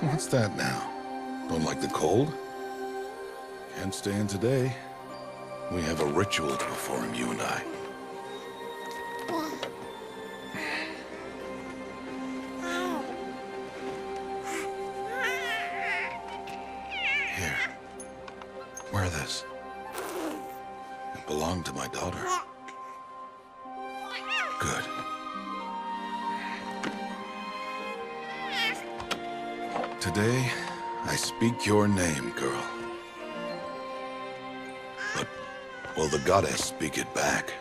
What's that now? Don't like the cold? Can't stay in today. We have a ritual to perform, you and I. Here. Wear this. It belonged to my daughter. Good. Today, I speak your name, girl. But will the goddess speak it back?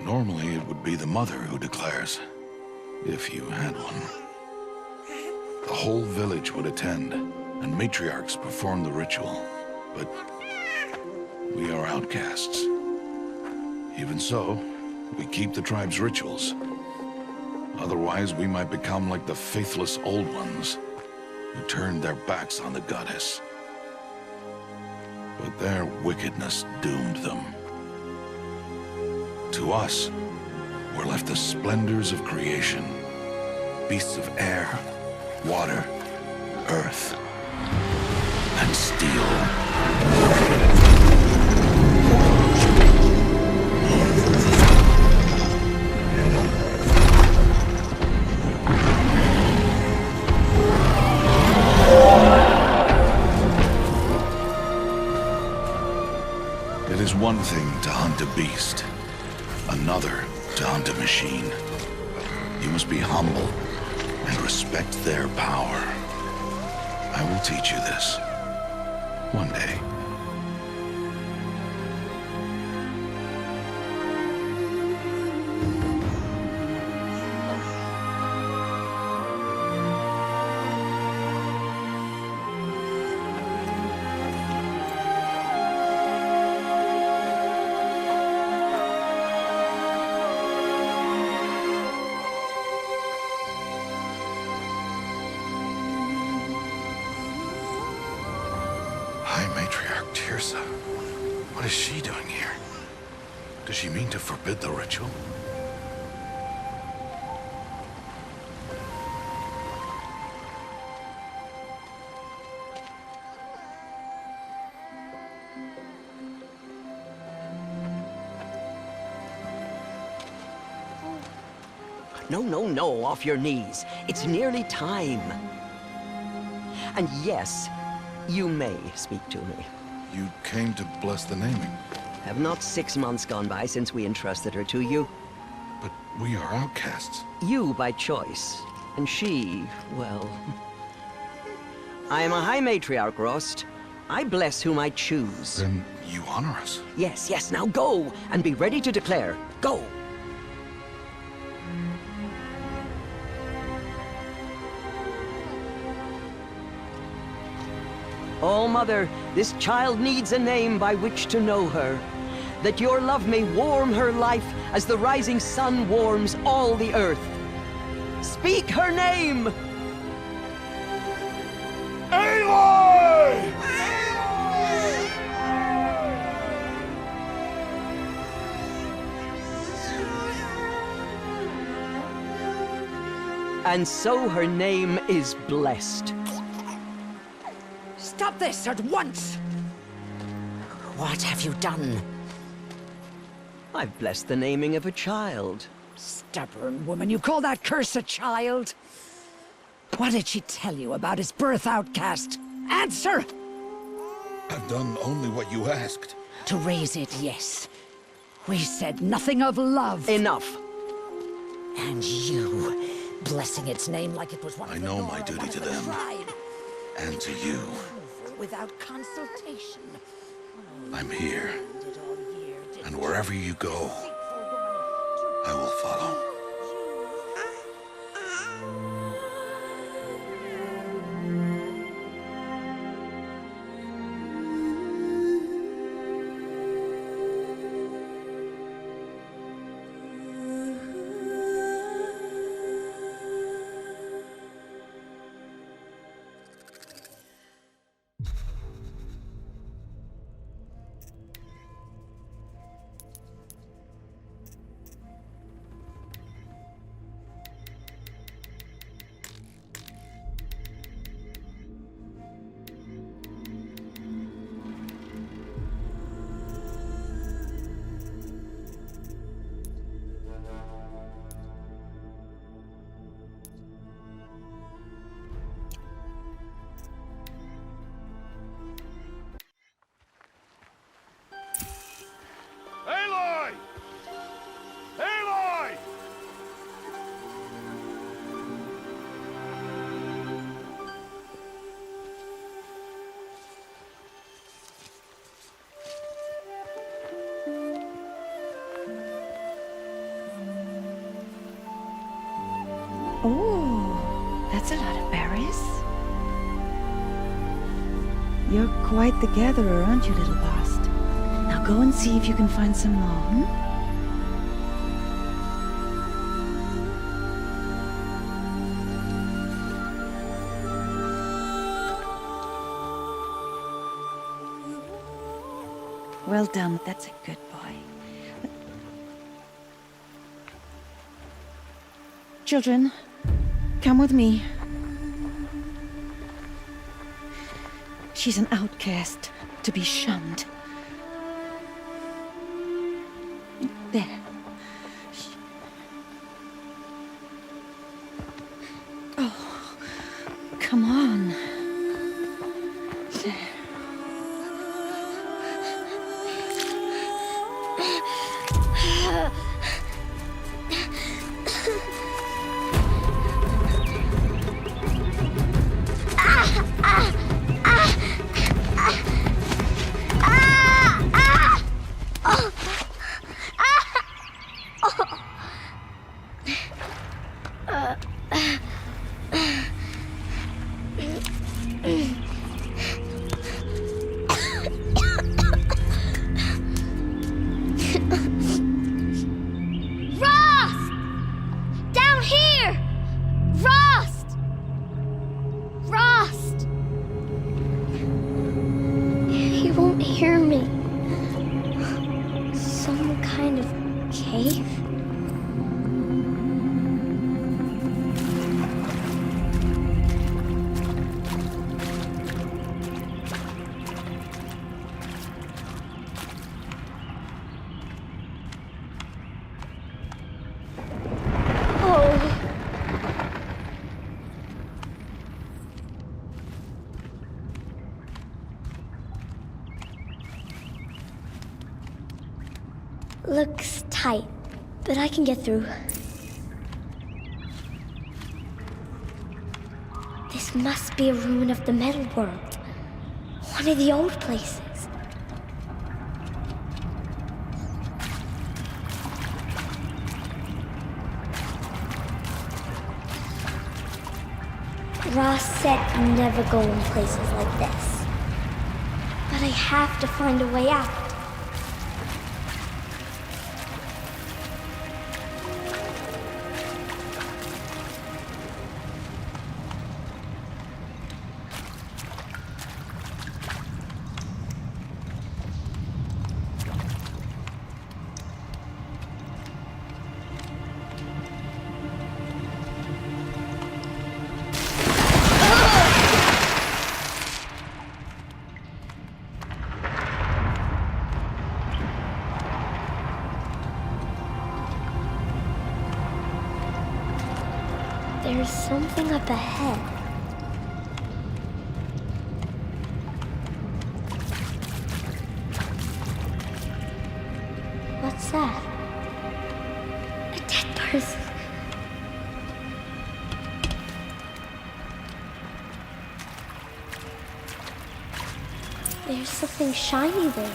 Normally, it would be the mother who declares, if you had one. The whole village would attend, and matriarchs perform the ritual. But we are outcasts. Even so, we keep the tribe's rituals. Otherwise, we might become like the faithless old ones, who turned their backs on the goddess. But their wickedness doomed them. To us, were left the splendors of creation, beasts of air, water, earth, and steel. It is one thing to hunt a beast, another to hunt a machine. You must be humble and respect their power. I will teach you this. One day. High Matriarch Teersa. What is she doing here? Does she mean to forbid the ritual? No, no, no, off your knees. It's nearly time. And yes, you may speak to me. You came to bless the naming, Have not 6 months gone by since we entrusted her to you? but we are outcasts. You by choice, and she, well... I am a High Matriarch, Rost. I bless whom I choose. Then you honor us. Yes, yes, now go, and be ready to declare. Go! Oh, Mother, this child needs a name by which to know her. That your love may warm her life as the rising sun warms all the earth. Speak her name! Aloy! And so her name is blessed. Stop this at once! What have you done? I've blessed the naming of a child. Stubborn woman, you call that curse a child? What did she tell you about his birth, outcast? Answer! I've done only what you asked. To raise it, yes. We said nothing of love. Enough. And you, blessing its name like it was one I of the know Nora, my duty one of to the them. tribe. And to you. Without consultation. I'm here. Did all year, did And wherever you go, I will follow. That's a lot of berries. You're quite the gatherer, aren't you, little Bast? Now go and see if you can find some more, hmm? Well done. That's a good boy. Children, come with me. She's an outcast, to be shunned. There. Oh, come on. There. Rost! Down here! Rost! Rost! He won't hear me. Some kind of cave? Looks tight, but I can get through. This must be a ruin of the Metal World. One of the old places. Ross said never go in places like this. But I have to find a way out. There's something up ahead. What's that? A dead person. There's something shiny there.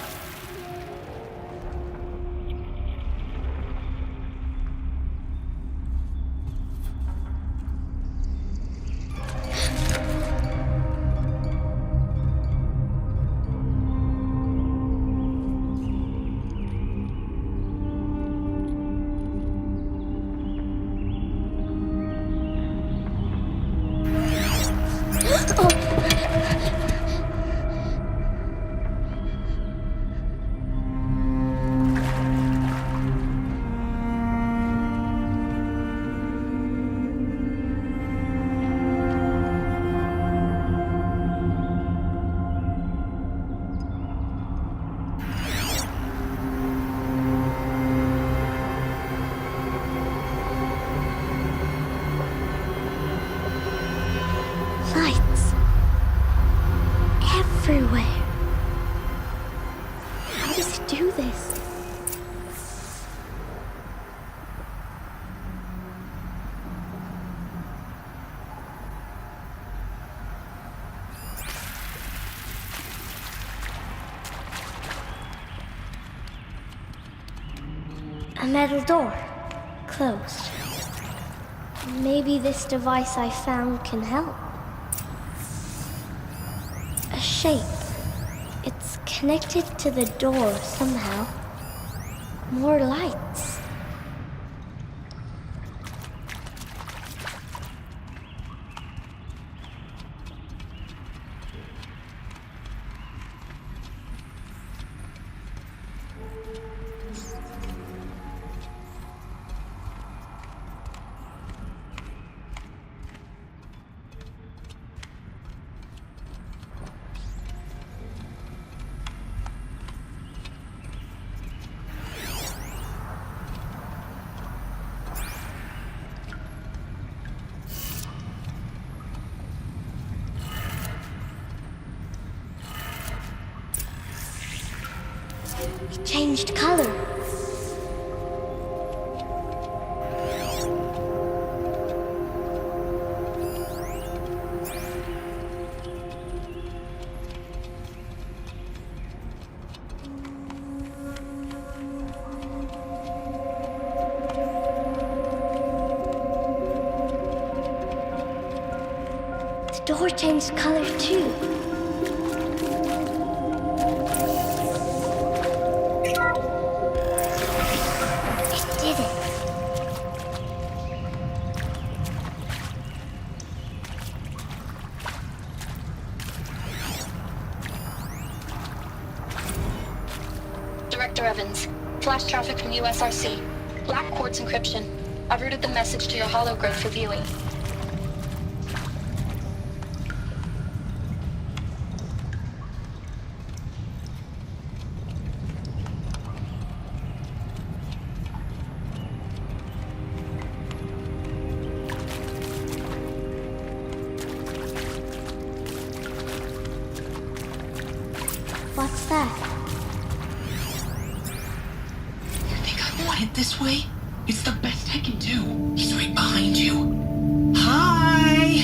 Lights. Everywhere. How does it do this? A metal door. Closed. Maybe this device I found can help. A shape. It's connected to the door somehow. More lights. It changed color. The door changed color too. Director Evans, flash traffic from USRC. Black quartz encryption. I've routed the message to your holograph for viewing. What's that? Want it this way? It's the best I can do. He's right behind you. Hi!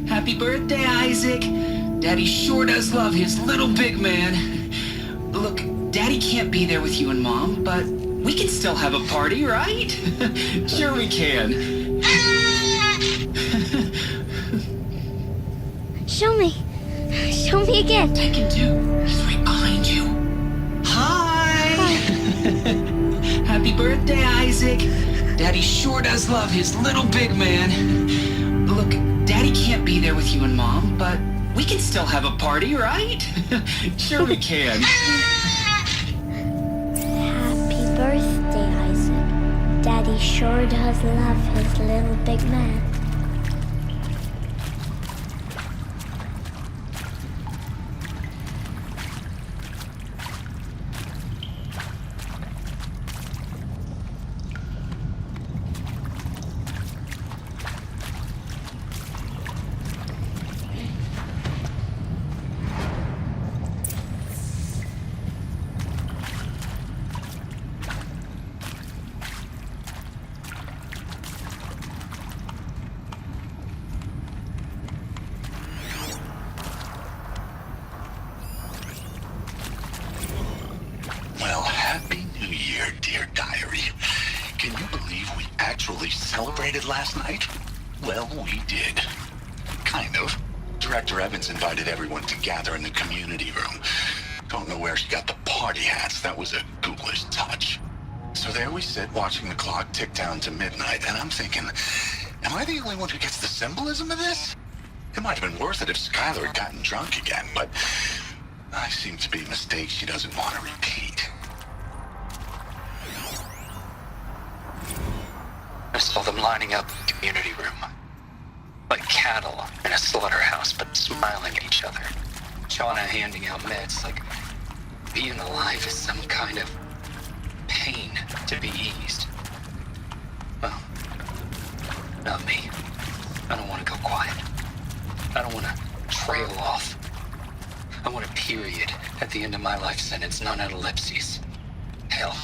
Happy birthday, Isaac. Daddy sure does love his little big man. Look, Daddy can't be there with you and Mom, but we can still have a party, right? Sure we can. Show me. Show me again. I can do. He's right behind you. Hi! Happy birthday, Isaac. Daddy sure does love his little big man. Look, Daddy can't be there with you and Mom, but we can still have a party, right? Sure we can. Happy birthday, Isaac. Daddy sure does love his little big man. Well, Happy New Year, dear diary. Can you believe we actually celebrated last night? Well, we did. Kind of. Director Evans invited everyone to gather in the community room. Don't know where she got the party hats. That was a ghoulish touch. So there we sit, watching the clock tick down to midnight, and I'm thinking, am I the only one who gets the symbolism of this? It might have been worth it if Skylar had gotten drunk again, but I seem to be mistakes she doesn't want to repeat. I saw them lining up in the community room. Like cattle in a slaughterhouse, but smiling at each other. Shauna handing out meds, like being alive is some kind of pain to be eased. Well, not me. I don't want to go quiet. I don't want to trail off. I want a period at the end of my life sentence, not an ellipses. Hell,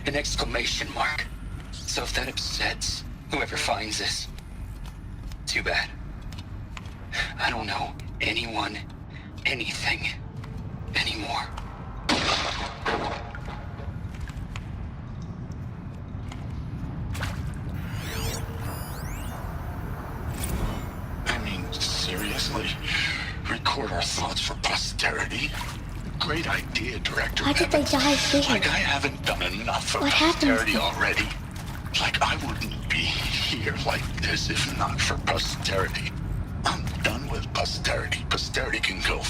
an exclamation mark. So if that upsets whoever finds this, too bad. I don't know anyone, anything, anymore. Seriously, record our thoughts for posterity. Great idea, Director Why did they Evans. die here? Like I haven't done enough for What happened? posterity already. Like I wouldn't be here like this if not for posterity. I'm done with posterity. Posterity can go.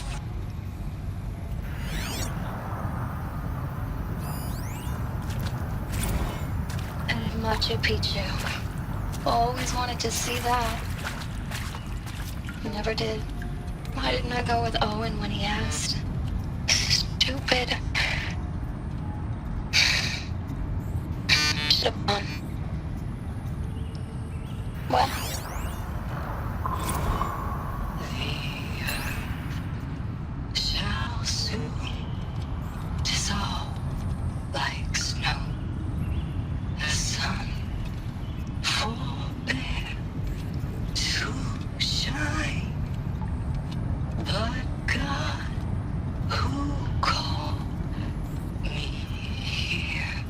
And Machu Picchu. Always wanted to see that. Never did. Why didn't I go with Owen when he asked? Stupid. Should have gone. Well. The earth shall soon dissolve like snow. The sun forbear to shine. But God, who called me here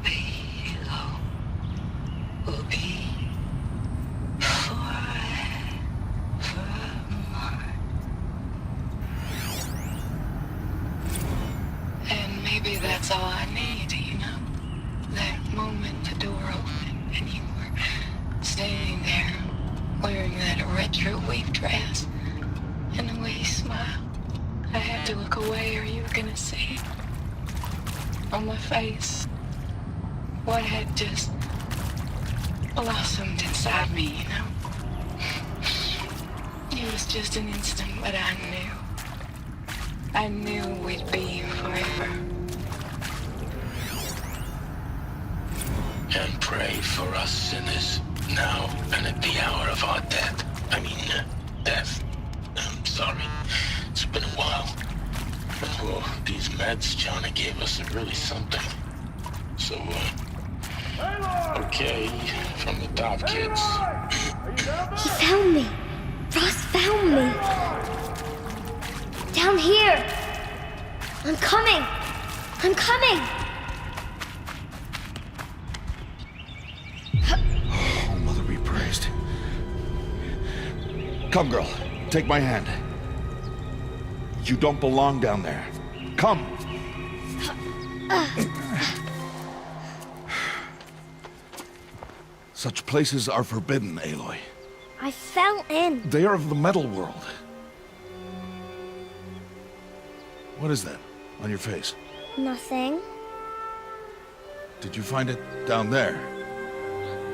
below, will be forever mine. And maybe that's all I need, you know? That moment the door opened and you were standing there wearing that retro wave dress. And the way you smiled, I had to look away or you were gonna see on my face what had just blossomed inside me, you know? It was just an instant, but I knew we'd be forever. And pray for us sinners, now and at the hour of our death. Death. I'm sorry. It's been a while. Well, these meds Johnny gave us are really something. So, okay, from the top, kids. He found me. Ross found me. Down here. I'm coming. I'm coming. Oh, Mother be praised. Come, girl. Take my hand. You don't belong down there. Come. Such places are forbidden, Aloy. I fell in. They are of the metal world. What is that on your face? Nothing. Did you find it down there?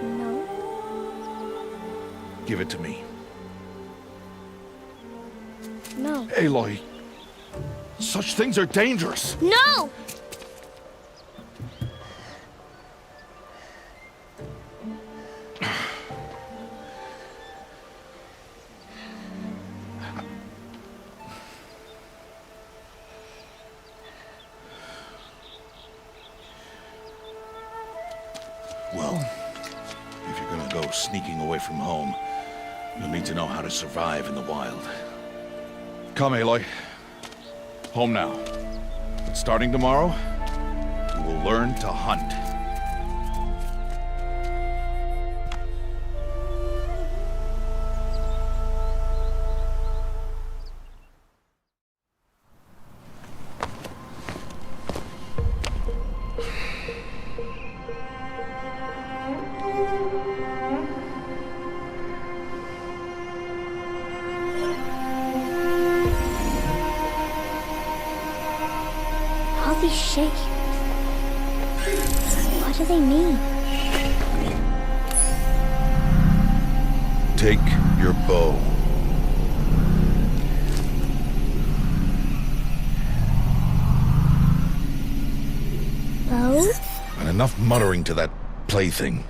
No. Give it to me. No. Aloy, such things are dangerous. No! Well, if you're gonna go sneaking away from home, you'll need to know how to survive in the wild. Come, Aloy. Home now. But starting tomorrow, you will learn to hunt. All these shapes. What do they mean? Take your bow. Bow? And enough muttering to that plaything.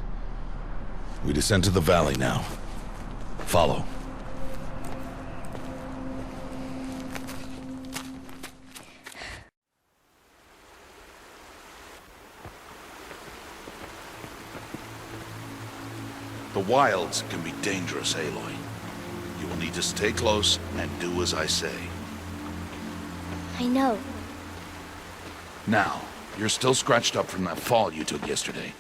We descend to the valley now. Follow. The wilds can be dangerous, Aloy. You will need to stay close and do as I say. I know. Now, you're still scratched up from that fall you took yesterday.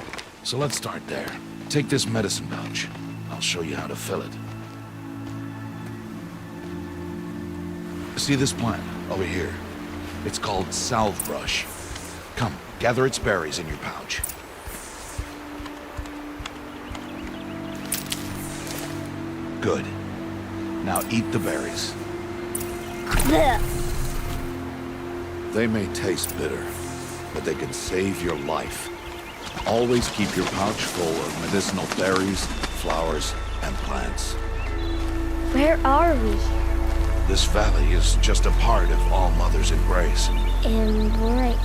So let's start there. Take this medicine pouch. I'll show you how to fill it. See this plant over here? It's called salvebrush. Come, gather its berries in your pouch. Good. Now eat the berries. Blech. They may taste bitter, but they can save your life. Always keep your pouch full of medicinal berries, flowers, and plants. Where are we? This valley is just a part of All Mother's embrace. Embrace.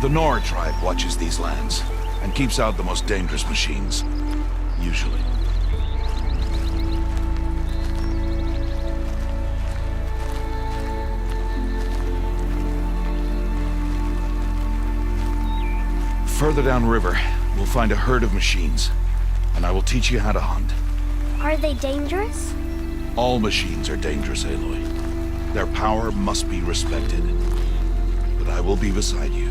The Nora tribe watches these lands and keeps out the most dangerous machines. Usually. Further downriver, we'll find a herd of machines, and I will teach you how to hunt. Are they dangerous? All machines are dangerous, Aloy. Their power must be respected. But I will be beside you.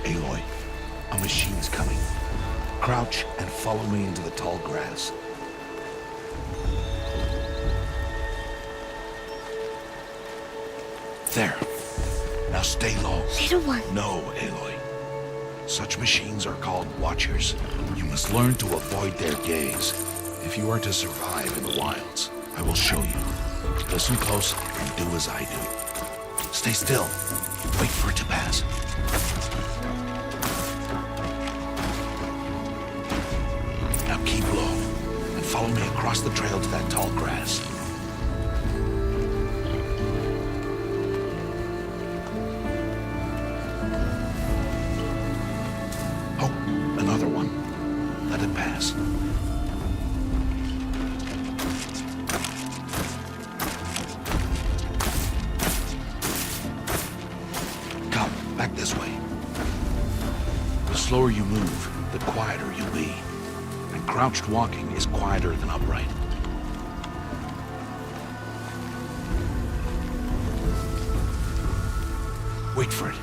Aloy, a machine's coming. Crouch and follow me into the tall grass. There. Now stay low. Little one. No, Aloy. Such machines are called Watchers. You must learn to avoid their gaze. If you are to survive in the wilds, I will show you. Listen close and do as I do. Stay still. Wait for it to pass. Now keep low and follow me across the trail to that tall grass. Another one. Let it pass. Come, back this way. The slower you move, the quieter you'll be. And crouched walking is quieter than upright. Wait for it.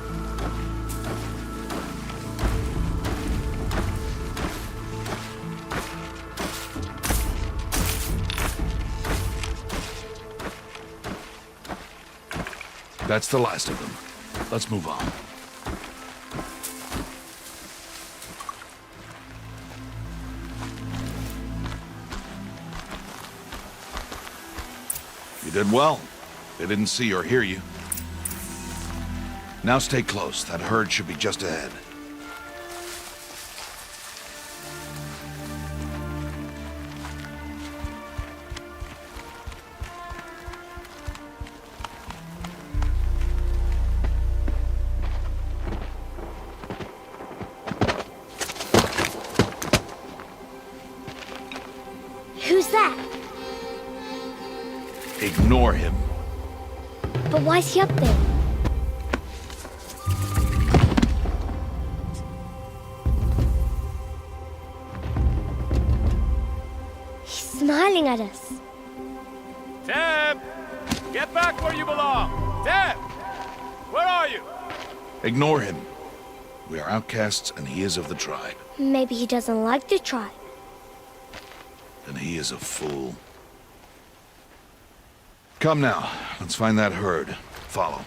That's the last of them. Let's move on. You did well. They didn't see or hear you. Now stay close. That herd should be just ahead. Who's that? Ignore him. But why's he up there? He's smiling at us. Teb! Get back where you belong! Teb! Where are you? Ignore him. We are outcasts and he is of the tribe. Maybe he doesn't like the tribe. And he is a fool. Come now, let's find that herd. Follow.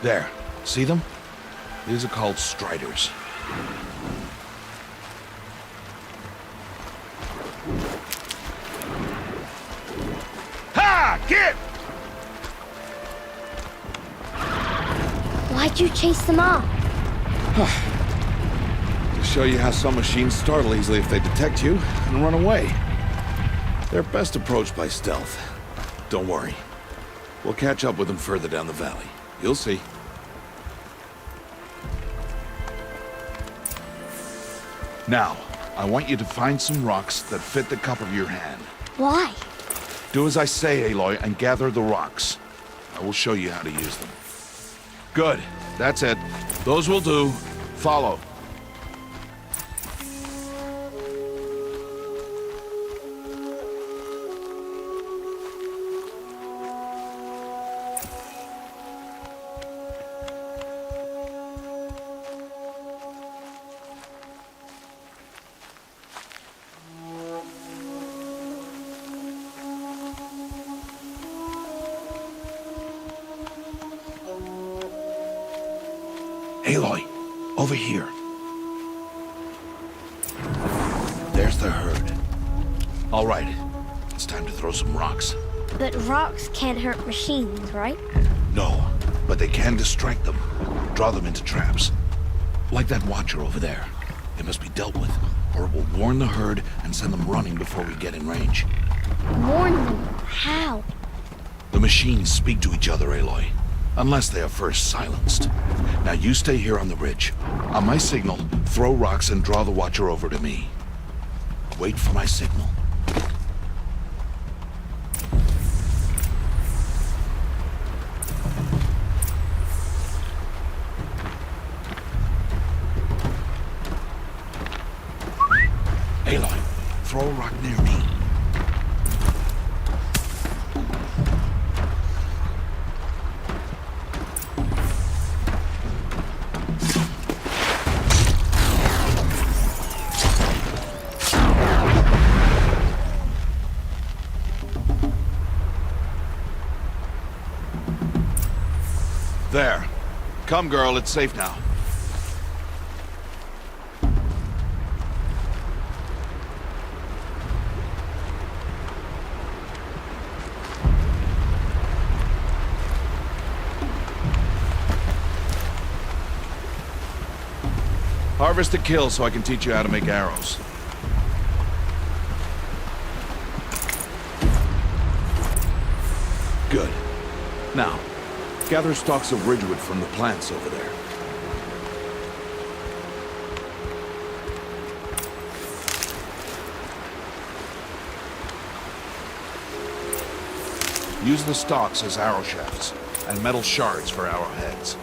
There. See them? These are called striders. Ha! Get! Why'd you chase them off? To show you how some machines startle easily if they detect you and run away. They're best approached by stealth. Don't worry. We'll catch up with them further down the valley. You'll see. Now, I want you to find some rocks that fit the cup of your hand. Why? Do as I say, Aloy, and gather the rocks. I will show you how to use them. Good. That's it. Those will do. Follow. Aloy, over here. There's the herd. All right, it's time to throw some rocks. But rocks can't hurt machines, right? No, but they can distract them, draw them into traps. Like that watcher over there. It must be dealt with, or it will warn the herd and send them running before we get in range. Warn them? How? The machines speak to each other, Aloy. Unless they are first silenced. Now you stay here on the ridge. On my signal, throw rocks and draw the watcher over to me. Wait for my signal. Aloy, throw a rock near me. There. Come, girl, it's safe now. Harvest a kill so I can teach you how to make arrows. Good. Now, gather stalks of ridgewood from the plants over there. Use the stalks as arrow shafts, and metal shards for arrowheads.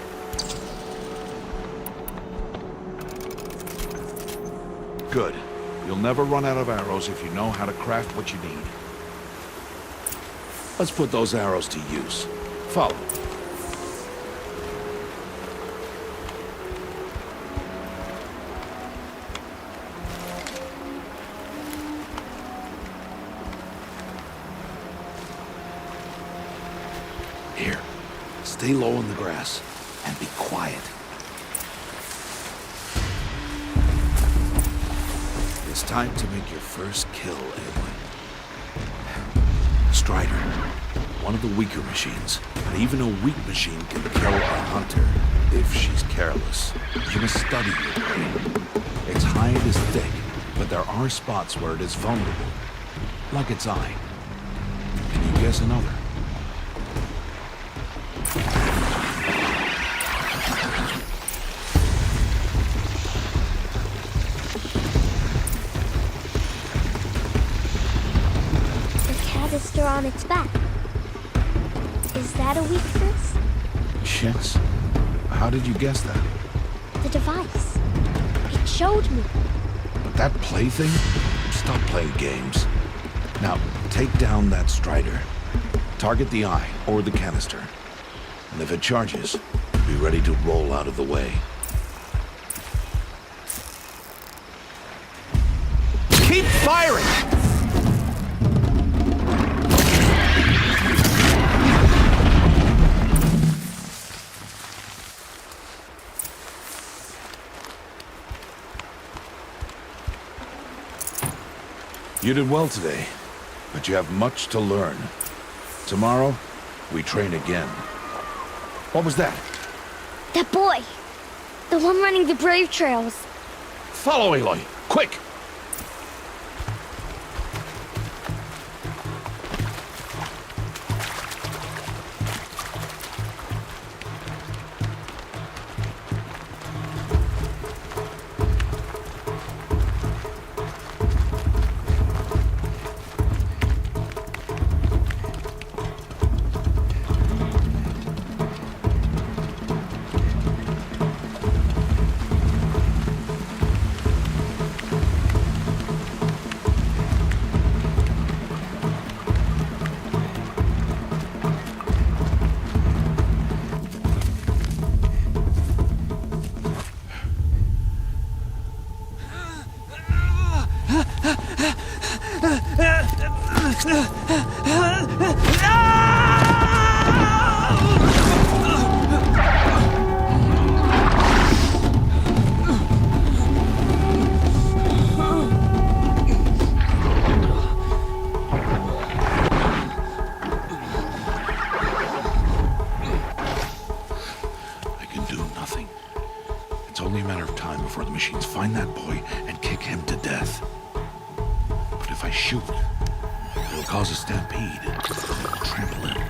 Good. You'll never run out of arrows if you know how to craft what you need. Let's put those arrows to use. Follow. Here, stay low in the grass and be quiet. It's time to make your first kill, Aloy. Strider, one of the weaker machines, but even a weak machine can kill a hunter if she's careless. You must study your prey. Its hide is thick, but there are spots where it is vulnerable, like its eye. Can you guess another? Canister on its back. Is that a weakness? Yes. How did you guess that? The device. It showed me. But that plaything? Stop playing games. Now, take down that Strider. Target the eye or the canister. And if it charges, be ready to roll out of the way. Keep firing! You did well today, but you have much to learn. Tomorrow, we train again. What was that? That boy. The one running the brave trails. Follow Aloy, quick! I can do nothing. It's only a matter of time before the machines find that boy and kick him to death. But if I shoot, it'll cause a stampede. It'll trample him.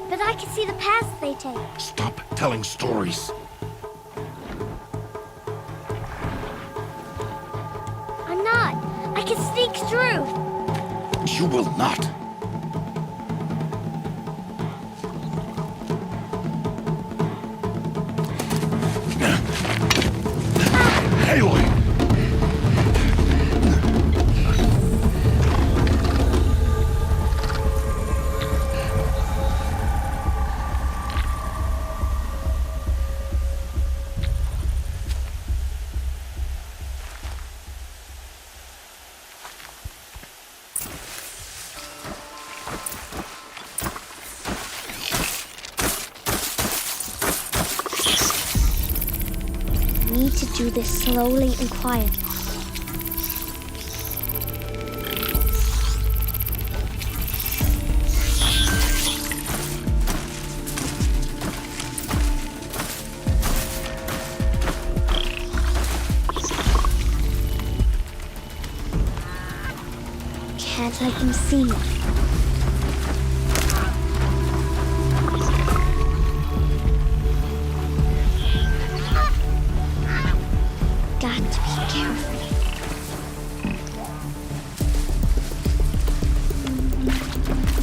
But I can see the paths they take. Stop telling stories. I'm not. I can sneak through. You will not. Aloy! I need to do this slowly and quietly. Can't let them see me. Got to be careful.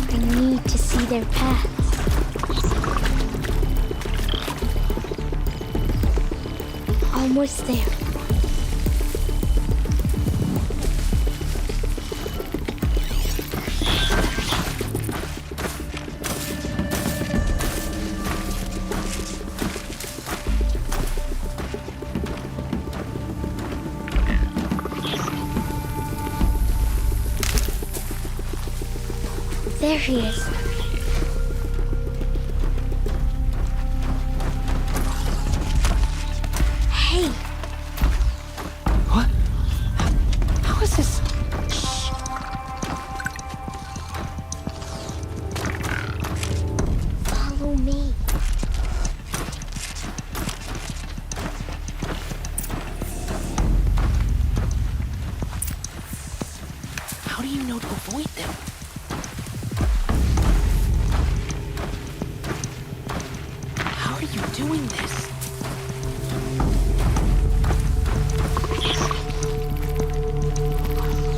I need to see their paths. Almost there. There he is. Hey. What? How is this? Follow me. How do you know to avoid them? How are you doing this?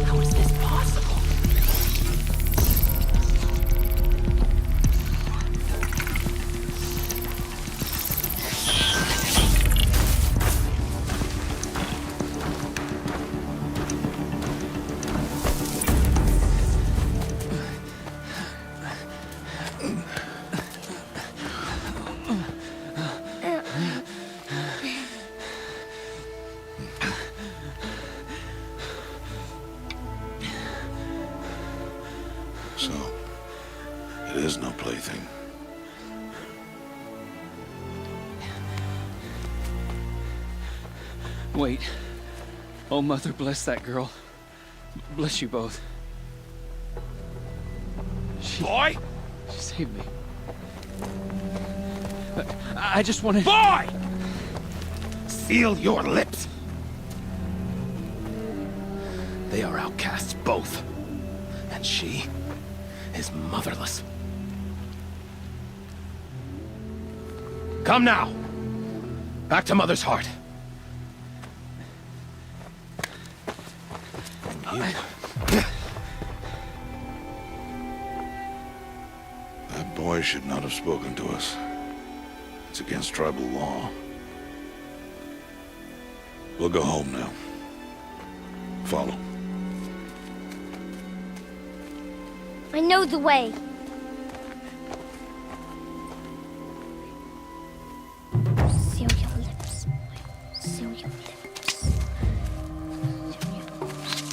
How is this possible? So, it is no plaything. Wait. Oh, Mother, bless that girl. Bless you both. Boy! She saved me. I just wanted... Boy! Seal your lips! They are outcasts, both. And she is motherless. Come now! Back to Mother's heart. That boy should not have spoken to us. It's against tribal law. We'll go home now. Follow. I know the way. Seal your lips. Seal your lips. Seal your lips.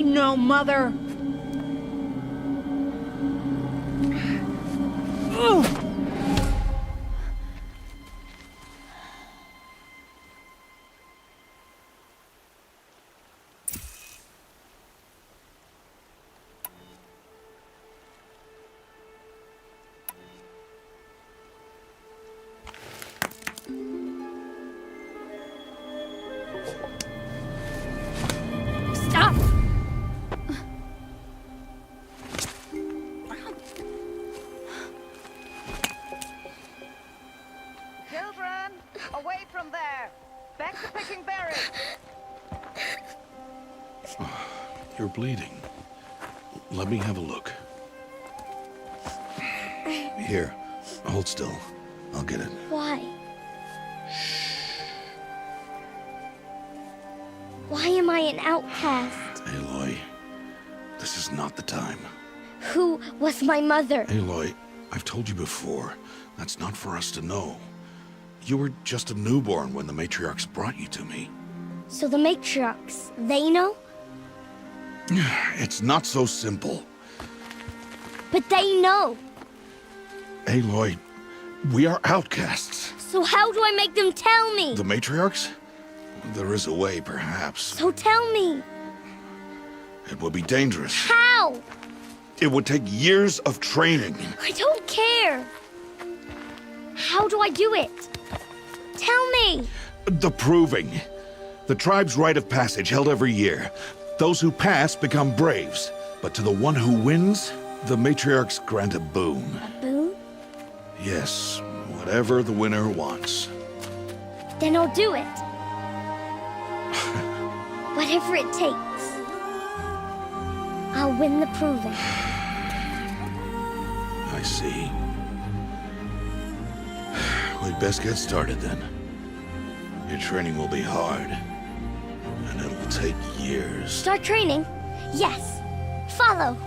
ain't no mother. Stop! Children, away from there. Back to picking berries. You're bleeding. Let me have a look. Here, hold still. I'll get it. Why? Why am I an outcast? Aloy, this is not the time. Who was my mother? Aloy, I've told you before, that's not for us to know. You were just a newborn when the matriarchs brought you to me. So the matriarchs, they know? It's not so simple. But they know. Aloy, we are outcasts. So how do I make them tell me? The matriarchs? There is a way, perhaps. So tell me. It would be dangerous. How? It would take years of training. I don't care. How do I do it? Tell me. The proving. The tribe's rite of passage held every year. Those who pass become braves. But to the one who wins, the matriarchs grant a boon. A boon? Yes, whatever the winner wants. Then I'll do it. Whatever it takes. I'll win the proving. I see. We'd best get started then. Your training will be hard, and it will take years. Start training? Yes. Follow.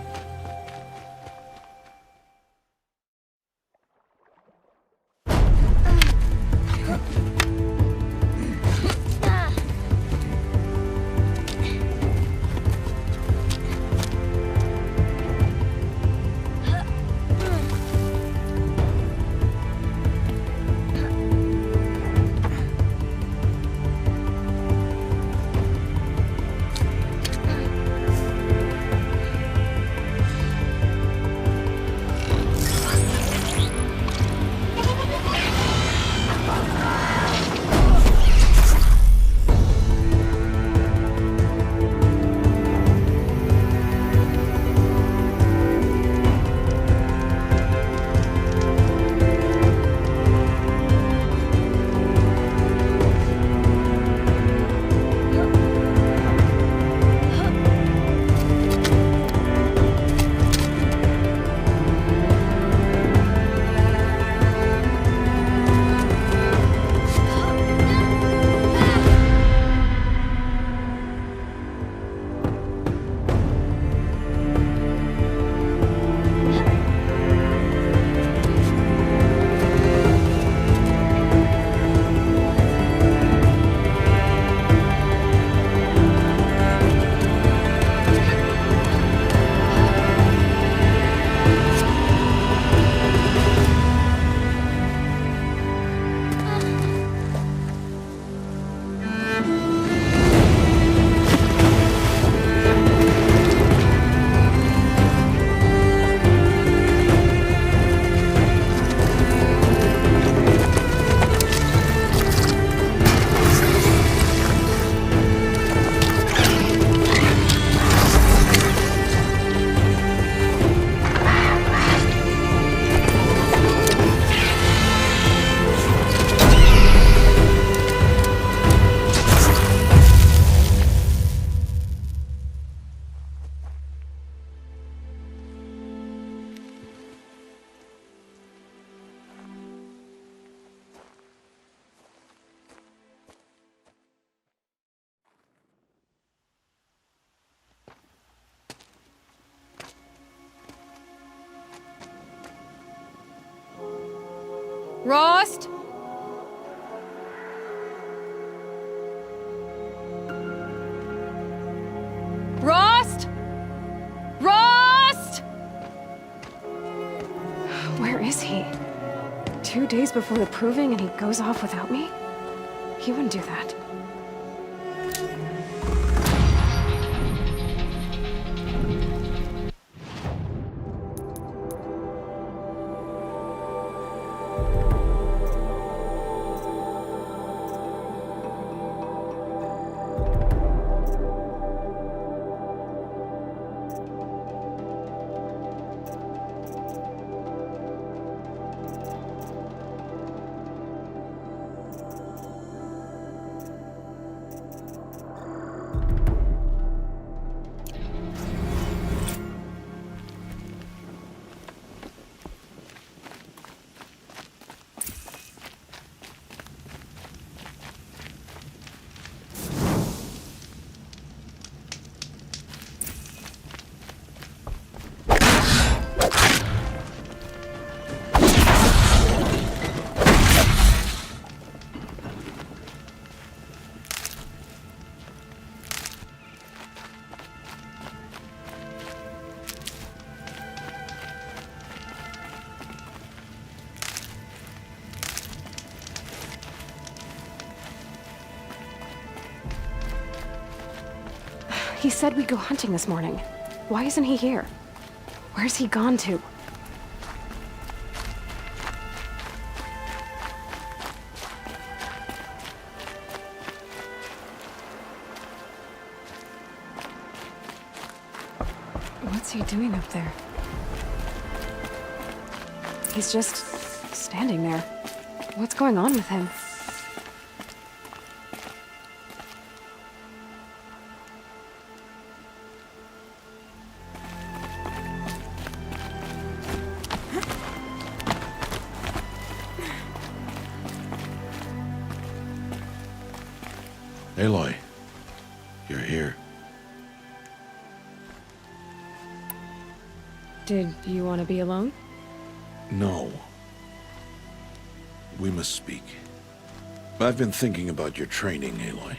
Rost? Rost? 2 days before the proving and he goes off without me? He wouldn't do that. He said we'd go hunting this morning. Why isn't he here? Where's he gone to? What's he doing up there? He's just standing there. What's going on with him? Aloy, you're here. Did you want to be alone? No. We must speak. I've been thinking about your training, Aloy.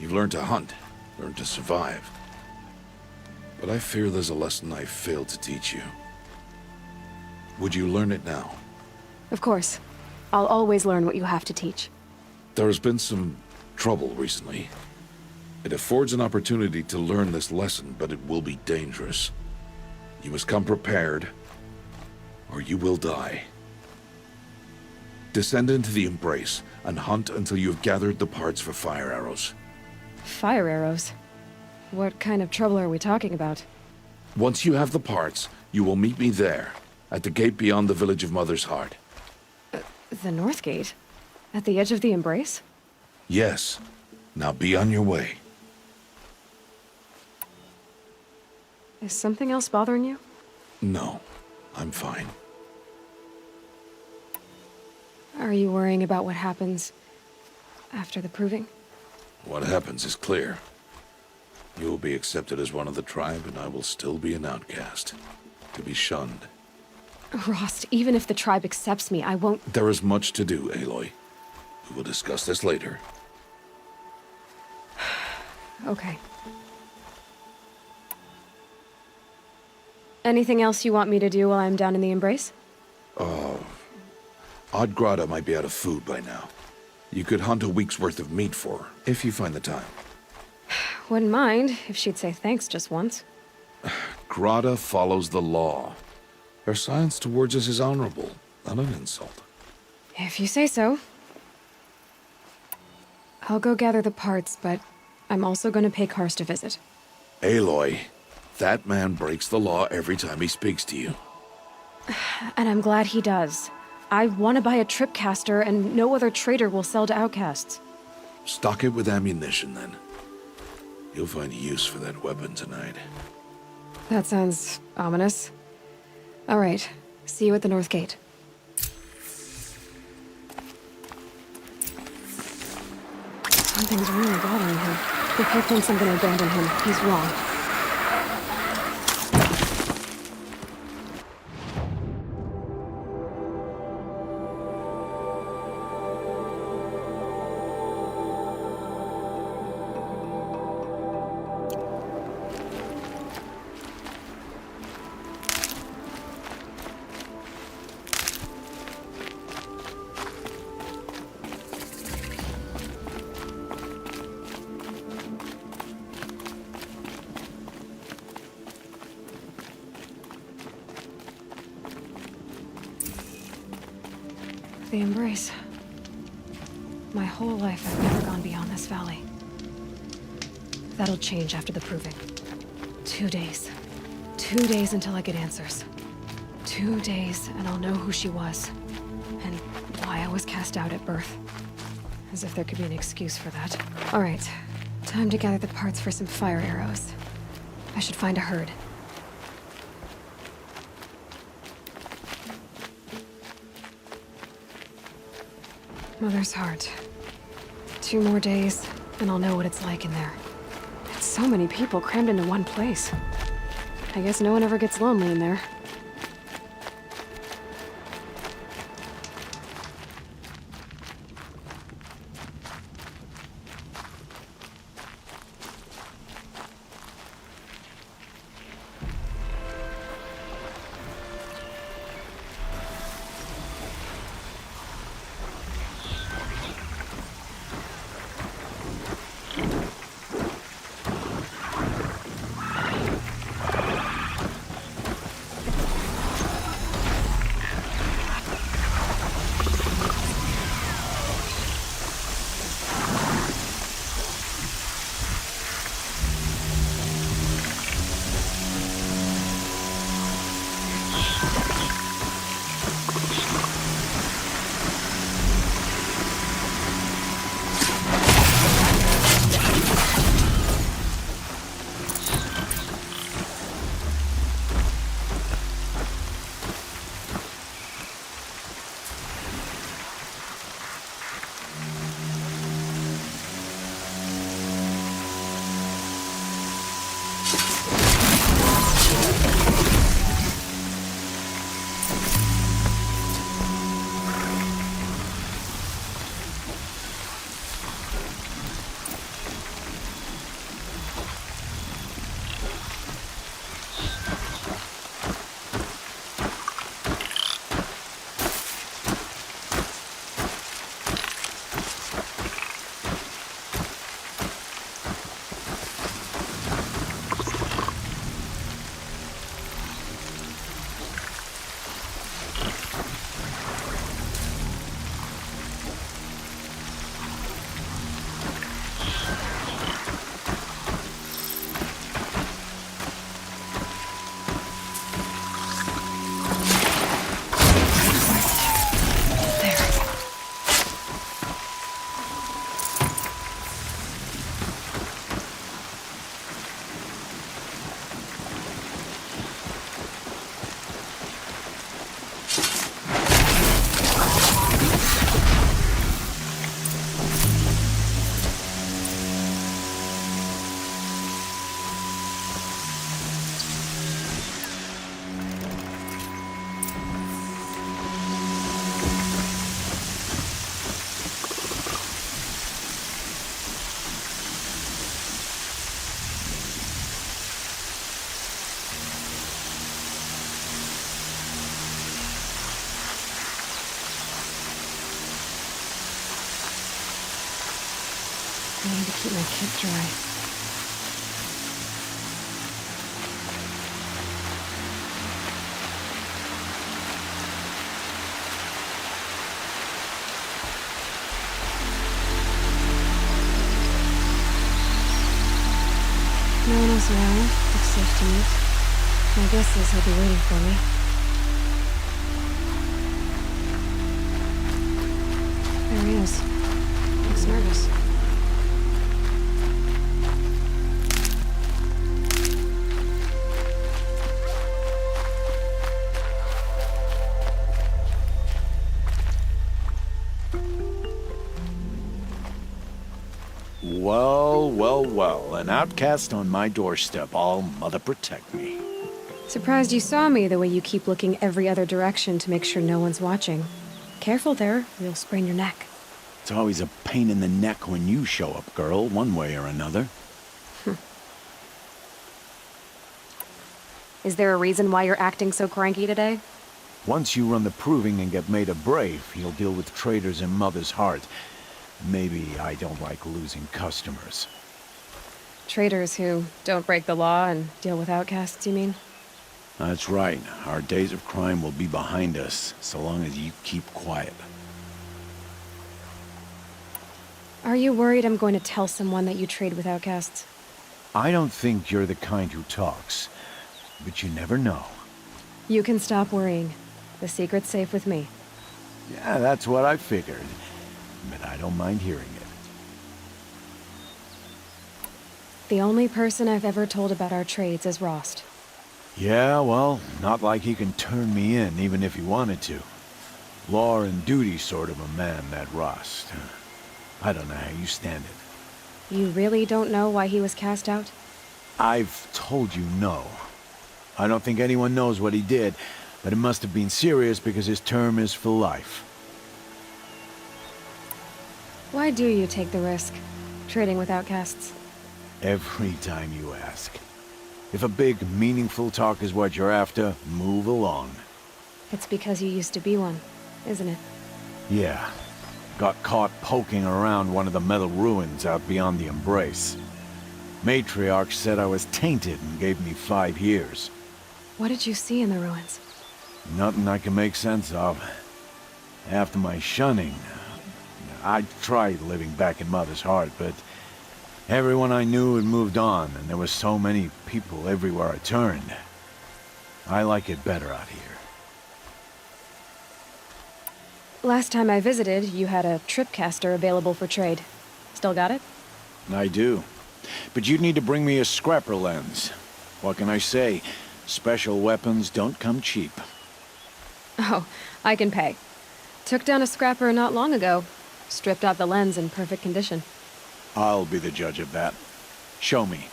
You've learned to hunt, learned to survive. But I fear there's a lesson I failed to teach you. Would you learn it now? Of course. I'll always learn what you have to teach. There has been some trouble recently. It affords an opportunity to learn this lesson, but it will be dangerous. You must come prepared, or you will die. Descend into the Embrace and hunt until you have gathered the parts for fire arrows. Fire arrows? What kind of trouble are we talking about? Once you have the parts, you will meet me there, at the gate beyond the village of Mother's Heart. The North Gate? At the edge of the Embrace? Yes. Now be on your way. Is something else bothering you? No, I'm fine. Are you worrying about what happens after the proving? What happens is clear. You will be accepted as one of the tribe, and I will still be an outcast, to be shunned. Rost, even if the tribe accepts me, I won't— There is much to do, Aloy. We will discuss this later. Okay. Anything else you want me to do while I'm down in the Embrace? Oddgrada might be out of food by now. You could hunt a week's worth of meat for her, if you find the time. Wouldn't mind if she'd say thanks just once. Grada follows the law. Her silence towards us is honorable, not an insult. If you say so. I'll go gather the parts, but I'm also gonna pay Karst a visit. Aloy, that man breaks the law every time he speaks to you. And I'm glad he does. I want to buy a tripcaster, and no other trader will sell to outcasts. Stock it with ammunition, then. You'll find use for that weapon tonight. That sounds ominous. All right, see you at the North Gate. Something's really bothering him. If he thinks I'm gonna abandon him, he's wrong. the embrace. My whole life I've never gone beyond this valley. That'll change after the proving. 2 days. 2 days until I get answers. 2 days and I'll know who she was. And why I was cast out at birth. As if there could be an excuse for that. Alright, time to gather the parts for some fire arrows. I should find a herd. Mother's heart. 2 more days, and I'll know what it's like in there. It's so many people crammed into one place. I guess no one ever gets lonely in there. I need to keep my kit dry. No one else around, except to eat. My guess is he'll be waiting for me. There he is. Looks nervous. Well, well, well. An outcast on my doorstep. All mother protect me. Surprised you saw me the way you keep looking every other direction to make sure no one's watching. Careful there, or you'll sprain your neck. It's always a pain in the neck when you show up, girl, one way or another. Is there a reason why you're acting so cranky today? Once you run the proving and get made a brave, you'll deal with traitors in Mother's heart. Maybe I don't like losing customers. Traitors who don't break the law and deal with outcasts, you mean? That's right. Our days of crime will be behind us, so long as you keep quiet. Are you worried I'm going to tell someone that you trade with outcasts? I don't think you're the kind who talks, but you never know. You can stop worrying. The secret's safe with me. Yeah, that's what I figured. But I don't mind hearing it. The only person I've ever told about our trades is Rost. Yeah, well, not like he can turn me in, even if he wanted to. Law and duty sort of a man, that Rost. I don't know how you stand it. You really don't know why he was cast out? I've told you no. I don't think anyone knows what he did, but it must have been serious because his term is for life. Why do you take the risk, trading with outcasts? Every time you ask. If a big, meaningful talk is what you're after, move along. It's because you used to be one, isn't it? Yeah. Got caught poking around one of the metal ruins out beyond the Embrace. Matriarch said I was tainted and gave me 5 years. What did you see in the ruins? Nothing I can make sense of. After my shunning, I tried living back in Mother's Heart, but everyone I knew had moved on, and there were so many people everywhere I turned. I like it better out here. Last time I visited, you had a tripcaster available for trade. Still got it? I do. But you'd need to bring me a scrapper lens. What can I say? Special weapons don't come cheap. Oh, I can pay. Took down a scrapper not long ago. Stripped out the lens in perfect condition. I'll be the judge of that. Show me.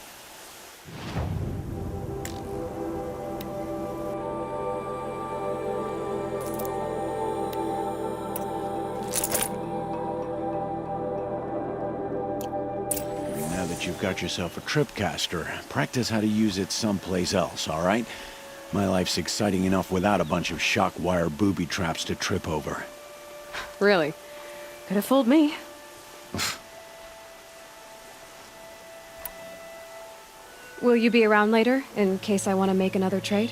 Now that you've got yourself a tripcaster, practice how to use it someplace else, all right? My life's exciting enough without a bunch of shock wire booby traps to trip over. Really? Could have fooled me. Will you be around later, in case I want to make another trade?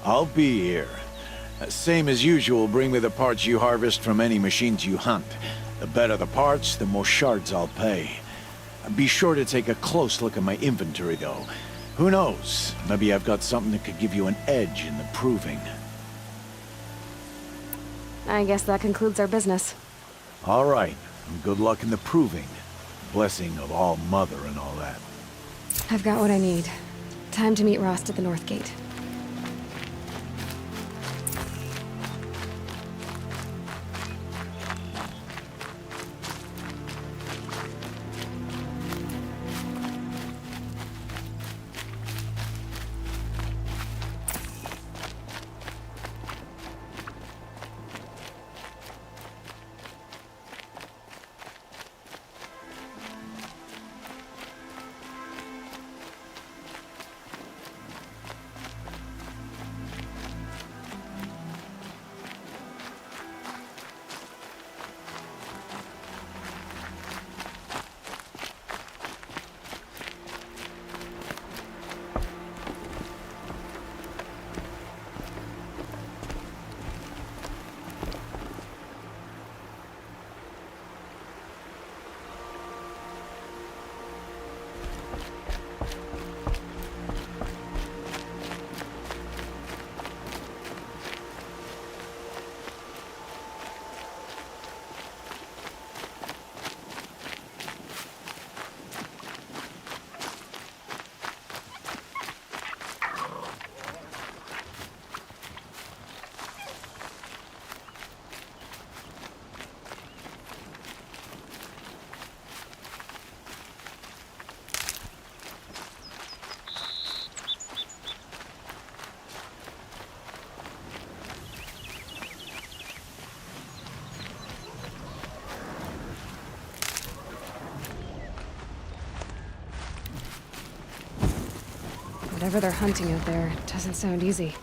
I'll be here. Same as usual, bring me the parts you harvest from any machines you hunt. The better the parts, the more shards I'll pay. Be sure to take a close look at my inventory, though. Who knows? Maybe I've got something that could give you an edge in the proving. I guess that concludes our business. All right. Good luck in the proving. Blessing of All Mother and all that. I've got what I need. Time to meet Rost at the North Gate. Whatever they're hunting out there, it doesn't sound easy.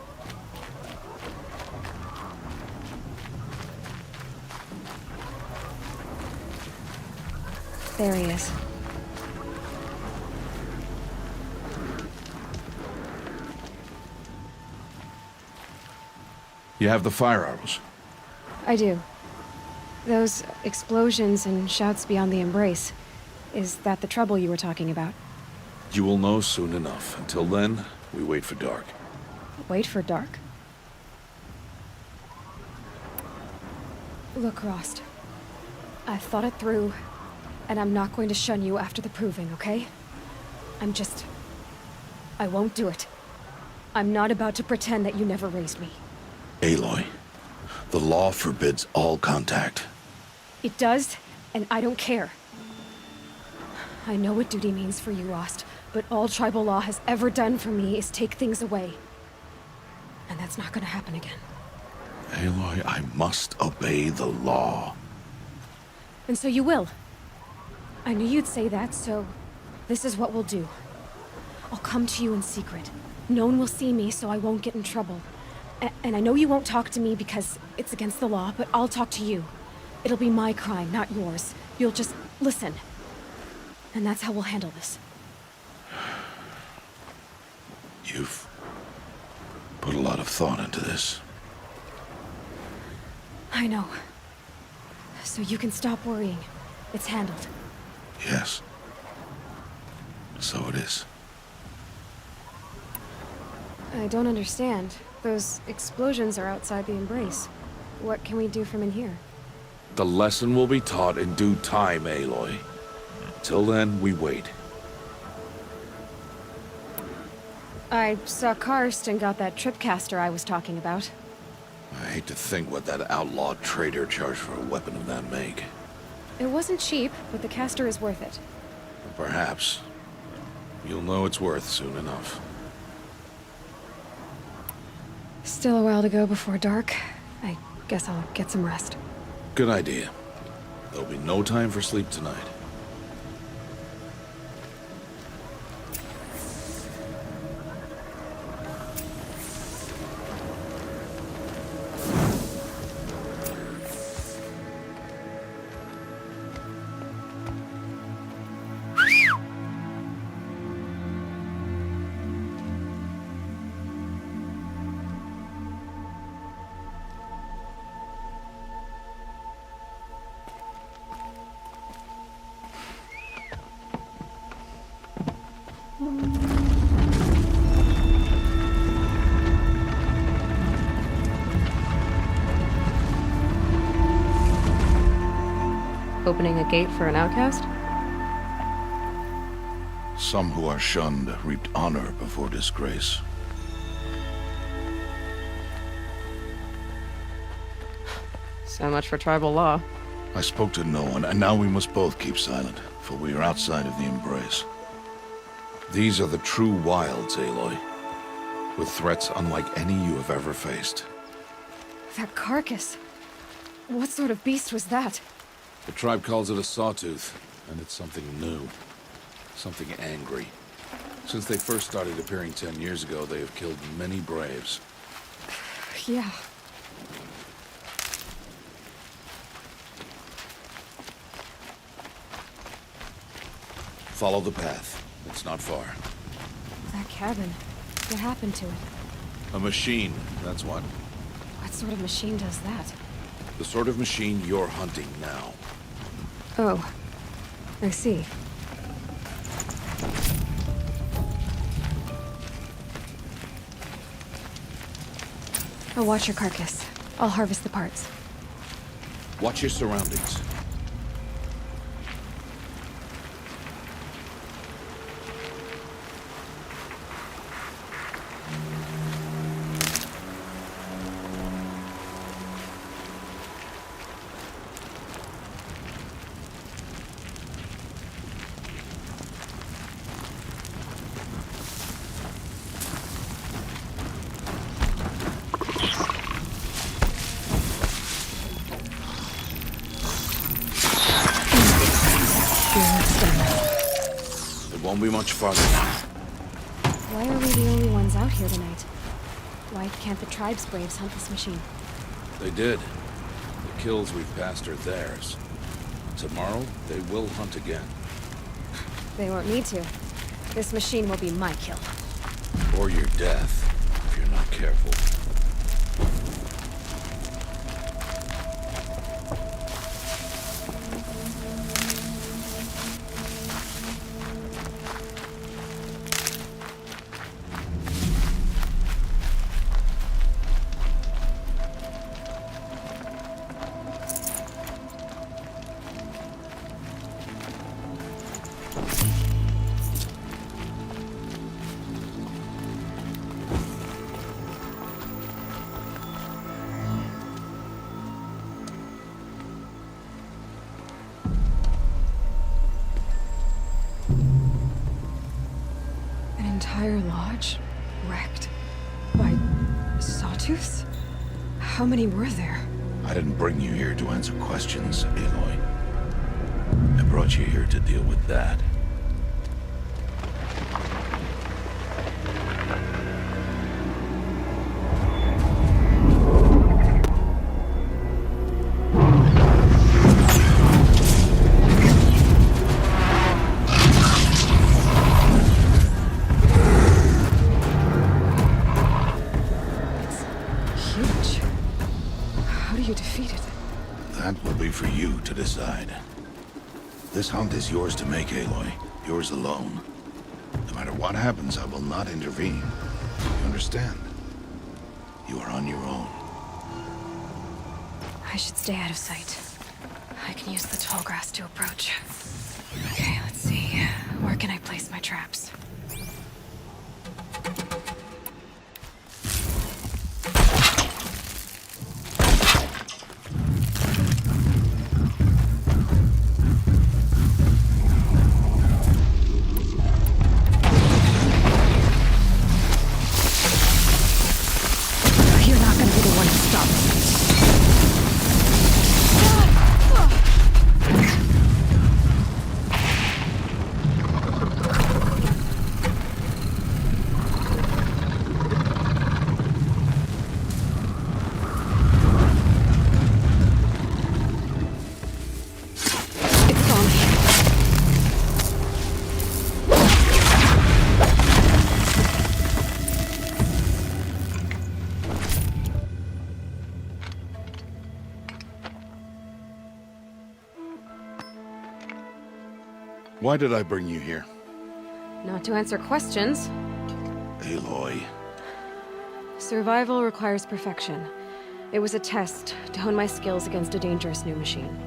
There he is. You have the fire arrows? I do. Those explosions and shouts beyond the embrace. Is that the trouble you were talking about? You will know soon enough. Until then, we wait for dark. Wait for dark? Look, Rost. I've thought it through, and I'm not going to shun you after the proving, okay? I won't do it. I'm not about to pretend that you never raised me. Aloy, the law forbids all contact. It does, and I don't care. I know what duty means for you, Rost, but all tribal law has ever done for me is take things away. And that's not gonna happen again. Aloy, I must obey the law. And so you will. I knew you'd say that, so this is what we'll do. I'll come to you in secret. No one will see me, so I won't get in trouble. And I know you won't talk to me because it's against the law, but I'll talk to you. It'll be my crime, not yours. You'll just listen. And that's how we'll handle this. You've put a lot of thought into this. I know. So you can stop worrying. It's handled. Yes. So it is. I don't understand. Those explosions are outside the embrace. What can we do from in here? The lesson will be taught in due time, Aloy. Till then, we wait. I saw Karst and got that tripcaster I was talking about. I hate to think what that outlaw trader charged for a weapon of that make. It wasn't cheap, but the caster is worth it. Perhaps. You'll know it's worth soon enough. Still a while to go before dark. I guess I'll get some rest. Good idea. There'll be no time for sleep tonight. Opening a gate for an outcast? Some who are shunned reaped honor before disgrace. So much for tribal law. I spoke to no one, and now we must both keep silent, for we are outside of the embrace. These are the true wilds, Aloy, with threats unlike any you have ever faced. That carcass. What sort of beast was that? The tribe calls it a sawtooth, and it's something new. Something angry. Since they first started appearing 10 years ago, they have killed many braves. Yeah. Follow the path. It's not far. That cabin. What happened to it? A machine, that's what. What sort of machine does that? The sort of machine you're hunting now. Oh. I see. I'll watch your carcass. I'll harvest the parts. Watch your surroundings. Won't be much farther now. Why are we the only ones out here tonight? Why can't the tribe's braves hunt this machine? They did. The kills we've passed are theirs. Tomorrow, they will hunt again. They won't need to. This machine will be my kill. Or your death, if you're not careful. Sawtooths? How many were there? I didn't bring you here to answer questions, Aloy. I brought you here to deal with that. For you to decide. This hunt is yours to make, Aloy. Yours alone. No matter what happens, I will not intervene. You understand? You are on your own. I should stay out of sight. I can use the tall grass to approach. Okay, let's see. Where can I place my traps? Why did I bring you here? Not to answer questions. Aloy. Survival requires perfection. It was a test to hone my skills against a dangerous new machine.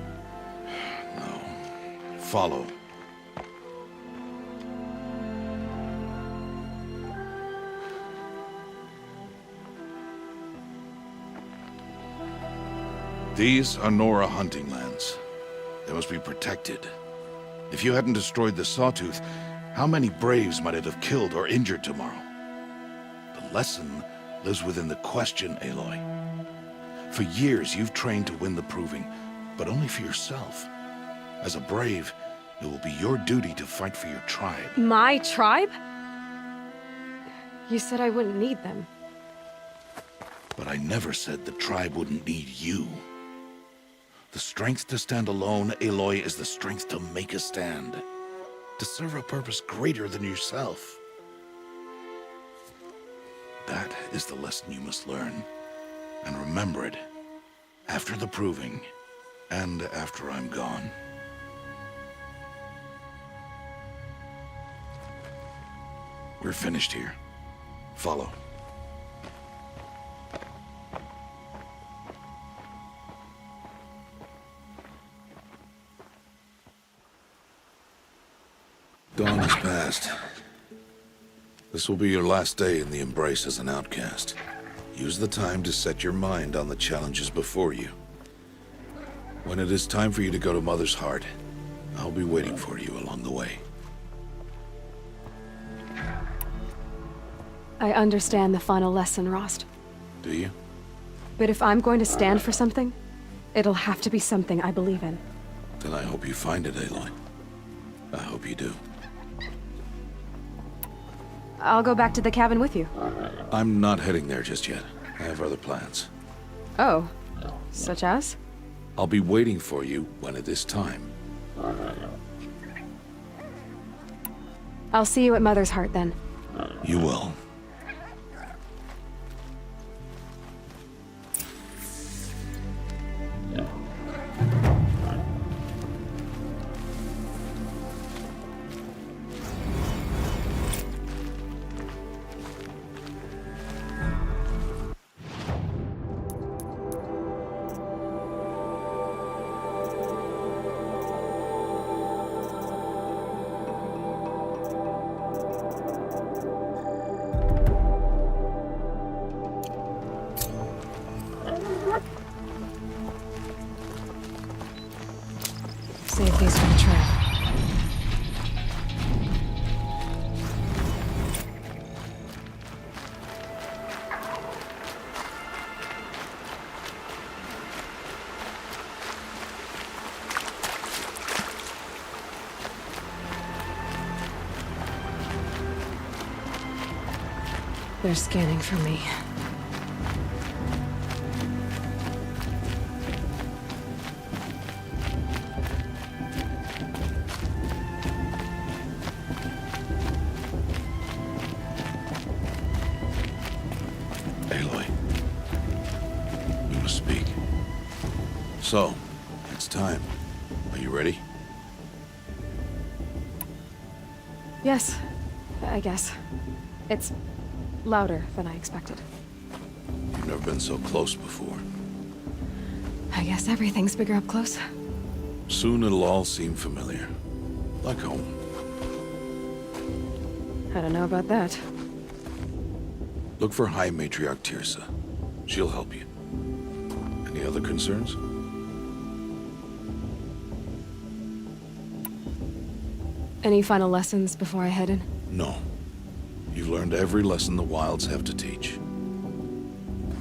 No. Follow. These are Nora hunting lands. They must be protected. If you hadn't destroyed the Sawtooth, how many Braves might it have killed or injured tomorrow? The lesson lives within the question, Aloy. For years, you've trained to win the Proving, but only for yourself. As a Brave, it will be your duty to fight for your tribe. My tribe? You said I wouldn't need them. But I never said the tribe wouldn't need you. The strength to stand alone, Aloy, is the strength to make a stand. To serve a purpose greater than yourself. That is the lesson you must learn. And remember it. After the Proving. And after I'm gone. We're finished here. Follow. Dawn has passed. This will be your last day in the Embrace as an outcast. Use the time to set your mind on the challenges before you. When it is time for you to go to Mother's Heart, I'll be waiting for you along the way. I understand the final lesson, Rost. Do you? But if I'm going to stand for something, it'll have to be something I believe in. Then I hope you find it, Aloy. I hope you do. I'll go back to the cabin with you. I'm not heading there just yet. I have other plans. Oh, such as? I'll be waiting for you when it is time. I'll see you at Mother's Heart then. You will. Save these for the trail. They're scanning for me. Aloy. We must speak. So, it's time. Are you ready? Yes, I guess. It's louder than I expected. You've never been so close before. I guess everything's bigger up close. Soon it'll all seem familiar. Like home. I don't know about that. Look for High Matriarch Teersa. She'll help you. Any other concerns? Any final lessons before I head in? No. You've learned every lesson the Wilds have to teach.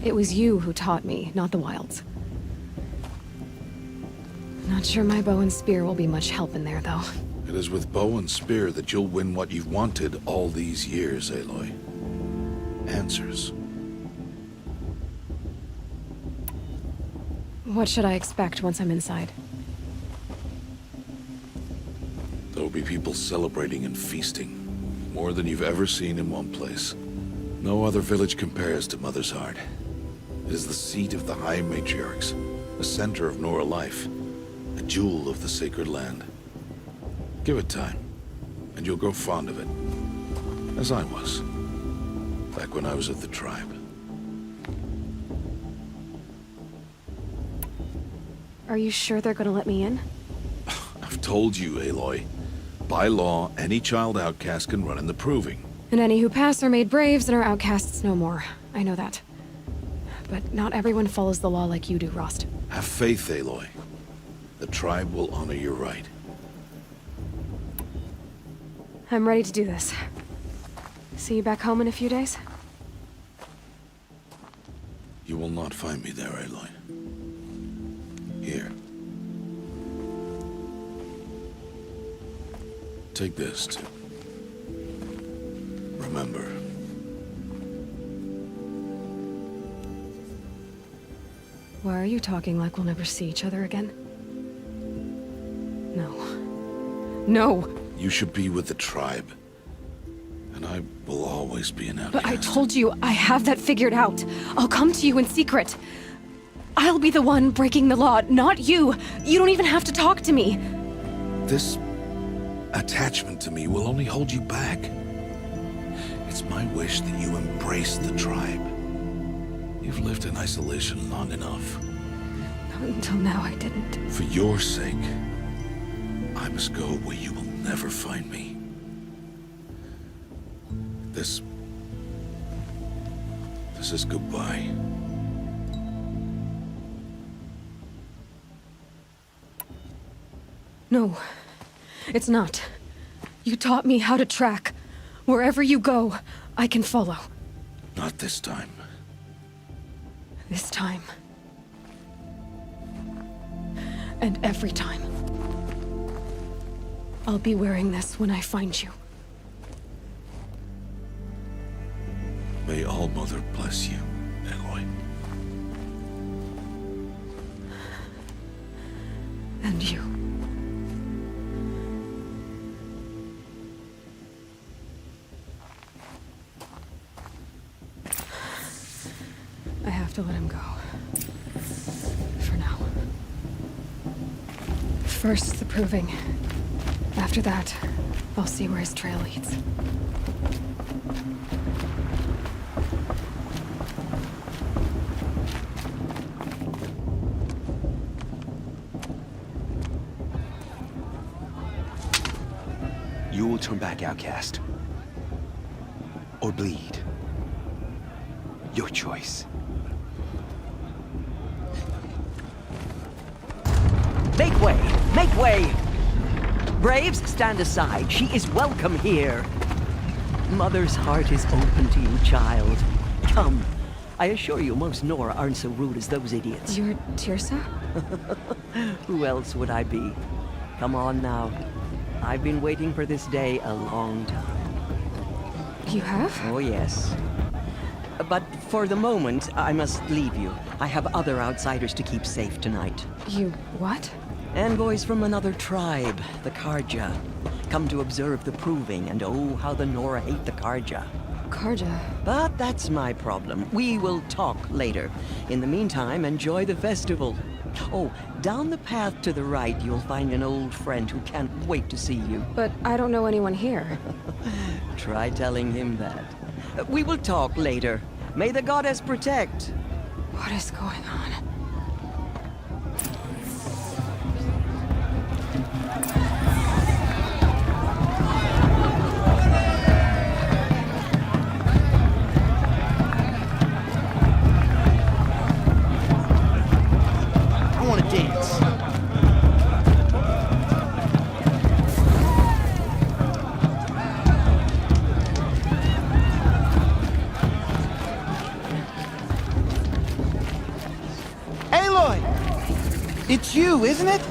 It was you who taught me, not the Wilds. Not sure my bow and spear will be much help in there, though. It is with bow and spear that you'll win what you've wanted all these years, Aloy. Answers. What should I expect once I'm inside? There will be people celebrating and feasting. More than you've ever seen in one place. No other village compares to Mother's Heart. It is the seat of the High Matriarchs, the center of Nora life, a jewel of the sacred land. Give it time, and you'll grow fond of it. As I was, back when I was of the tribe. Are you sure they're gonna let me in? I've told you, Aloy. By law, any child outcast can run in the Proving. And any who pass are made braves and are outcasts no more. I know that. But not everyone follows the law like you do, Rost. Have faith, Aloy. The tribe will honor your right. I'm ready to do this. See you back home in a few days? You will not find me there, Aloy. Here. Take this, too. Remember. Why are you talking like we'll never see each other again? No. No! You should be with the tribe. And I will always be an outcast. But I told you, I have that figured out. I'll come to you in secret. I'll be the one breaking the law, not you. You don't even have to talk to me. This attachment to me will only hold you back. It's my wish that you embrace the tribe. You've lived in isolation long enough. Until now, I didn't. For your sake, I must go where you will never find me. This is goodbye. No, it's not. You taught me how to track. Wherever you go, I can follow. Not this time. This time. And every time. I'll be wearing this when I find you. May All-Mother bless you, Aloy. And you. I have to let him go. For now. First, the Proving. After that, I'll see where his trail leads. You will turn back outcast. Or bleed. Your choice. Make way! Make way! Braves, stand aside. She is welcome here. Mother's heart is open to you, child. Come. I assure you, most Nora aren't so rude as those idiots. You're Teersa? Who else would I be? Come on now. I've been waiting for this day a long time. You have? Oh, yes. But for the moment, I must leave you. I have other outsiders to keep safe tonight. You what? Envoys from another tribe, the Karja. Come to observe the proving, and oh, how the Nora hate the Karja. Karja? But that's my problem. We will talk later. In the meantime, enjoy the festival. Oh, down the path to the right, you'll find an old friend who can't wait to see you. But I don't know anyone here. Try telling him that. We will talk later. May the goddess protect. What is going on? I want to dance. It's you, isn't it?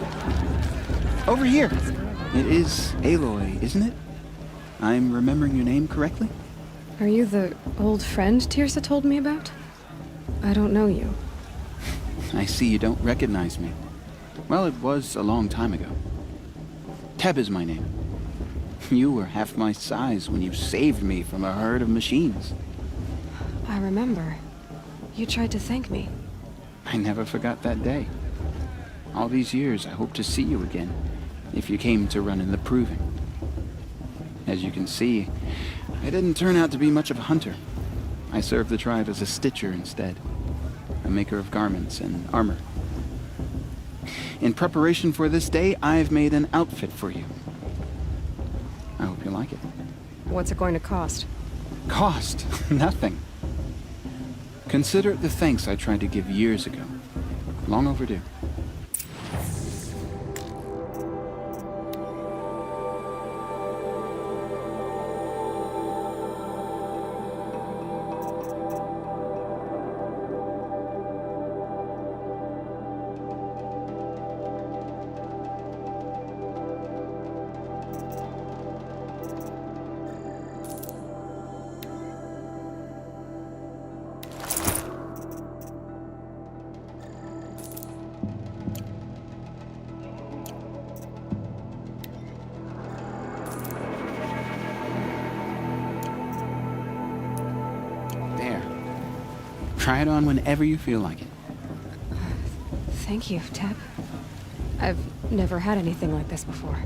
Over here. It is Aloy, isn't it? I'm remembering your name correctly? Are you the old friend Teersa told me about? I don't know you. I see you don't recognize me. Well, it was a long time ago. Teb is my name. You were half my size when you saved me from a herd of machines. I remember. You tried to thank me. I never forgot that day. All these years, I hope to see you again, if you came to run in the Proving. As you can see, I didn't turn out to be much of a hunter. I served the tribe as a stitcher instead, a maker of garments and armor. In preparation for this day, I've made an outfit for you. I hope you like it. What's it going to cost? Cost? Nothing. Consider it the thanks I tried to give years ago. Long overdue. Try it on whenever you feel like it. Thank you, Teb. I've never had anything like this before.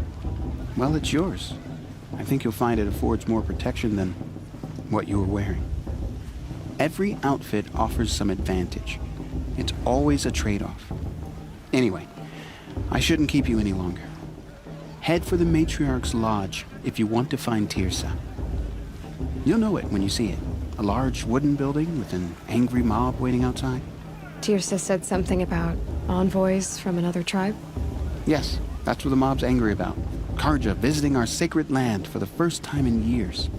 Well, it's yours. I think you'll find it affords more protection than what you were wearing. Every outfit offers some advantage. It's always a trade-off. Anyway, I shouldn't keep you any longer. Head for the Matriarch's Lodge if you want to find Teersa. You'll know it when you see it. A large wooden building with an angry mob waiting outside. Teersa said something about envoys from another tribe? Yes, that's what the mob's angry about. Karja visiting our sacred land for the first time in years.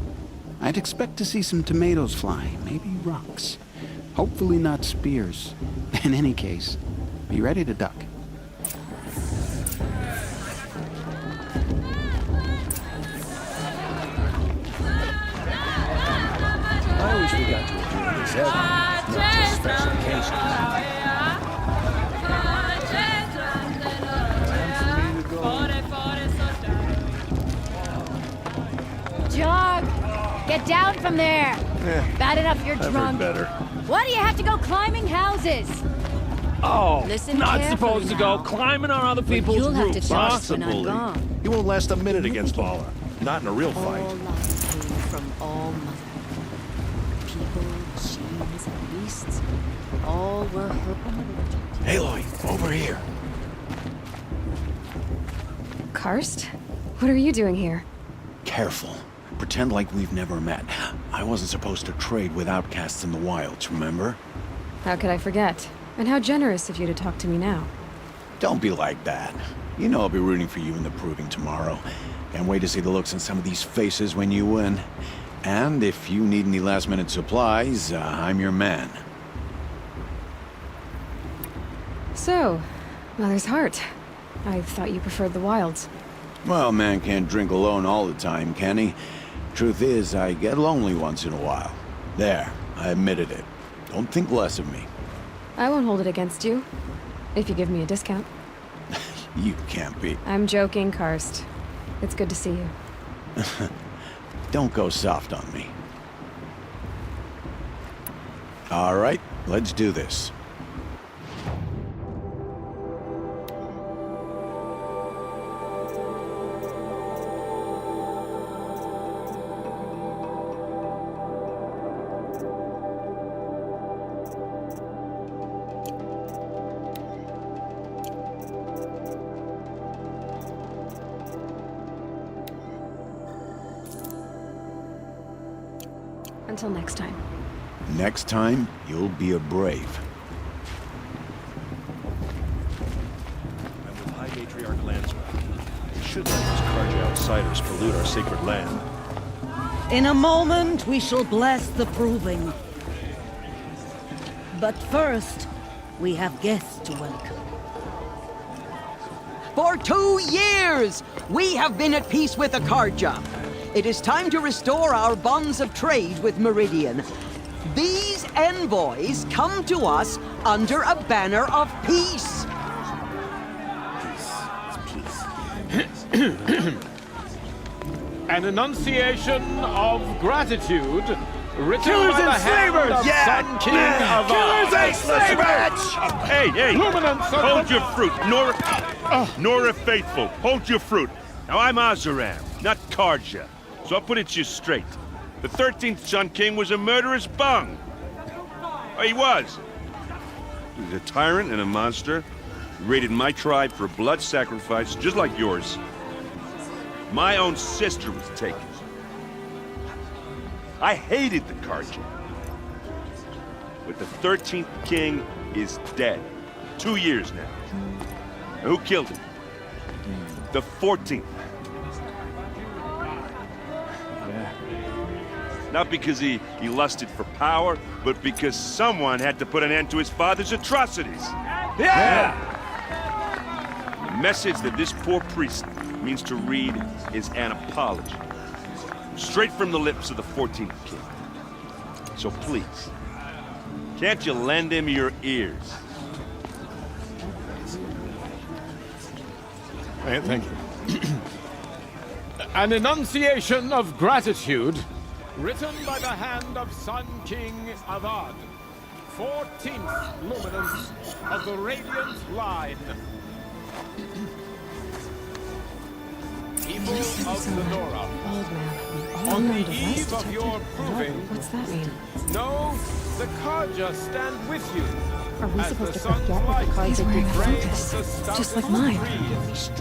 I'd expect to see some tomatoes fly, maybe rocks. Hopefully not spears. In any case, be ready to duck. I wish we got to enjoy this every night, not just special occasions. Jog! Get down from there! Bad enough you're I've drunk. heard better. Why do you have to go climbing houses? Oh, Listen not carefully supposed to now. go climbing on other people's You'll have roofs, to huh? trust when I'm gone. He won't last a minute against Vala. Not in a real fight. All life came from all mother. People, machines, and beasts, all were her. Aloy, over here. Karst? What are you doing here? Careful. Pretend like we've never met. I wasn't supposed to trade with outcasts in the wilds, remember? How could I forget? And how generous of you to talk to me now. Don't be like that. You know I'll be rooting for you in the Proving tomorrow. Can't wait to see the looks on some of these faces when you win. And if you need any last-minute supplies, I'm your man. So, Mother's Heart. I thought you preferred the wilds. Well, man can't drink alone all the time, can he? Truth is, I get lonely once in a while. There, I admitted it. Don't think less of me. I won't hold it against you, if you give me a discount. You can't be. I'm joking, Karst. It's good to see you. Don't go soft on me. All right, let's do this. Until next time. Next time, you'll be a brave. I'm with High Matriarch Lansra. We should let these Carja outsiders pollute our sacred land. In a moment, we shall bless the proving. But first, we have guests to welcome. For 2 years, we have been at peace with the Carja. It is time to restore our bonds of trade with Meridian. These envoys come to us under a banner of peace. An enunciation of gratitude written Killers by the and hand slavers! of Yeah! Sun King of Killers and slavers! Hey, hold your fruit. Nora Faithful, hold your fruit. Now, I'm Oseram, not Carja, so I'll put it to you straight. The 13th Sun King was a murderous bung. Oh, he was. He was a tyrant and a monster. He raided my tribe for blood sacrifice, just like yours. My own sister was taken. I hated the Carja. But the 13th king is dead. 2 years now. And who killed him? The 14th. Not because he lusted for power, but because someone had to put an end to his father's atrocities. Yeah! The message that this poor priest means to read is an apology. Straight from the lips of the 14th king. So please, can't you lend him your ears? Thank you. An enunciation of gratitude written by the hand of Sun King Avad, 14th luminance of the Radiant Line. People of the Nora, Old man. on the the eve of detective. your proving, What's that mean? know the Carja stand with you. Are we As supposed the to sun's forget what the light cards are wearing a drains focus? the stubborn Just like mine.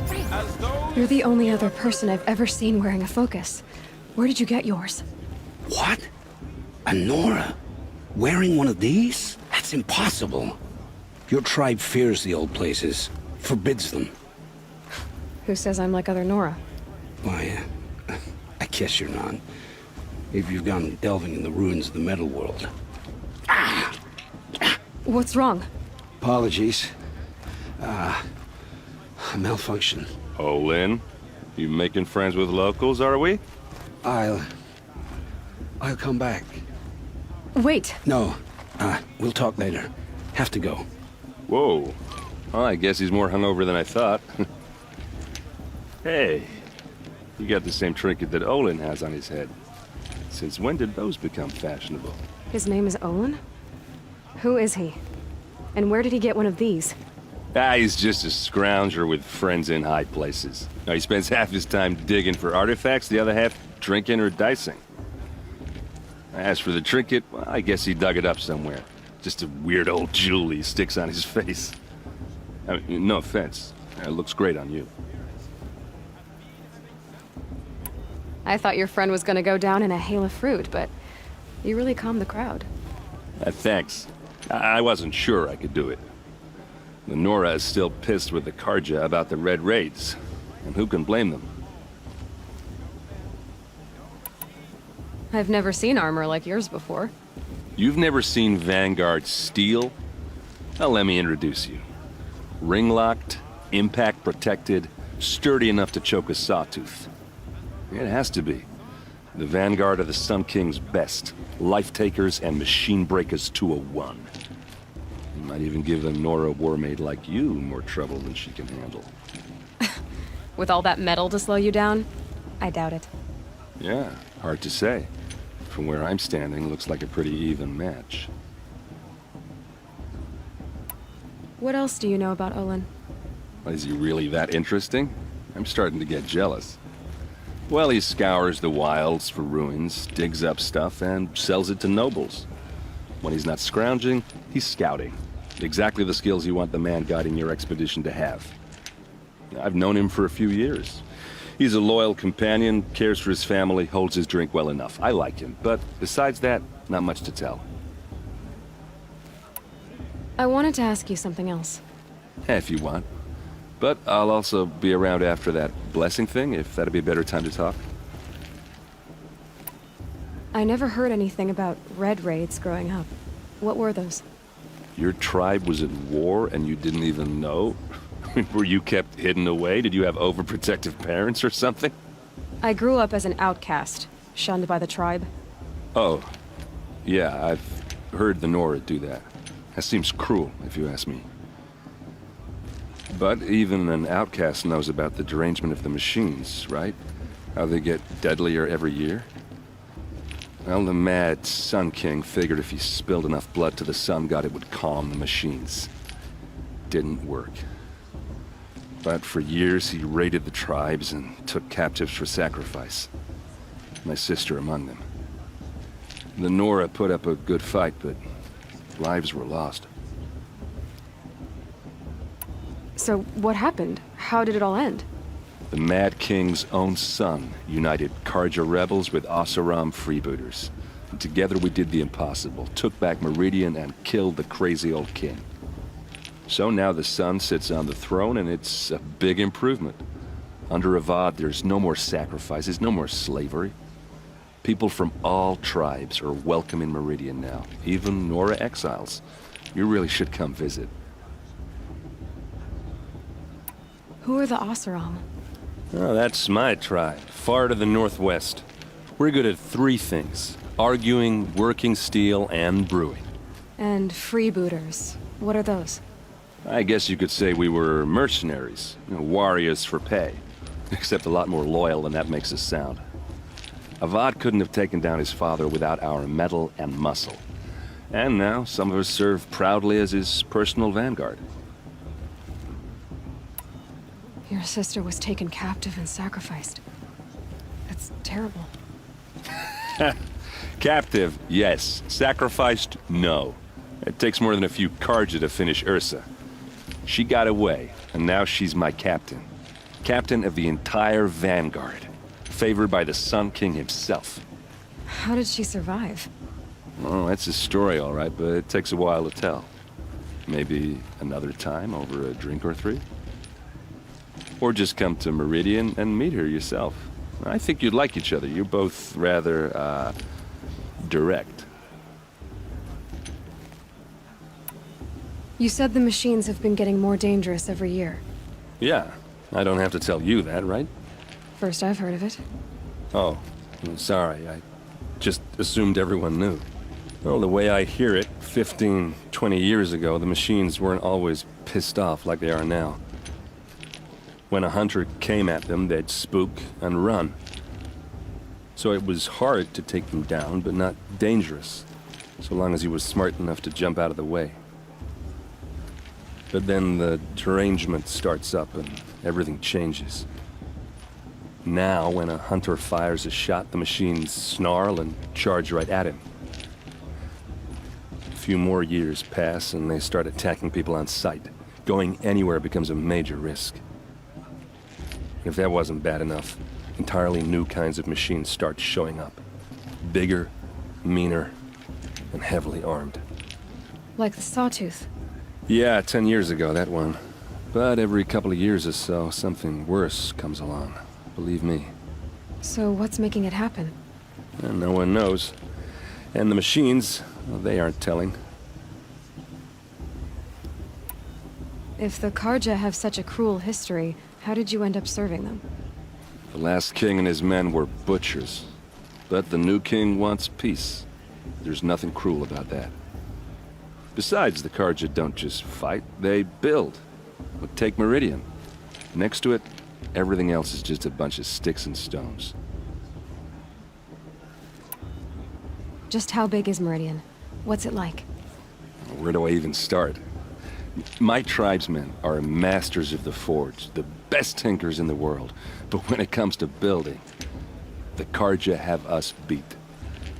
trees, as though You're the only other person I've ever seen wearing a focus. Where did you get yours? What? A Nora? Wearing one of these? That's impossible. Your tribe fears the old places, forbids them. Who says I'm like other Nora? Why, I guess you're not. If you've gone delving in the ruins of the metal world. What's wrong? Apologies. A malfunction. Oh, Lynn, you making friends with locals, are we? I'll come back. Wait. No, we'll talk later. Have to go. Whoa. Well, I guess he's more hungover than I thought. Hey, you got the same trinket that Olin has on his head. Since when did those become fashionable? His name is Olin? Who is he? And where did he get one of these? He's just a scrounger with friends in high places. Now, he spends half his time digging for artifacts, the other half drinking or dicing. As for the trinket, well, I guess he dug it up somewhere. Just a weird old jewel he sticks on his face. I mean, no offense. It looks great on you. I thought your friend was gonna go down in a hail of fruit, but you really calmed the crowd. Thanks. I wasn't sure I could do it. The Nora is still pissed with the Carja about the Red Raids, and who can blame them? I've never seen armor like yours before. You've never seen Vanguard steel? Well, let me introduce you. Ring-locked, impact-protected, sturdy enough to choke a sawtooth. It has to be. The vanguard of the Sun King's best. Life takers and machine breakers to a one. You might even give a Nora Warmaid like you more trouble than she can handle. With all that metal to slow you down? I doubt it. Yeah, hard to say. From where I'm standing, looks like a pretty even match. What else do you know about Olin? Is he really that interesting? I'm starting to get jealous. Well, he scours the wilds for ruins, digs up stuff, and sells it to nobles. When he's not scrounging, he's scouting. Exactly the skills you want the man guiding your expedition to have. I've known him for a few years. He's a loyal companion, cares for his family, holds his drink well enough. I like him, but besides that, not much to tell. I wanted to ask you something else. If you want. But I'll also be around after that blessing thing, if that'd be a better time to talk. I never heard anything about Red Raids growing up. What were those? Your tribe was at war and you didn't even know? Were you kept hidden away? Did you have overprotective parents or something? I grew up as an outcast, shunned by the tribe. Oh. Yeah, I've heard the Nora do that. That seems cruel, if you ask me. But even an outcast knows about the derangement of the machines, right? How they get deadlier every year? Well, the mad Sun King figured if he spilled enough blood to the Sun God, it would calm the machines. Didn't work. But for years, he raided the tribes and took captives for sacrifice. My sister among them. The Nora put up a good fight, but lives were lost. So what happened? How did it all end? The Mad King's own son united Carja rebels with Oseram freebooters. And together we did the impossible, took back Meridian and killed the crazy old king. So now the son sits on the throne and it's a big improvement. Under Avad, there's no more sacrifices, no more slavery. People from all tribes are welcome in Meridian now, even Nora exiles. You really should come visit. Who are the Oseram? Oh, that's my tribe, far to the northwest. We're good at three things: arguing, working steel, and brewing. And freebooters. What are those? I guess you could say we were mercenaries, warriors for pay. Except a lot more loyal than that makes us sound. Avad couldn't have taken down his father without our metal and muscle. And now, some of us serve proudly as his personal vanguard. Your sister was taken captive and sacrificed. That's terrible. Captive, yes. Sacrificed, no. It takes more than a few Carja to finish Ursa. She got away, and now she's my captain. Captain of the entire vanguard. Favored by the Sun King himself. How did she survive? Oh, that's a story, all right, but it takes a while to tell. Maybe another time over a drink or three? Or just come to Meridian and meet her yourself. I think you'd like each other. You're both rather, direct. You said the machines have been getting more dangerous every year. Yeah, I don't have to tell you that, right? First I've heard of it. Oh, I'm sorry. I just assumed everyone knew. Well, the way I hear it, 15, 20 years ago, the machines weren't always pissed off like they are now. When a hunter came at them, they'd spook and run. So it was hard to take them down, but not dangerous, so long as he was smart enough to jump out of the way. But then the derangement starts up and everything changes. Now, when a hunter fires a shot, the machines snarl and charge right at him. A few more years pass and they start attacking people on sight. Going anywhere becomes a major risk. If that wasn't bad enough, entirely new kinds of machines start showing up. Bigger, meaner, and heavily armed. Like the Sawtooth. Yeah, 10 years ago, that one. But every couple of years or so, something worse comes along. Believe me. So what's making it happen? And no one knows. And the machines, well, they aren't telling. If the Carja have such a cruel history, how did you end up serving them? The last king and his men were butchers. But the new king wants peace. There's nothing cruel about that. Besides, the Carja don't just fight, they build. Look, take Meridian. Next to it, everything else is just a bunch of sticks and stones. Just how big is Meridian? What's it like? Where do I even start? My tribesmen are masters of the forge, the best tinkers in the world. But when it comes to building, the Carja have us beat.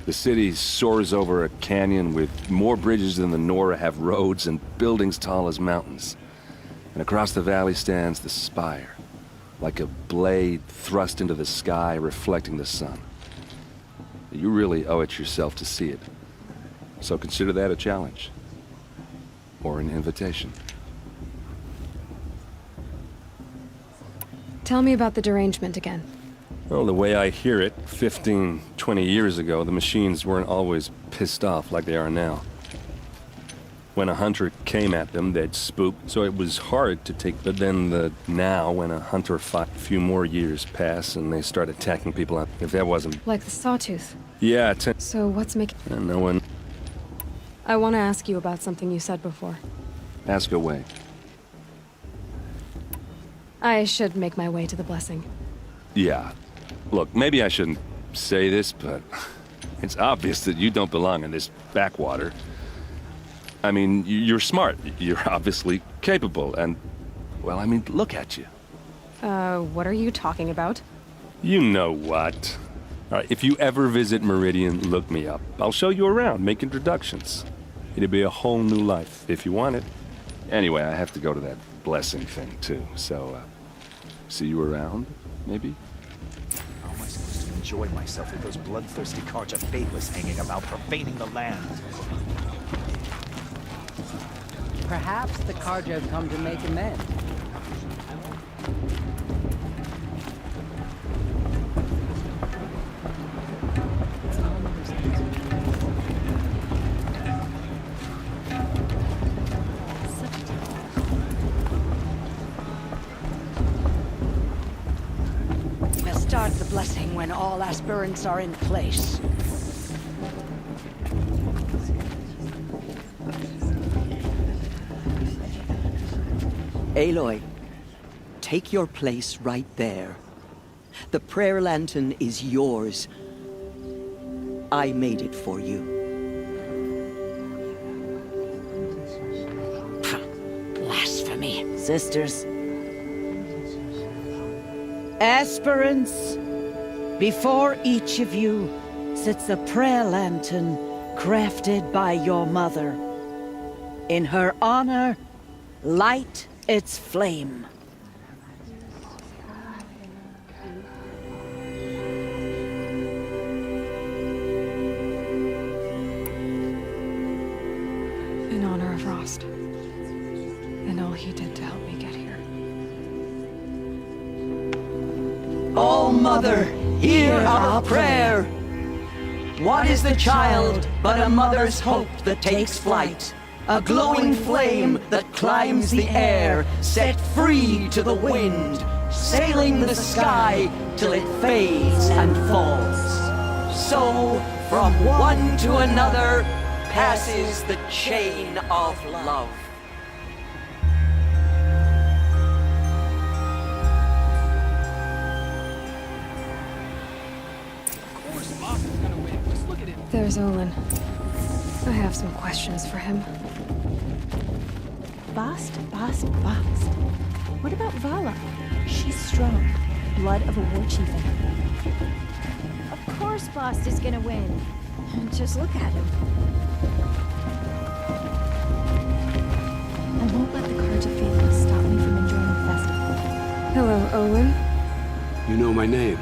The city soars over a canyon with more bridges than the Nora have roads and buildings tall as mountains. And across the valley stands the spire, like a blade thrust into the sky reflecting the sun. You really owe it yourself to see it. So consider that a challenge. Or an invitation. Tell me about the derangement again. Well, the way I hear it, 15, 20 years ago, the machines weren't always pissed off like they are now. When a hunter came at them, they'd spook, so it was hard to take. But then now, when a hunter fought, a few more years pass and they start attacking people, if that wasn't... Like the Sawtooth? Yeah, So what's making... no one... I want to ask you about something you said before. Ask away. I should make my way to the blessing. Yeah. Look, maybe I shouldn't say this, but it's obvious that you don't belong in this backwater. I mean, you're smart. You're obviously capable, and... well, I mean, look at you. What are you talking about? You know what. All right, if you ever visit Meridian, look me up. I'll show you around, make introductions. It'll be a whole new life, if you want it. Anyway, I have to go to that blessing thing, too, so, see you around, maybe? How am I supposed to enjoy myself with those bloodthirsty Carja faithless hanging about, profaning the land? Perhaps the Carja have come to make amends. We'll start the blessing when all aspirants are in place. Aloy, take your place right there. The prayer lantern is yours. I made it for you. Blasphemy. Sisters. Aspirants, before each of you sits a prayer lantern crafted by your mother. In her honor, light its flame. In honor of Rost. And all he did to help me get here. All Mother, hear our prayer. What is the child but a mother's hope that takes flight? A glowing flame that climbs the air, set free to the wind, sailing the sky till it fades and falls. So, from one to another, passes the chain of love. There's Olin. I have some questions for him. Bast. What about Vala? She's strong. Blood of a war chieftain. Of course Bast is gonna win. Just look at him. I won't let the Carja faithless stop me from enjoying the festival. Hello, Olin. You know my name?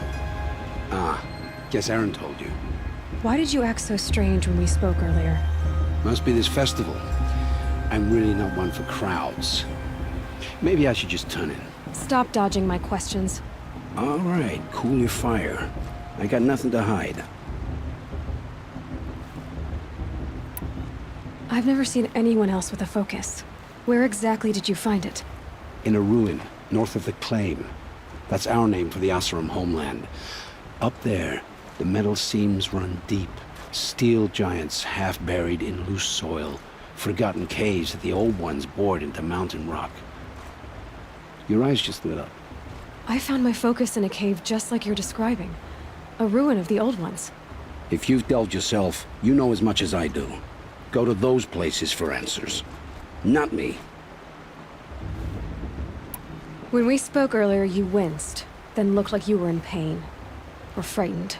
Ah, guess Aaron told you. Why did you act so strange when we spoke earlier? Must be this festival. I'm really not one for crowds. Maybe I should just turn in. Stop dodging my questions. All right, cool your fire. I got nothing to hide. I've never seen anyone else with a focus. Where exactly did you find it? In a ruin, north of the Claim. That's our name for the Oseram homeland. Up there, The metal seams run deep. Steel giants half buried in loose soil. Forgotten caves that the old ones bored into mountain rock. Your eyes just lit up. I found my focus in a cave just like you're describing. A ruin of the old ones. If you've delved yourself, you know as much as I do. Go to those places for answers. Not me. When we spoke earlier, you winced, then looked like you were in pain. Or frightened.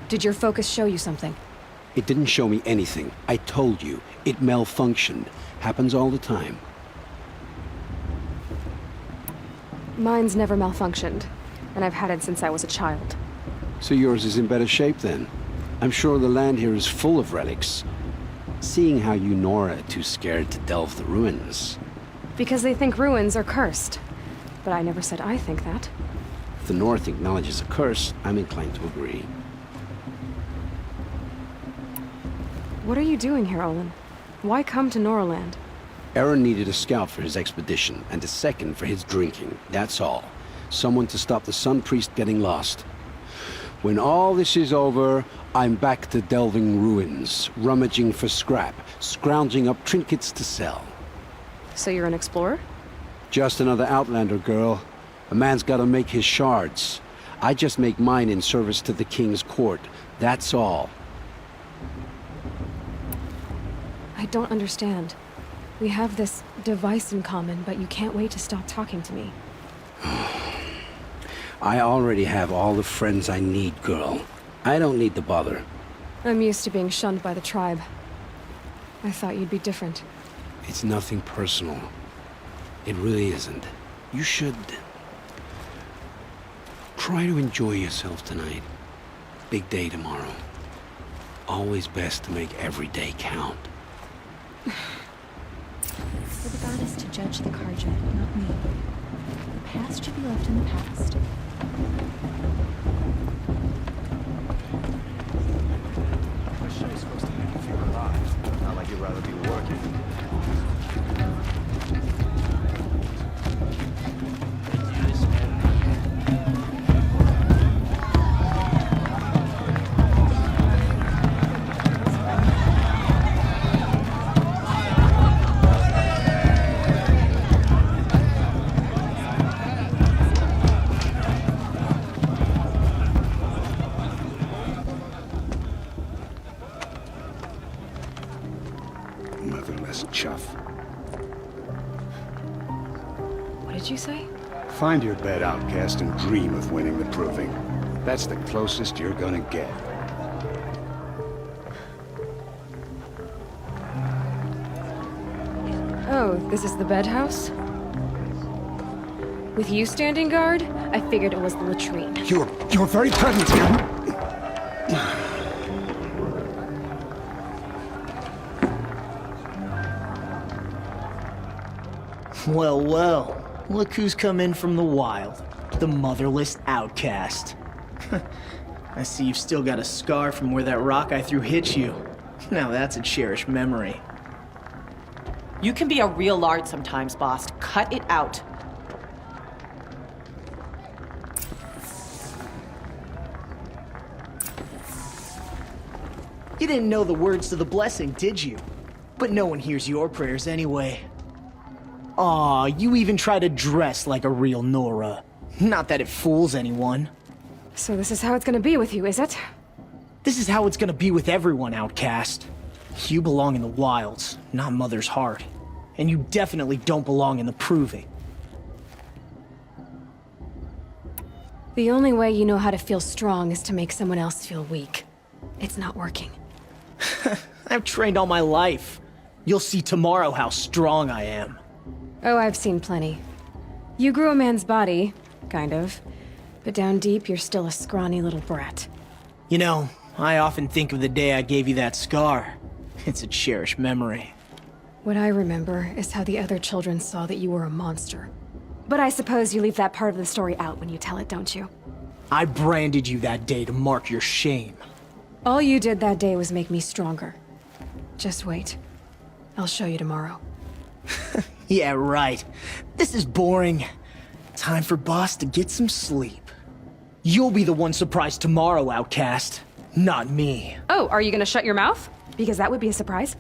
Did your focus show you something? It didn't show me anything. I told you. It malfunctioned. Happens all the time. Mine's never malfunctioned, and I've had it since I was a child. So yours is in better shape then. I'm sure the land here is full of relics. Seeing how you Nora are too scared to delve the ruins. Because they think ruins are cursed. But I never said I think that. If the North acknowledges a curse, I'm inclined to agree. What are you doing here, Olin? Why come to Noraland? Aaron needed a scout for his expedition, and a second for his drinking. That's all. Someone to stop the Sun Priest getting lost. When all this is over, I'm back to delving ruins, rummaging for scrap, scrounging up trinkets to sell. So you're an explorer? Just another Outlander, girl. A man's gotta make his shards. I just make mine in service to the King's court. That's all. I don't understand. We have this device in common, but you can't wait to stop talking to me. I already have all the friends I need, girl. I don't need the bother. I'm used to being shunned by the tribe. I thought you'd be different. It's nothing personal. It really isn't. You should... try to enjoy yourself tonight. Big day tomorrow. Always best to make every day count. For the goddess to judge the Carja, not me. The past should be left in the past. This show's supposed to make you feel alive. Not like you'd rather be working. Motherless chuff. What did you say? Find your bed, outcast, and dream of winning the proving. That's the closest you're gonna get. Oh, this is the bedhouse? With you standing guard, I figured it was the latrine. You're very present here. Well, well. Look who's come in from the wild. The motherless outcast. I see you've still got a scar from where that rock I threw hit you. Now that's a cherished memory. You can be a real lard sometimes, boss. Cut it out. You didn't know the words to the blessing, did you? But no one hears your prayers anyway. Aw, you even try to dress like a real Nora. Not that it fools anyone. So this is how it's gonna be with you, is it? This is how it's gonna be with everyone, outcast. You belong in the wilds, not Mother's heart. And you definitely don't belong in the proving. The only way you know how to feel strong is to make someone else feel weak. It's not working. I've trained all my life. You'll see tomorrow how strong I am. Oh, I've seen plenty. You grew a man's body, kind of. But down deep, you're still a scrawny little brat. You know, I often think of the day I gave you that scar. It's a cherished memory. What I remember is how the other children saw that you were a monster. But I suppose you leave that part of the story out when you tell it, don't you? I branded you that day to mark your shame. All you did that day was make me stronger. Just wait. I'll show you tomorrow. Yeah, right. This is boring. Time for Boss to get some sleep. You'll be the one surprised tomorrow, outcast. Not me. Oh, are you gonna shut your mouth? Because that would be a surprise.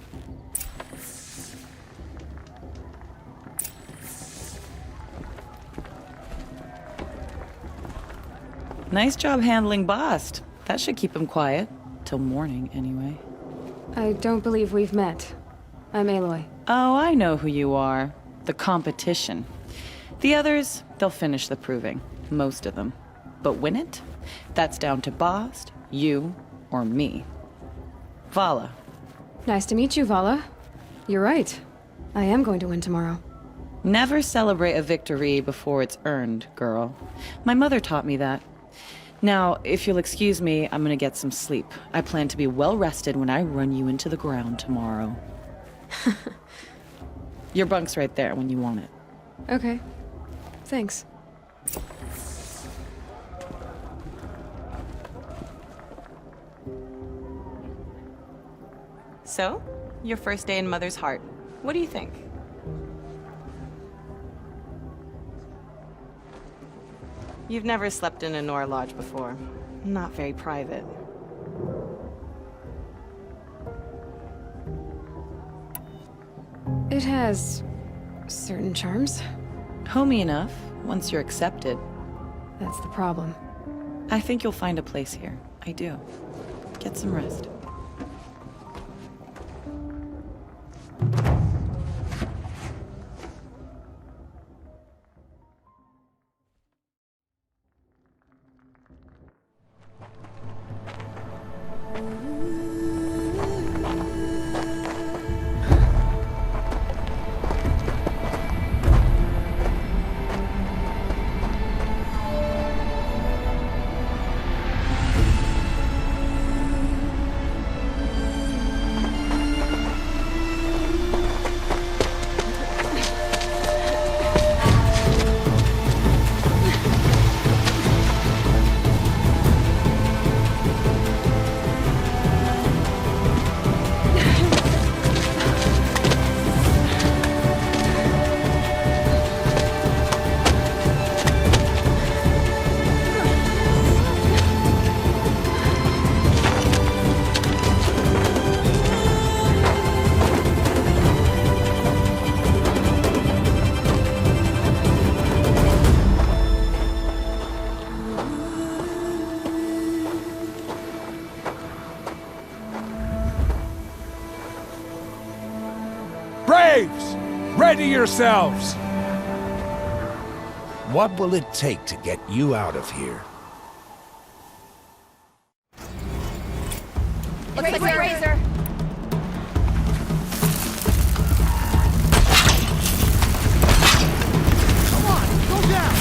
Nice job handling Bast. That should keep him quiet. Till morning, anyway. I don't believe we've met. I'm Aloy. Oh, I know who you are. The competition. The others, they'll finish the proving. Most of them. But win it? That's down to Bast, you, or me. Vala. Nice to meet you, Vala. You're right. I am going to win tomorrow. Never celebrate a victory before it's earned, girl. My mother taught me that. Now, if you'll excuse me, I'm gonna get some sleep. I plan to be well rested when I run you into the ground tomorrow. Your bunk's right there when you want it. Okay. Thanks. So, your first day in Mother's Heart. What do you think? You've never slept in a Nora Lodge before. Not very private. It has certain charms. Homey enough, once you're accepted. That's the problem. I think you'll find a place here. I do. Get some rest. Braves! Ready yourselves! What will it take to get you out of here? Looks like a razor. Come on, go down!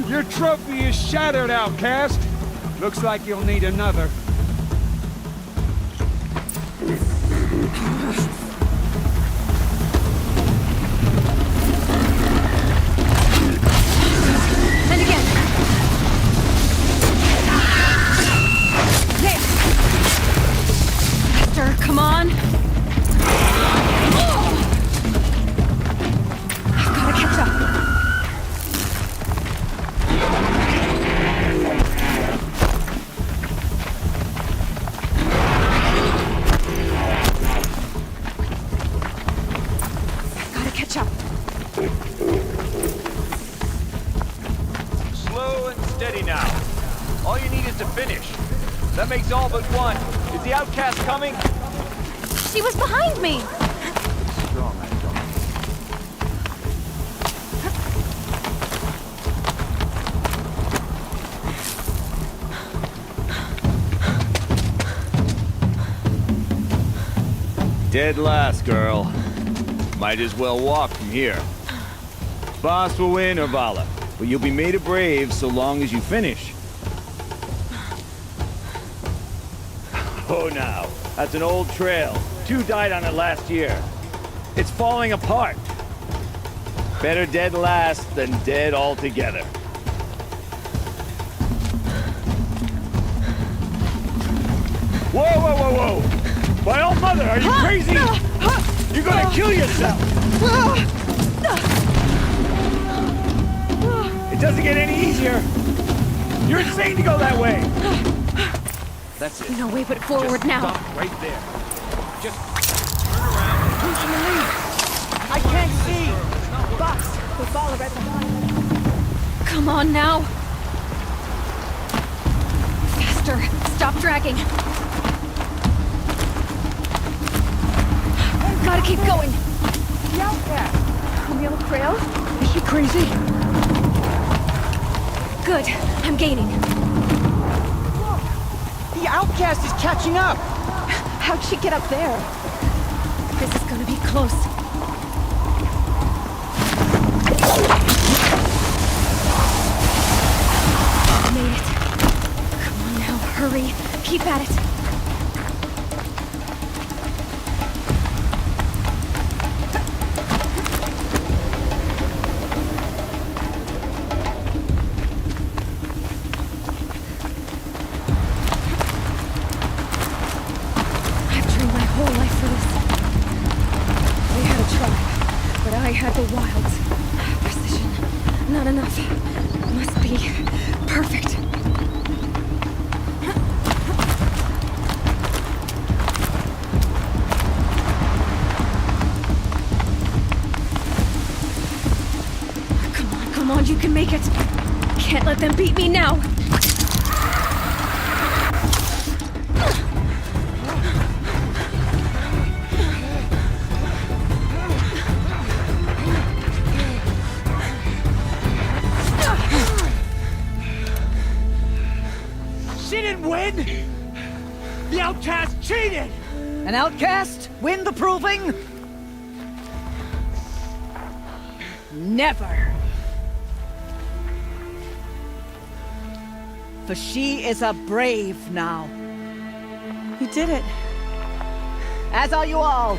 Your trophy is shattered, outcast. Looks like you'll need another. And again. There. Faster, come on. I've gotta catch up. Slow and steady now. All you need is to finish. That makes all but one. Is the outcast coming? She was behind me! Strong, Dead last, girl. Might as well walk from here. Boss will win or Vala, but you'll be made a brave so long as you finish. Oh, now, that's an old trail. 2 died on it last year. It's falling apart. Better dead last than dead altogether. Whoa, whoa, whoa, whoa! My old mother, are you crazy? You're gonna kill yourself! It doesn't get any easier. You're insane to go that way. That's it. No way but forward now. Stop right there. Just turn around. Who's in the lead? I can't see. Boss, we're falling right behind. Come on now. Faster. Stop dragging. Gotta keep going. The outcast. Camille Trail? Is she crazy? Good. I'm gaining. Look! The outcast is catching up! How'd she get up there? This is gonna be close. Made it. Come on now, hurry. Keep at it. I had the wilds. Precision. Not enough. Must be perfect. Come on, you can make it. Can't let them beat me now. The outcast cheated! An outcast win the proving? Never. For she is a brave now. You did it. As are you all.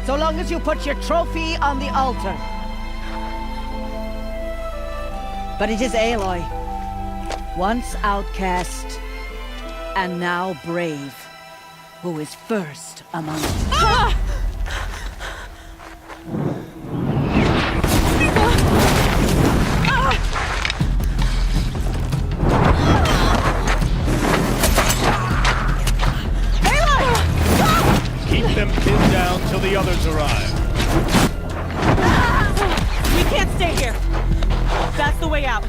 So long as you put your trophy on the altar. But it is Aloy. Once outcast, and now brave, who is first among us. Ah! Keep them pinned down till the others arrive. We can't stay here. That's the way out.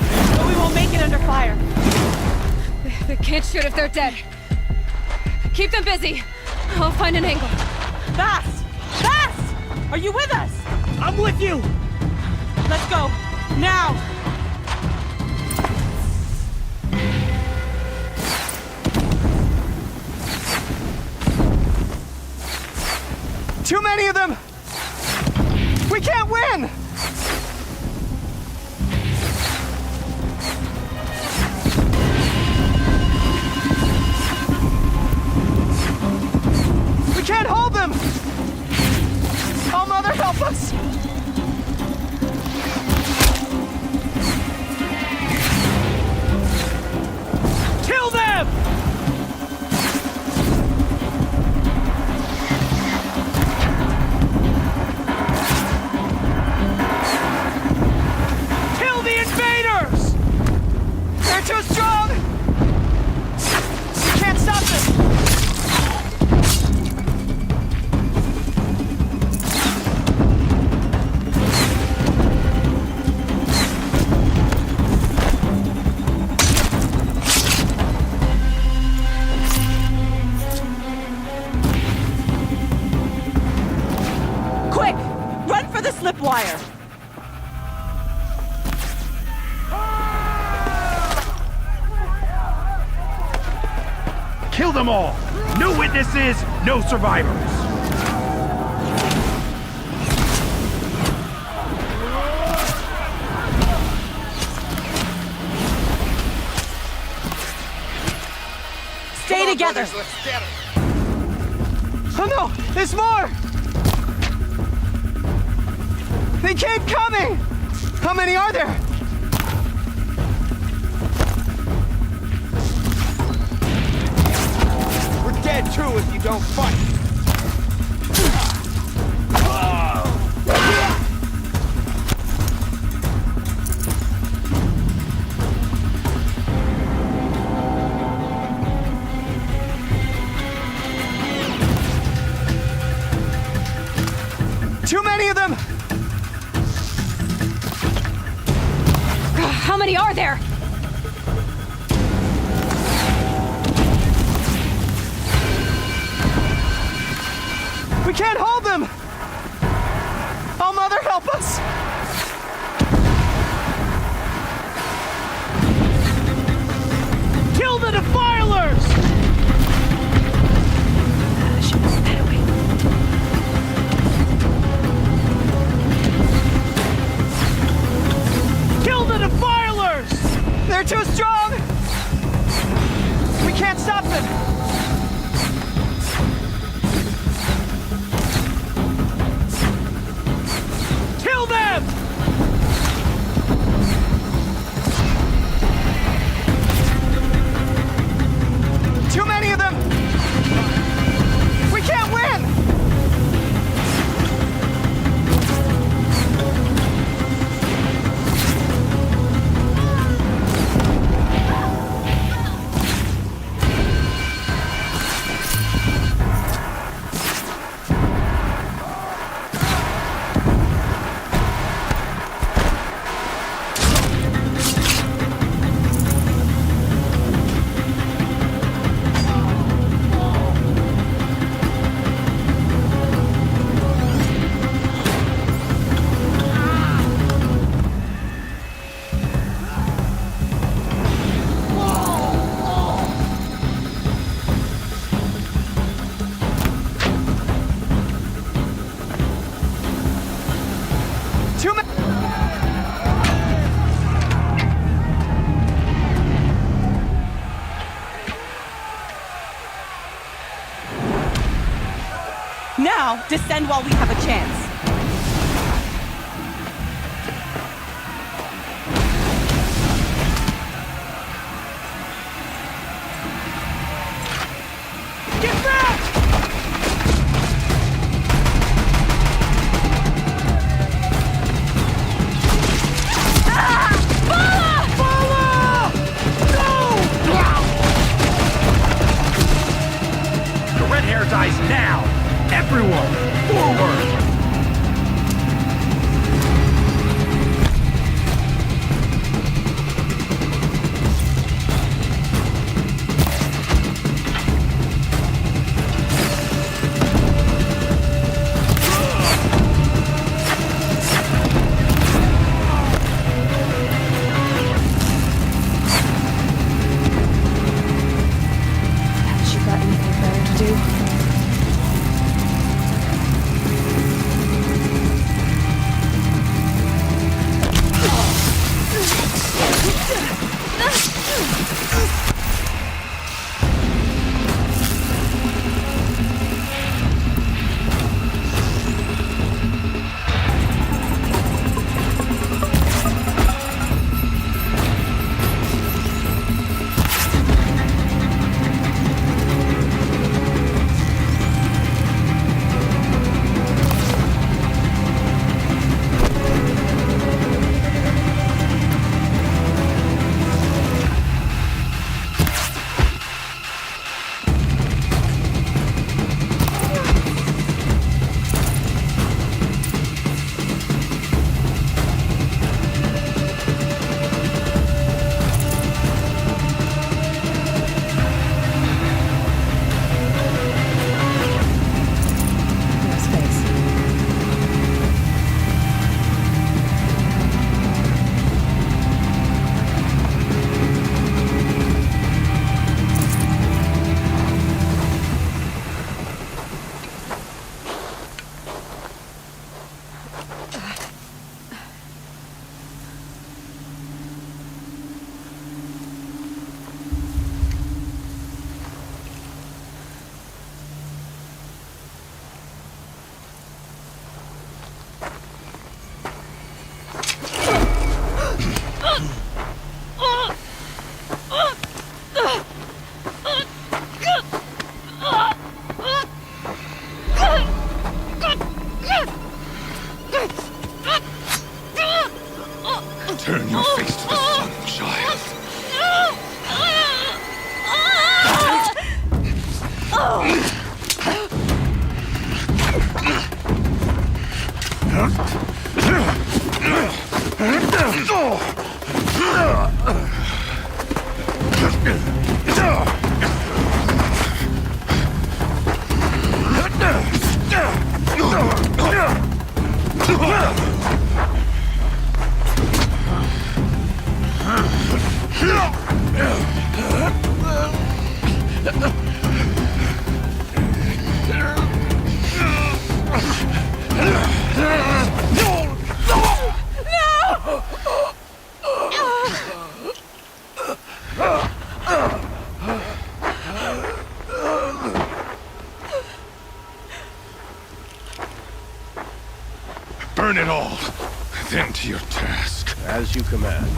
But we won't make it under fire. They can't shoot if they're dead. Keep them busy. I'll find an angle. Fast! Fast! Are you with us? I'm with you! Let's go. Now! Too many of them! We can't win! We can't hold them! Oh, Mother, help us! Kill them! Kill the invaders! They're too strong! We can't stop them! Quick! Run for the slip wire! Kill them all! No witnesses, no survivors! Stay together! Oh no! There's more! They keep coming! How many are there? We're dead too if you don't fight. Too many of them! How many are there? We can't hold them! Oh, Mother, help us! Kill the defilers! Kill the defilers! They're too strong! We can't stop them! Kill them! Too many of them! We can't win! Now, descend while we have a chance. Get back! The red hair dies now! Everyone, forward! Haven't you got anything better to do? Burn it all, then to your task. As you command.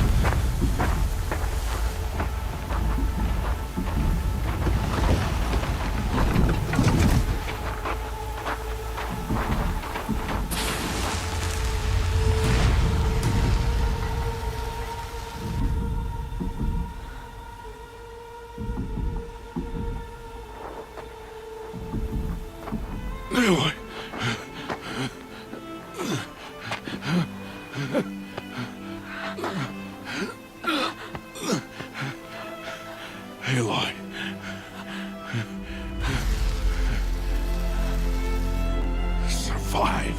Aloy. Aloy. Survive.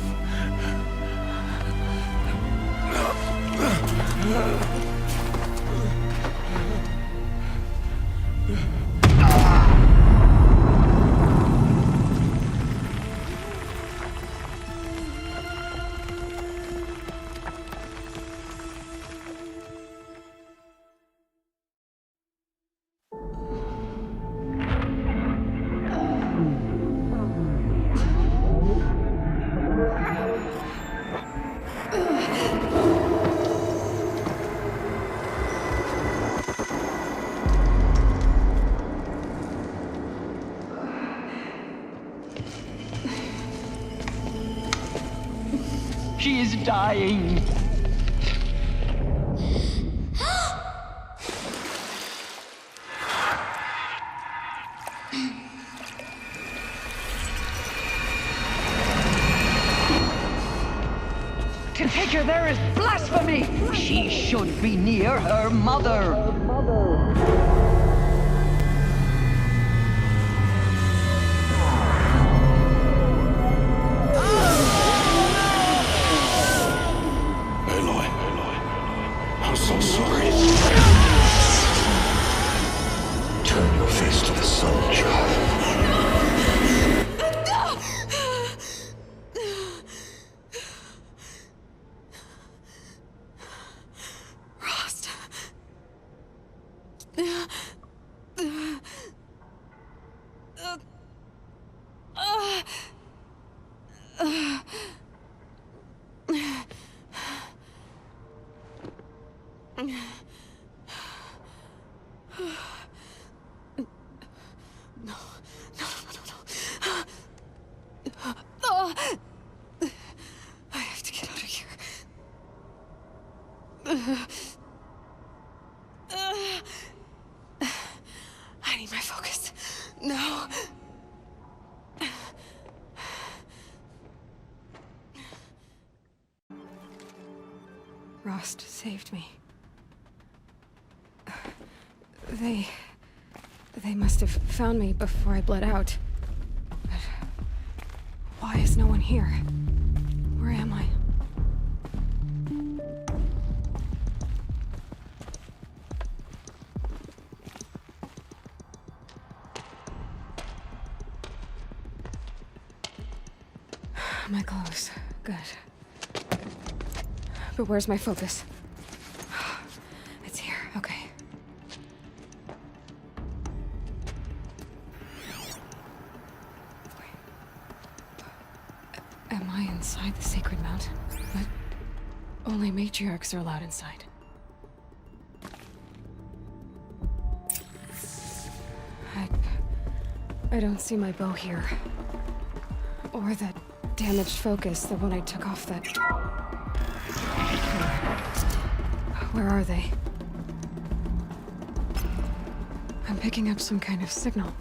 She is dying. To take her there is blasphemy. She should be near her mother. I'm so sorry. Turn your face to the sun, child. Rost. I have to get out of here. I need my focus. No. Rost saved me. They must have found me before I bled out. But why is no one here? Where am I? My clothes. Good. But where's my focus? It's here. Okay. Am I inside the sacred mountain? But only matriarchs are allowed inside. I don't see my bow here. Or that damaged focus, the one I took off that... Where are they? I'm picking up some kind of signal.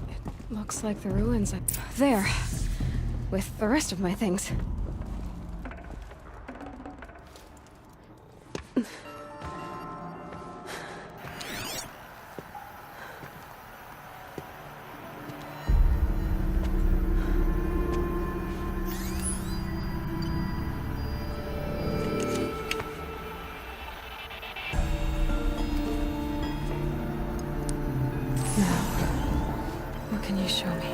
It looks like the ruins up there, with the rest of my things. Please show me.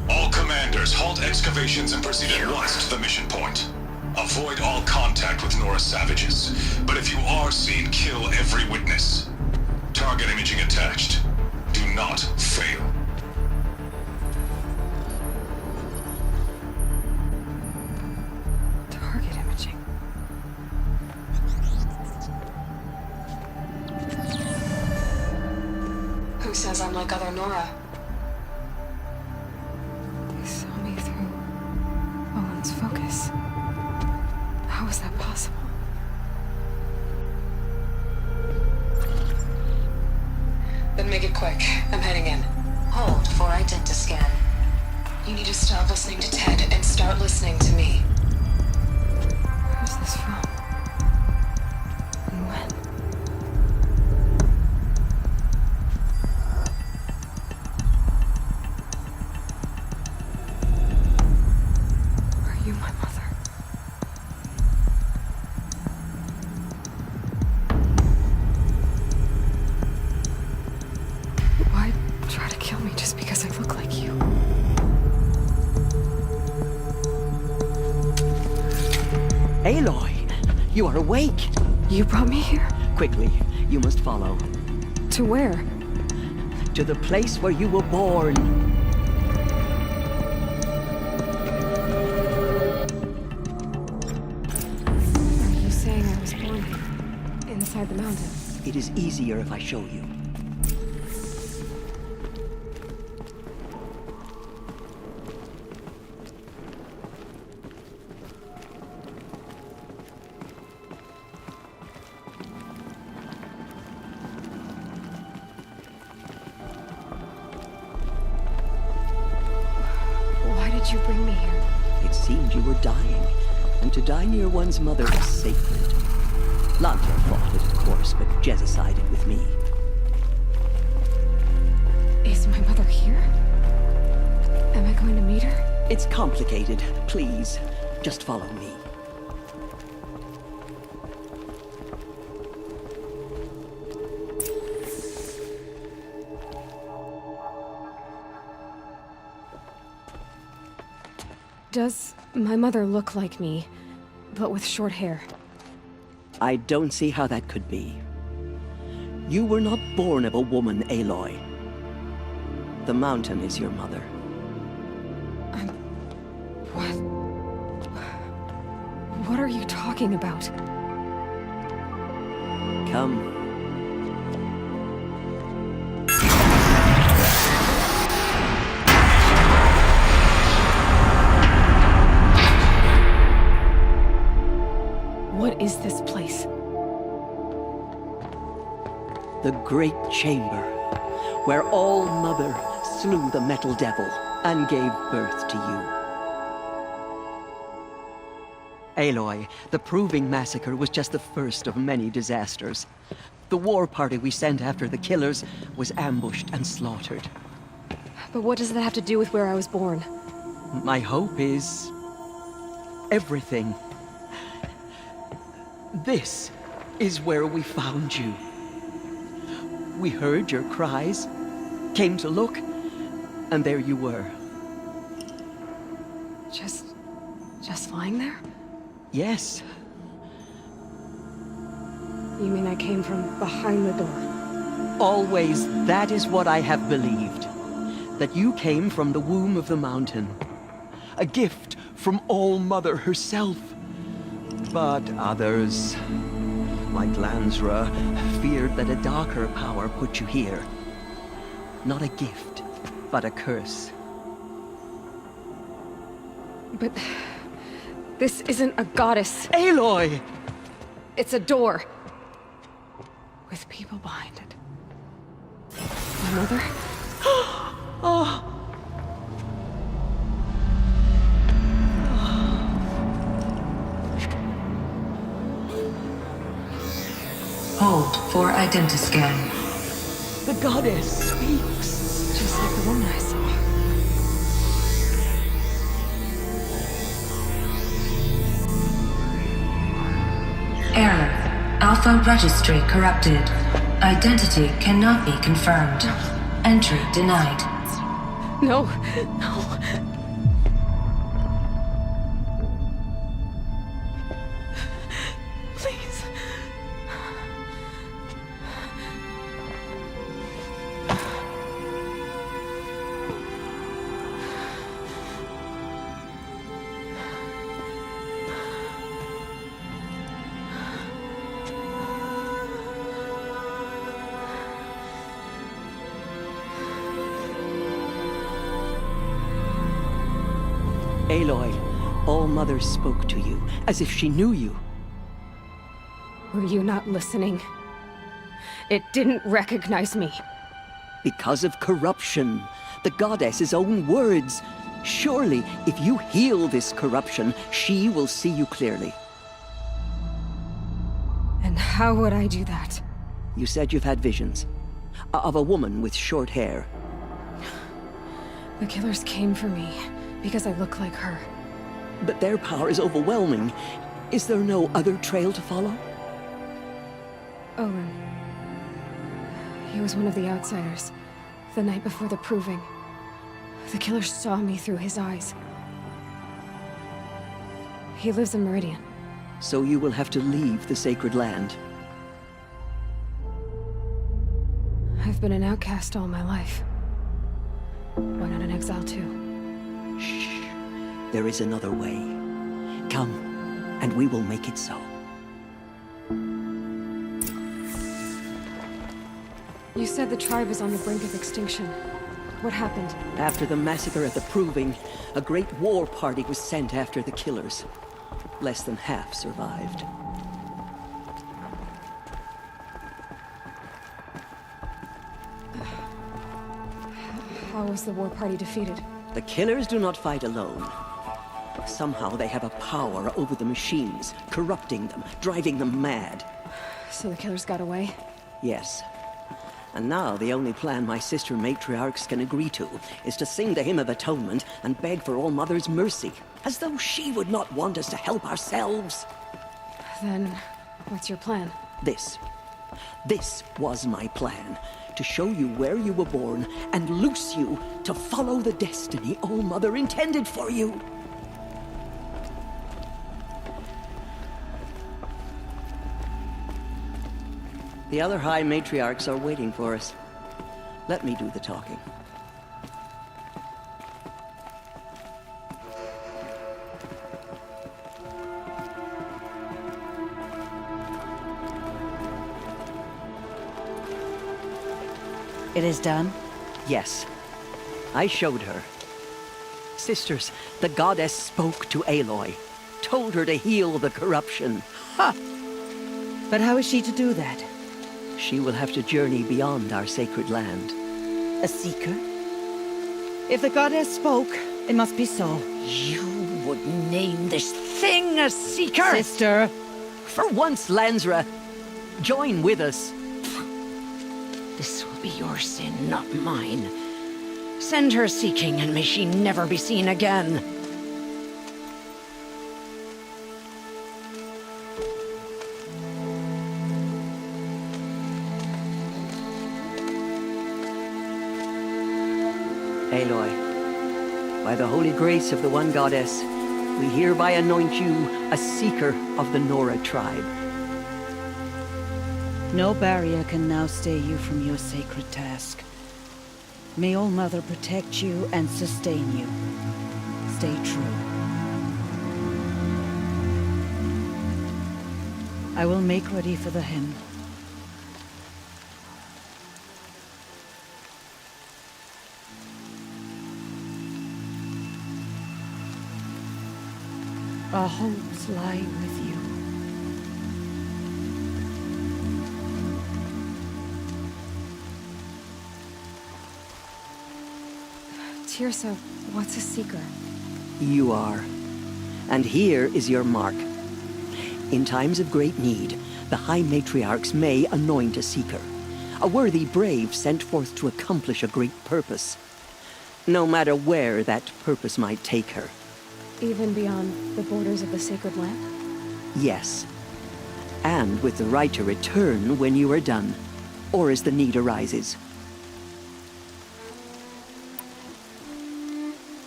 All commanders, halt excavations and proceed at once to the mission point. Avoid all contact with Nora savages, but if you are seen, kill every witness. Target imaging attached. Do not fail. Target imaging. Who says I'm like other Nora? They saw me through Owen's focus. How is that possible? Then make it quick. I'm heading in. Hold for identiscan. You need to stop listening to Ted and start listening to me. Where's this from? And when? Are you my mother? Why try to kill me just because I look like you? Aloy, you are awake. You brought me here? Quickly, you must follow. To where? To the place where you were born. Are you saying I was born inside the mountain? It is easier if I show you. Why did you bring me here? It seemed you were dying, and to die near one's mother is sacred. Lantern fought it, of course, but Jezza sided with me. Is my mother here? Am I going to meet her? It's complicated. Please, just follow me. Does my mother look like me, but with short hair? I don't see how that could be. You were not born of a woman, Aloy. The mountain is your mother. What are you talking about? Come. What is this place? The Great Chamber, where All Mother slew the Metal Devil and gave birth to you. Aloy, the Proving Massacre was just the first of many disasters. The war party we sent after the killers was ambushed and slaughtered. But what does that have to do with where I was born? My hope is... everything. This is where we found you. We heard your cries, came to look, and there you were. Just lying there? Yes. You mean I came from behind the door? Always, that is what I have believed. That you came from the womb of the mountain. A gift from All Mother herself. But others, like Lansra, feared that a darker power put you here. Not a gift, but a curse. But this isn't a goddess. Aloy! It's a door. With people behind it. My mother? Oh! Hold for identiscan. The goddess speaks. Just like the woman I Alpha registry corrupted. Identity cannot be confirmed. Entry denied. No, no. Please. Aloy, All-Mother spoke to you, as if she knew you. Were you not listening? It didn't recognize me. Because of corruption. The goddess's own words. Surely, if you heal this corruption, she will see you clearly. And how would I do that? You said you've had visions. Of a woman with short hair. The killers came for me because I look like her. But their power is overwhelming. Is there no other trail to follow? Owen. He was one of the outsiders. The night before the proving. The killers saw me through his eyes. He lives in Meridian. So you will have to leave the sacred land. I've been an outcast all my life. Why not an exile too? Shh. There is another way. Come, and we will make it so. You said the tribe is on the brink of extinction. What happened? After the massacre at the Proving, a great war party was sent after the killers. Less than half survived. How was the war party defeated? The killers do not fight alone. Somehow they have a power over the machines, corrupting them, driving them mad. So the killers got away? Yes. And now the only plan my sister matriarchs can agree to is to sing the Hymn of Atonement and beg for All-Mother's mercy, as though she would not want us to help ourselves. Then, what's your plan? This was my plan. To show you where you were born and loose you to follow the destiny All-Mother intended for you. The other High Matriarchs are waiting for us. Let me do the talking. It is done? Yes. I showed her. Sisters, the goddess spoke to Aloy. Told her to heal the corruption. Ha! But how is she to do that? She will have to journey beyond our sacred land. A seeker? If the goddess spoke, it must be so. You would name this thing a seeker? Sister! For once, Lansra, join with us. This will be your sin, not mine. Send her seeking, and may she never be seen again. Aloy, by the holy grace of the One Goddess, we hereby anoint you a seeker of the Nora tribe. No barrier can now stay you from your sacred task. May All-Mother protect you and sustain you. Stay true. I will make ready for the hymn. Our hopes lie with you. Teersa, what's a seeker? You are. And here is your mark. In times of great need, the High Matriarchs may anoint a seeker. A worthy brave sent forth to accomplish a great purpose. No matter where that purpose might take her. Even beyond the borders of the sacred land? Yes. and with the right to return when you are done, or as the need arises.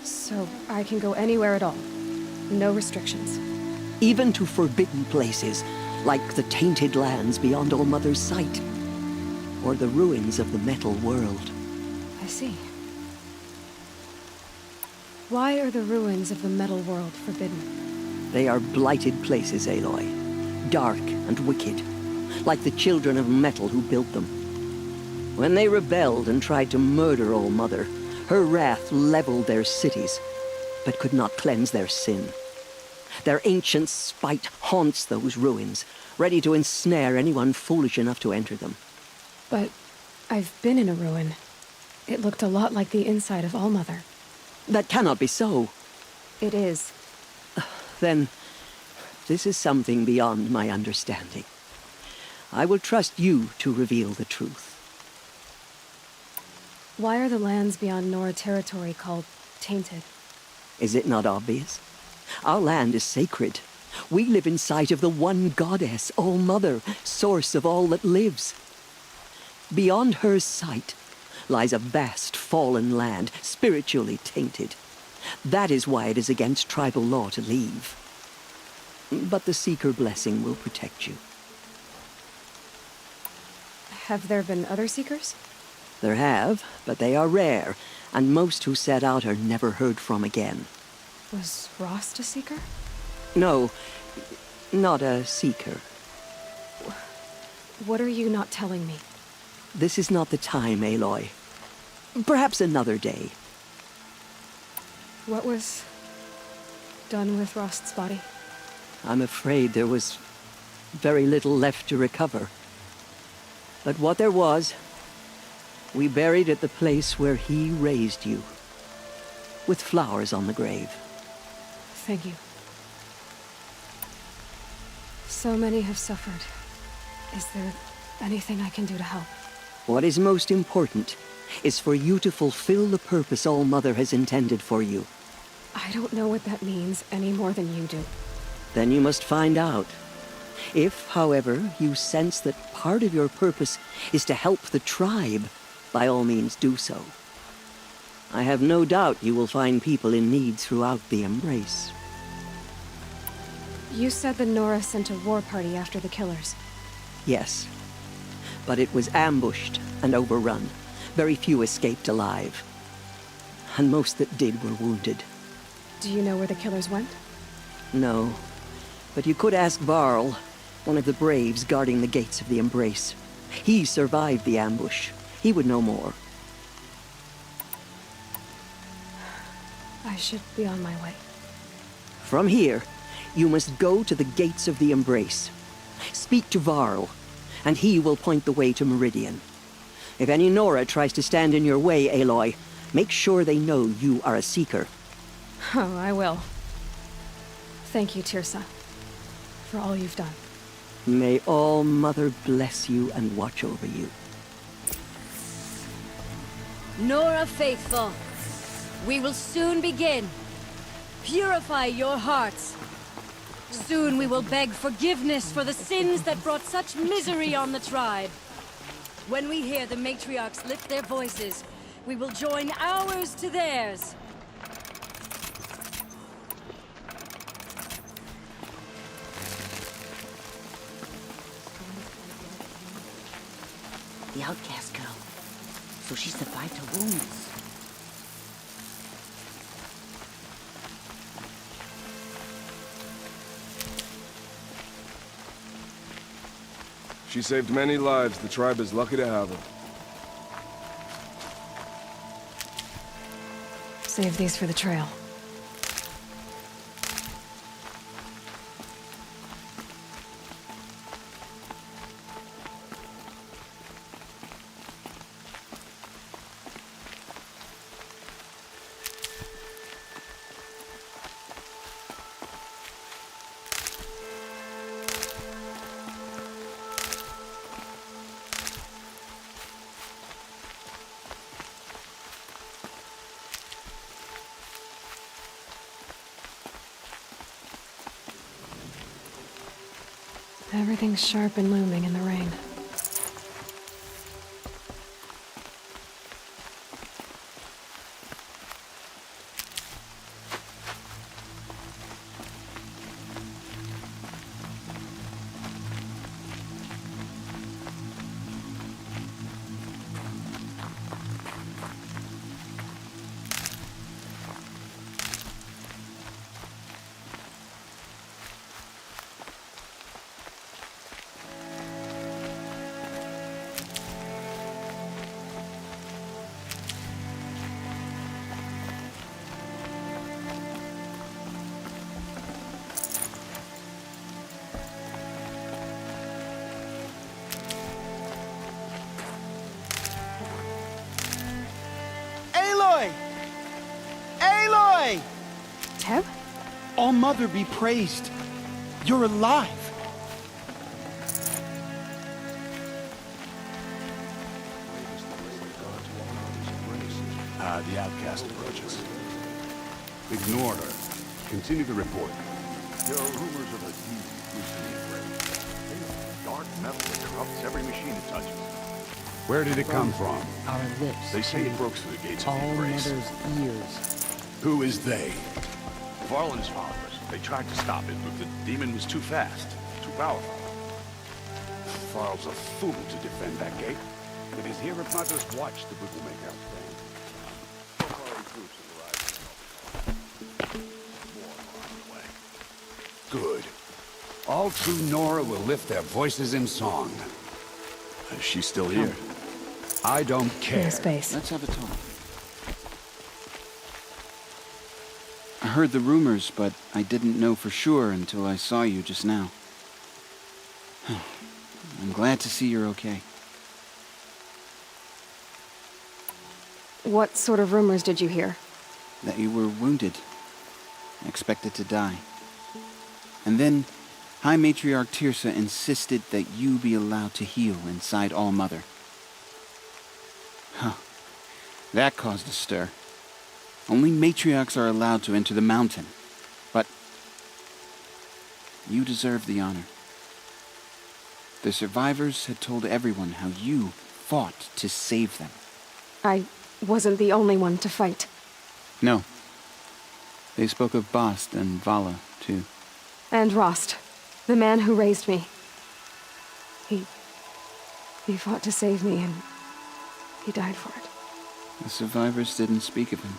So I can go anywhere at all. No restrictions. Even to forbidden places, like the tainted lands beyond All-Mother's sight, or the ruins of the metal world. I see. Why are the ruins of the metal world forbidden? They are blighted places, Aloy. Dark and wicked, like the children of metal who built them. When they rebelled and tried to murder All-Mother, her wrath leveled their cities, but could not cleanse their sin. Their ancient spite haunts those ruins, ready to ensnare anyone foolish enough to enter them. But I've been in a ruin. It looked a lot like the inside of All-Mother. That cannot be so. It is. Then, this is something beyond my understanding. I will trust you to reveal the truth. Why are the lands beyond Nora territory called tainted? Is it not obvious? Our land is sacred. We live in sight of the one goddess, All-Mother, source of all that lives. Beyond her sight lies a vast fallen land, spiritually tainted. That is why it is against tribal law to leave. But the Seeker blessing will protect you. Have there been other Seekers? There have, but they are rare, and most who set out are never heard from again. Was Rost a Seeker? No, not a Seeker. What are you not telling me? This is not the time, Aloy. Perhaps another day. What was done with Rost's body? I'm afraid there was very little left to recover. But what there was, we buried at the place where he raised you, with flowers on the grave. Thank you. So many have suffered. Is there anything I can do to help? What is most important is for you to fulfill the purpose All-Mother has intended for you. I don't know what that means any more than you do. Then you must find out. If, however, you sense that part of your purpose is to help the tribe, by all means do so. I have no doubt you will find people in need throughout the Embrace. You said the Nora sent a war party after the killers. Yes. But it was ambushed and overrun. Very few escaped alive. And most that did were wounded. Do you know where the killers went? No. But you could ask Varl, one of the Braves guarding the gates of the Embrace. He survived the ambush. He would know more. I should be on my way. From here, you must go to the gates of the Embrace. Speak to Varl, and he will point the way to Meridian. If any Nora tries to stand in your way, Aloy, make sure they know you are a Seeker. Oh, I will. Thank you, Teersa, for all you've done. May All-Mother bless you and watch over you. Nora faithful, we will soon begin. Purify your hearts. Soon we will beg forgiveness for the sins that brought such misery on the tribe. When we hear the matriarchs lift their voices, we will join ours to theirs. The outcast girl. So she survived her wounds. She saved many lives. The tribe is lucky to have her. Save these for the trail. Everything's sharp and looming in the rain. Aloy! Aloy! Teb? All Mother be praised. You're alive. The outcast approaches. Ignore her. Continue the report. There are rumors of a deep recently embraced. Dark metal that corrupts every machine it touches. Where did it come from? Our lips. They say it broke through the gates of the All embrace. Mother's ears. Who is they? Varlin's followers. They tried to stop it, but the demon was too fast, too powerful. Varl's a fool to defend that gate. It is here if Mother's watch the book will make our stand. Good. All true Nora will lift their voices in song. She's still here. I don't care. Space. Let's have a talk. I heard the rumors, but I didn't know for sure until I saw you just now. I'm glad to see you're okay. What sort of rumors did you hear? That you were wounded. Expected to die. And then, High Matriarch Teersa insisted that you be allowed to heal inside All Mother. Huh. That caused a stir. Only matriarchs are allowed to enter the mountain. But you deserve the honor. The survivors had told everyone how you fought to save them. I wasn't the only one to fight. No. They spoke of Bast and Vala, too. And Rost, the man who raised me. He fought to save me, and he died for it. The survivors didn't speak of him,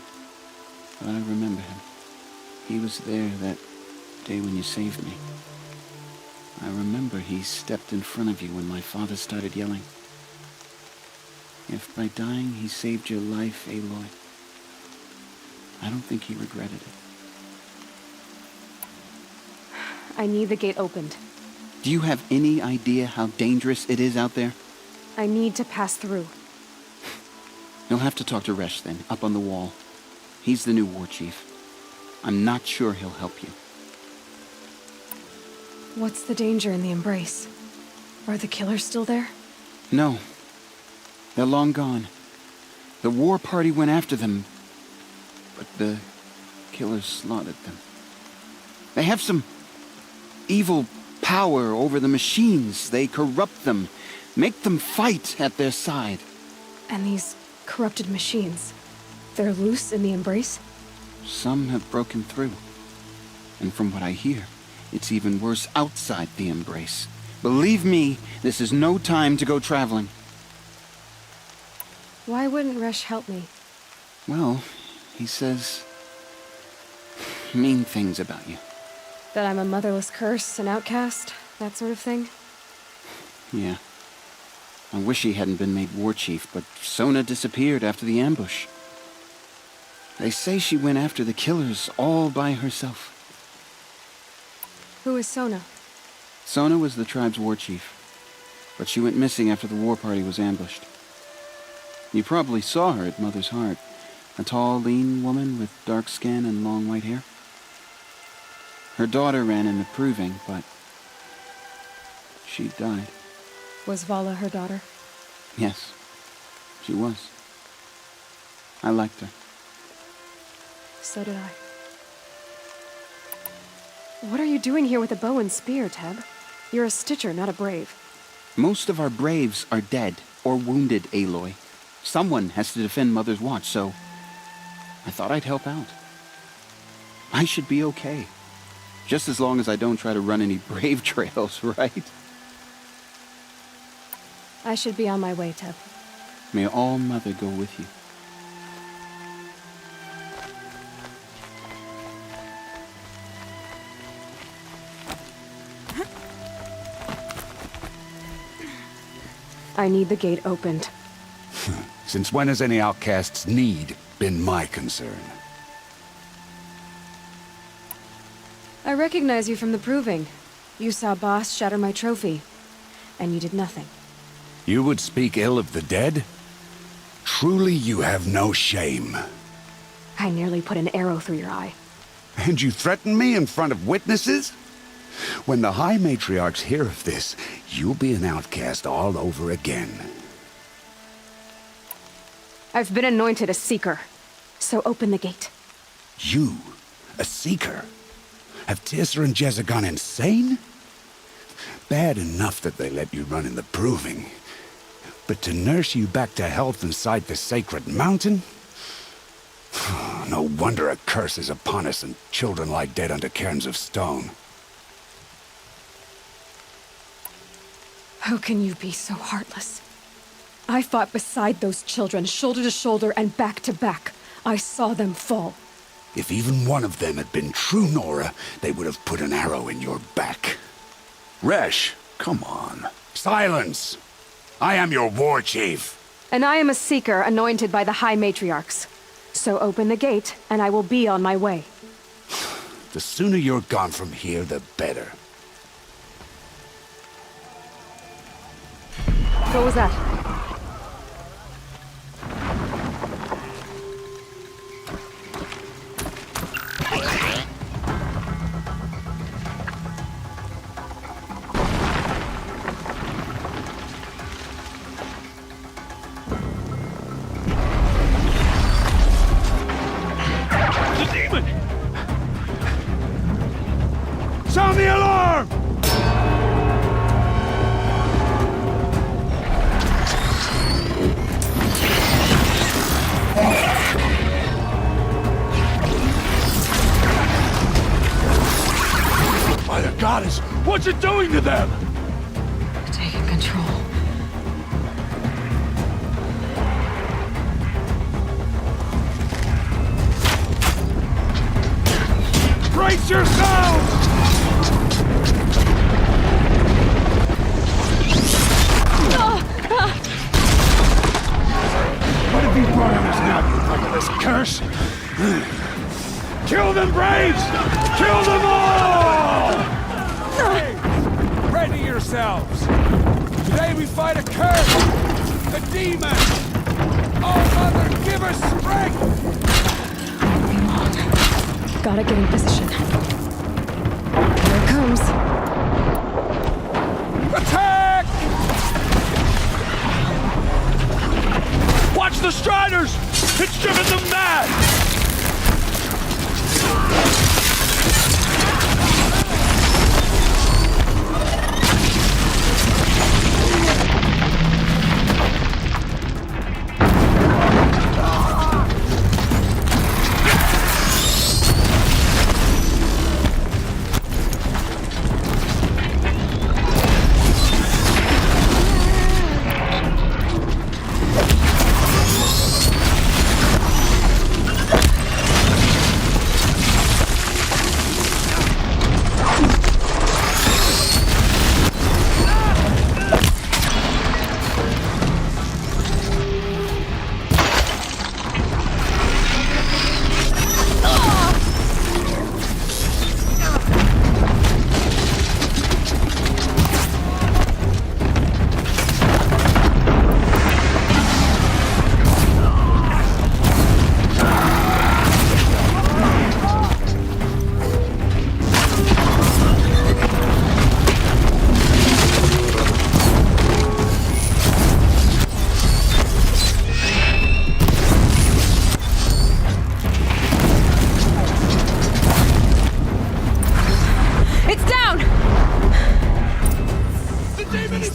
but I remember him. He was there that day when you saved me. I remember he stepped in front of you when my father started yelling. If by dying he saved your life, Aloy, I don't think he regretted it. I need the gate opened. Do you have any idea how dangerous it is out there? I need to pass through. You'll have to talk to Resh then, up on the wall. He's the new war chief. I'm not sure he'll help you. What's the danger in the embrace? Are the killers still there? No. They're long gone. The war party went after them, but the killers slaughtered them. They have some evil power over the machines. They corrupt them, make them fight at their side. And these corrupted machines, they're loose in the embrace? Some have broken through. And from what I hear, it's even worse outside the embrace. Believe me, this is no time to go traveling. Why wouldn't Resh help me? Well, he says mean things about you. That I'm a motherless curse, an outcast, that sort of thing? Yeah. I wish he hadn't been made war chief, but Sona disappeared after the ambush. They say she went after the killers all by herself. Who is Sona? Sona was the tribe's war chief, but she went missing after the war party was ambushed. You probably saw her at Mother's Heart, a tall, lean woman with dark skin and long white hair. Her daughter ran in the proving, but she died. Was Vala her daughter? Yes, she was. I liked her. So did I. What are you doing here with a bow and spear, Teb? You're a Stitcher, not a Brave. Most of our Braves are dead or wounded, Aloy. Someone has to defend Mother's Watch, so I thought I'd help out. I should be okay. Just as long as I don't try to run any Brave trails, right? I should be on my way, Teb. May All Mother go with you. I need the gate opened. Since when has any outcast's need been my concern? I recognize you from the Proving. You saw Boss shatter my trophy, and you did nothing. You would speak ill of the dead? Truly you have no shame. I nearly put an arrow through your eye. And you threaten me in front of witnesses? When the High Matriarchs hear of this, you'll be an outcast all over again. I've been anointed a Seeker, so open the gate. You? A Seeker? Have Teersa and Jezza gone insane? Bad enough that they let you run in the Proving. But to nurse you back to health inside the Sacred Mountain? No wonder a curse is upon us and children lie dead under cairns of stone. How can you be so heartless? I fought beside those children, shoulder to shoulder and back to back. I saw them fall. If even one of them had been true Nora, they would have put an arrow in your back. Resh, come on. Silence! I am your war chief. And I am a Seeker anointed by the High Matriarchs. So open the gate, and I will be on my way. The sooner you're gone from here, the better. What was that? The demon! Sound the alarm! By the goddess, what's it doing to them? Taking control. Brace yourselves! What have you brought on us now, you legless curse? Kill them, Braves! Kill them all! Hey, ready yourselves! Today we fight a curse! A demon! Oh, Mother, give us strength! Gotta get in position. Here it comes. Attack! Watch the Striders! It's driven them mad!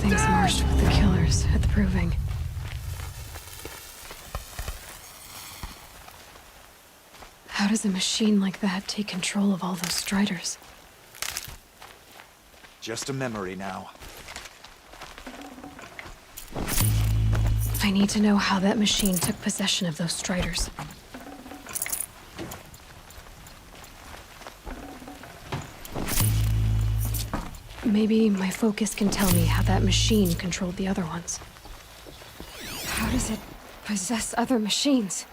Things marched with the killers at the Proving. How does a machine like that take control of all those Striders? Just a memory now. I need to know how that machine took possession of those Striders. Maybe my focus can tell me how that machine controlled the other ones. How does it possess other machines?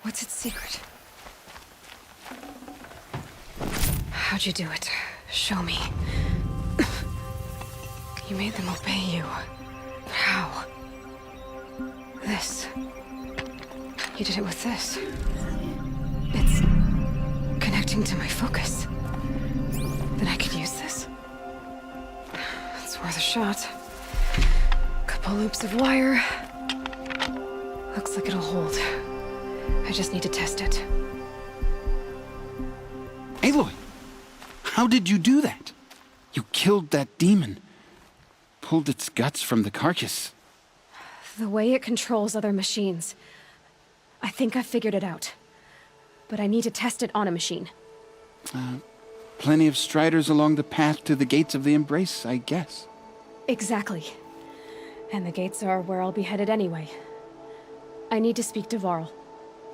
What's its secret? How'd you do it? Show me. You made them obey you. How? This. You did it with this. It's connecting to my focus. Then I could use this. It's worth a shot. Couple loops of wire. Looks like it'll hold. I just need to test it. Aloy! How did you do that? You killed that demon. Pulled its guts from the carcass. The way it controls other machines. I think I've figured it out. But I need to test it on a machine. Plenty of Striders along the path to the gates of the Embrace, I guess. Exactly. And the gates are where I'll be headed anyway. I need to speak to Varl.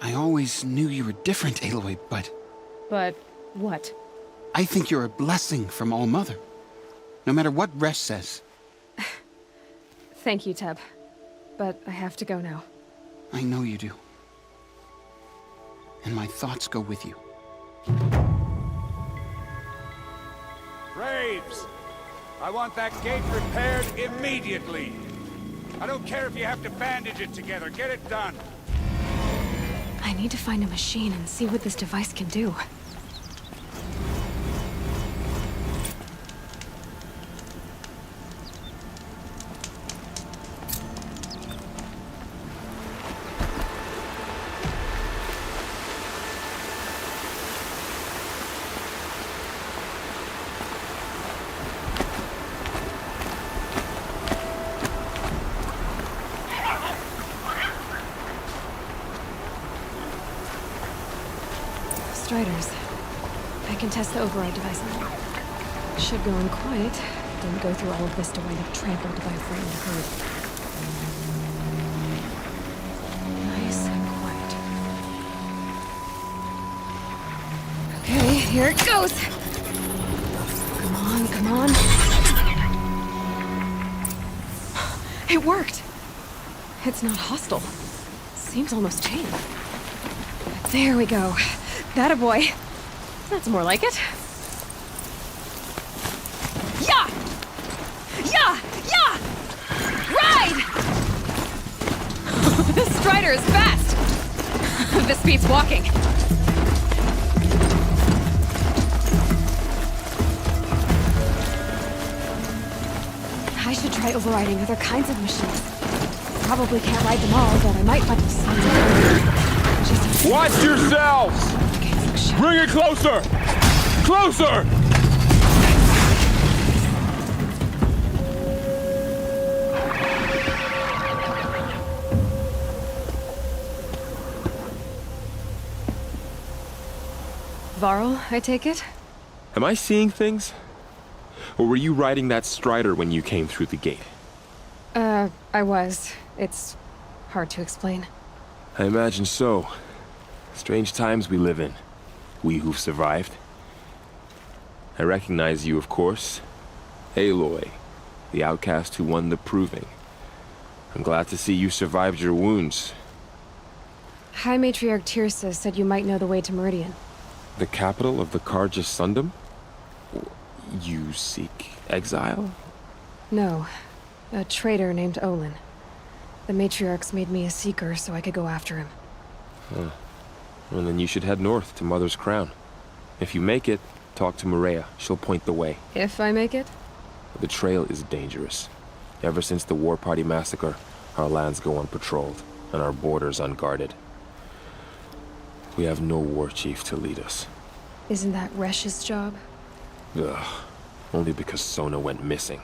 I always knew you were different, Aloy, but... But what? I think you're a blessing from All-Mother. No matter what Resh says. Thank you, Teb. But I have to go now. I know you do. And my thoughts go with you. Graves! I want that gate repaired immediately. I don't care if you have to bandage it together. Get it done. I need to find a machine and see what this device can do. Striders. I can test the override device now. Should go in quiet. Didn't go through all of this to wind up trampled by a frightened herd. Nice and quiet. Okay, here it goes! Come on, come on. It worked! It's not hostile. Seems almost tame. There we go. That a boy. That's more like it. Yeah! Yeah! Yeah! Ride! This Strider is fast! This beats walking. I should try overriding other kinds of machines. Probably can't ride them all, but I might find some. Watch yourselves! Bring it closer! Closer! Varl, I take it? Am I seeing things? Or were you riding that Strider when you came through the gate? I was. It's hard to explain. I imagine so. Strange times we live in. We who've survived. I recognize you, of course. Aloy, the outcast who won the Proving. I'm glad to see you survived your wounds. High Matriarch Tirsa said you might know the way to Meridian. The capital of the Carja Sundom? You seek exile? No. A traitor named Olin. The Matriarchs made me a seeker so I could go after him. Huh. Well, then you should head north to Mother's Crown. If you make it, talk to Maria. She'll point the way. If I make it? The trail is dangerous. Ever since the War Party massacre, our lands go unpatrolled, and our borders unguarded. We have no war chief to lead us. Isn't that Resh's job? Ugh. Only because Sona went missing.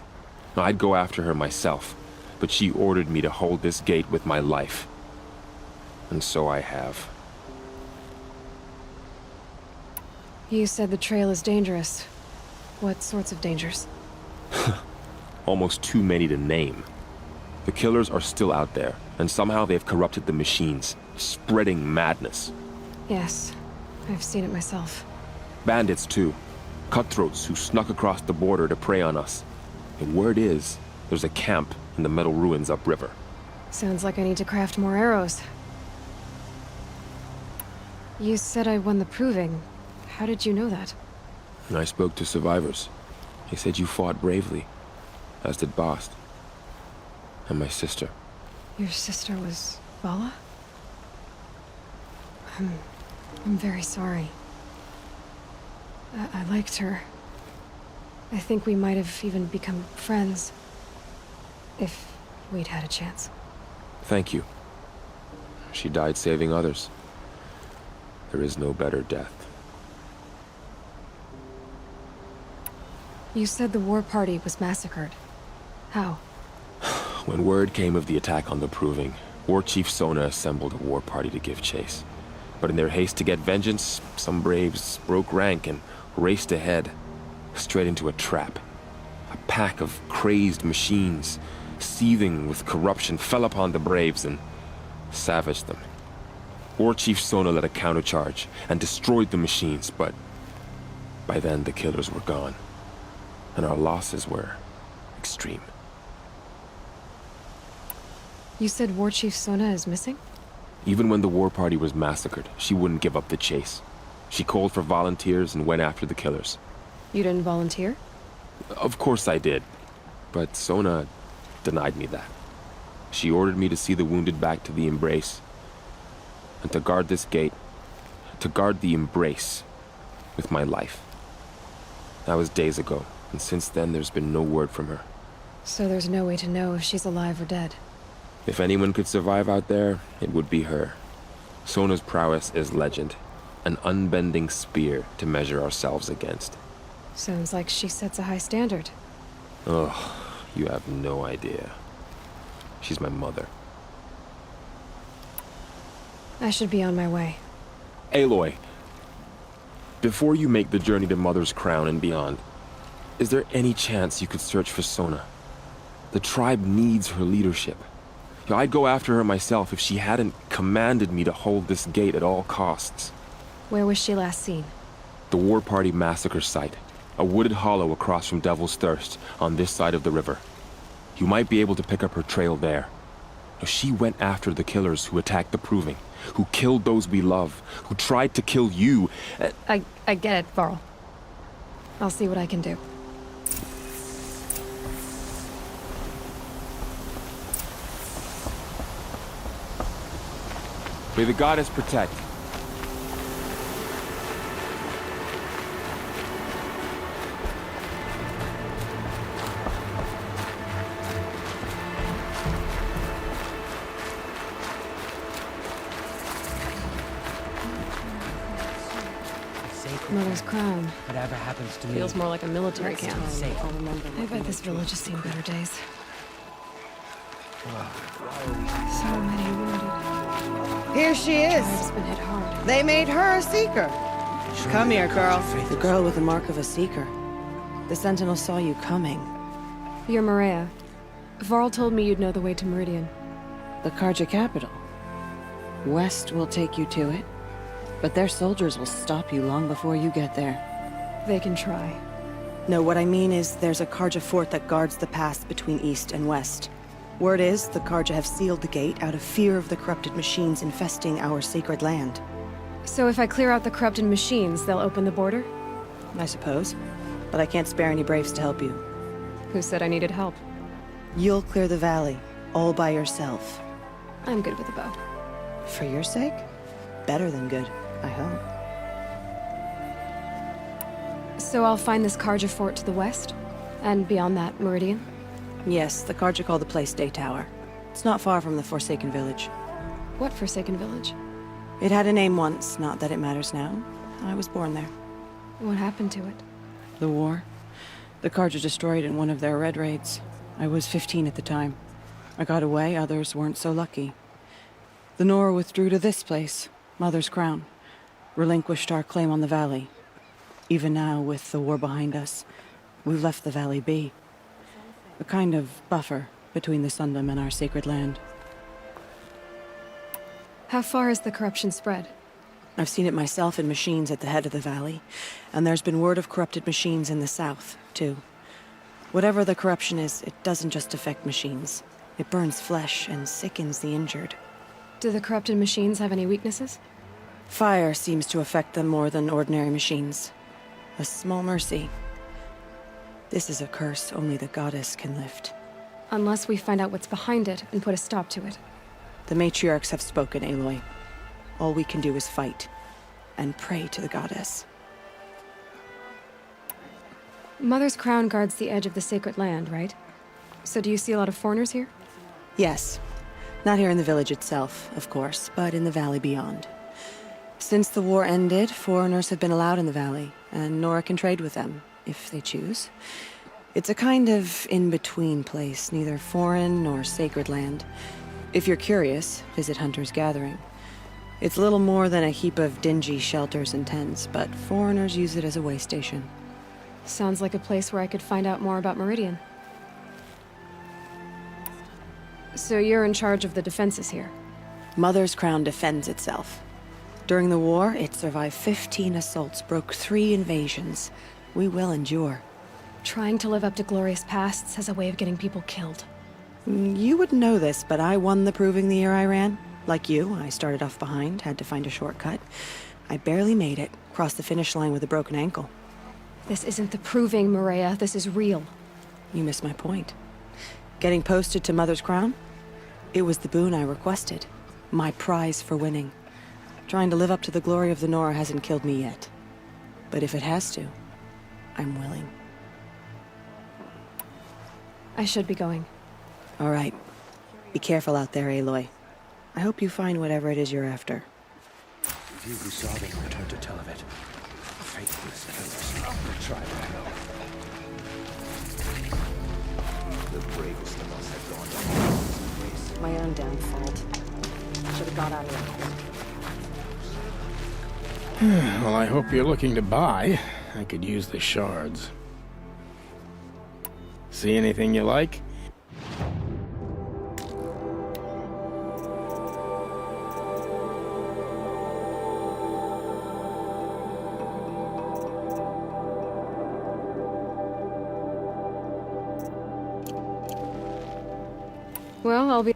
Now, I'd go after her myself, but she ordered me to hold this gate with my life. And so I have. You said the trail is dangerous. What sorts of dangers? Almost too many to name. The killers are still out there, and somehow they've corrupted the machines, spreading madness. Yes, I've seen it myself. Bandits, too. Cutthroats who snuck across the border to prey on us. The word is, there's a camp in the metal ruins upriver. Sounds like I need to craft more arrows. You said I won the proving. How did you know that? I spoke to survivors. They said you fought bravely, as did Bast. And my sister. Your sister was Vala? I'm very sorry. I liked her. I think we might have even become friends. If we'd had a chance. Thank you. She died saving others. There is no better death. You said the war party was massacred. How? When word came of the attack on the Proving, War Chief Sona assembled a war party to give chase. But in their haste to get vengeance, some braves broke rank and raced ahead, straight into a trap. A pack of crazed machines, seething with corruption, fell upon the braves and savaged them. War Chief Sona led a countercharge and destroyed the machines, but by then the killers were gone, and our losses were extreme. You said War Chief Sona is missing? Even when the war party was massacred, she wouldn't give up the chase. She called for volunteers and went after the killers. You didn't volunteer? Of course I did, but Sona denied me that. She ordered me to see the wounded back to the Embrace, and to guard this gate, to guard the Embrace with my life. That was days ago, and since then there's been no word from her. So there's no way to know if she's alive or dead? If anyone could survive out there, it would be her. Sona's prowess is legend, an unbending spear to measure ourselves against. Sounds like she sets a high standard. Oh, you have no idea. She's my mother. I should be on my way. Aloy, before you make the journey to Mother's Crown and beyond, is there any chance you could search for Sona? The tribe needs her leadership. I'd go after her myself if she hadn't commanded me to hold this gate at all costs. Where was she last seen? The War Party massacre site. A wooded hollow across from Devil's Thirst, on this side of the river. You might be able to pick up her trail there. She went after the killers who attacked the Proving, who killed those we love, who tried to kill you. I get it, Varl. I'll see what I can do. May the goddess protect. Mother's Crown. Whatever happens to me Feels more like a military camp. I'll remember. I bet this village has seen better days. So many wounded. Here she is. Tribe's been hit hard. They made her a seeker. Come here, girl. The girl with the mark of a seeker. The Sentinel saw you coming. You're Maria. Varl told me you'd know the way to Meridian. The Carja capital. West will take you to it, but their soldiers will stop you long before you get there. They can try. No, what I mean is there's a Carja fort that guards the pass between East and West. Word is, the Carja have sealed the gate out of fear of the corrupted machines infesting our sacred land. So if I clear out the corrupted machines, they'll open the border? I suppose. But I can't spare any braves to help you. Who said I needed help? You'll clear the valley, all by yourself. I'm good with a bow. For your sake? Better than good, I hope. So I'll find this Carja fort to the west? And beyond that, Meridian? Yes, the Carja call the place Day Tower. It's not far from the Forsaken Village. What Forsaken Village? It had a name once, not that it matters now. I was born there. What happened to it? The war. The Carja destroyed in one of their red raids. I was 15 at the time. I got away, others weren't so lucky. The Nora withdrew to this place, Mother's Crown. Relinquished our claim on the valley. Even now, with the war behind us, we've left the valley be. A kind of buffer between the Sundom and our sacred land. How far has the corruption spread? I've seen it myself in machines at the head of the valley, and there's been word of corrupted machines in the south, too. Whatever the corruption is, it doesn't just affect machines. It burns flesh and sickens the injured. Do the corrupted machines have any weaknesses? Fire seems to affect them more than ordinary machines. A small mercy. This is a curse only the goddess can lift. Unless we find out what's behind it and put a stop to it. The matriarchs have spoken, Aloy. All we can do is fight, and pray to the goddess. Mother's Crown guards the edge of the sacred land, right? So do you see a lot of foreigners here? Yes. Not here in the village itself, of course, but in the valley beyond. Since the war ended, foreigners have been allowed in the valley, and Nora can trade with them, if they choose. It's a kind of in-between place, neither foreign nor sacred land. If you're curious, visit Hunter's Gathering. It's little more than a heap of dingy shelters and tents, but foreigners use it as a way station. Sounds like a place where I could find out more about Meridian. So you're in charge of the defenses here? Mother's Crown defends itself. During the war, it survived 15 assaults, broke 3 invasions. We will endure. Trying to live up to glorious pasts has a way of getting people killed. You wouldn't know this, but I won the proving the year I ran. Like you, I started off behind, had to find a shortcut. I barely made it, crossed the finish line with a broken ankle. This isn't the proving, Maria. This is real. You missed my point. Getting posted to Mother's Crown? It was the boon I requested. My prize for winning. Trying to live up to the glory of the Nora hasn't killed me yet. But if it has to, I'm willing. I should be going. All right. Be careful out there, Aloy. I hope you find whatever it is you're after. You who saw them return to Televet. Faithless killers. Try to know. The bravest of us have gone down. My own downfall. Should have got out of it. Well, I hope you're looking to buy. I could use the shards. See anything you like? Well, I'll be...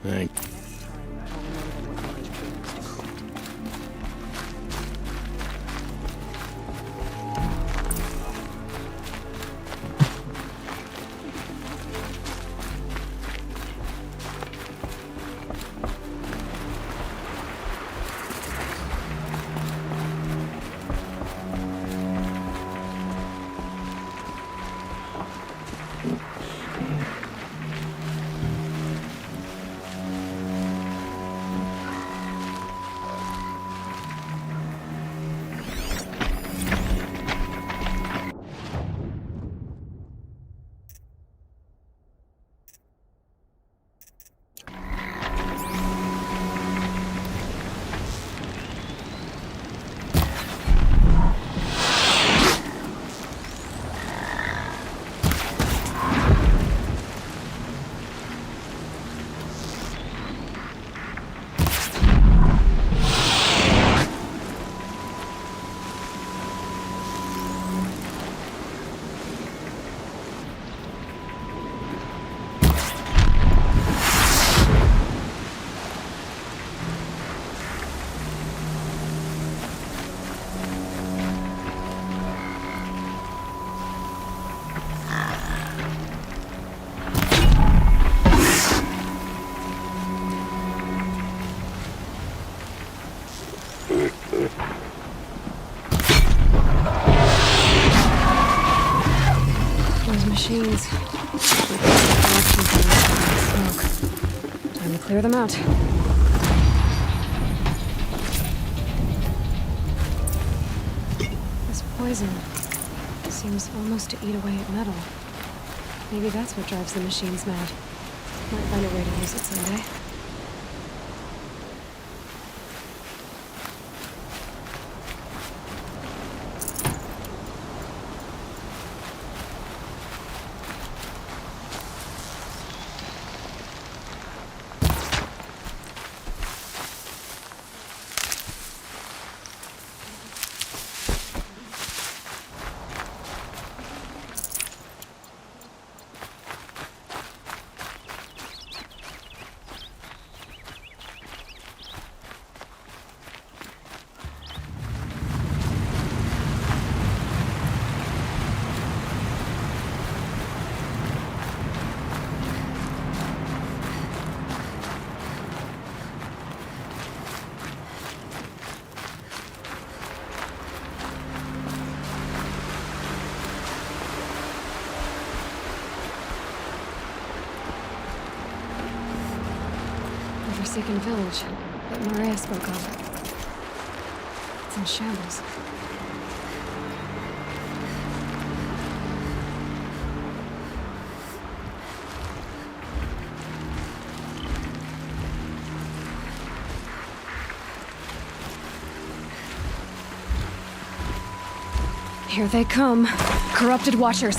machines. Smoke. Time to clear them out. poison seems almost to eat away at metal. Maybe that's what drives the machines mad. Might find a way to use it someday. Forsaken village that Maria spoke of. It's in shambles. Here they come. Corrupted Watchers.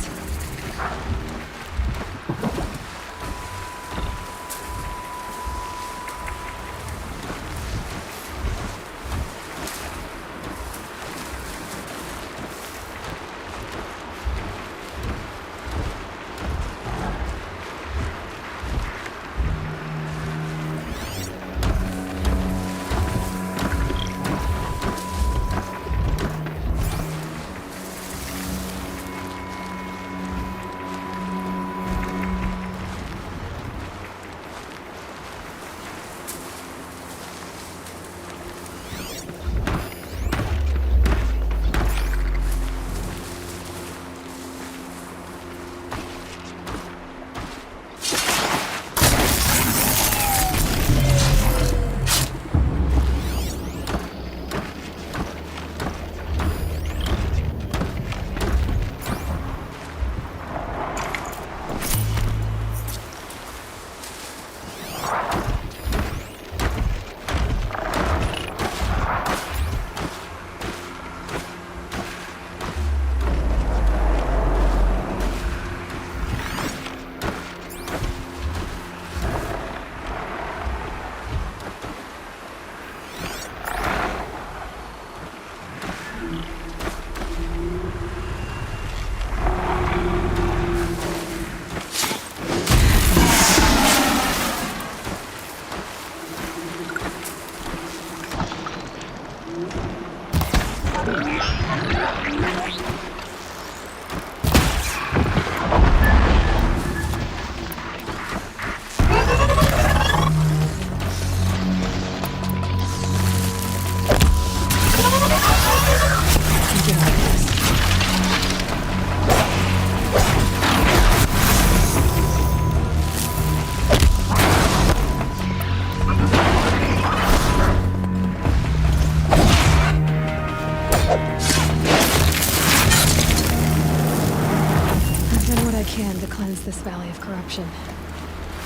This valley of corruption.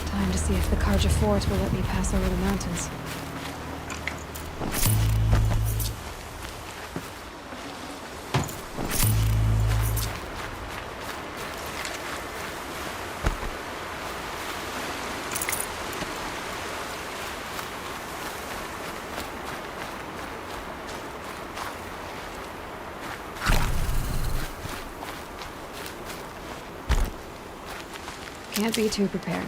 Time to see if the Carja Fort will let me pass over the mountains. Can't be too prepared.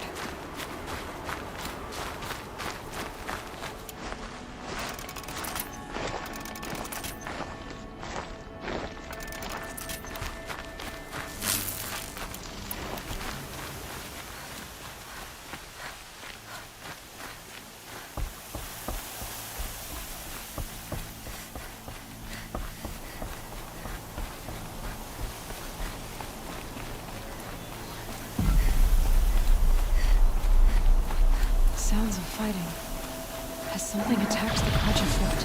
Sounds of fighting. Has something attacked the Carja Fort?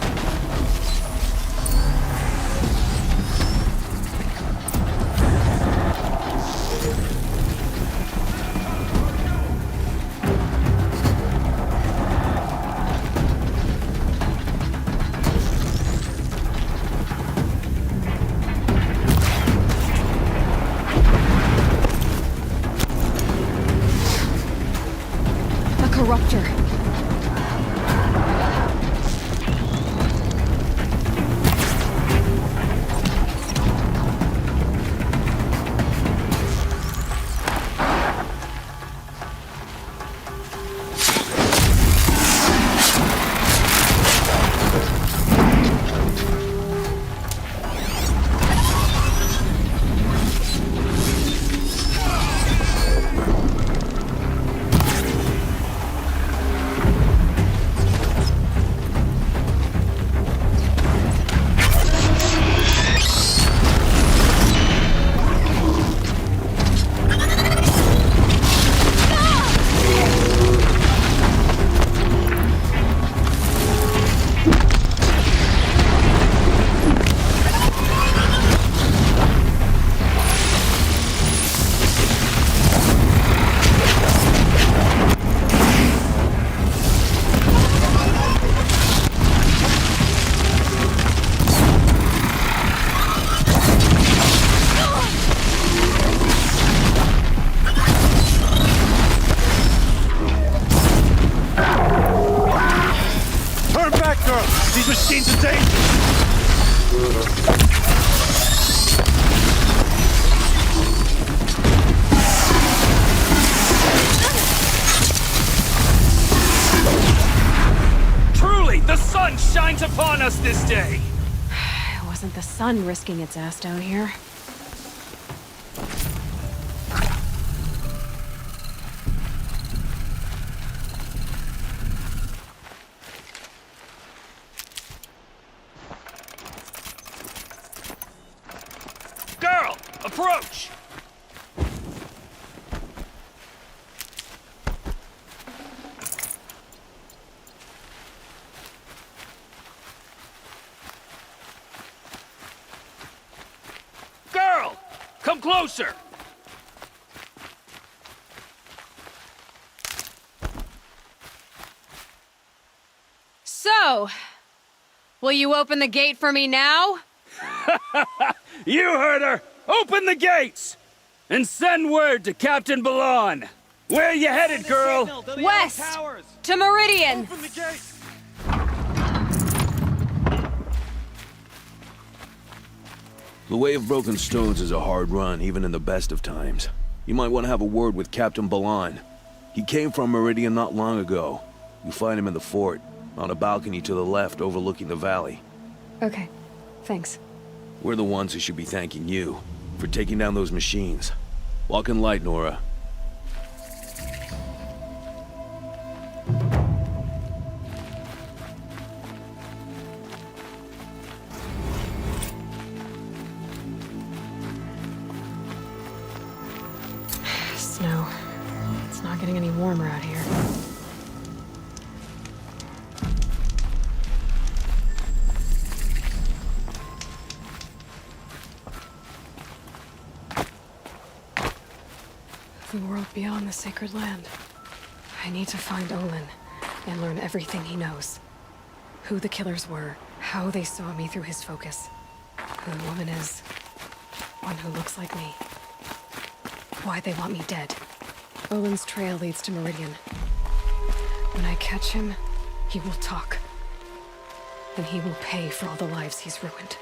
Doctor. Upon us this day! It wasn't the sun risking its ass down here. Girl, approach! Come closer! So, will you open the gate for me now? You heard her! Open the gates! And send word to Captain Balan! Where you headed, girl? West! To Meridian! Open the gates! The Way of Broken Stones is a hard run, even in the best of times. You might want to have a word with Captain Balan. He came from Meridian not long ago. You'll find him in the fort, on a balcony to the left overlooking the valley. Okay, thanks. We're the ones who should be thanking you for taking down those machines. Walk in light, Nora. Snow. It's not getting any warmer out here. The world beyond the sacred land. I need to find Olin and learn everything he knows. Who the killers were, how they saw me through his focus, who the woman is, one who looks like me. Why they want me dead. Olin's trail leads to Meridian. When I catch him, he will talk. And he will pay for all the lives he's ruined.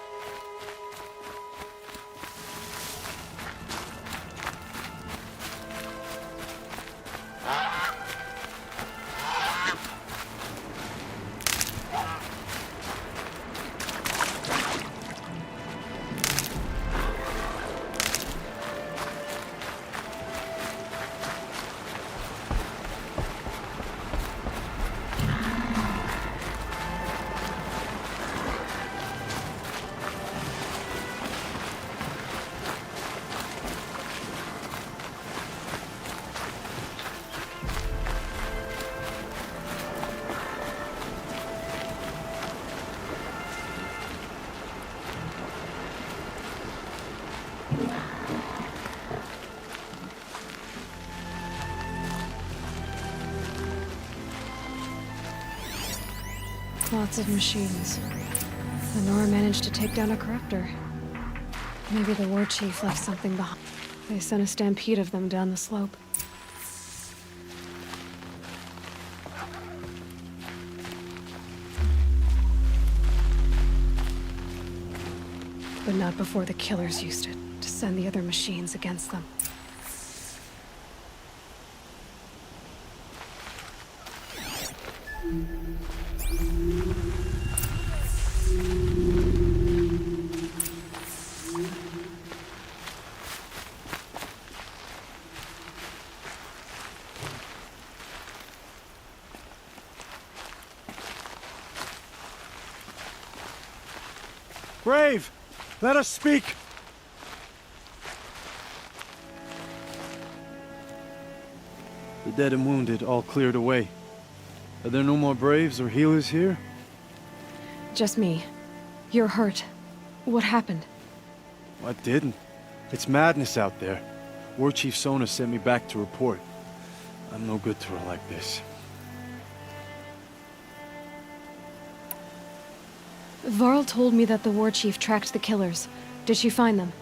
Lots of machines. Lenore managed to take down a corruptor. Maybe the war chief left something behind. They sent a stampede of them down the slope. But not before the killers used it to send the other machines against them. Brave! Let us speak! The dead and wounded all cleared away. Are there no more Braves or healers here? Just me. You're hurt. What happened? I didn't. It's madness out there. War Chief Sona sent me back to report. I'm no good to her like this. Varl told me that the war chief tracked the killers. Did she find them?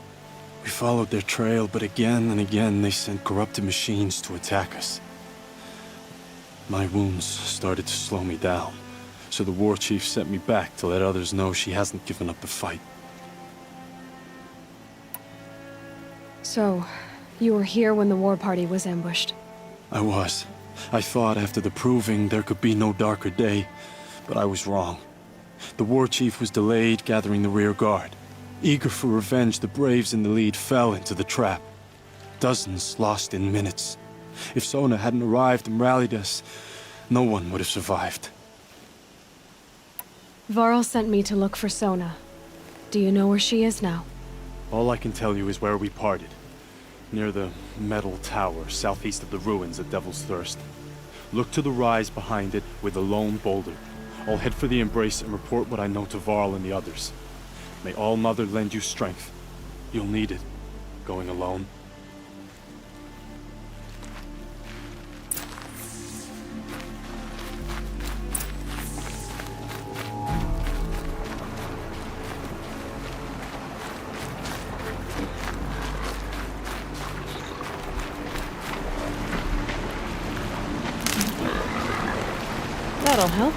We followed their trail, but again and again they sent corrupted machines to attack us. My wounds started to slow me down, so the war chief sent me back to let others know she hasn't given up the fight. So, you were here when the war party was ambushed? I was. I thought after the proving there could be no darker day, but I was wrong. The war chief was delayed gathering the rear guard. Eager for revenge, the Braves in the lead fell into the trap. Dozens lost in minutes. If Sona hadn't arrived and rallied us, no one would have survived. Varl sent me to look for Sona. Do you know where she is now? All I can tell you is where we parted. Near the metal tower, southeast of the ruins at Devil's Thirst. Look to the rise behind it with a lone boulder. I'll head for the Embrace and report what I know to Varl and the others. May All Mother lend you strength. You'll need it, going alone. That'll help.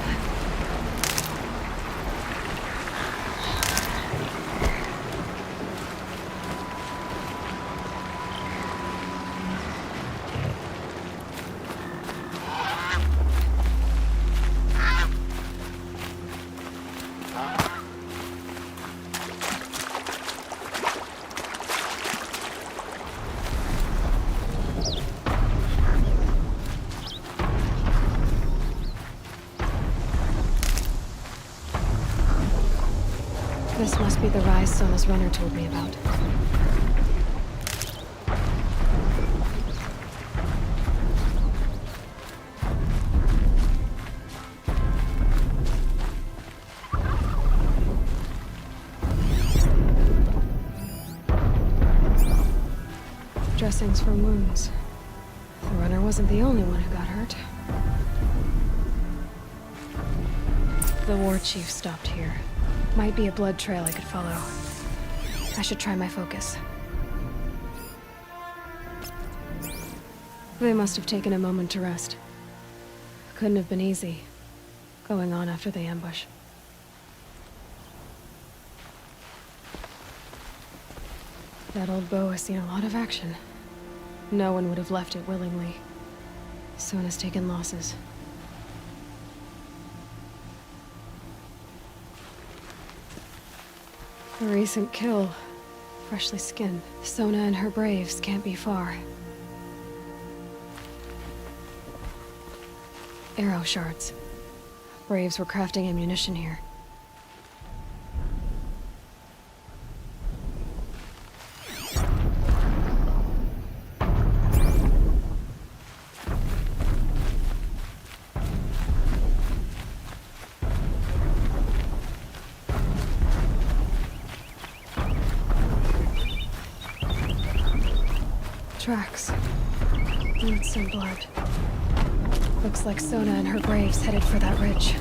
This must be the rise Sona's runner told me about. Dressings for wounds. The runner wasn't the only one who got hurt. The war chief stopped here. Might be a blood trail I could follow. I should try my focus. They must have taken a moment to rest. Couldn't have been easy, going on after the ambush. That old bow has seen a lot of action. No one would have left it willingly. Sona's taken losses. A recent kill. Freshly skinned. Sona and her Braves can't be far. Arrow shards. Braves were crafting ammunition here. Tracks. Boots and blood. Looks like Sona and her Braves headed for that ridge.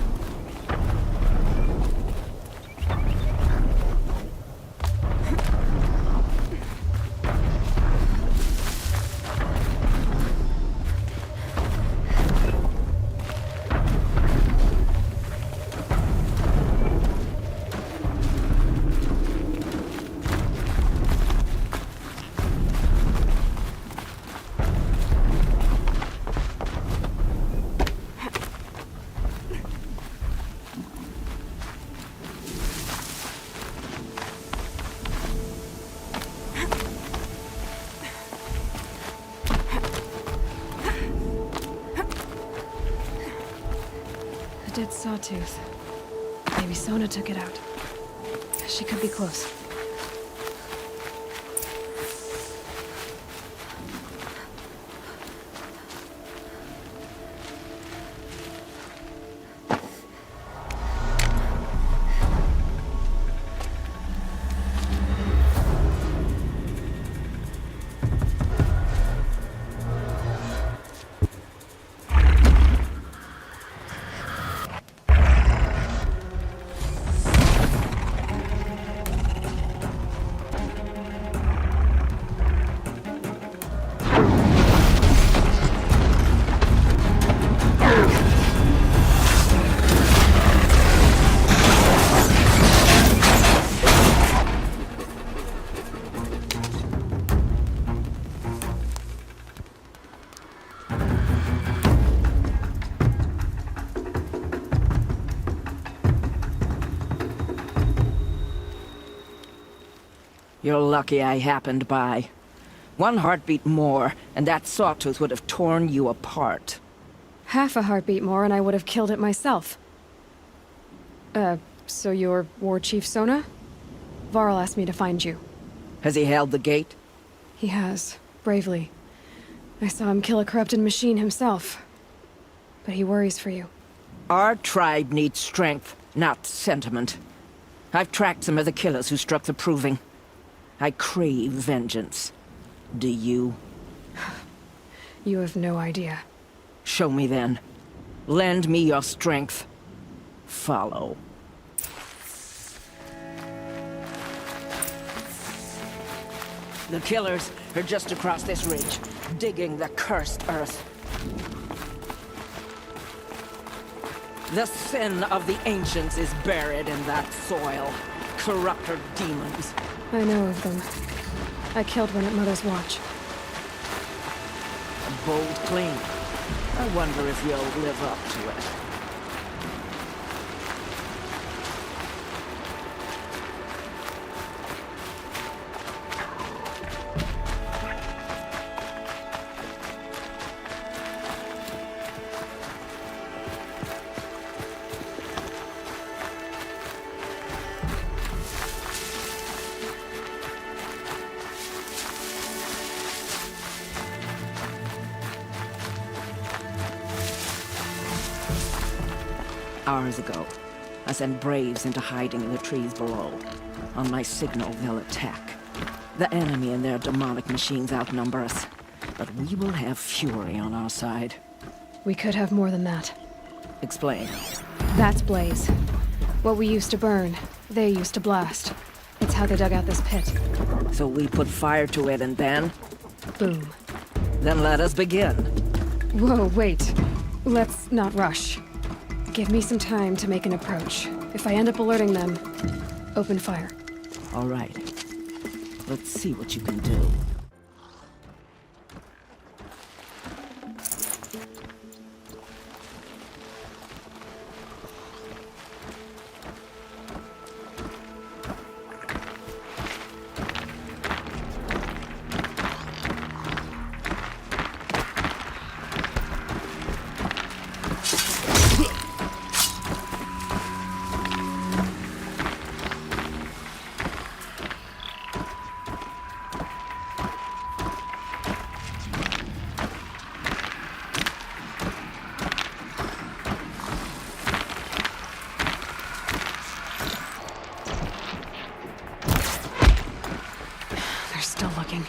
Dead sawtooth. Maybe Sona took it out. She could be close. You're lucky I happened by. One heartbeat more, and that sawtooth would have torn you apart. Half a heartbeat more and I would have killed it myself. So you're War Chief Sona? Varl asked me to find you. Has he held the gate? He has, bravely. I saw him kill a corrupted machine himself. But he worries for you. Our tribe needs strength, not sentiment. I've tracked some of the killers who struck the Proving. I crave vengeance. Do you? You have no idea. Show me then. Lend me your strength. Follow. The killers are just across this ridge, digging the cursed earth. The sin of the ancients is buried in that soil. Corrupter demons. I know of them. I killed one at Mother's Watch. A bold claim. I wonder if you'll live up to it. Hours ago, I sent Braves into hiding in the trees below. On my signal, they'll attack. The enemy and their demonic machines outnumber us, but we will have fury on our side. We could have more than that. Explain. That's Blaze. What we used to burn, they used to blast. It's how they dug out this pit. So we put fire to it and then? Boom. Then let us begin. Whoa, wait. Let's not rush. Give me some time to make an approach. If I end up alerting them, open fire. All right. Let's see what you can do. Still looking.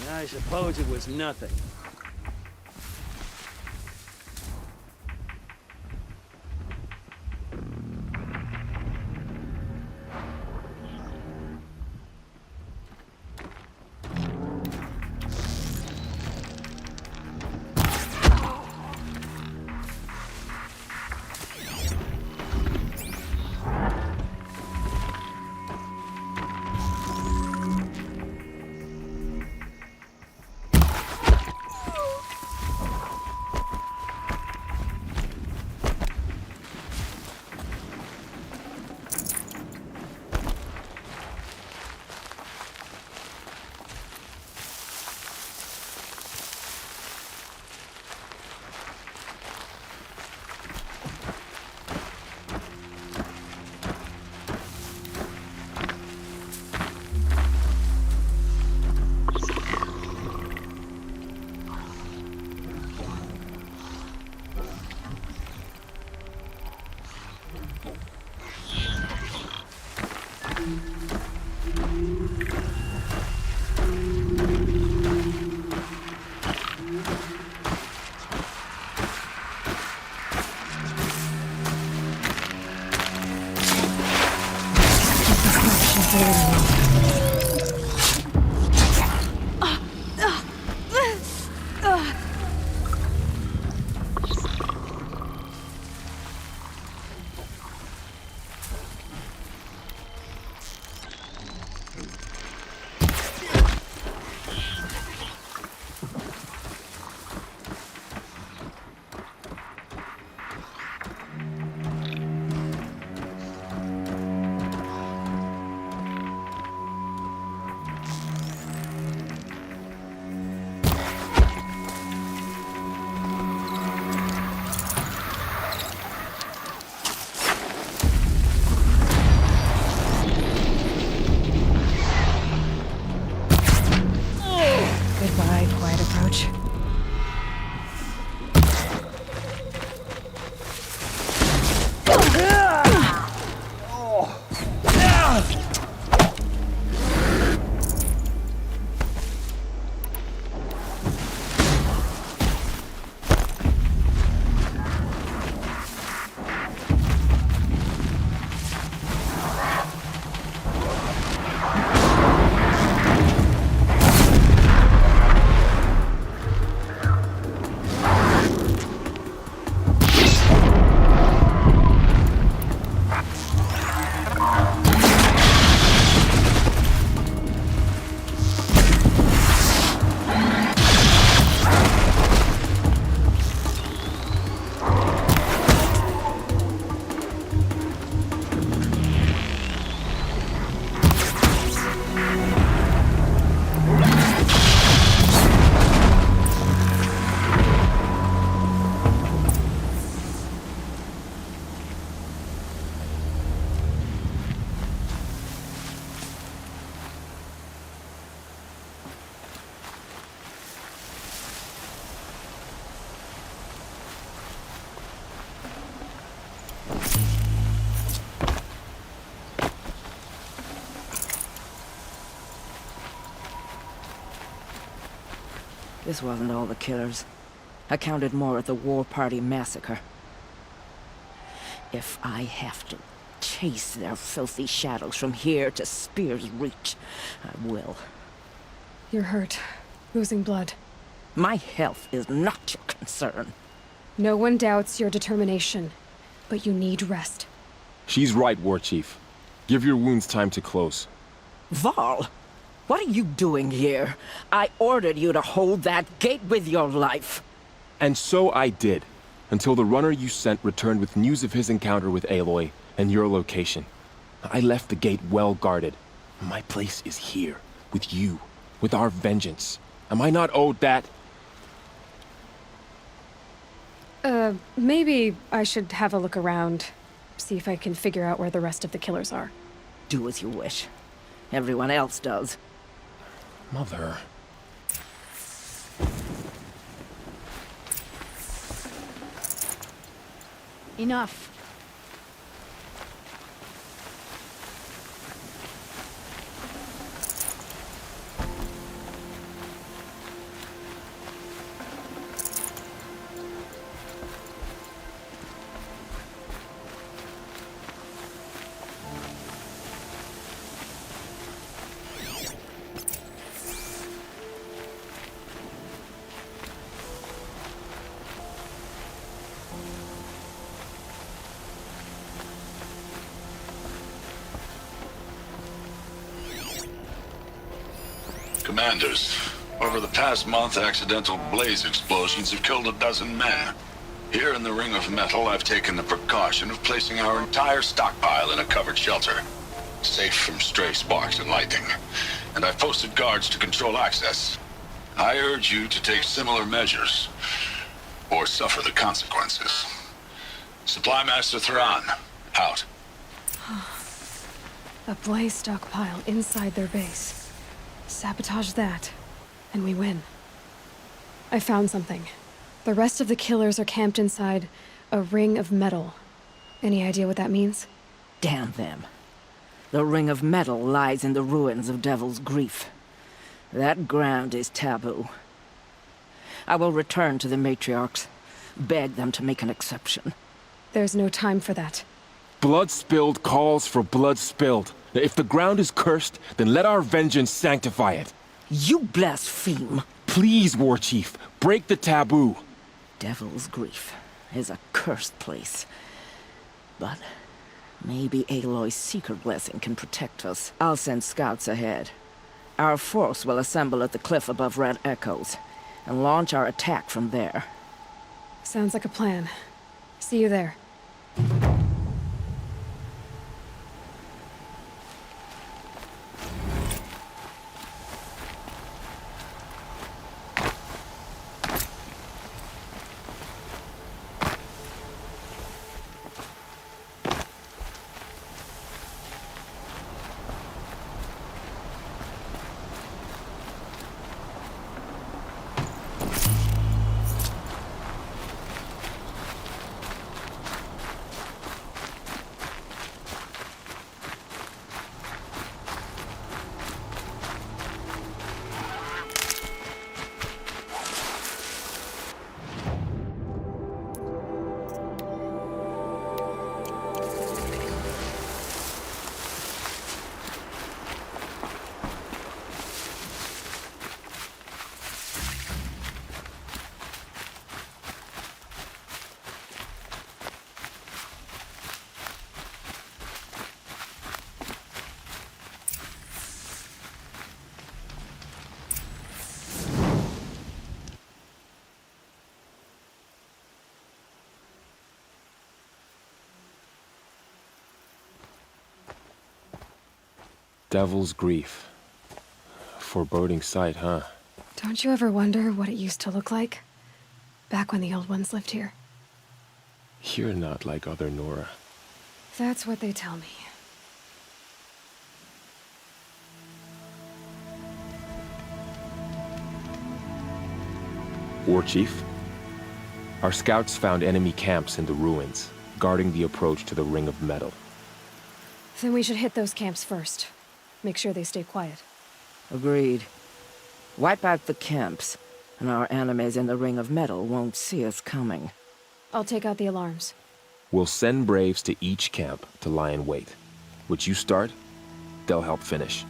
I suppose it was nothing. Goodbye, quiet approach. This wasn't all the killers. I counted more at the War Party massacre. If I have to chase their filthy shadows from here to Spear's Reach, I will. You're hurt. Losing blood. My health is not your concern. No one doubts your determination, but you need rest. She's right, War Chief. Give your wounds time to close. Varl, what are you doing here? I ordered you to hold that gate with your life. And so I did, until the runner you sent returned with news of his encounter with Aloy and your location. I left the gate well guarded. My place is here, with you, with our vengeance. Am I not owed that? Maybe I should have a look around. See if I can figure out where the rest of the killers are. Do as you wish. Everyone else does. Mother... Enough. Commanders, over the past month, accidental blaze explosions have killed 12 men. Here in the Ring of Metal, I've taken the precaution of placing our entire stockpile in a covered shelter, safe from stray sparks and lightning, and I've posted guards to control access. I urge you to take similar measures, or suffer the consequences. Supply Master Thran, out. A blaze stockpile inside their base. Sabotage that, and we win. I found something. The rest of the killers are camped inside a ring of metal. Any idea what that means? Damn them. The Ring of Metal lies in the ruins of Devil's Grief. That ground is taboo. I will return to the matriarchs, beg them to make an exception. There's no time for that. Blood spilled calls for blood spilled. If the ground is cursed, then let our vengeance sanctify it. You blaspheme! Please, Warchief, break the taboo. Devil's Grief is a cursed place. But maybe Aloy's Seeker blessing can protect us. I'll send scouts ahead. Our force will assemble at the cliff above Red Echoes, and launch our attack from there. Sounds like a plan. See you there. Devil's Grief. Foreboding sight, huh? Don't you ever wonder what it used to look like? Back when the old ones lived here. You're not like other Nora. That's what they tell me. Warchief, our scouts found enemy camps in the ruins, guarding the approach to the Ring of Metal. Then we should hit those camps first. Make sure they stay quiet. Agreed. Wipe out the camps, and our enemies in the Ring of Metal won't see us coming. I'll take out the alarms. We'll send Braves to each camp to lie in wait. Which you start, they'll help finish.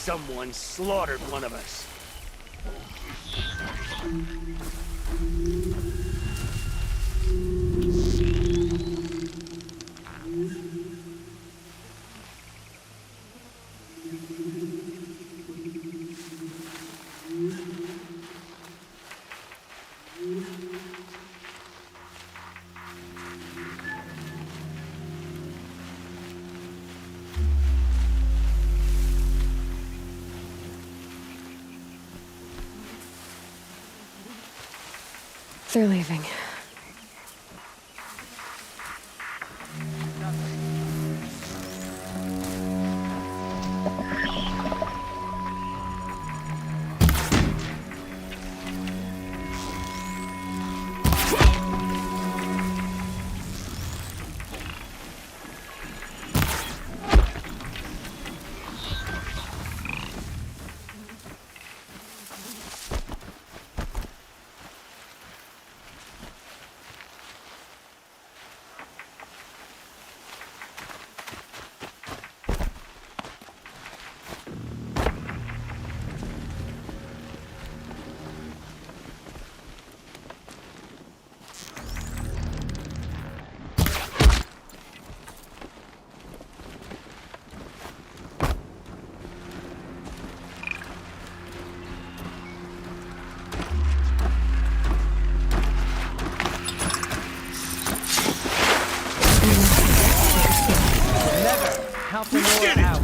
Someone slaughtered one of us. They're leaving. Count the Nora out.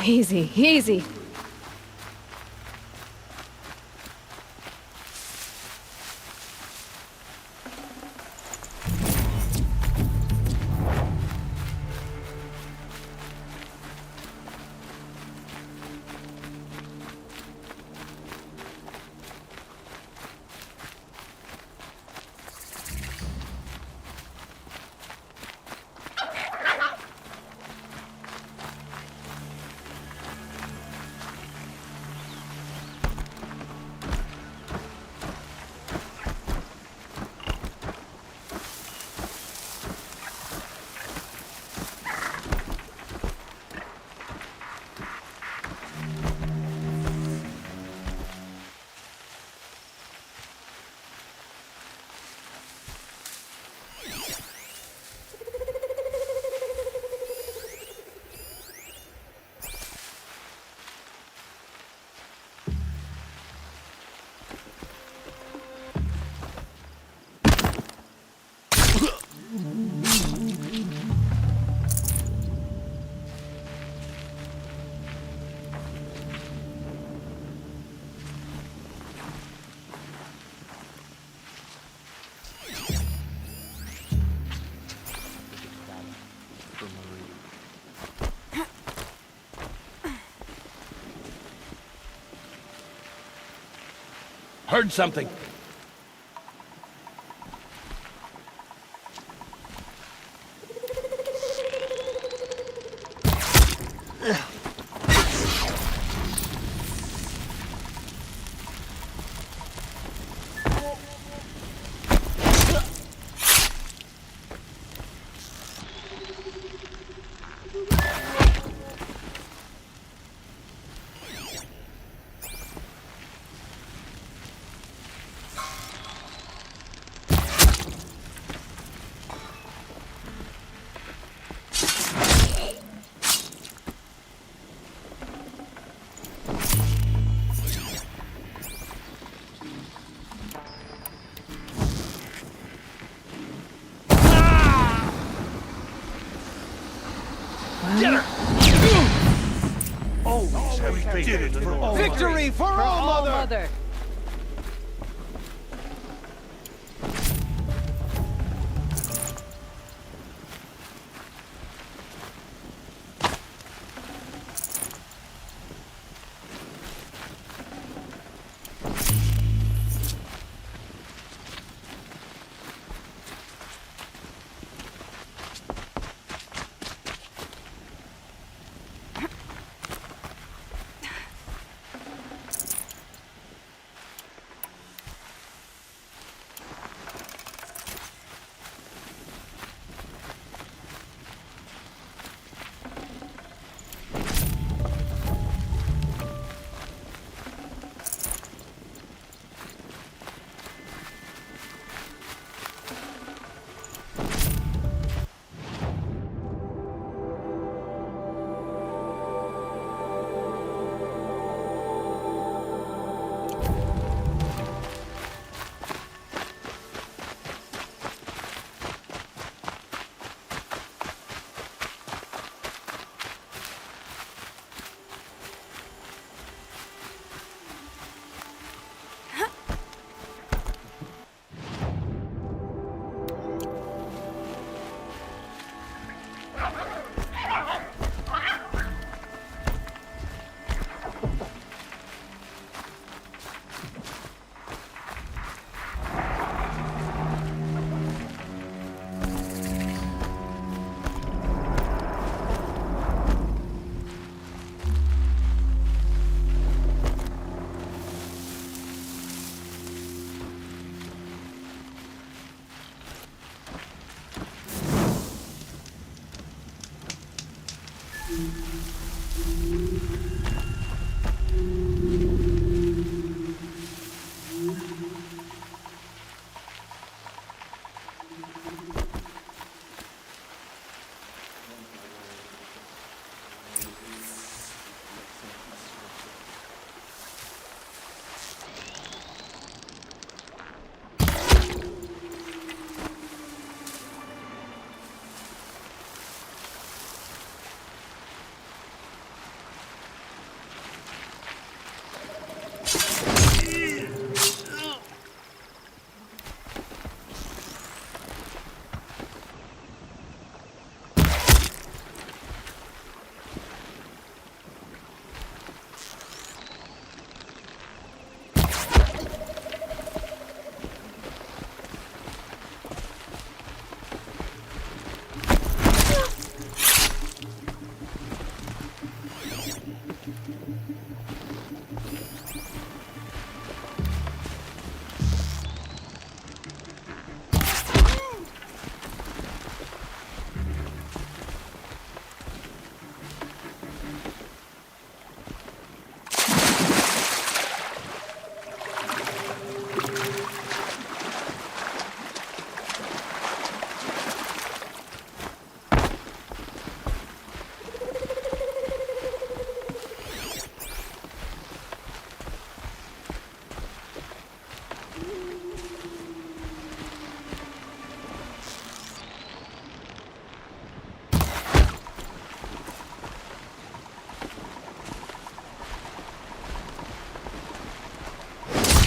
Easy, easy. Heard something. Get her! We did it for all. Victory for all, Mother!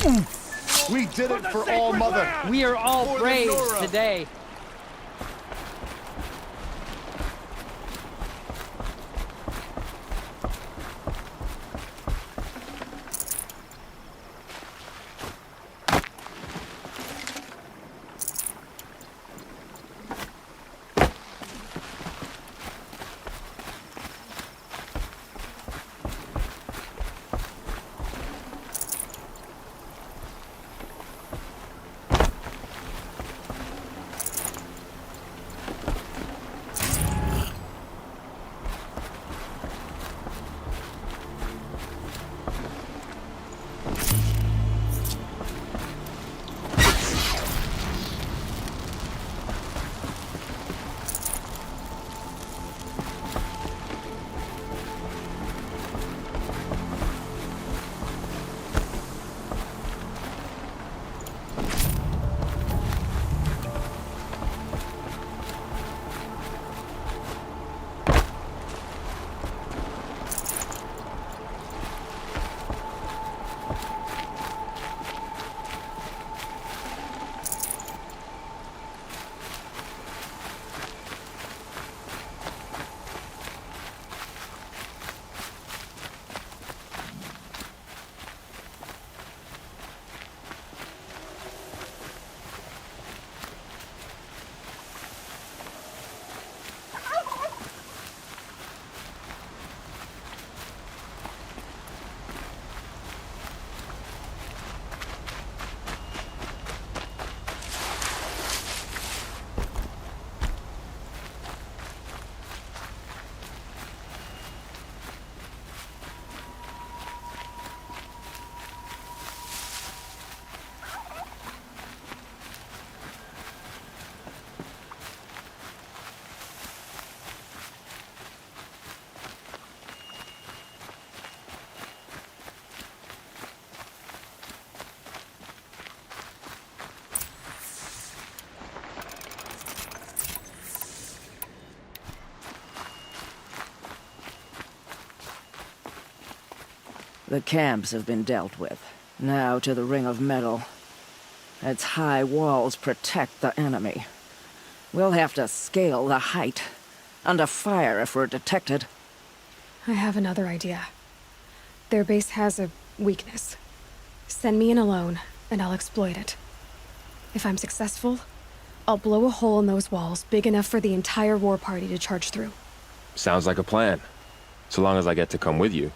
We did it for All Mother. We are all For the braves Nora. today. The camps have been dealt with. Now to the Ring of Metal. Its high walls protect the enemy. We'll have to scale the height. Under fire if we're detected. I have another idea. Their base has a weakness. Send me in alone, and I'll exploit it. If I'm successful, I'll blow a hole in those walls big enough for the entire war party to charge through. Sounds like a plan. So long as I get to come with you.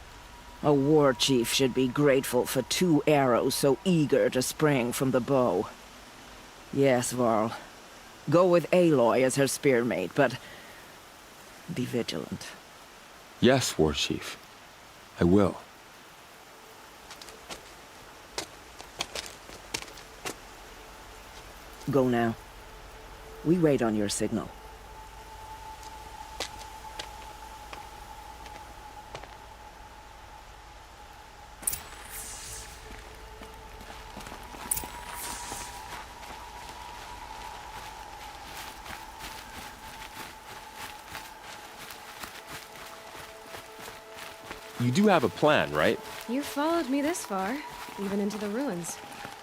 A war chief should be grateful for 2 arrows so eager to spring from the bow. Yes, Varl. Go with Aloy as her spearmate, but be vigilant. Yes, War Chief. I will. Go now. We wait on your signal. You do have a plan, right? You followed me this far, even into the ruins.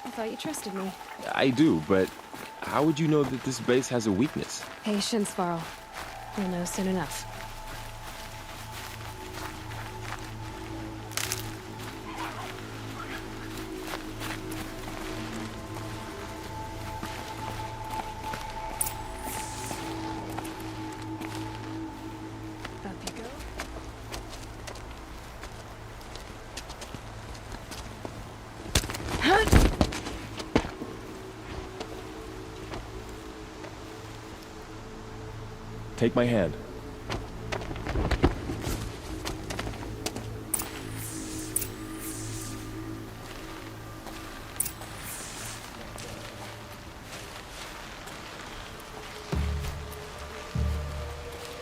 I thought you trusted me. I do, but how would you know that this base has a weakness? Patience, Varl. You'll know soon enough. Up you go. Take my hand.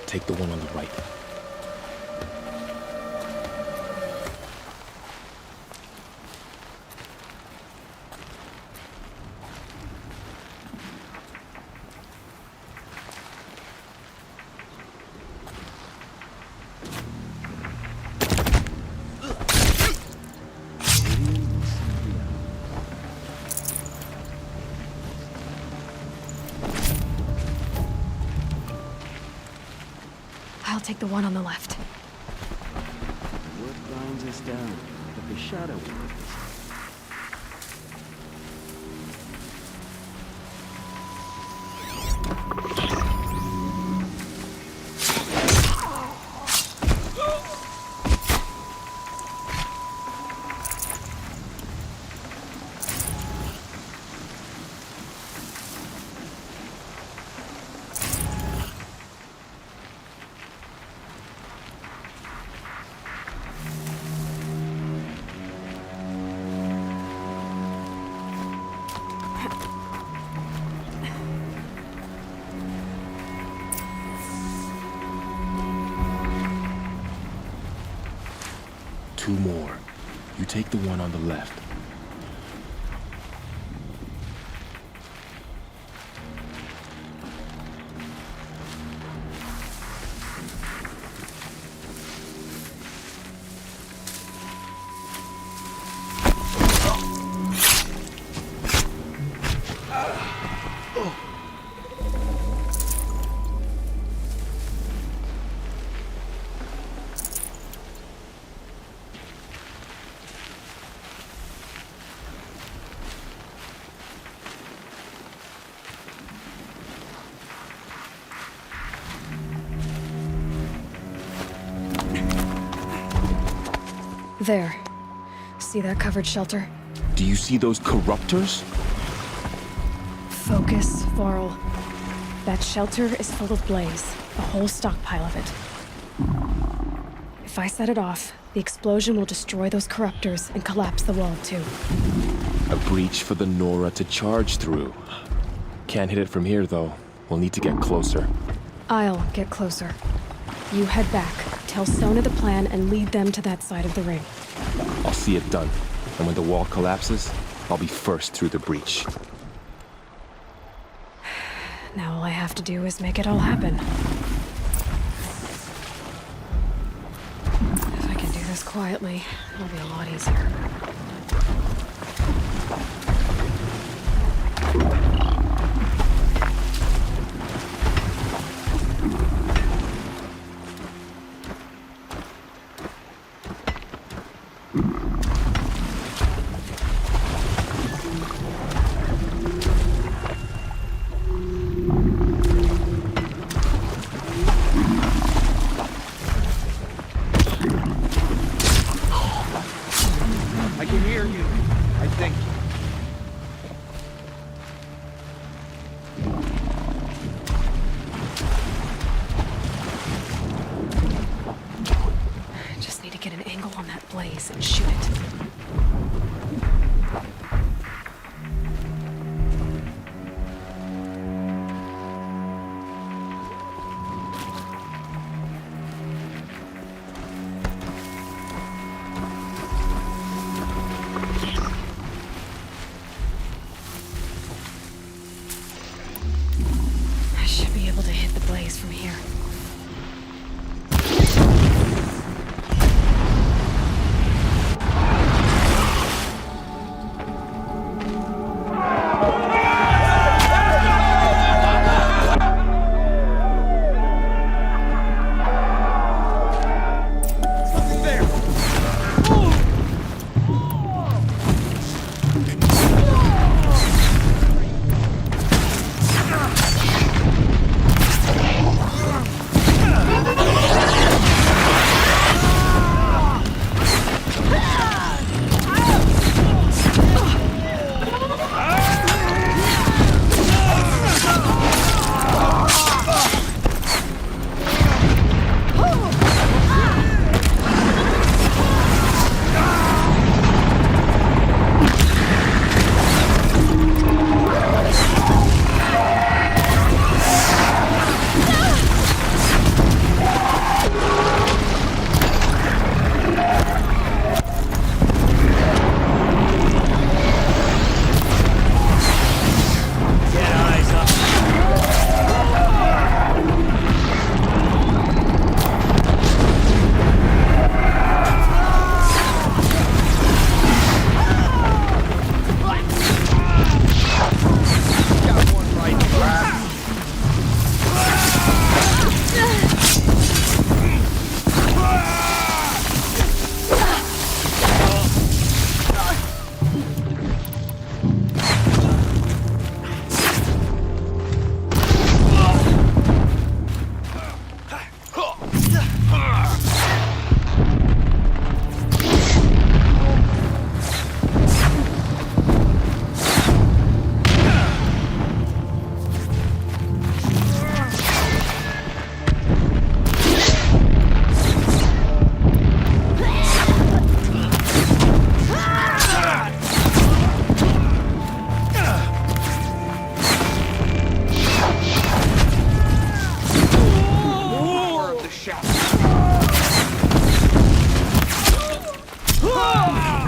Take the one on the right. take the one on the left. What binds us down? But the shadow world. Two more. You take the one on the left. There. See that covered shelter? Do you see those corruptors? Focus, Varl. That shelter is full of blaze, a whole stockpile of it. If I set it off, the explosion will destroy those corruptors and collapse the wall too. A breach for the Nora to charge through. Can't hit it from here, though. We'll need to get closer. I'll get closer. You head back, tell Sona the plan, and lead them to that side of the ring. I'll see it done. And when the wall collapses, I'll be first through the breach. Now all I have to do is make it all happen. If I can do this quietly, it'll be a lot easier. I can hear you, I think. I just need to get an angle on that blaze and shoot it.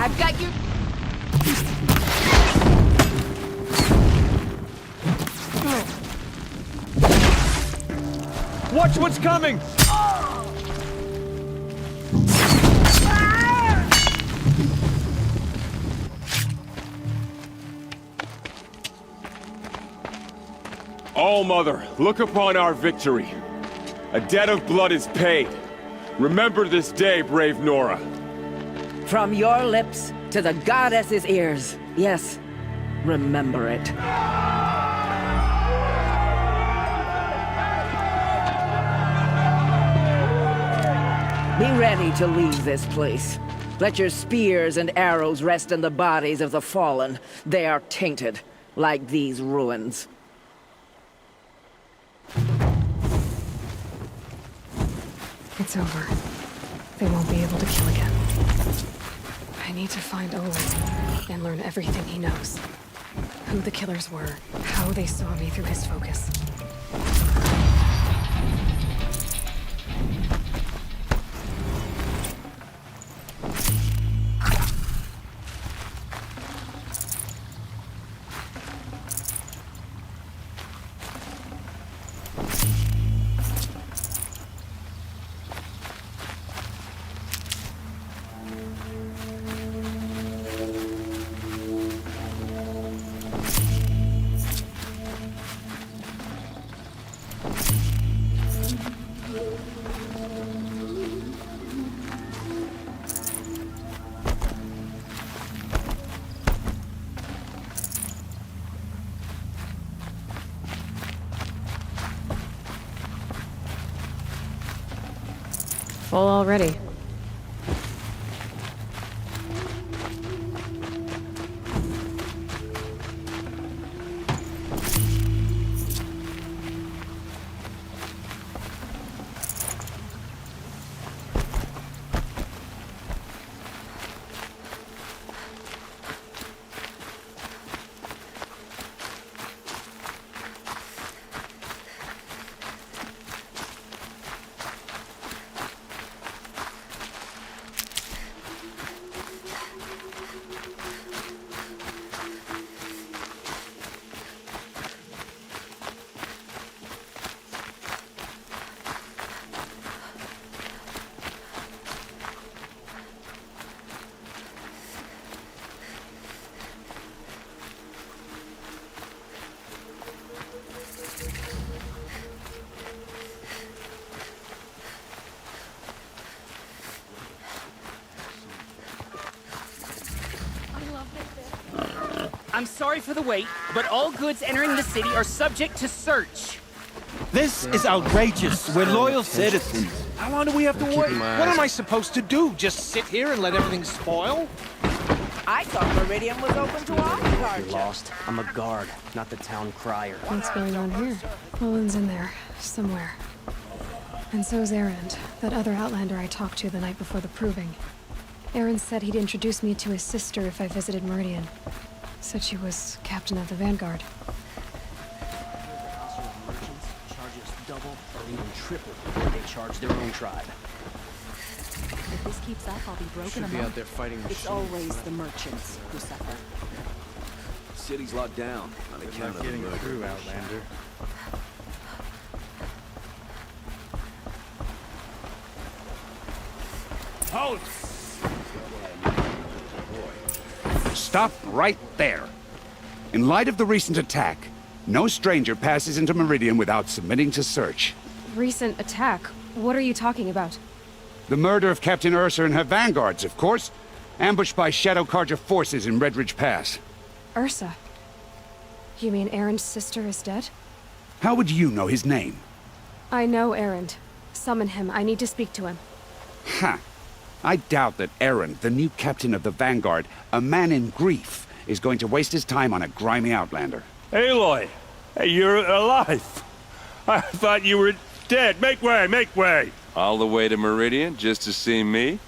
I've got you. Watch what's coming! All-Mother, look upon our victory. A debt of blood is paid. Remember this day, brave Nora. From your lips to the goddess's ears. Yes, remember it. Be ready to leave this place. Let your spears and arrows rest in the bodies of the fallen. They are tainted, like these ruins. It's over. They won't be able to kill again. I need to find Olin and learn everything he knows. Who the killers were, how they saw me through his focus. Full already. I'm sorry for the wait, but all goods entering the city are subject to search. This is outrageous. We're loyal citizens. How long do we have to wait? What am I supposed to do? Just sit here and let everything spoil? I thought Meridian was open to all You're departure. lost. I'm a guard, not the town crier. What's going on here? Olin's in there, somewhere. And so's Erend, that other Outlander I talked to the night before the proving. Erend said he'd introduce me to his sister if I visited Meridian. Said she was captain of the Vanguard. Merchants charge us double or even triple what they charge their own tribe. If this keeps up, I'll be broken Should be out there fighting It's machines. always the merchants who suffer. The city's locked down on account of the murder. Through, Outlander. Halt! Stop right there. In light of the recent attack, no stranger passes into Meridian without submitting to search. Recent attack? What are you talking about? The murder of Captain Ursa and her vanguards, of course. Ambushed by Shadow Carja forces in Redridge Pass. Ursa? You mean Erend's sister is dead? How would you know his name? I know Erend. Summon him. I need to speak to him. Ha! I doubt that Erend, the new captain of the Vanguard, a man in grief, is going to waste his time on a grimy outlander. Aloy! Hey, you're alive! I thought you were dead. Make way, make way! All the way to Meridian just to see me?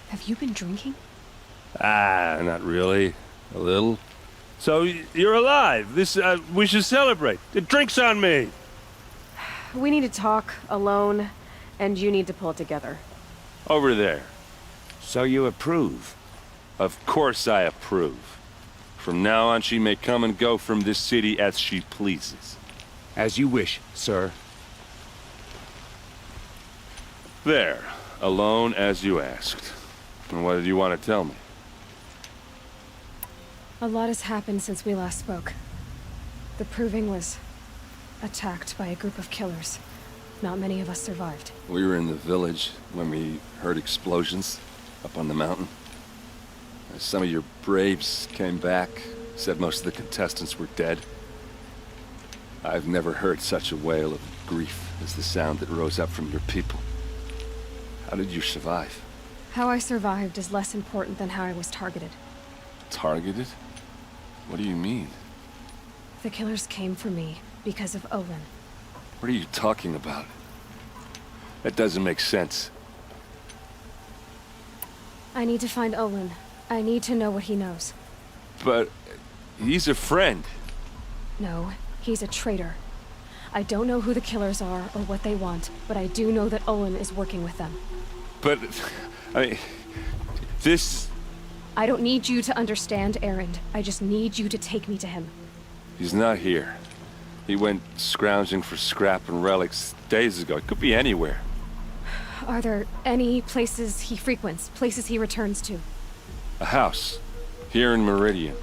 Have you been drinking? Ah, not really. A little. So, you're alive. We should celebrate. The drink's on me. We need to talk, alone, and you need to pull it together. Over there. So you approve? Of course I approve. From now on, she may come and go from this city as she pleases. As you wish, sir. There. Alone as you asked. And what did you want to tell me? A lot has happened since we last spoke. The Proving was attacked by a group of killers. Not many of us survived. We were in the village when we heard explosions up on the mountain. Some of your braves came back, said most of the contestants were dead. I've never heard such a wail of grief as the sound that rose up from your people. How did you survive? How I survived is less important than how I was targeted. Targeted? What do you mean? The killers came for me because of Olin. What are you talking about? That doesn't make sense. I need to find Olin. I need to know what he knows. But he's a friend. No, he's a traitor. I don't know who the killers are or what they want, but I do know that Olin is working with them. But, I mean, this... I don't need you to understand, Erend. I just need you to take me to him. He's not here. He went scrounging for scrap and relics days ago. It could be anywhere. Are there any places he frequents, places he returns to? A house. Here in Meridian.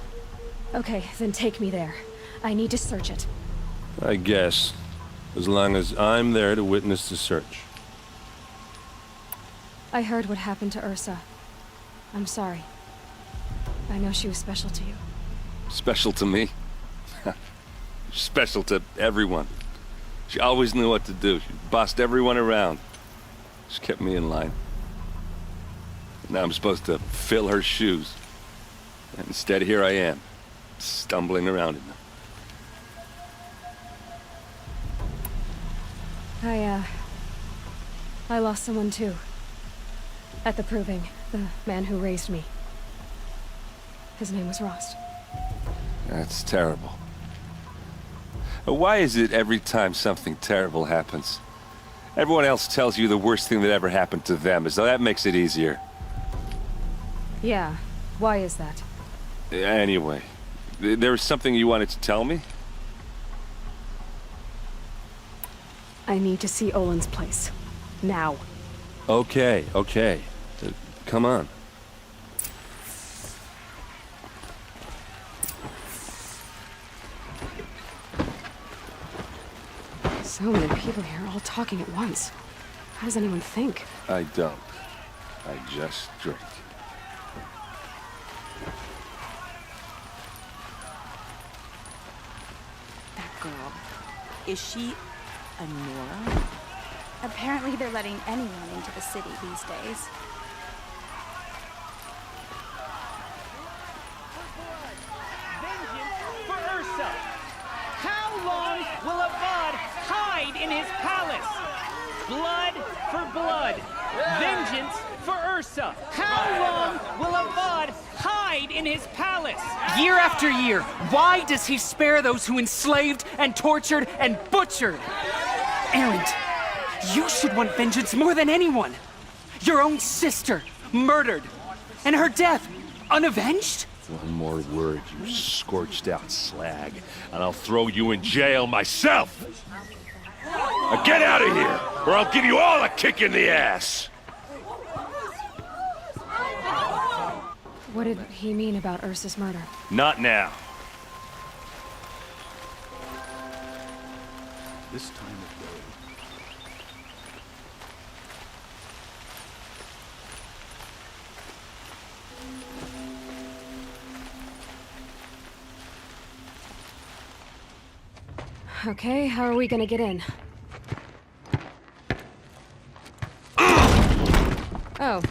Okay, then take me there. I need to search it. I guess. As long as I'm there to witness the search. I heard what happened to Ursa. I'm sorry. I know she was special to you. Special to me? Special to everyone. She always knew what to do. She bossed everyone around. She kept me in line. Now I'm supposed to fill her shoes. And instead, here I am, stumbling around in them. I lost someone too. At the Proving, the man who raised me. His name was Rost. That's terrible. Why is it every time something terrible happens, everyone else tells you the worst thing that ever happened to them, as though that makes it easier? Yeah, why is that? Anyway, there was something you wanted to tell me? I need to see Olin's place. Now. Okay. Come on. So many people here, all talking at once. How does anyone think? I don't. I just drink. That girl. Is she a Nora? Apparently they're letting anyone into the city these days. Vengeance for Ursa! How long will Avad hide in his palace? Blood for blood. Vengeance for Ursa. How long will Avad hide in his palace? Year after year, why does he spare those who enslaved and tortured and butchered? Erend, you should want vengeance more than anyone. Your own sister, murdered. And her death, unavenged? One more word, you scorched out slag, and I'll throw you in jail myself! Now get out of here, or I'll give you all a kick in the ass! What did he mean about Ursa's murder? Not now. This time of day. Okay, how are we gonna get in? Oh,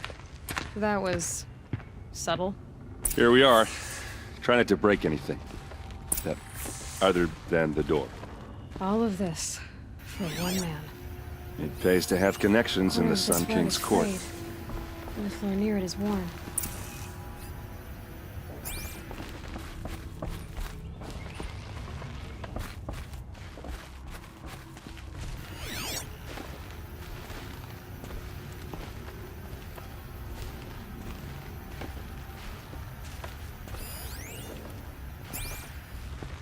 that was subtle. Here we are. Try not to break anything. That other than the door. All of this for one man. It pays to have connections in the Sun King's court. And the floor near it is worn.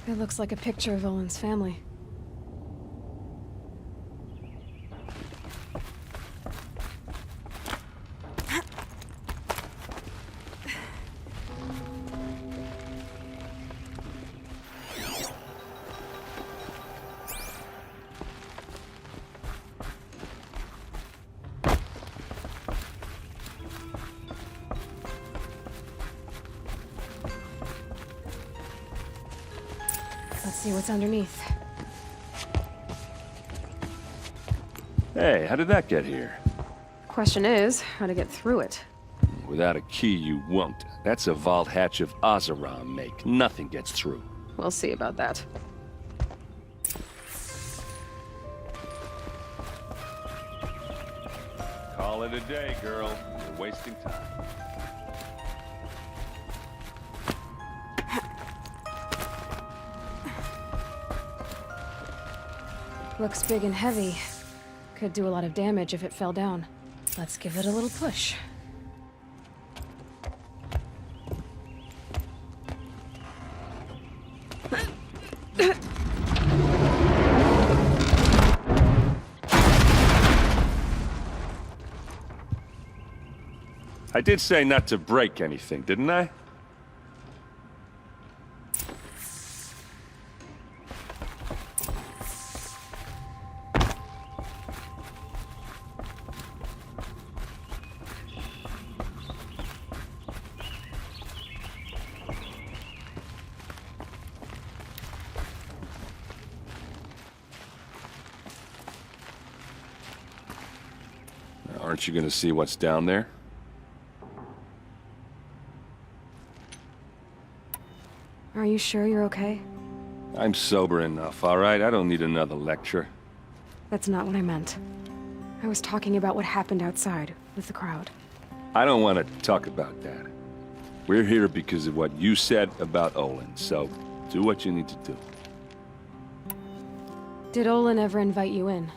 It looks like a picture of Olin's family. Let's see what's underneath. Hey, how did that get here? Question is, how to get through it. Without a key, you won't. That's a vault hatch of Oseram make. Nothing gets through. We'll see about that. Call it a day, girl. You're wasting time. Looks big and heavy. Could do a lot of damage if it fell down. Let's give it a little push. I did say not to break anything, didn't I? Aren't you gonna see what's down there? Are you sure you're okay? I'm sober enough, all right? I don't need another lecture. That's not what I meant. I was talking about what happened outside, with the crowd. I don't want to talk about that. We're here because of what you said about Olin, so do what you need to do. Did Olin ever invite you in?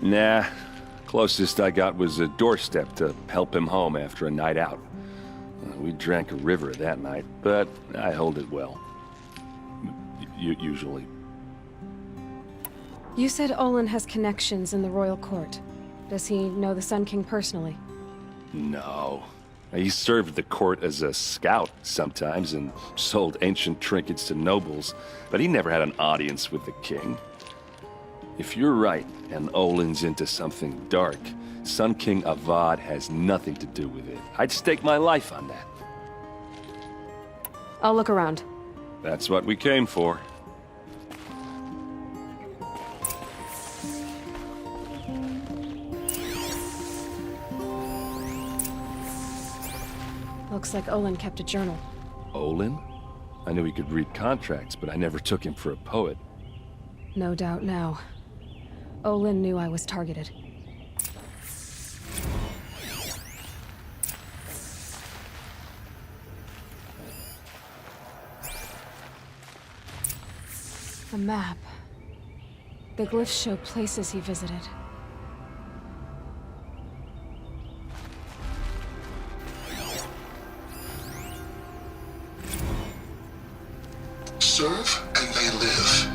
Nah. Closest I got was a doorstep to help him home after a night out. We drank a river that night, but I hold it well. Usually. You said Olin has connections in the royal court. Does he know the Sun King personally? No. He served the court as a scout sometimes and sold ancient trinkets to nobles, but he never had an audience with the king. If you're right, and Olin's into something dark, Sun King Avad has nothing to do with it. I'd stake my life on that. I'll look around. That's what we came for. Looks like Olin kept a journal. Olin? I knew he could read contracts, but I never took him for a poet. No doubt now. Olin knew I was targeted. A map. The glyphs show places he visited. Serve and they live.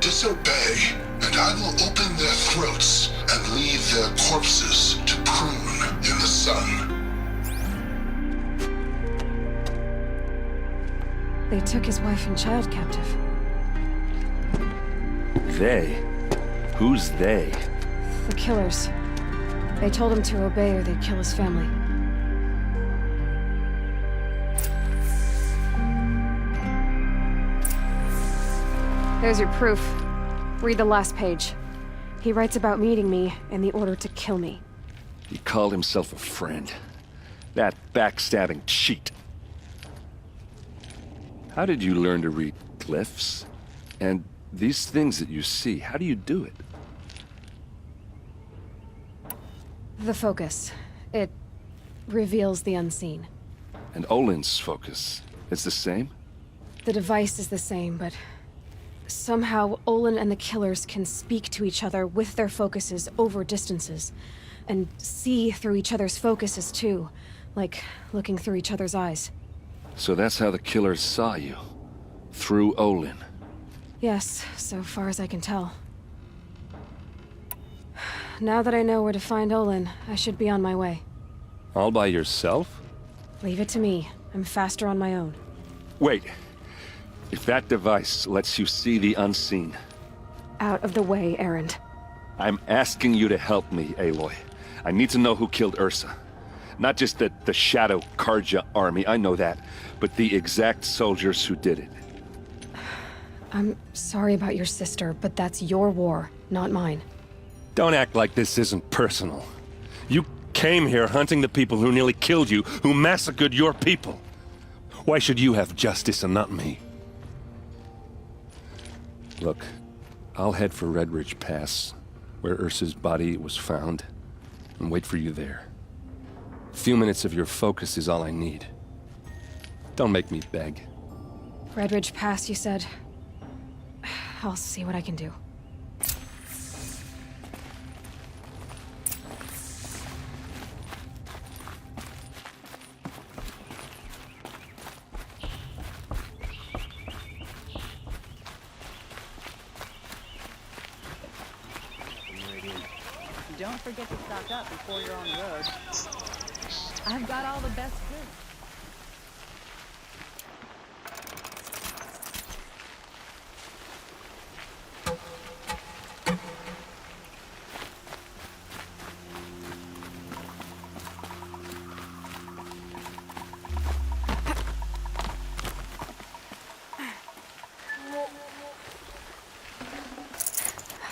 Disobey, and I will open their throats and leave their corpses to prune in the sun. They took his wife and child captive. They? Who's they? The killers. They told him to obey or they'd kill his family. There's your proof. Read the last page. He writes about meeting me and the order to kill me. He called himself a friend. That backstabbing cheat. How did you learn to read glyphs? And these things that you see, how do you do it? The focus. It reveals the unseen. And Olin's focus, it's the same? The device is the same, but somehow Olin and the killers can speak to each other with their focuses over distances, and see through each other's focuses too, like looking through each other's eyes. So that's how the killers saw you. Through Olin. Yes, so far as I can tell. Now that I know where to find Olin, I should be on my way. All by yourself? Leave it to me. I'm faster on my own. Wait. If that device lets you see the unseen... Out of the way, Erend. I'm asking you to help me, Aloy. I need to know who killed Ursa. Not just the Shadow Karja army, I know that, but the exact soldiers who did it. I'm sorry about your sister, but that's your war, not mine. Don't act like this isn't personal. You came here hunting the people who nearly killed you, who massacred your people. Why should you have justice and not me? Look, I'll head for Red Ridge Pass, where Ursa's body was found, and wait for you there. A few minutes of your focus is all I need. Don't make me beg. Red Ridge Pass, you said. I'll see what I can do. Don't forget to stock up before you're on the road. I've got all the best goods.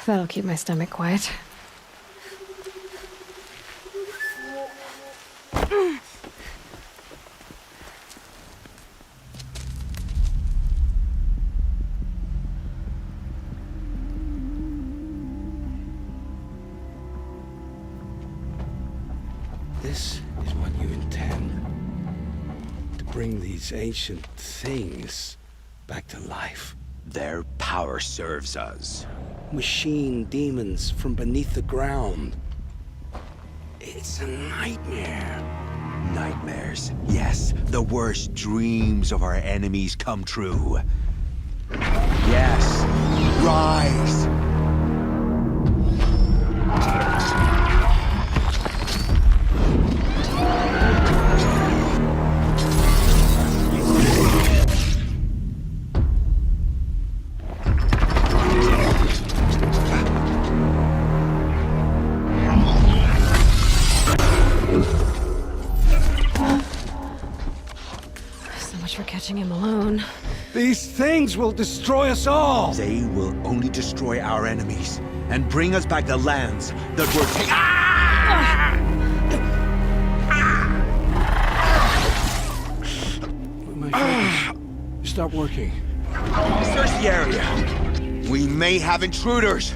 That'll keep my stomach quiet. This is what you intend. To bring these ancient things back to life. Their power serves us. Machine demons from beneath the ground. It's a nightmare. Nightmares. Yes, the worst dreams of our enemies come true. Yes, rise! For catching him alone. These things will destroy us all! They will only destroy our enemies and bring us back the lands that were taken. My focus. Stop working. Search the area. We may have intruders.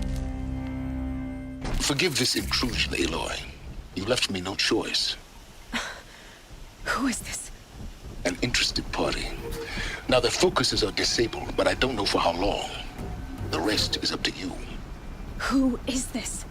Forgive this intrusion, Aloy. You left me no choice. Who is this? An interested party. Now their focuses are disabled, but I don't know for how long. The rest is up to you. Who is this?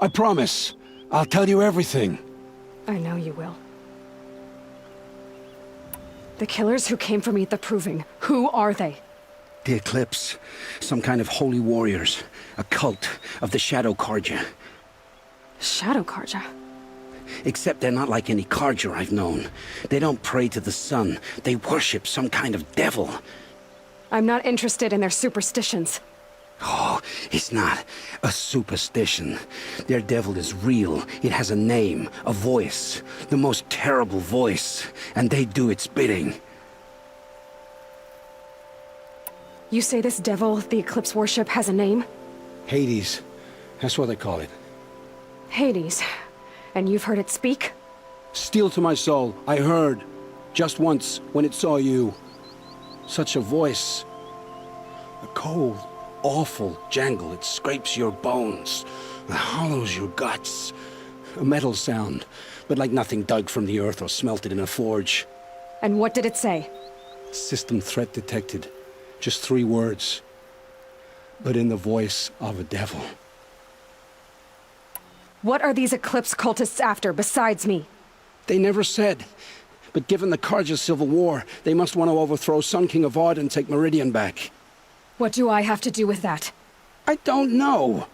promise. I'll tell you everything. I know you will. The killers who came for me at the Proving, who are they? The Eclipse. Some kind of holy warriors. A cult of the Shadow Carja. Shadow Carja? Except they're not like any Carja I've known. They don't pray to the sun. They worship some kind of devil. I'm not interested in their superstitions. Oh, it's not a superstition. Their devil is real. It has a name, a voice. The most terrible voice. And they do its bidding. You say this devil the Eclipse worship has a name? Hades. That's what they call it. Hades. And you've heard it speak? Steel to my soul. I heard. Just once, when it saw you. Such a voice. A cold, awful jangle. It scrapes your bones. It hollows your guts. A metal sound, but like nothing dug from the earth or smelted in a forge. And what did it say? System threat detected. Just 3 words. But in the voice of a devil. What are these Eclipse cultists after, besides me? They never said. But given the Carja civil war, they must want to overthrow Sun King Avad and take Meridian back. What do I have to do with that? I don't know.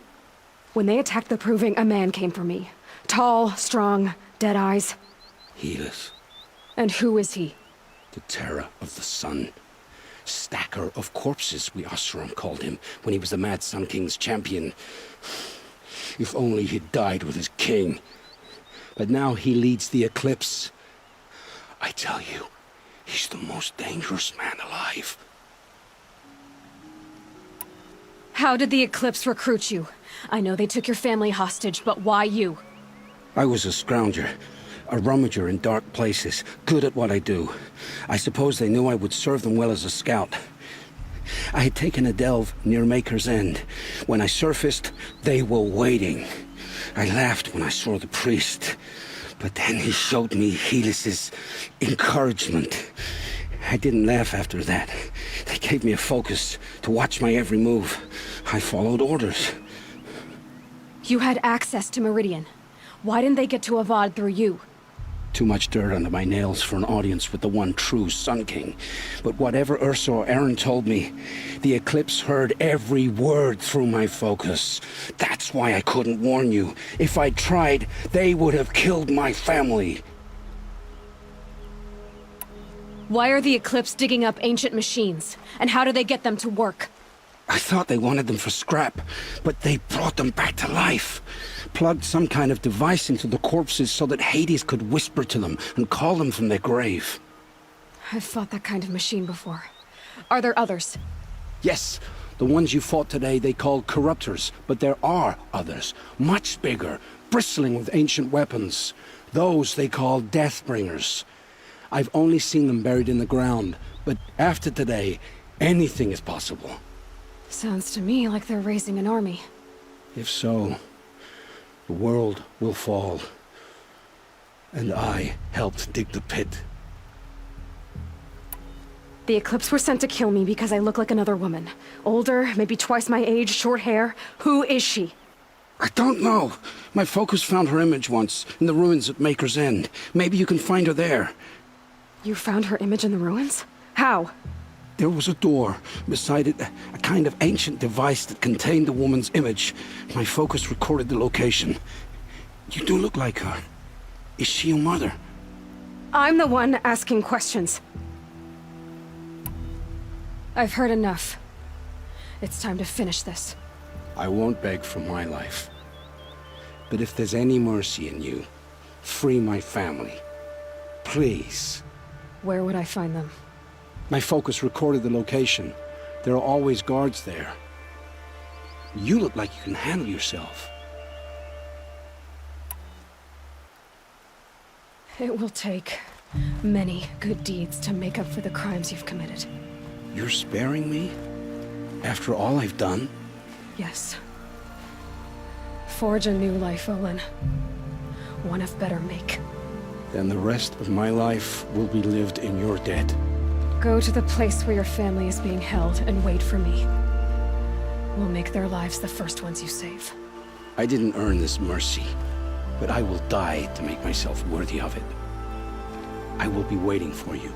When they attacked the Proving, a man came for me. Tall, strong, dead eyes. Helis. And who is he? The terror of the sun. Stacker of corpses, we Oseram called him, when he was the Mad Sun King's champion. If only he'd died with his king. But now he leads the Eclipse. I tell you, he's the most dangerous man alive. How did the Eclipse recruit you? I know they took your family hostage, but why you? I was a scrounger. A rummager in dark places, good at what I do. I suppose they knew I would serve them well as a scout. I had taken a delve near Maker's End. When I surfaced, they were waiting. I laughed when I saw the priest. But then he showed me Helis's encouragement. I didn't laugh after that. They gave me a focus to watch my every move. I followed orders. You had access to Meridian. Why didn't they get to Avad through you? Too much dirt under my nails for an audience with the one true Sun King. But whatever Ursa or Eren told me, the Eclipse heard every word through my focus. That's why I couldn't warn you. If I'd tried, they would have killed my family. Why are the Eclipse digging up ancient machines? And how do they get them to work? I thought they wanted them for scrap, but they brought them back to life. Plugged some kind of device into the corpses so that Hades could whisper to them and call them from their grave. I've fought that kind of machine before. Are there others? Yes, the ones you fought today they called Corruptors, but there are others, much bigger, bristling with ancient weapons. Those they call Deathbringers. I've only seen them buried in the ground, but after today, anything is possible. Sounds to me like they're raising an army. If so, the world will fall. And I helped dig the pit. The Eclipse were sent to kill me because I look like another woman. Older, maybe twice my age, short hair. Who is she? I don't know. My focus found her image once, in the ruins at Maker's End. Maybe you can find her there. You found her image in the ruins? How? There was a door. Beside it, a kind of ancient device that contained the woman's image. My focus recorded the location. You do look like her. Is she your mother? I'm the one asking questions. I've heard enough. It's time to finish this. I won't beg for my life. But if there's any mercy in you, free my family. Please. Where would I find them? My focus recorded the location. There are always guards there. You look like you can handle yourself. It will take many good deeds to make up for the crimes you've committed. You're sparing me? After all I've done? Yes. Forge a new life, Olin. One of better make. Then the rest of my life will be lived in your debt. Go to the place where your family is being held and wait for me. We'll make their lives the first ones you save. I didn't earn this mercy, but I will die to make myself worthy of it. I will be waiting for you.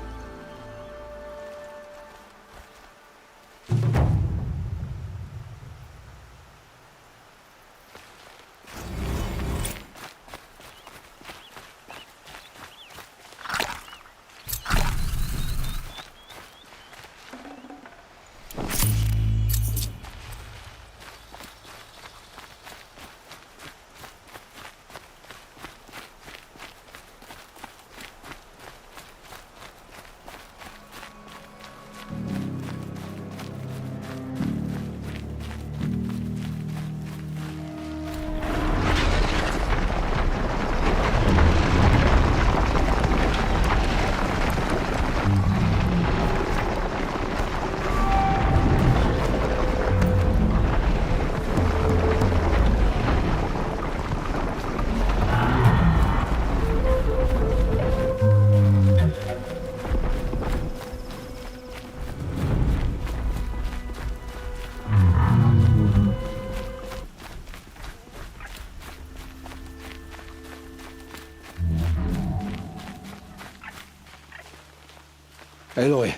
Aloy,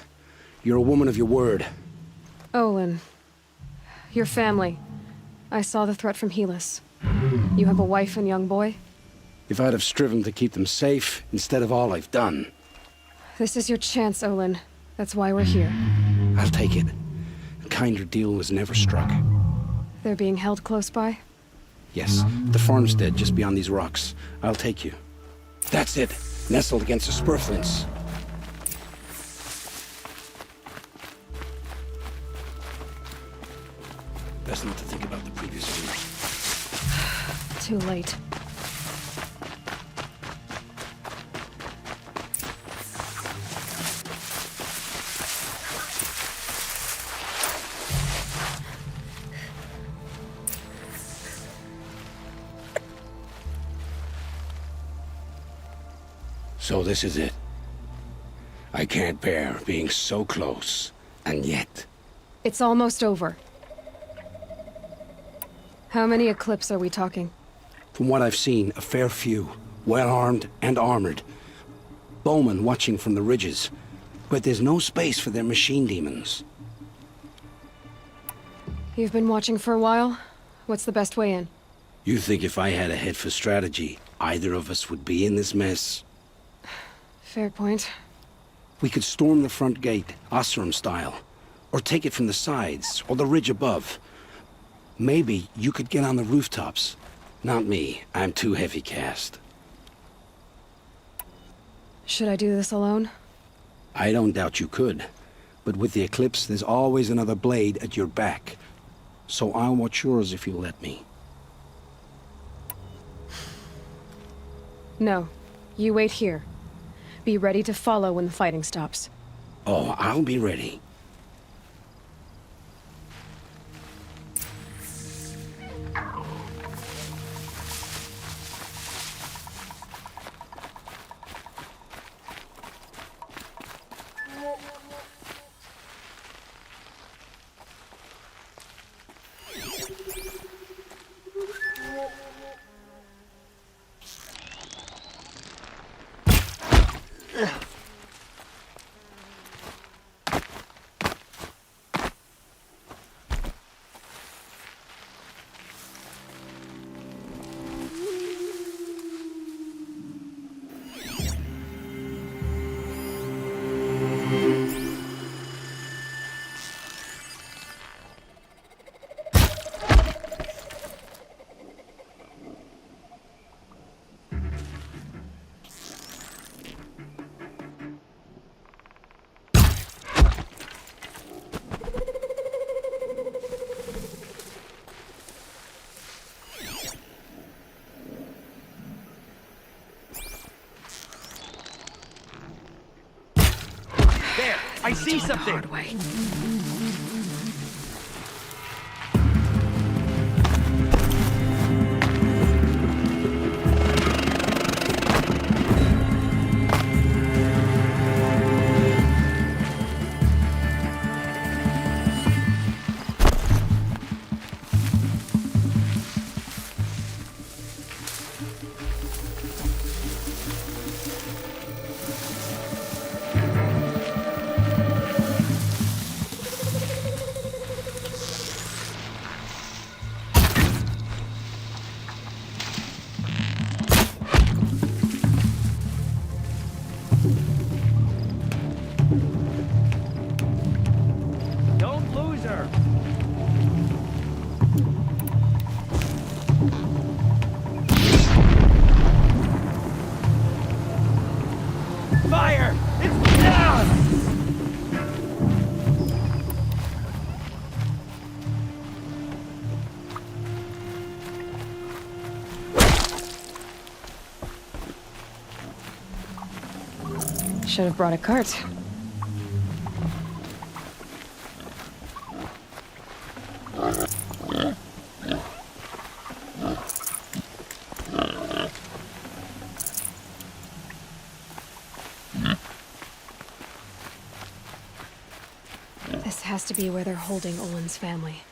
you're a woman of your word. Olin. Your family. I saw the threat from Helis. You have a wife and young boy? If I'd have striven to keep them safe, instead of all I've done. This is your chance, Olin. That's why we're here. I'll take it. A kinder deal was never struck. They're being held close by? Yes, the farmstead just beyond these rocks. I'll take you. That's it. Nestled against the spurflints. Best not to think about the previous owners. Too late. So this is it. I can't bear being so close, and yet... It's almost over. How many Eclipse are we talking? From what I've seen, a fair few. Well-armed and armored. Bowmen watching from the ridges. But there's no space for their machine demons. You've been watching for a while? What's the best way in? You think if I had a head for strategy, either of us would be in this mess? Fair point. We could storm the front gate, Osram style. Or take it from the sides, or the ridge above. Maybe you could get on the rooftops. Not me. I'm too heavy cast. Should I do this alone? I don't doubt you could. But with the Eclipse, there's always another blade at your back. So I'll watch yours if you let me. No. You wait here. Be ready to follow when the fighting stops. Oh, I'll be ready. I see something! Hard way. Fire! Fire! It's down! Should have brought a cart. This has to be where they're holding Olin's family.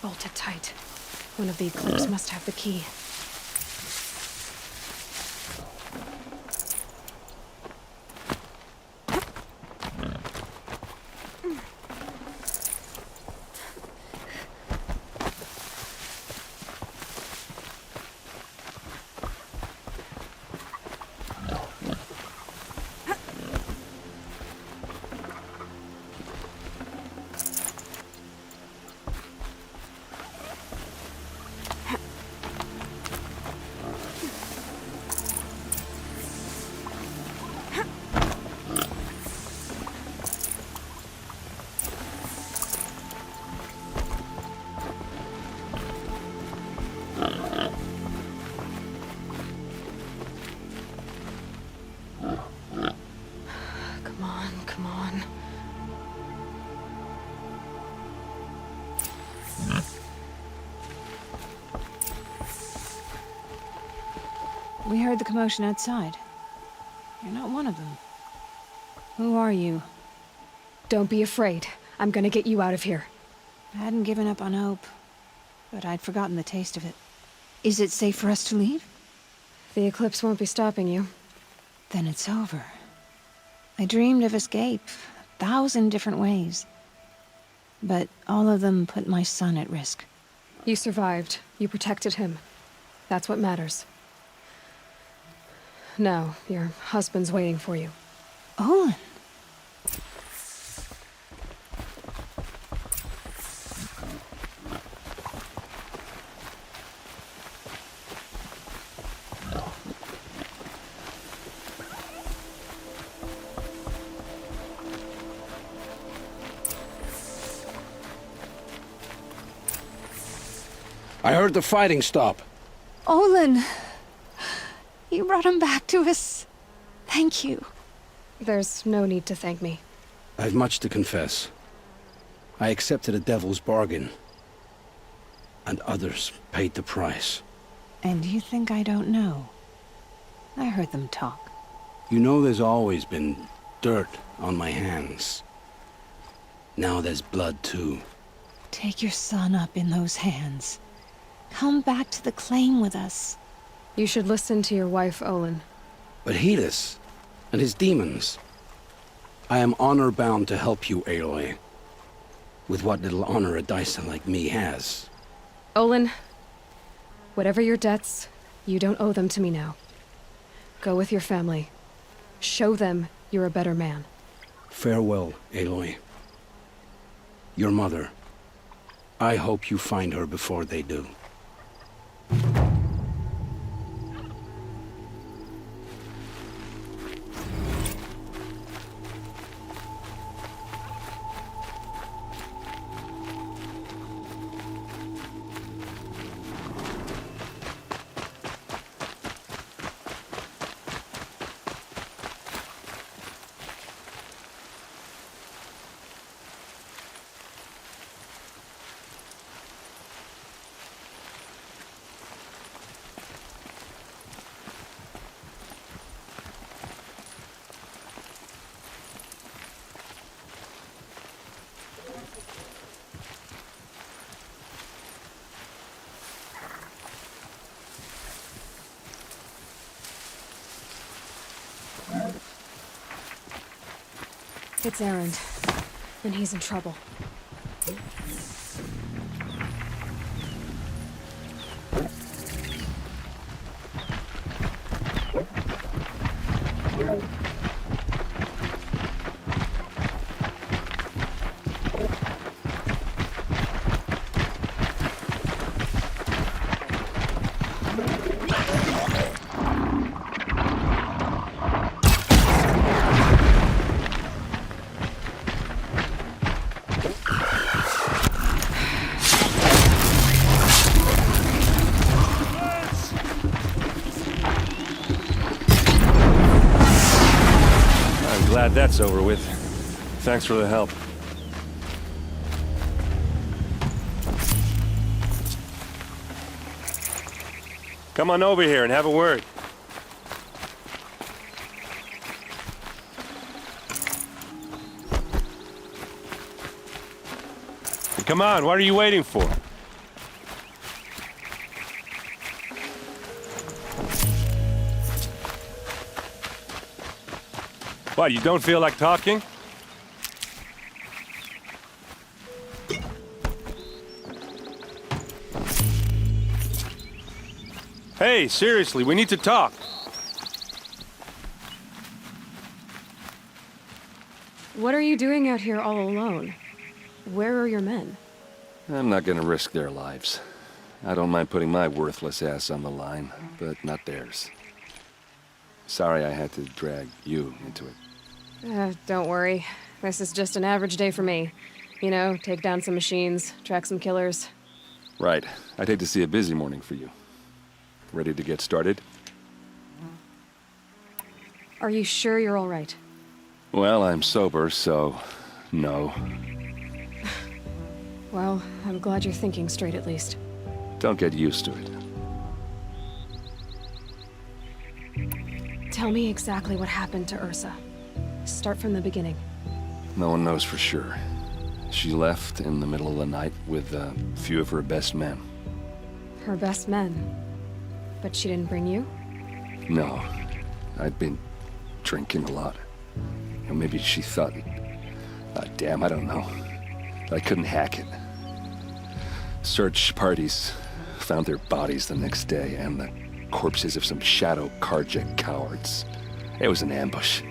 Bolted tight. One of the Eclipse must have the key. Come on. We heard the commotion outside. You're not one of them. Who are you? Don't be afraid. I'm gonna get you out of here. I hadn't given up on hope, but I'd forgotten the taste of it. Is it safe for us to leave? The Eclipse won't be stopping you. Then it's over. I dreamed of escape, 1,000 different ways. But all of them put my son at risk. You survived. You protected him. That's what matters. Now, your husband's waiting for you. Olin! I heard the fighting stop. Olin! You brought him back to us. Thank you. There's no need to thank me. I've much to confess. I accepted a devil's bargain. And others paid the price. And you think I don't know? I heard them talk. You know there's always been dirt on my hands. Now there's blood too. Take your son up in those hands. Come back to the claim with us. You should listen to your wife, Olin. But Helis and his demons. I am honor-bound to help you, Aloy. With what little honor a Dyson like me has. Olin, whatever your debts, you don't owe them to me now. Go with your family. Show them you're a better man. Farewell, Aloy. Your mother. I hope you find her before they do. It's Erend, and he's in trouble. glad that's over with. Thanks for the help. Come on over here and have a word. Come on, what are you waiting for? What, you don't feel like talking? Hey, seriously, we need to talk. What are you doing out here all alone? Where are your men? I'm not gonna risk their lives. I don't mind putting my worthless ass on the line, but not theirs. Sorry I had to drag you into it. Don't worry. This is just an average day for me. You know, take down some machines, track some killers. Right. I'd hate to see a busy morning for you. Ready to get started? Are you sure you're all right? Well, I'm sober, so no. Well, I'm glad you're thinking straight at least. Don't get used to it. Tell me exactly what happened to Ursa. Start from the beginning. No one knows for sure. She left in the middle of the night with a few of her best men. Her best men? But she didn't bring you? No. I'd been drinking a lot. Or maybe she thought... damn, I don't know. I couldn't hack it. Search parties found their bodies the next day and the corpses of some Shadow Carja cowards. It was an ambush.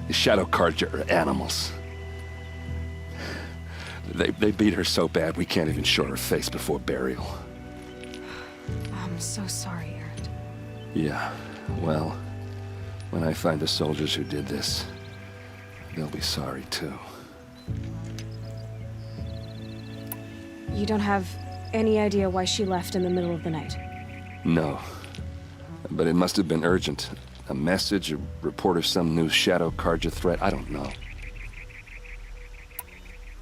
The Shadow Carja are animals. They beat her so bad we can't even show her face before burial. I'm so sorry, Erend. Yeah, well, when I find the soldiers who did this, they'll be sorry too. You don't have any idea why she left in the middle of the night? No. But it must have been urgent. A message, a report of some new Shadow Carja threat, I don't know.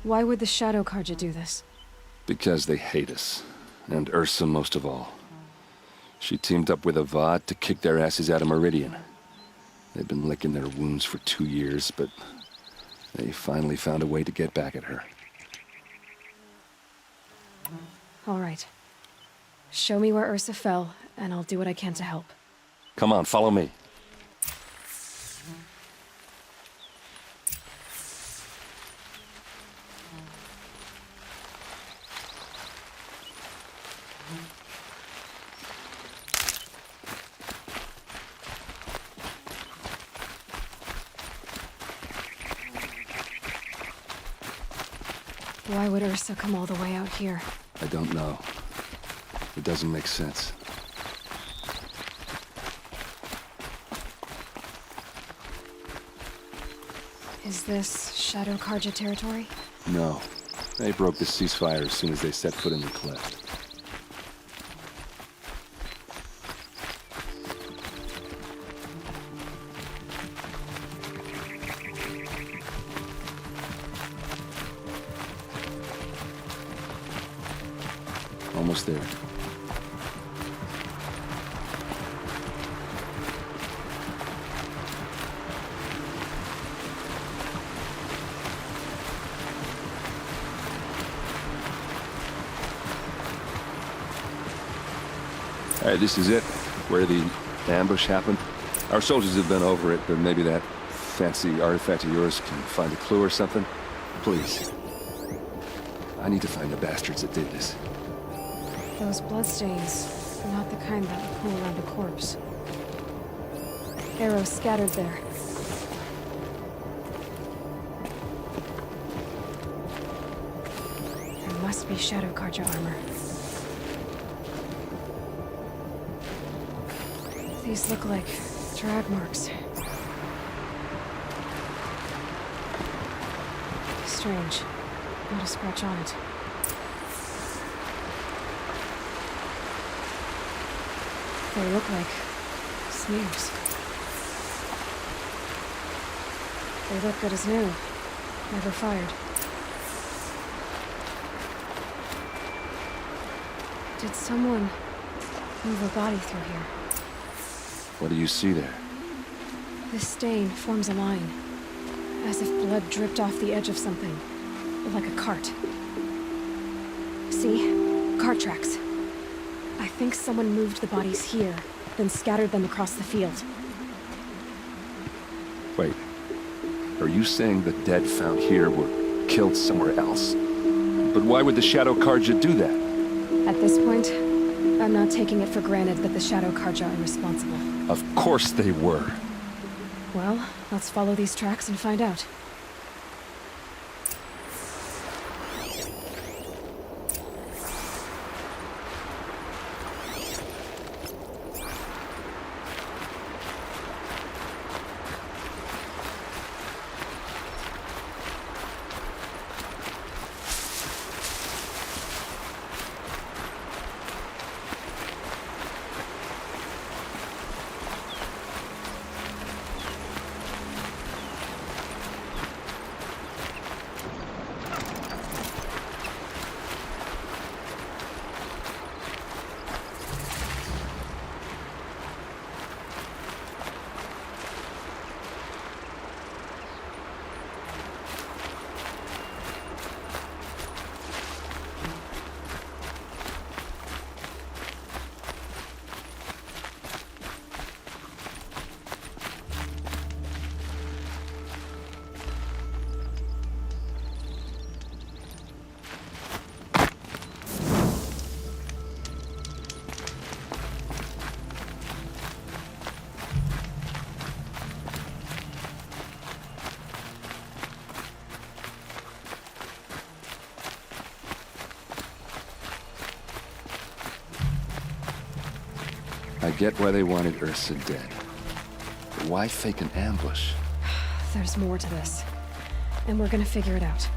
Why would the Shadow Carja do this? Because they hate us. And Ursa most of all. She teamed up with Avad to kick their asses out of Meridian. They've been licking their wounds for 2 years, but they finally found a way to get back at her. All right. Show me where Ursa fell, and I'll do what I can to help. Come on, follow me. Why would Ursa come all the way out here? I don't know. It doesn't make sense. Is this Shadow Carja territory? No. They broke the ceasefire as soon as they set foot in the cleft. Almost there. All right, this is it, where the ambush happened. Our soldiers have been over it, but maybe that fancy artifact of yours can find a clue or something. Please. I need to find the bastards that did this. Those bloodstains are not the kind that would pool around a corpse. Arrows scattered there. There must be Shadow Carja armor. These look like drag marks. Strange. Not a scratch on it. They look like smears. They look good as new. Never fired. Did someone move a body through here? What do you see there? This stain forms a line, as if blood dripped off the edge of something, like a cart. See? Cart tracks. I think someone moved the bodies here, then scattered them across the field. Wait. Are you saying the dead found here were killed somewhere else? But why would the Shadow Carja do that? At this point, I'm not taking it for granted that the Shadow Carja are responsible. Of course they were. Well, let's follow these tracks and find out. I get why they wanted Ursa dead. But why fake an ambush? There's more to this, and we're gonna figure it out.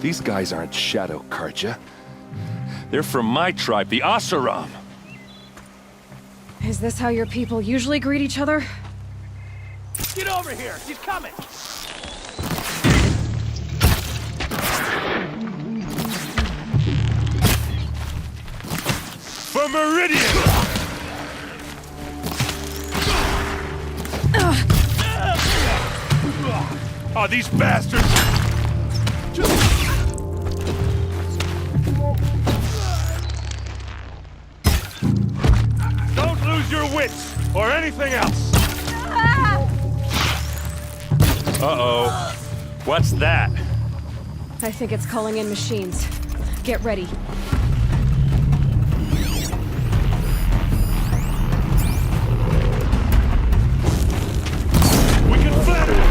These guys aren't Shadow Carja. They're from my tribe, the Oseram. Is this how your people usually greet each other? Get over here! She's coming! For Meridian! Oh, these bastards! Don't lose your wits, or anything else! Uh-oh. What's that? I think it's calling in machines. Get ready. We can flatter it!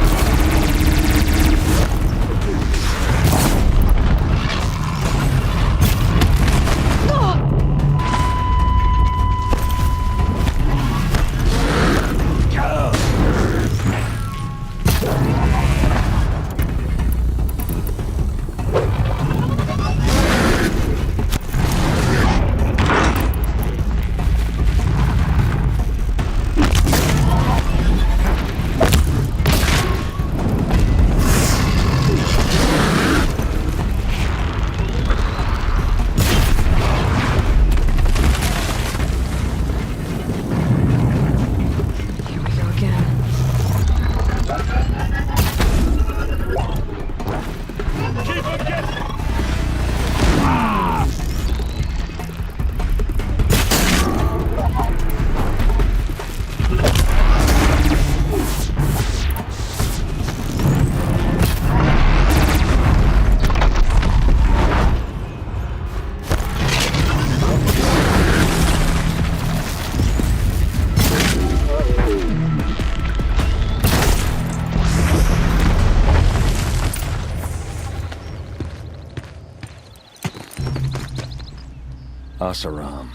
Oseram,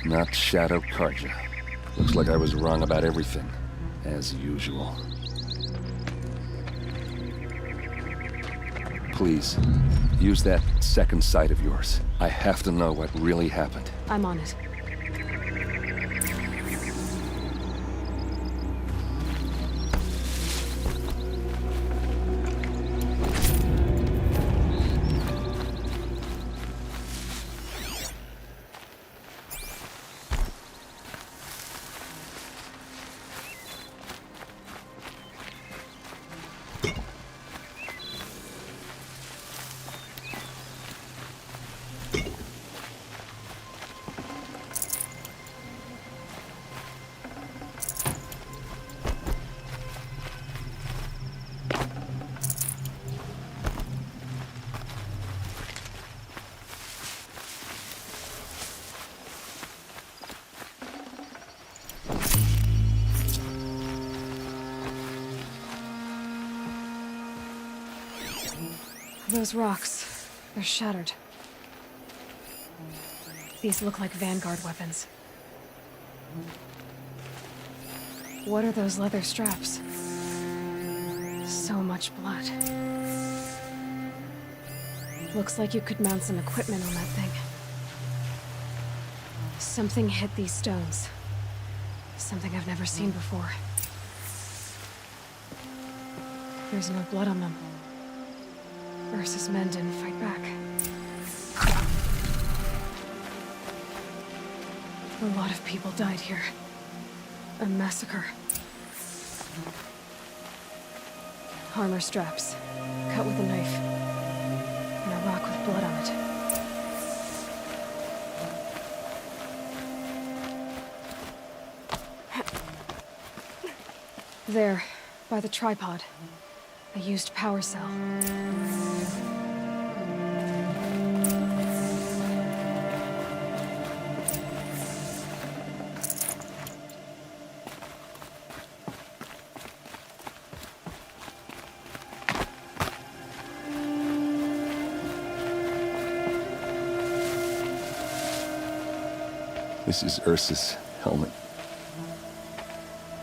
not Shadow Carja. Looks like I was wrong about everything, as usual. Please, use that second sight of yours. I have to know what really happened. I'm on it. Those rocks, they're shattered. These look like Vanguard weapons. What are those leather straps? So much blood. Looks like you could mount some equipment on that thing. Something hit these stones. Something I've never seen before. There's no blood on them. Ursa's men didn't fight back. A lot of people died here. A massacre. Armor straps, cut with a knife. And a rock with blood on it. There, by the tripod. A used power cell. This is Ursa's helmet.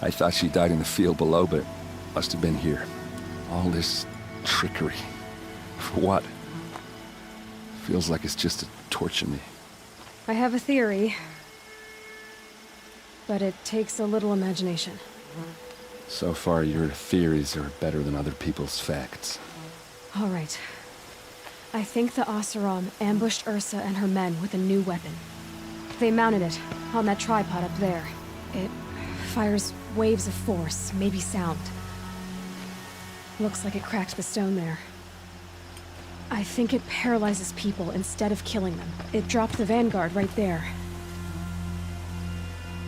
I thought she died in the field below, but must have been here. All this trickery. For what? Feels like it's just to torture me. I have a theory, but it takes a little imagination. So far, your theories are better than other people's facts. All right. I think the Oseram ambushed Ursa and her men with a new weapon. They mounted it on that tripod up there. It fires waves of force, maybe sound. Looks like it cracked the stone there. I think it paralyzes people instead of killing them. It dropped the Vanguard right there.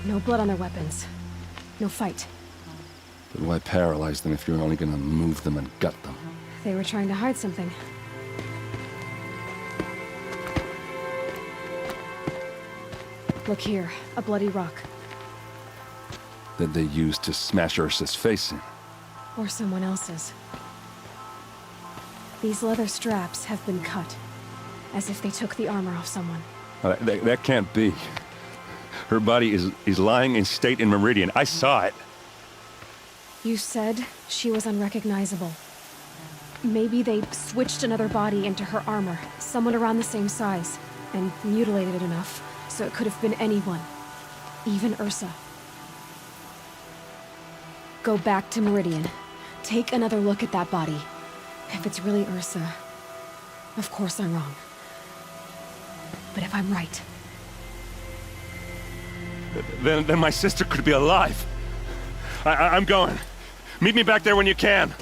No blood on their weapons. No fight. But why paralyze them if you're only gonna move them and gut them? They were trying to hide something. Look here, a bloody rock. That they used to smash Ursa's face in. Or someone else's. These leather straps have been cut, as if they took the armor off someone. That can't be. Her body is lying in state in Meridian. I saw it. You said she was unrecognizable. Maybe they switched another body into her armor, someone around the same size, and mutilated it enough, so it could have been anyone. Even Ursa. Go back to Meridian. Take another look at that body. If it's really Ursa, of course I'm wrong. But if I'm right... Then my sister could be alive. I'm going. Meet me back there when you can.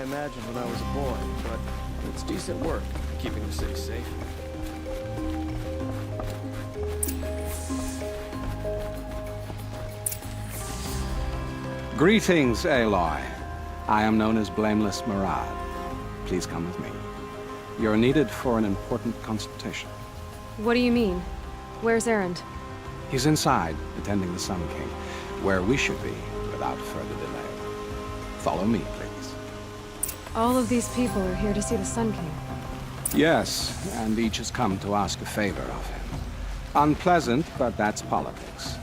imagined when I was a boy, but it's decent work, keeping the city safe. Greetings, Aloy. I am known as Blameless Murad. Please come with me. You're needed for an important consultation. What do you mean? Where's Erend? He's inside, attending the Sun King, where we should be, without further delay. Follow me, please. All of these people are here to see the Sun King. Yes, and each has come to ask a favor of him. Unpleasant, but that's politics.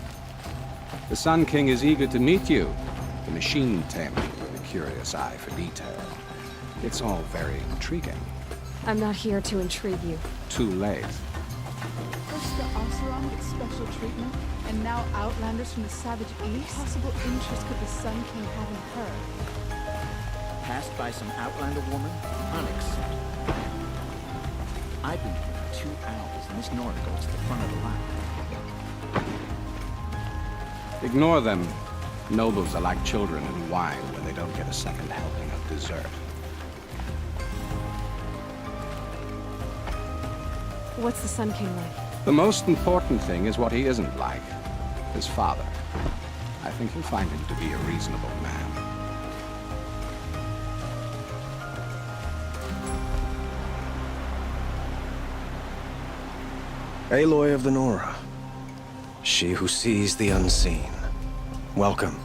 The Sun King is eager to meet you, the machine tamer with a curious eye for detail. It's all very intriguing. I'm not here to intrigue you. Too late. First the Oseram gets special treatment, and now outlanders from the Savage East? What possible interest could the Sun King have in her? Passed by some outlander woman? Unacceptable. I've been here for 2 hours, and this Nora goes to the front of the line. Ignore them. Nobles are like children in wine when they don't get a second helping of dessert. What's the Sun King like? The most important thing is what he isn't like. His father. I think you'll find him to be a reasonable man. Aloy of the Nora. She who sees the unseen. Welcome.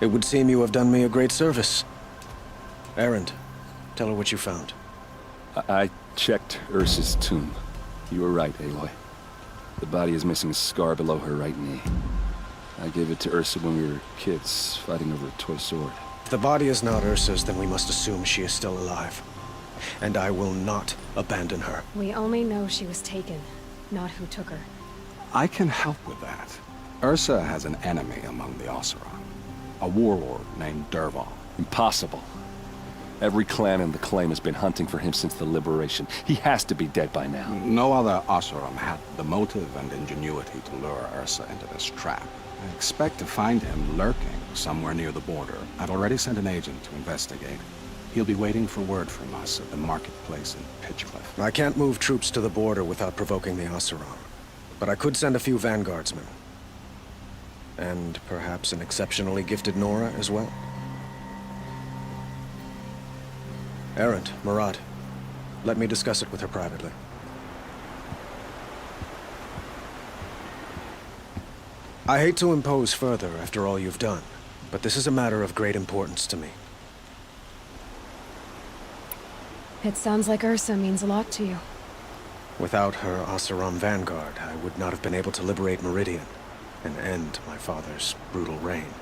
It would seem you have done me a great service. Erend, tell her what you found. I checked Ursa's tomb. You were right, Aloy. The body is missing a scar below her right knee. I gave it to Ursa when we were kids, fighting over a toy sword. If the body is not Ursa's, then we must assume she is still alive. And I will not abandon her. We only know she was taken, not who took her. I can help with that. Ursa has an enemy among the Oseram. A warlord named Dervahl. Impossible. Every clan in the Claim has been hunting for him since the Liberation. He has to be dead by now. No other Oseram had the motive and ingenuity to lure Ursa into this trap. I expect to find him lurking somewhere near the border. I've already sent an agent to investigate. He'll be waiting for word from us at the marketplace in Pitchcliff. I can't move troops to the border without provoking the Oseram. But I could send a few vanguardsmen. And perhaps an exceptionally gifted Nora as well. Erend, Murad, let me discuss it with her privately. I hate to impose further after all you've done, but this is a matter of great importance to me. It sounds like Ursa means a lot to you. Without her Oseram vanguard, I would not have been able to liberate Meridian and end my father's brutal reign.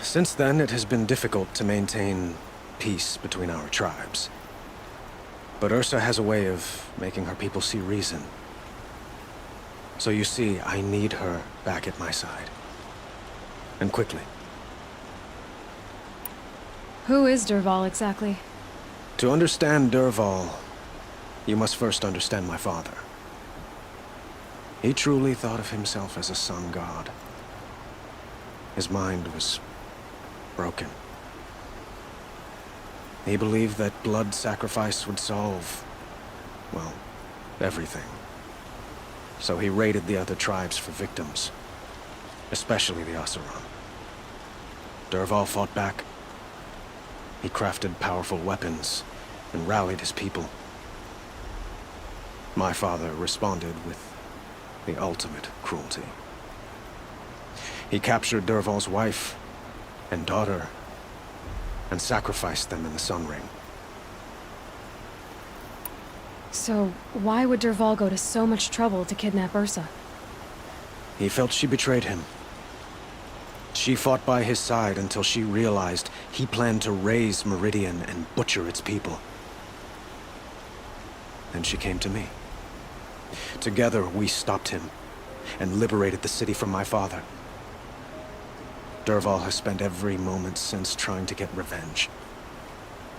Since then, it has been difficult to maintain peace between our tribes. But Ursa has a way of making her people see reason. So you see, I need her back at my side. And quickly. Who is Dervahl exactly? To understand Dervahl, you must first understand my father. He truly thought of himself as a sun god. His mind was broken. He believed that blood sacrifice would solve, well, everything. So he raided the other tribes for victims, especially the Oseram. Dervahl fought back. He crafted powerful weapons and rallied his people. My father responded with the ultimate cruelty. He captured Dervahl's wife and daughter and sacrificed them in the Sun Ring. So, why would Dervahl go to so much trouble to kidnap Ursa? He felt she betrayed him. She fought by his side until she realized he planned to raise Meridian and butcher its people. Then she came to me. Together, we stopped him and liberated the city from my father. Dervahl has spent every moment since trying to get revenge.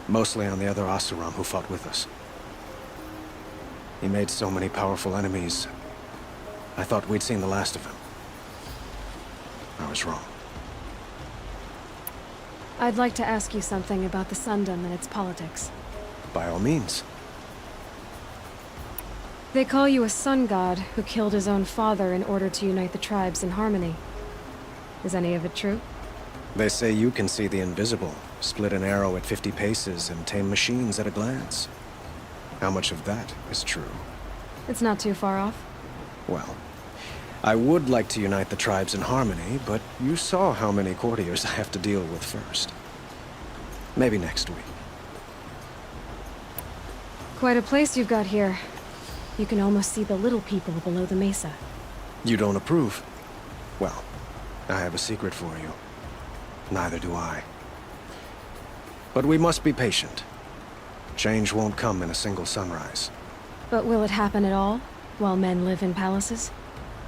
Mostly on the other Oseram who fought with us. He made so many powerful enemies, I thought we'd seen the last of him. I was wrong. I'd like to ask you something about the Sundom and its politics. By all means. They call you a sun god who killed his own father in order to unite the tribes in harmony. Is any of it true? They say you can see the invisible, split an arrow at 50 paces, and tame machines at a glance. How much of that is true? It's not too far off. Well, I would like to unite the tribes in harmony, but you saw how many courtiers I have to deal with first. Maybe next week. Quite a place you've got here. You can almost see the little people below the mesa. You don't approve? Well, I have a secret for you. Neither do I. But we must be patient. Change won't come in a single sunrise. But will it happen at all, while men live in palaces?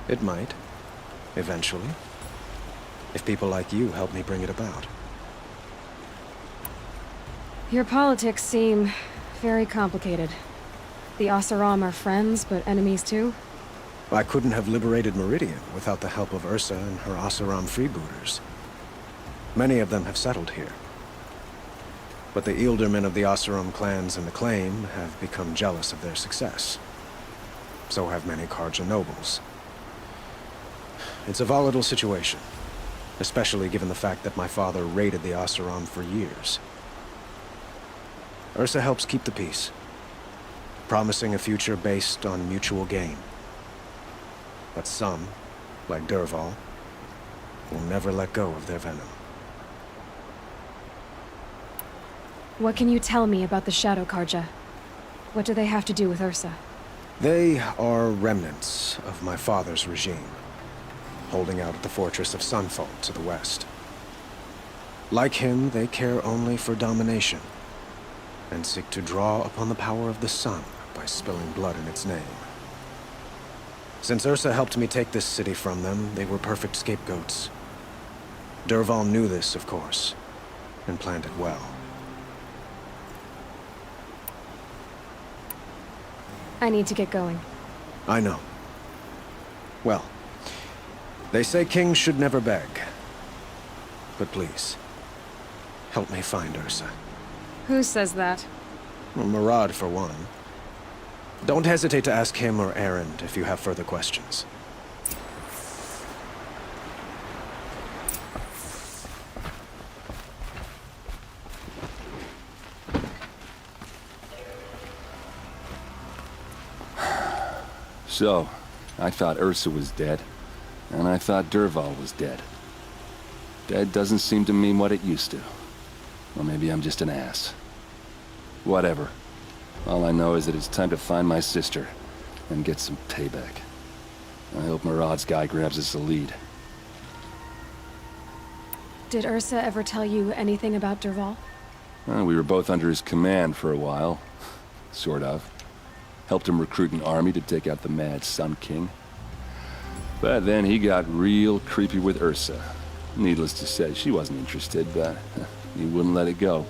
It might. Eventually. If people like you help me bring it about. Your politics seem very complicated. The Oseram are friends, but enemies too? I couldn't have liberated Meridian without the help of Ursa and her Oseram freebooters. Many of them have settled here. But the Ealdormen of the Oseram clans in the Claim have become jealous of their success. So have many Carja nobles. It's a volatile situation, especially given the fact that my father raided the Oseram for years. Ursa helps keep the peace, promising a future based on mutual gain. But some, like Dervahl, will never let go of their venom. What can you tell me about the Shadow Carja? What do they have to do with Ursa? They are remnants of my father's regime, holding out at the fortress of Sunfall to the west. Like him, they care only for domination, and seek to draw upon the power of the sun by spilling blood in its name. Since Ursa helped me take this city from them, they were perfect scapegoats. Dervahl knew this, of course, and planned it well. I need to get going. I know. Well, they say kings should never beg. But please, help me find Ursa. Who says that? Well, Murad, for one. Don't hesitate to ask him or Erend if you have further questions. So, I thought Ursa was dead, and I thought Dervahl was dead. Dead doesn't seem to mean what it used to. Or maybe I'm just an ass. Whatever. All I know is that it's time to find my sister and get some payback. I hope Murad's guy grabs us a lead. Did Ursa ever tell you anything about Dervahl? Well, we were both under his command for a while. Sort of. Helped him recruit an army to take out the mad Sun King. But then he got real creepy with Ursa. Needless to say, she wasn't interested, but he wouldn't let it go.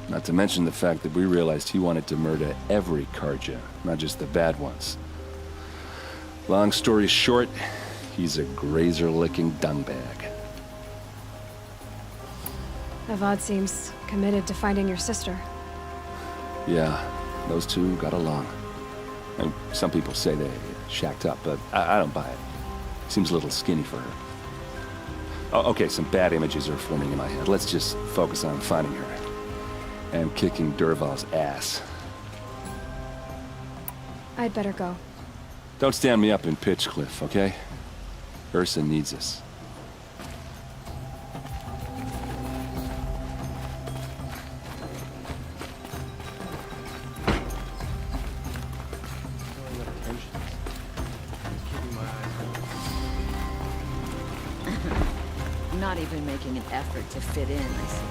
Not to mention the fact that we realized he wanted to murder every Carja, not just the bad ones. Long story short, he's a grazer-licking dungbag. Avad seems committed to finding your sister. Yeah, those two got along. And some people say they shacked up, but I don't buy it. Seems a little skinny for her. Oh, okay, some bad images are forming in my head. Let's just focus on finding her. And kicking Dervahl's ass. I'd better go. Don't stand me up in Pitchcliff, okay? Ursa needs us. Not even making an effort to fit in, I see.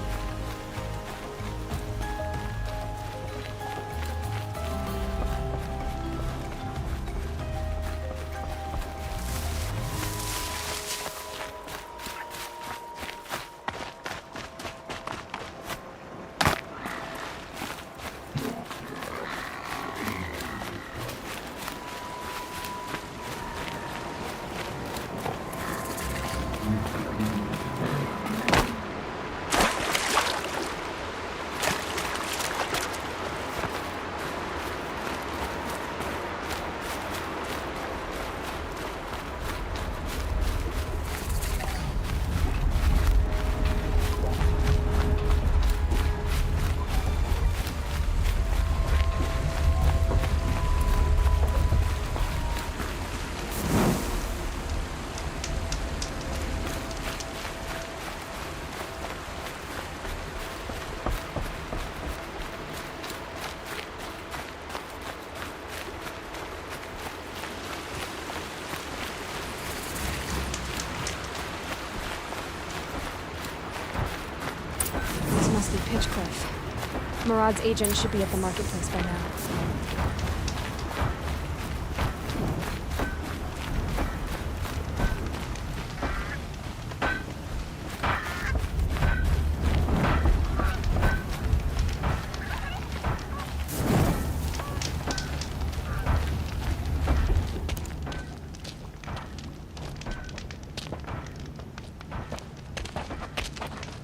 Murad's agent should be at the marketplace by now.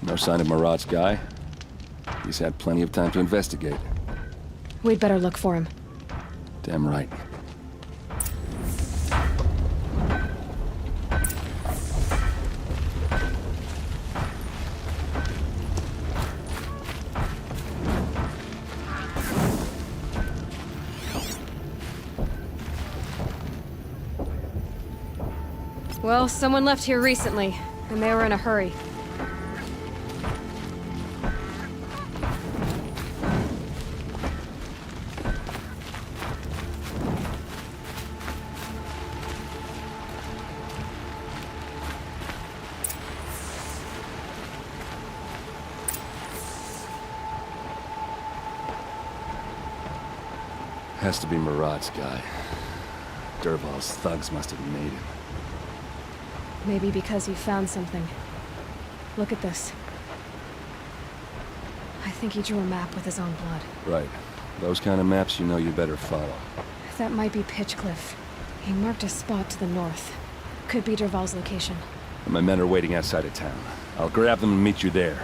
No sign of Murad's guy? He's had plenty of time to investigate. We'd better look for him. Damn right. Well, someone left here recently, and they were in a hurry. Has to be Murad's guy. Dervahl's thugs must have made him. Maybe because you found something. Look at this. I think he drew a map with his own blood. Right. Those kind of maps you know you better follow. That might be Pitchcliff. He marked a spot to the north. Could be Dervahl's location. My men are waiting outside of town. I'll grab them and meet you there.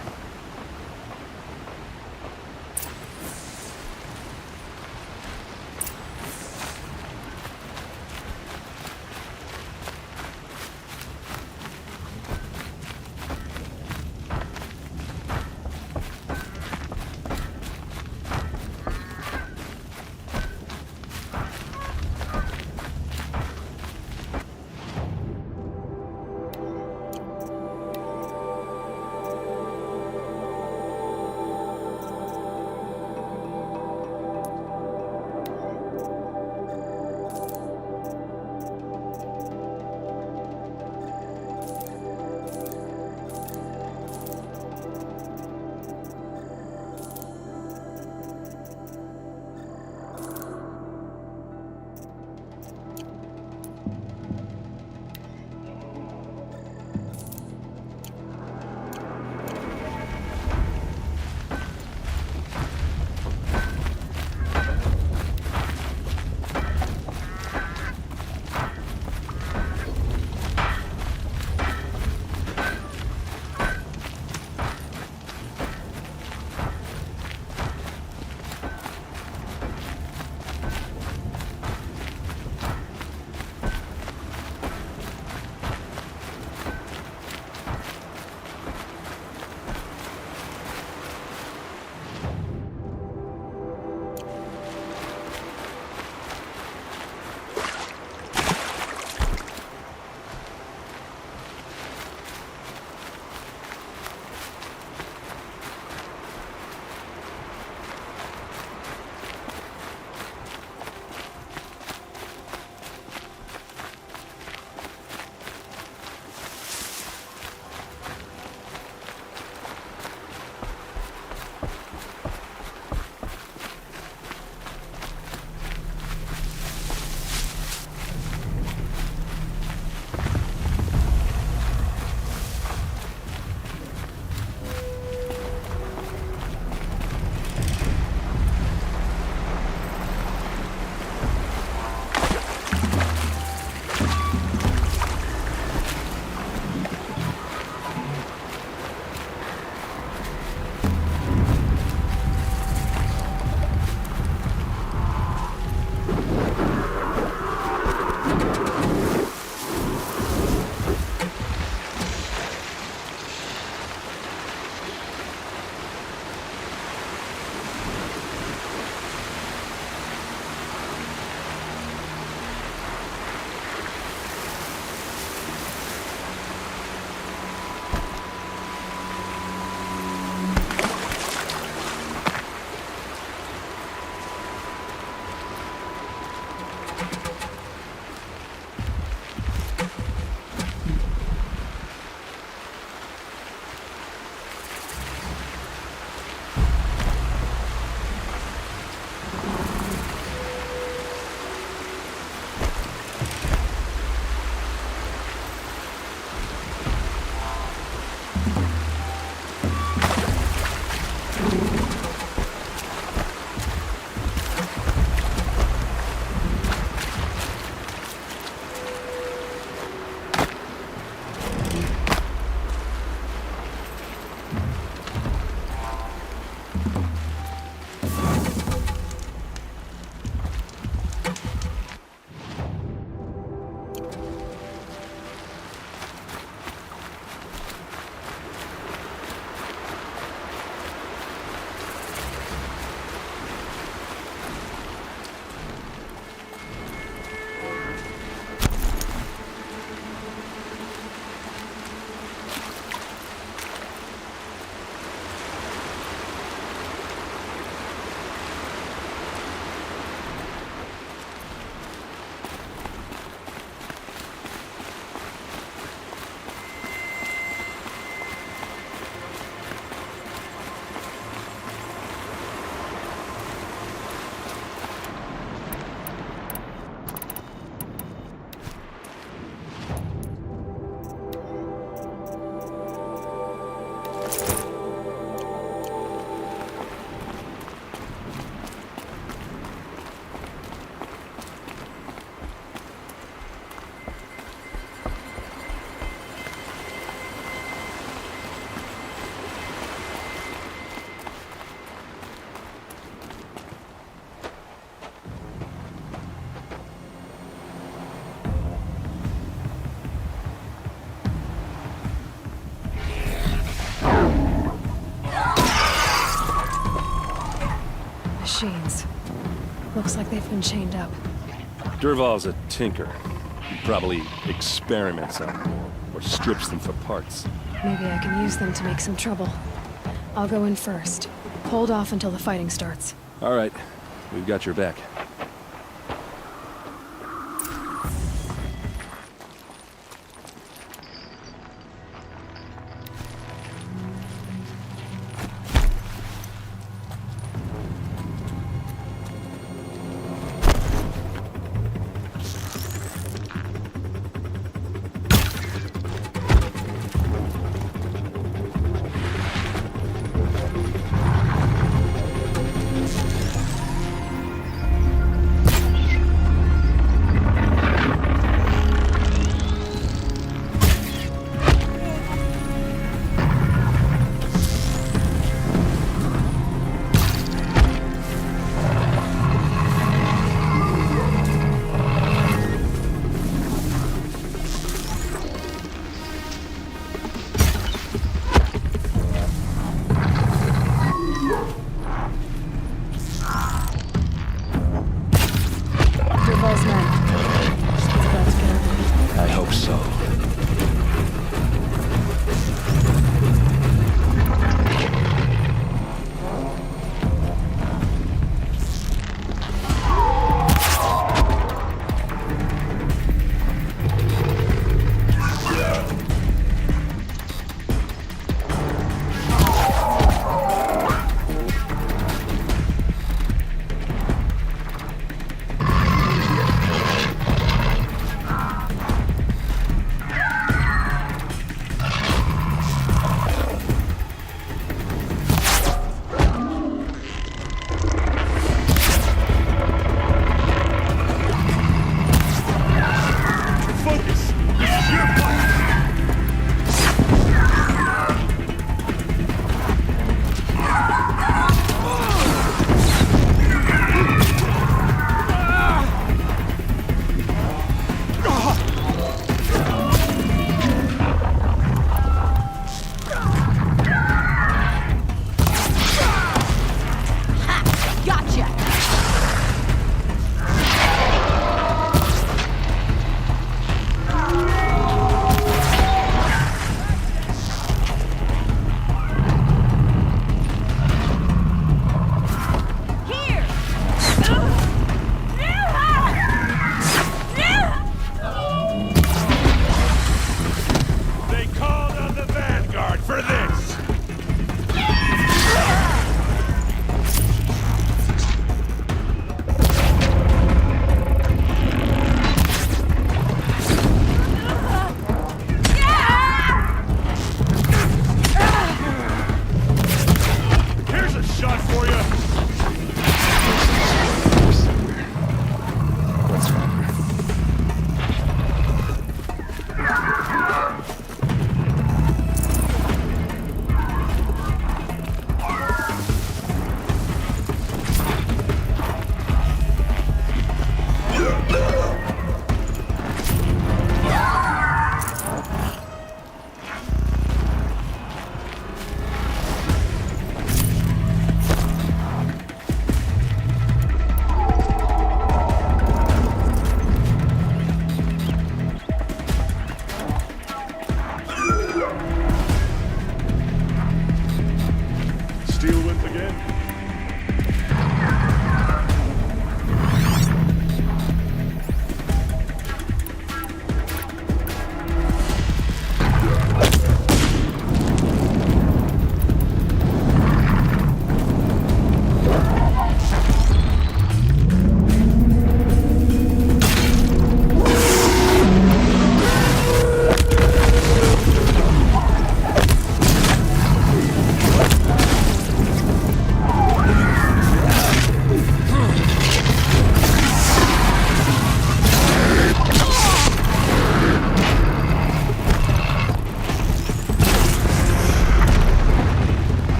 machines. Looks like they've been chained up. Dervahl's a tinker. He probably experiments on them, or strips them for parts. Maybe I can use them to make some trouble. I'll go in first. Hold off until the fighting starts. All right, we've got your back.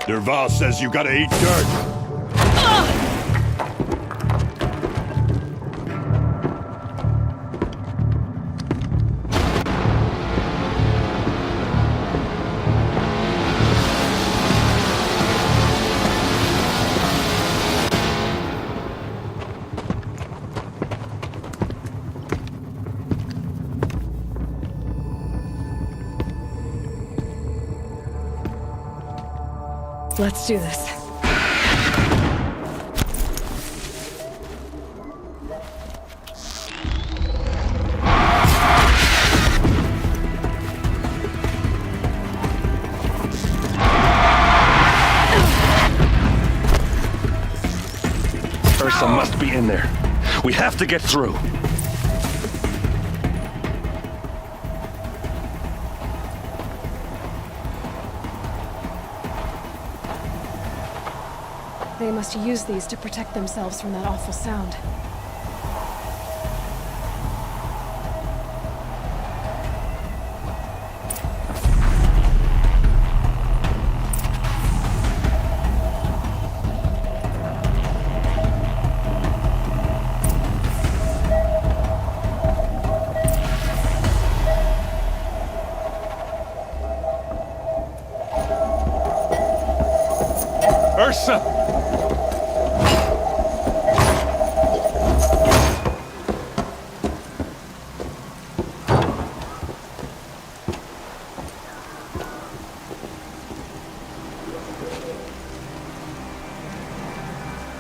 Dervahl says you gotta eat dirt. Let's do this. Ursa must be in there. We have to get through. They must use these to protect themselves from that awful sound. Ursa!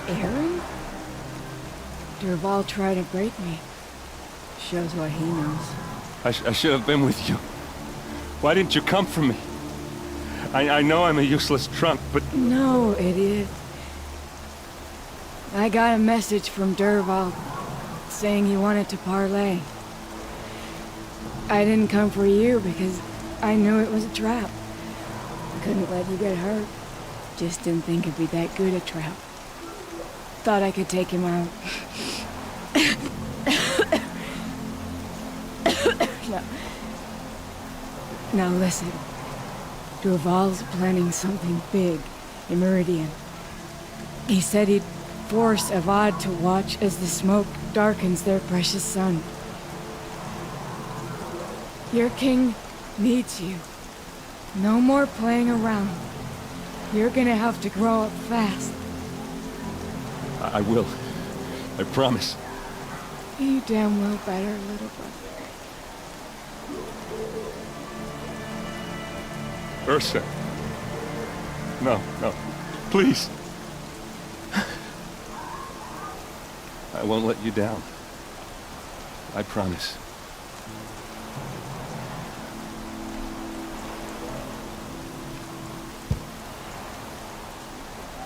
Aaron? Dervahl tried to break me. Shows what he knows. I should have been with you. Why didn't you come for me? I know I'm a useless trunk, but... No, idiot. I got a message from Dervahl saying he wanted to parlay. I didn't come for you because I knew it was a trap. Couldn't let you get hurt. Just didn't think it'd be that good a trap. Thought I could take him out. No. Now listen. Dervahl's planning something big in Meridian. He said he'd force Avad to watch as the smoke darkens their precious sun. Your king needs you. No more playing around. You're gonna have to grow up fast. I will. I promise. You damn well better, little brother. Ursa. No, no. Please. I won't let you down. I promise.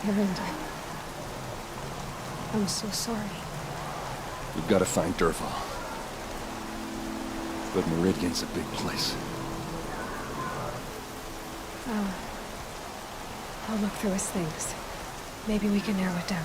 Aaron, I'm so sorry. We've got to find Dervahl. But Meridian's a big place. I'll look through his things. Maybe we can narrow it down.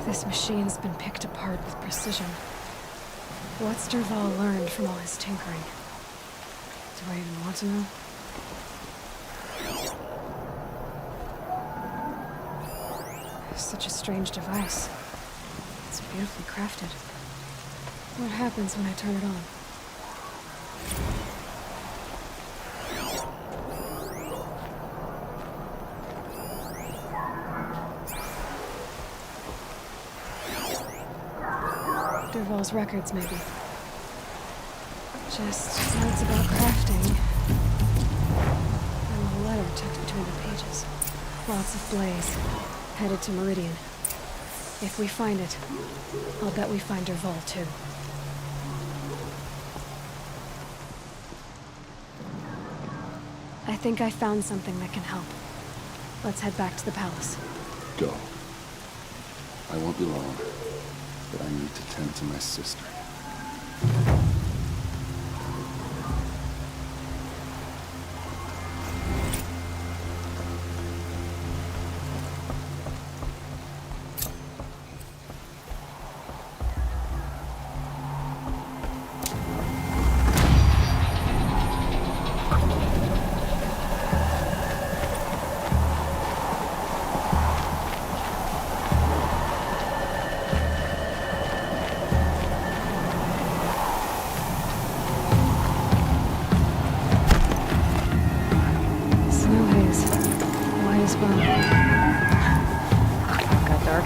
This machine's been picked apart with precision. What's Dervahl learned from all his tinkering? Do I even want to know? Such a strange device. It's beautifully crafted. What happens when I turn it on? Dervahl's records, maybe. Just notes about crafting. And a letter tucked between the pages. Lots of blaze. Headed to Meridian. If we find it, I'll bet we find Dervahl too. I think I found something that can help. Let's head back to the palace. Go. I won't be long, but I need to tend to my sister. well. Got dark.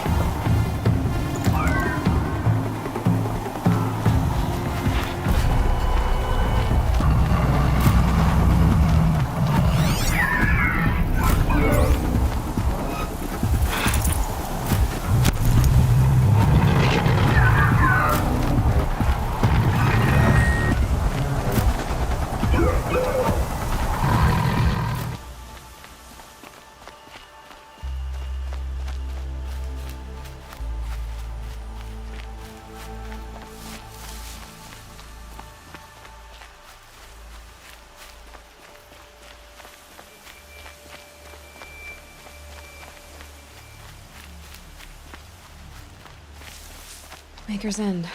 Maker's End.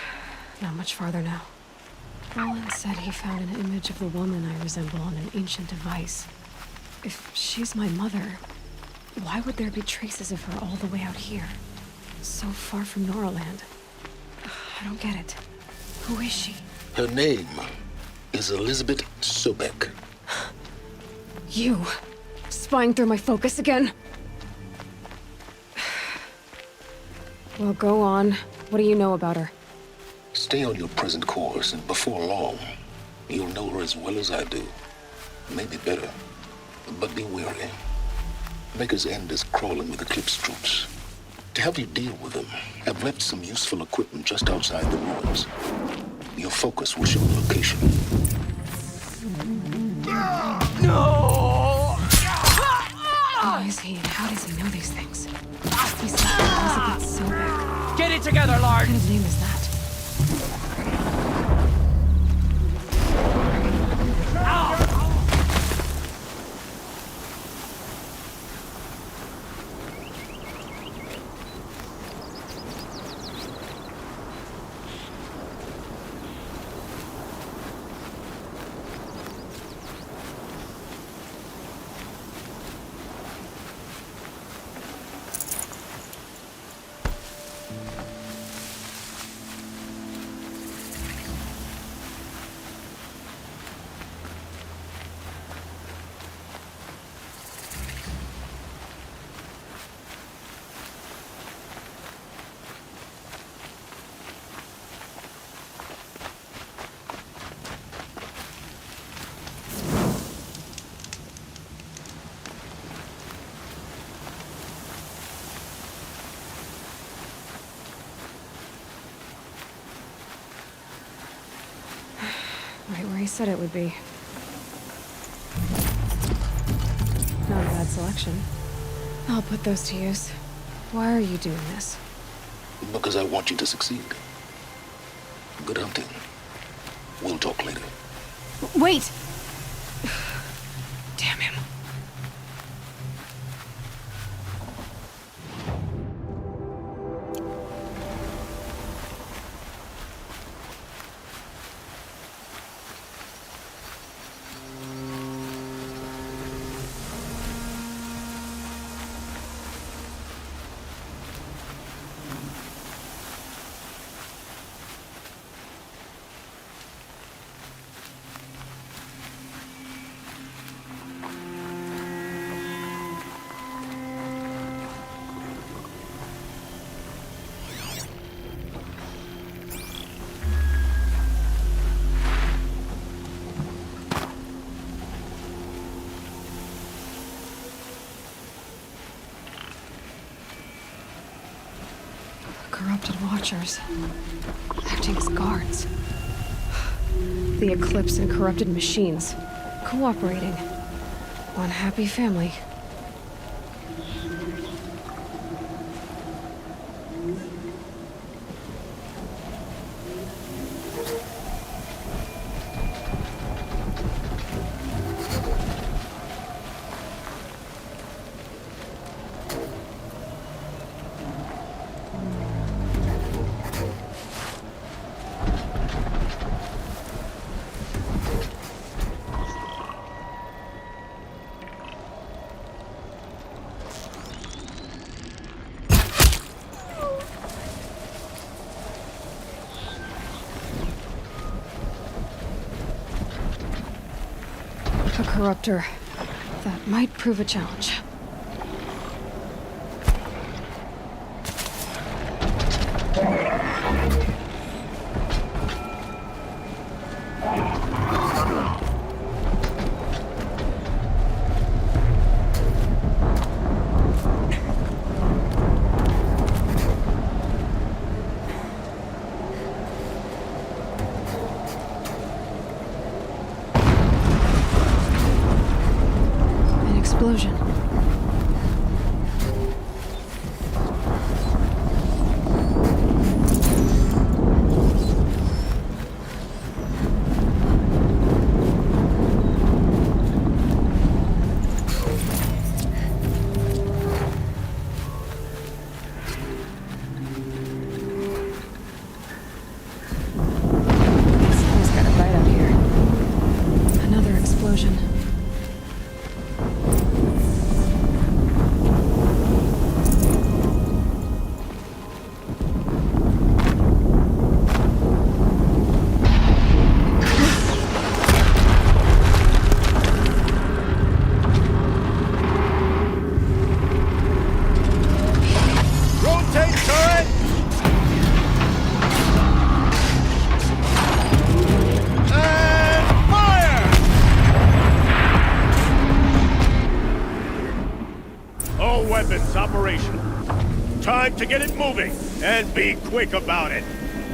Not much farther now. Roland said he found an image of the woman I resemble on an ancient device. If she's my mother, why would there be traces of her all the way out here? So far from Noraland. I don't get it. Who is she? Her name is Elizabeth Sobek. You! Spying through my focus again? Well, go on. What do you know about her? Stay on your present course, and before long, you'll know her as well as I do. Maybe better, but be wary. Maker's End is crawling with Eclipse troops. To help you deal with them, I've left some useful equipment just outside the ruins. Your focus will show the location. No! Who is he and how does he know these things? He said Elizabeth Sobek. Get it together, Lard! What kind of name is that? Right where he said it would be. Not a bad selection. I'll put those to use. Why are you doing this? Because I want you to succeed. Good hunting. We'll talk later. Wait! Damn him. Corrupted Watchers. Acting as guards. The Eclipse and corrupted machines. Cooperating. One happy family. A corruptor. That might prove a challenge. explosion. Someone's got it right out here. Another explosion. Rotate turret! And fire! All weapons operational. Time to get it moving, and be quick about it.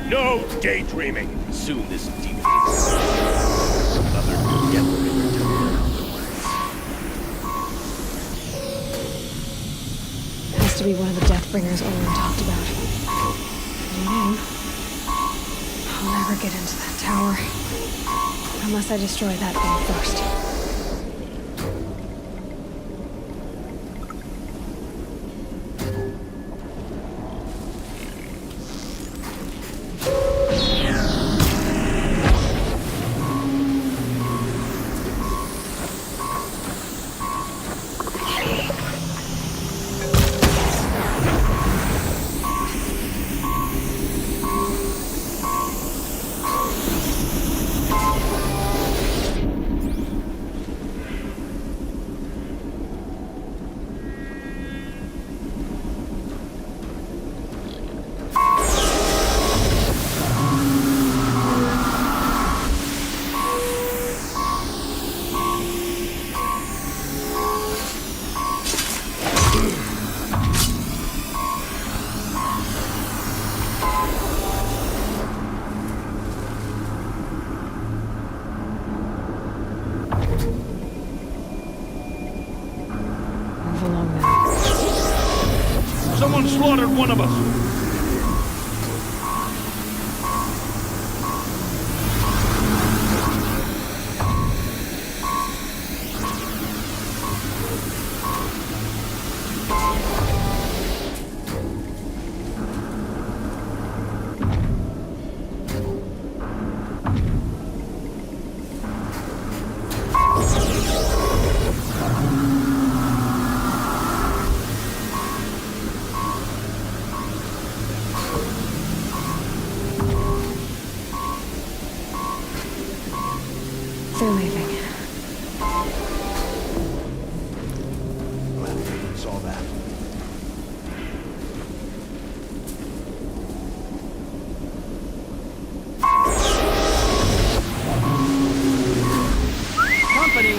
No daydreaming. Soon this demon another Deathbringer to learn the words. Has to be one of the Deathbringers Olin talked about. New name. I'll never get into that tower. Unless I destroy that thing first. Move along now. Someone slaughtered one of us. They're leaving. Well, saw that. Company!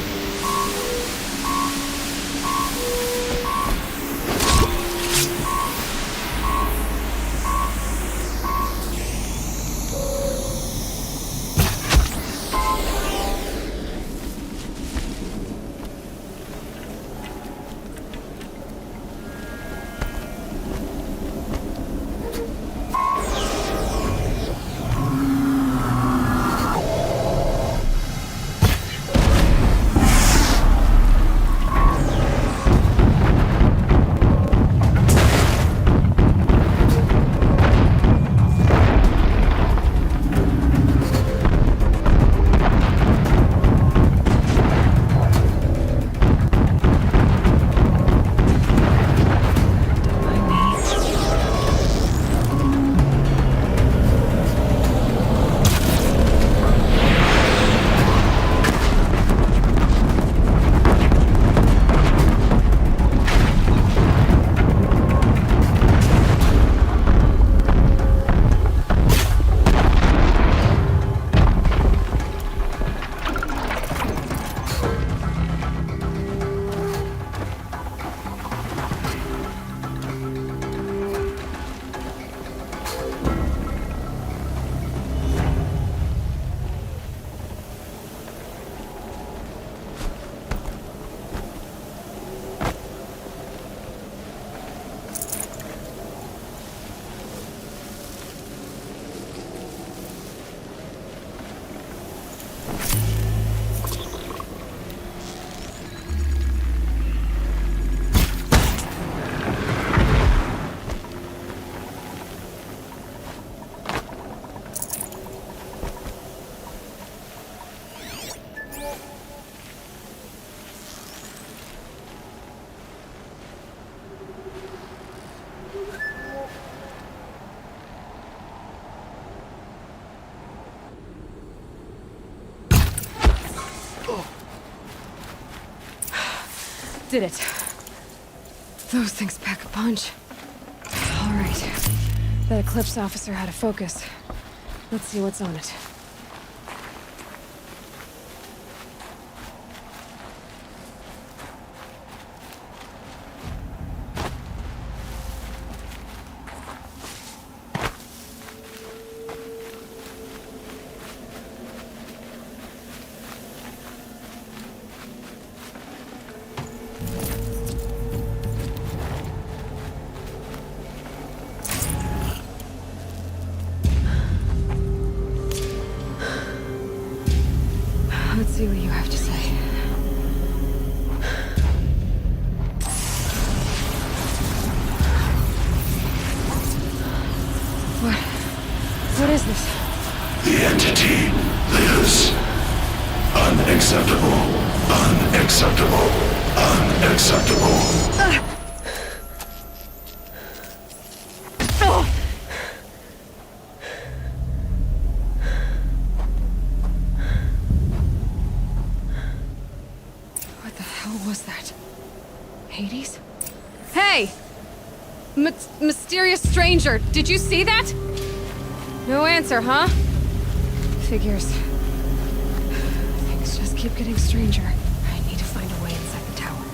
Did it. Those things pack a punch. All right. That Eclipse officer had a focus. Let's see what's on it. Let's see what you have to say. What is this? The entity lives. Unacceptable. Unacceptable. Unacceptable. What the hell was that? Hades? Hey! Mysterious stranger, did you see that? No answer, huh? Figures. Things just keep getting stranger. I need to find a way inside the tower.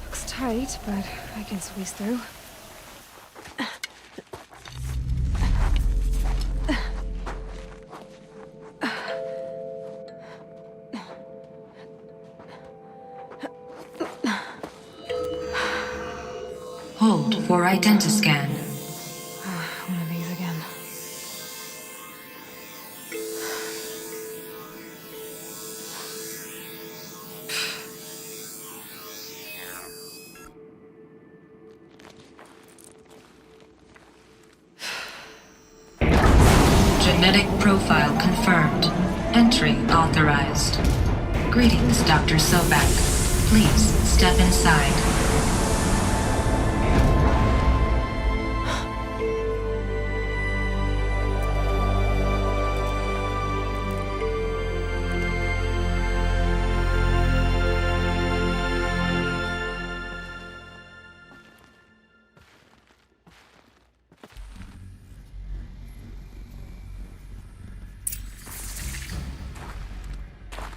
Looks tight, but I can squeeze through. Hold for identiscan. One of these again. Genetic profile confirmed. Entry authorized. Greetings, Dr. Sobek. Please step inside.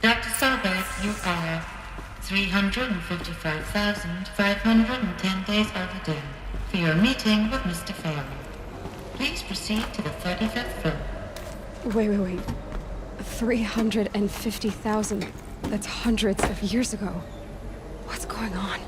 Dr. Sobek, you are 355,510 days overdue for your meeting with Mr. Farrell. Please proceed to the 35th floor. Wait. 350,000. That's hundreds of years ago. What's going on?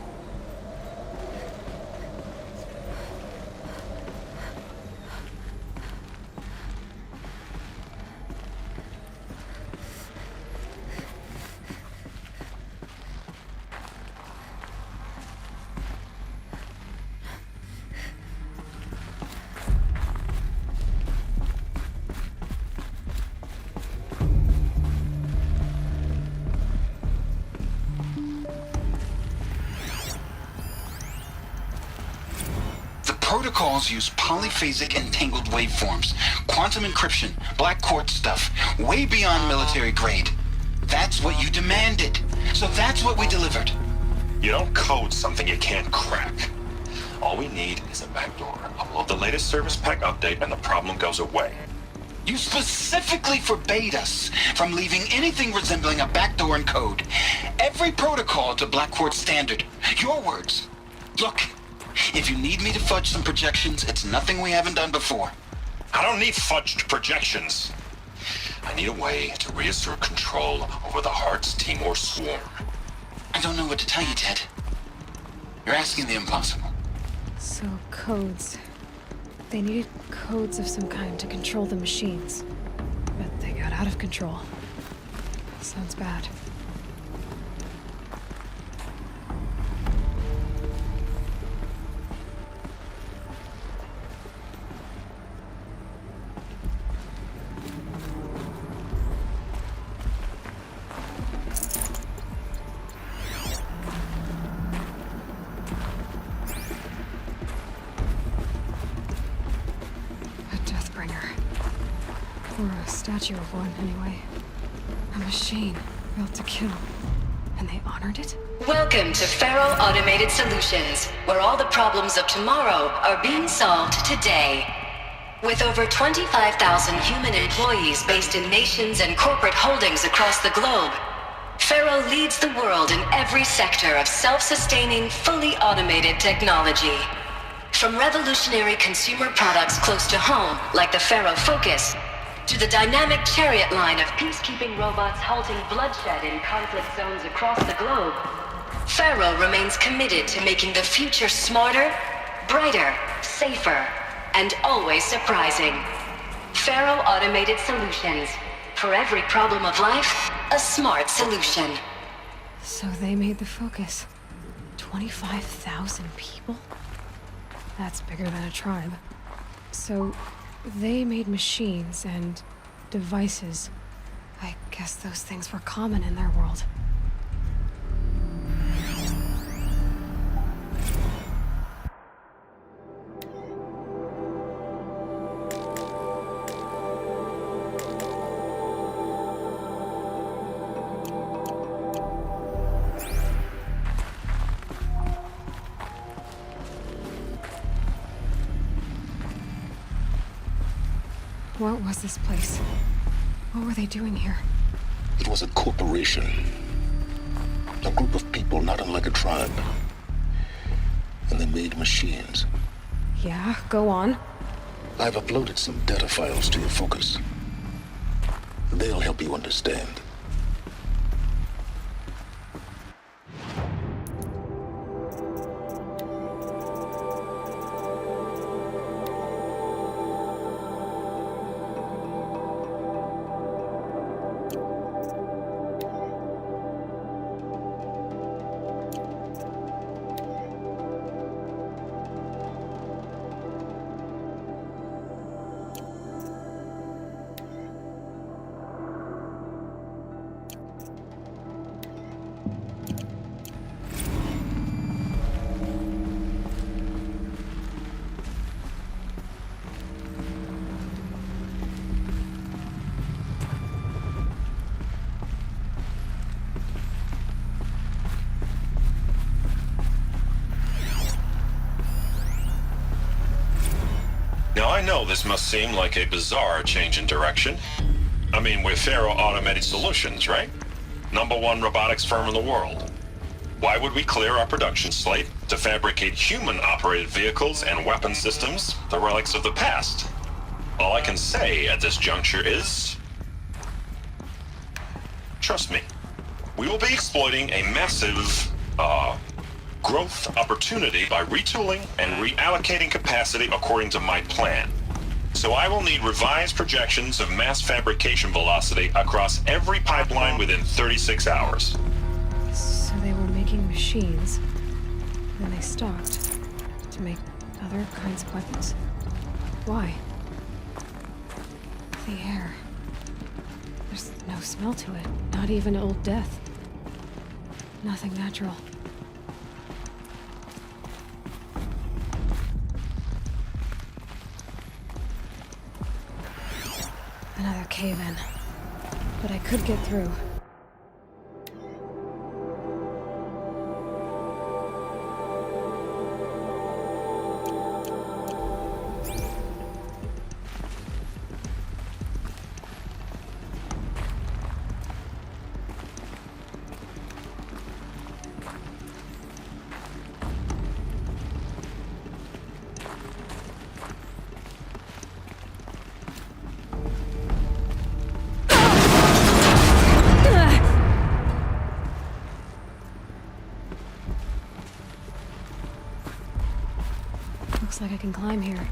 Protocols use polyphasic entangled waveforms, quantum encryption, black quartz stuff, way beyond military grade. That's what you demanded, so that's what we delivered. You don't code something you can't crack. All we need is a backdoor. Upload the latest service pack update and the problem goes away. You specifically forbade us from leaving anything resembling a backdoor in code. Every protocol to Black Quartz standard. Your words. Look, if you need me to fudge some projections, it's nothing we haven't done before. I don't need fudged projections. I need a way to reassert control over the Heart's Timor swarm. I don't know what to tell you, Ted. You're asking the impossible. So, codes. They needed codes of some kind to control the machines. But they got out of control. Sounds bad. Or a statue of one, anyway. A machine built to kill. And they honored it? Welcome to Faro Automated Solutions, where all the problems of tomorrow are being solved today. With over 25,000 human employees based in nations and corporate holdings across the globe, Faro leads the world in every sector of self-sustaining, fully automated technology. From revolutionary consumer products close to home, like the Faro Focus, to the dynamic Chariot line of peacekeeping robots halting bloodshed in conflict zones across the globe, Faro remains committed to making the future smarter, brighter, safer, and always surprising. Faro Automated Solutions. For every problem of life, a smart solution. So they made the Focus. 25,000 people? That's bigger than a tribe. So they made machines and devices. I guess those things were common in their world. What was this place? What were they doing here? It was a corporation. A group of people not unlike a tribe. And they made machines. Yeah, go on. I've uploaded some data files to your Focus. They'll help you understand. Now, I know this must seem like a bizarre change in direction. I mean, we're Faro Automated Solutions, right? #1 robotics firm in the world. Why would we clear our production slate to fabricate human-operated vehicles and weapon systems, the relics of the past? All I can say at this juncture is... trust me, we will be exploiting a massive, growth opportunity by retooling and reallocating capacity according to my plan. So I will need revised projections of mass fabrication velocity across every pipeline within 36 hours. So they were making machines, then they stopped to make other kinds of weapons. Why? The air. There's no smell to it, not even Old Death. Nothing natural. Another cave-in. But I could get through. Looks like I can climb here.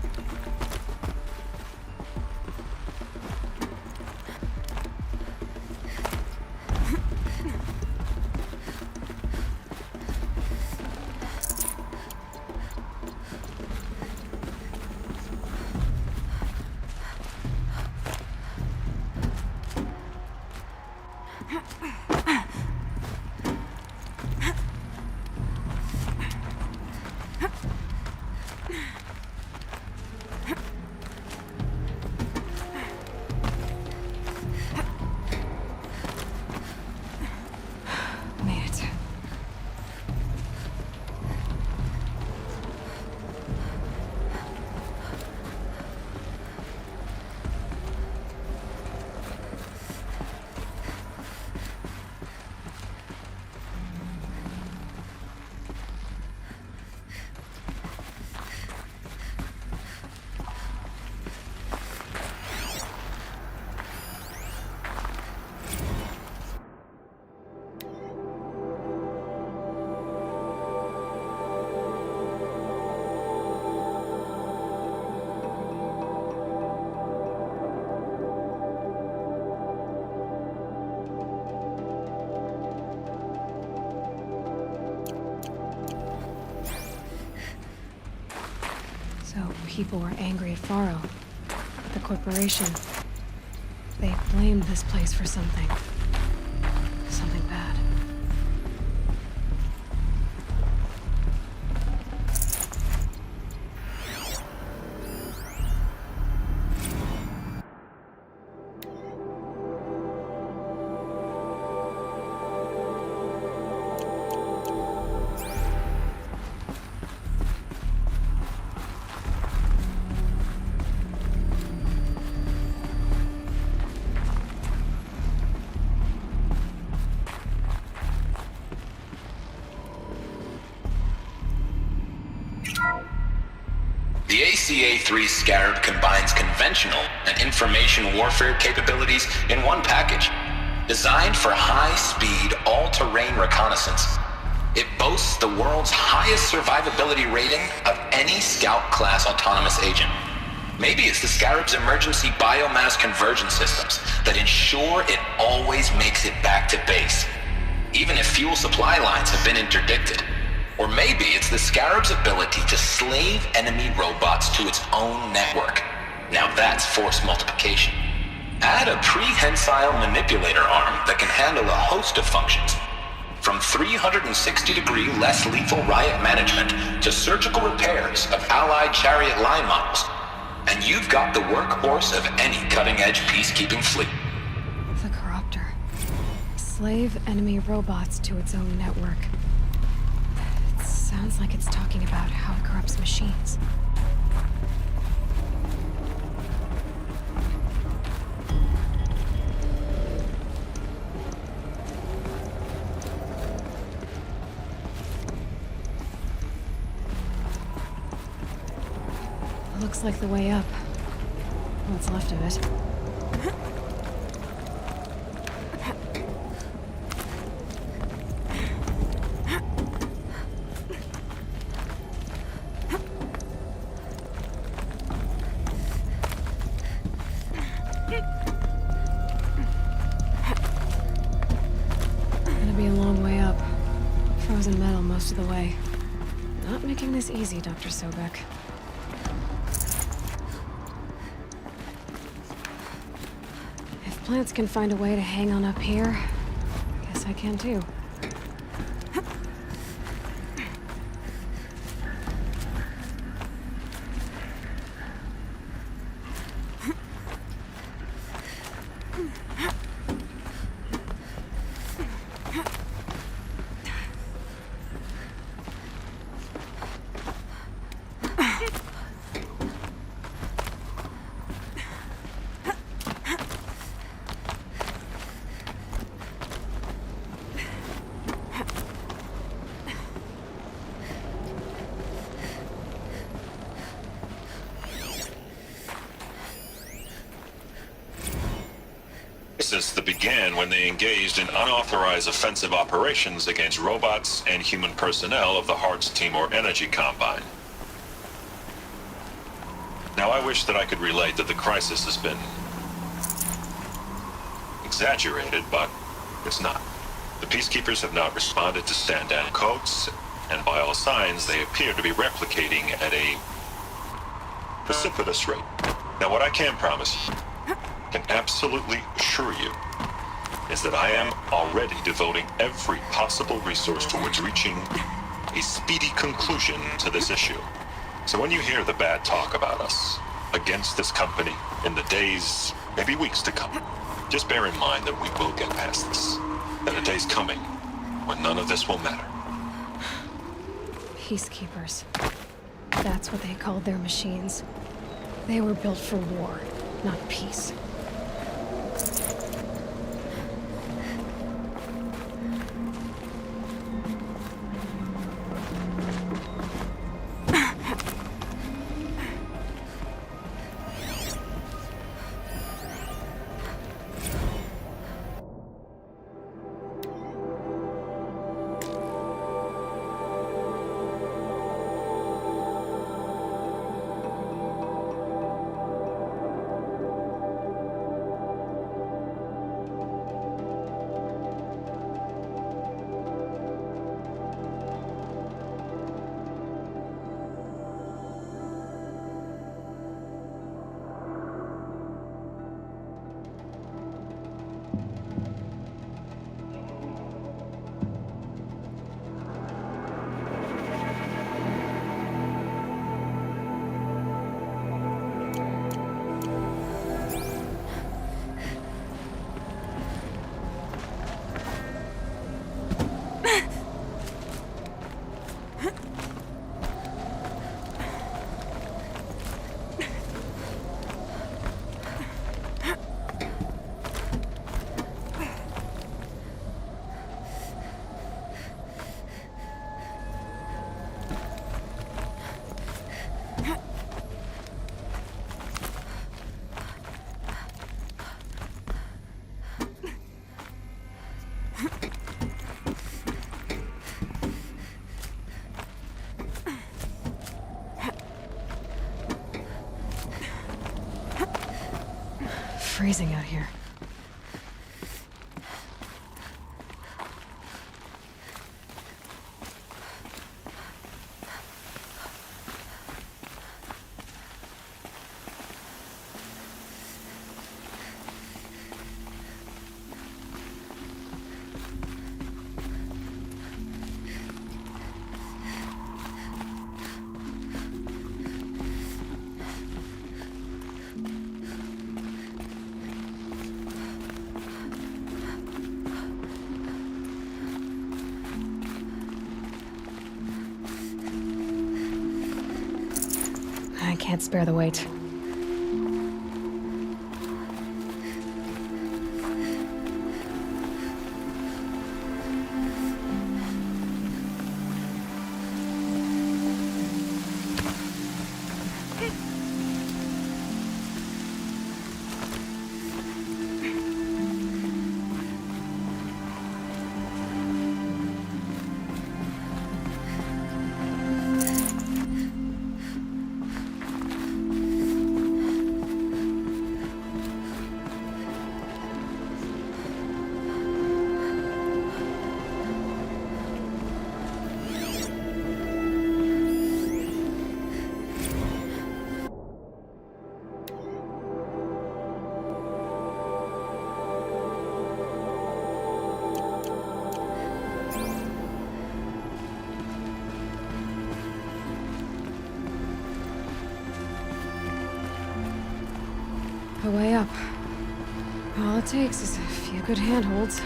people were angry at Faro. The corporation. They blamed this place for something. Something bad. The ACA-3 Scarab combines conventional and information warfare capabilities in one package. Designed for high-speed, all-terrain reconnaissance, it boasts the world's highest survivability rating of any Scout-class autonomous agent. Maybe it's the Scarab's emergency biomass conversion systems that ensure it always makes it back to base, even if fuel supply lines have been interdicted. Or maybe it's the Scarab's ability to slave enemy robots to its own network. Now that's force multiplication. Add a prehensile manipulator arm that can handle a host of functions, from 360-degree less lethal riot management to surgical repairs of Allied chariot line models. And you've got the workhorse of any cutting-edge peacekeeping fleet. The Corruptor. Slave enemy robots to its own network. Sounds like it's talking about how it corrupts machines. Looks like the way up. What's left of it. Most of the way. Not making this easy, Dr. Sobek. If plants can find a way to hang on up here, I guess I can too. That began when they engaged in unauthorized offensive operations against robots and human personnel of the Hearts Timor Energy Combine. Now, I wish that I could relate that the crisis has been exaggerated, but it's not. The Peacekeepers have not responded to stand-down codes, and by all signs, they appear to be replicating at a precipitous rate. Now, what I can promise you, can absolutely assure you, is that I am already devoting every possible resource towards reaching a speedy conclusion to this issue. So when you hear the bad talk about us against this company in the days, maybe weeks to come, just bear in mind that we will get past this. And a day's coming when none of this will matter. Peacekeepers. That's what they called their machines. They were built for war, not peace. freezing out here. I can't spare the weight. A way up. All it takes is a few good handholds.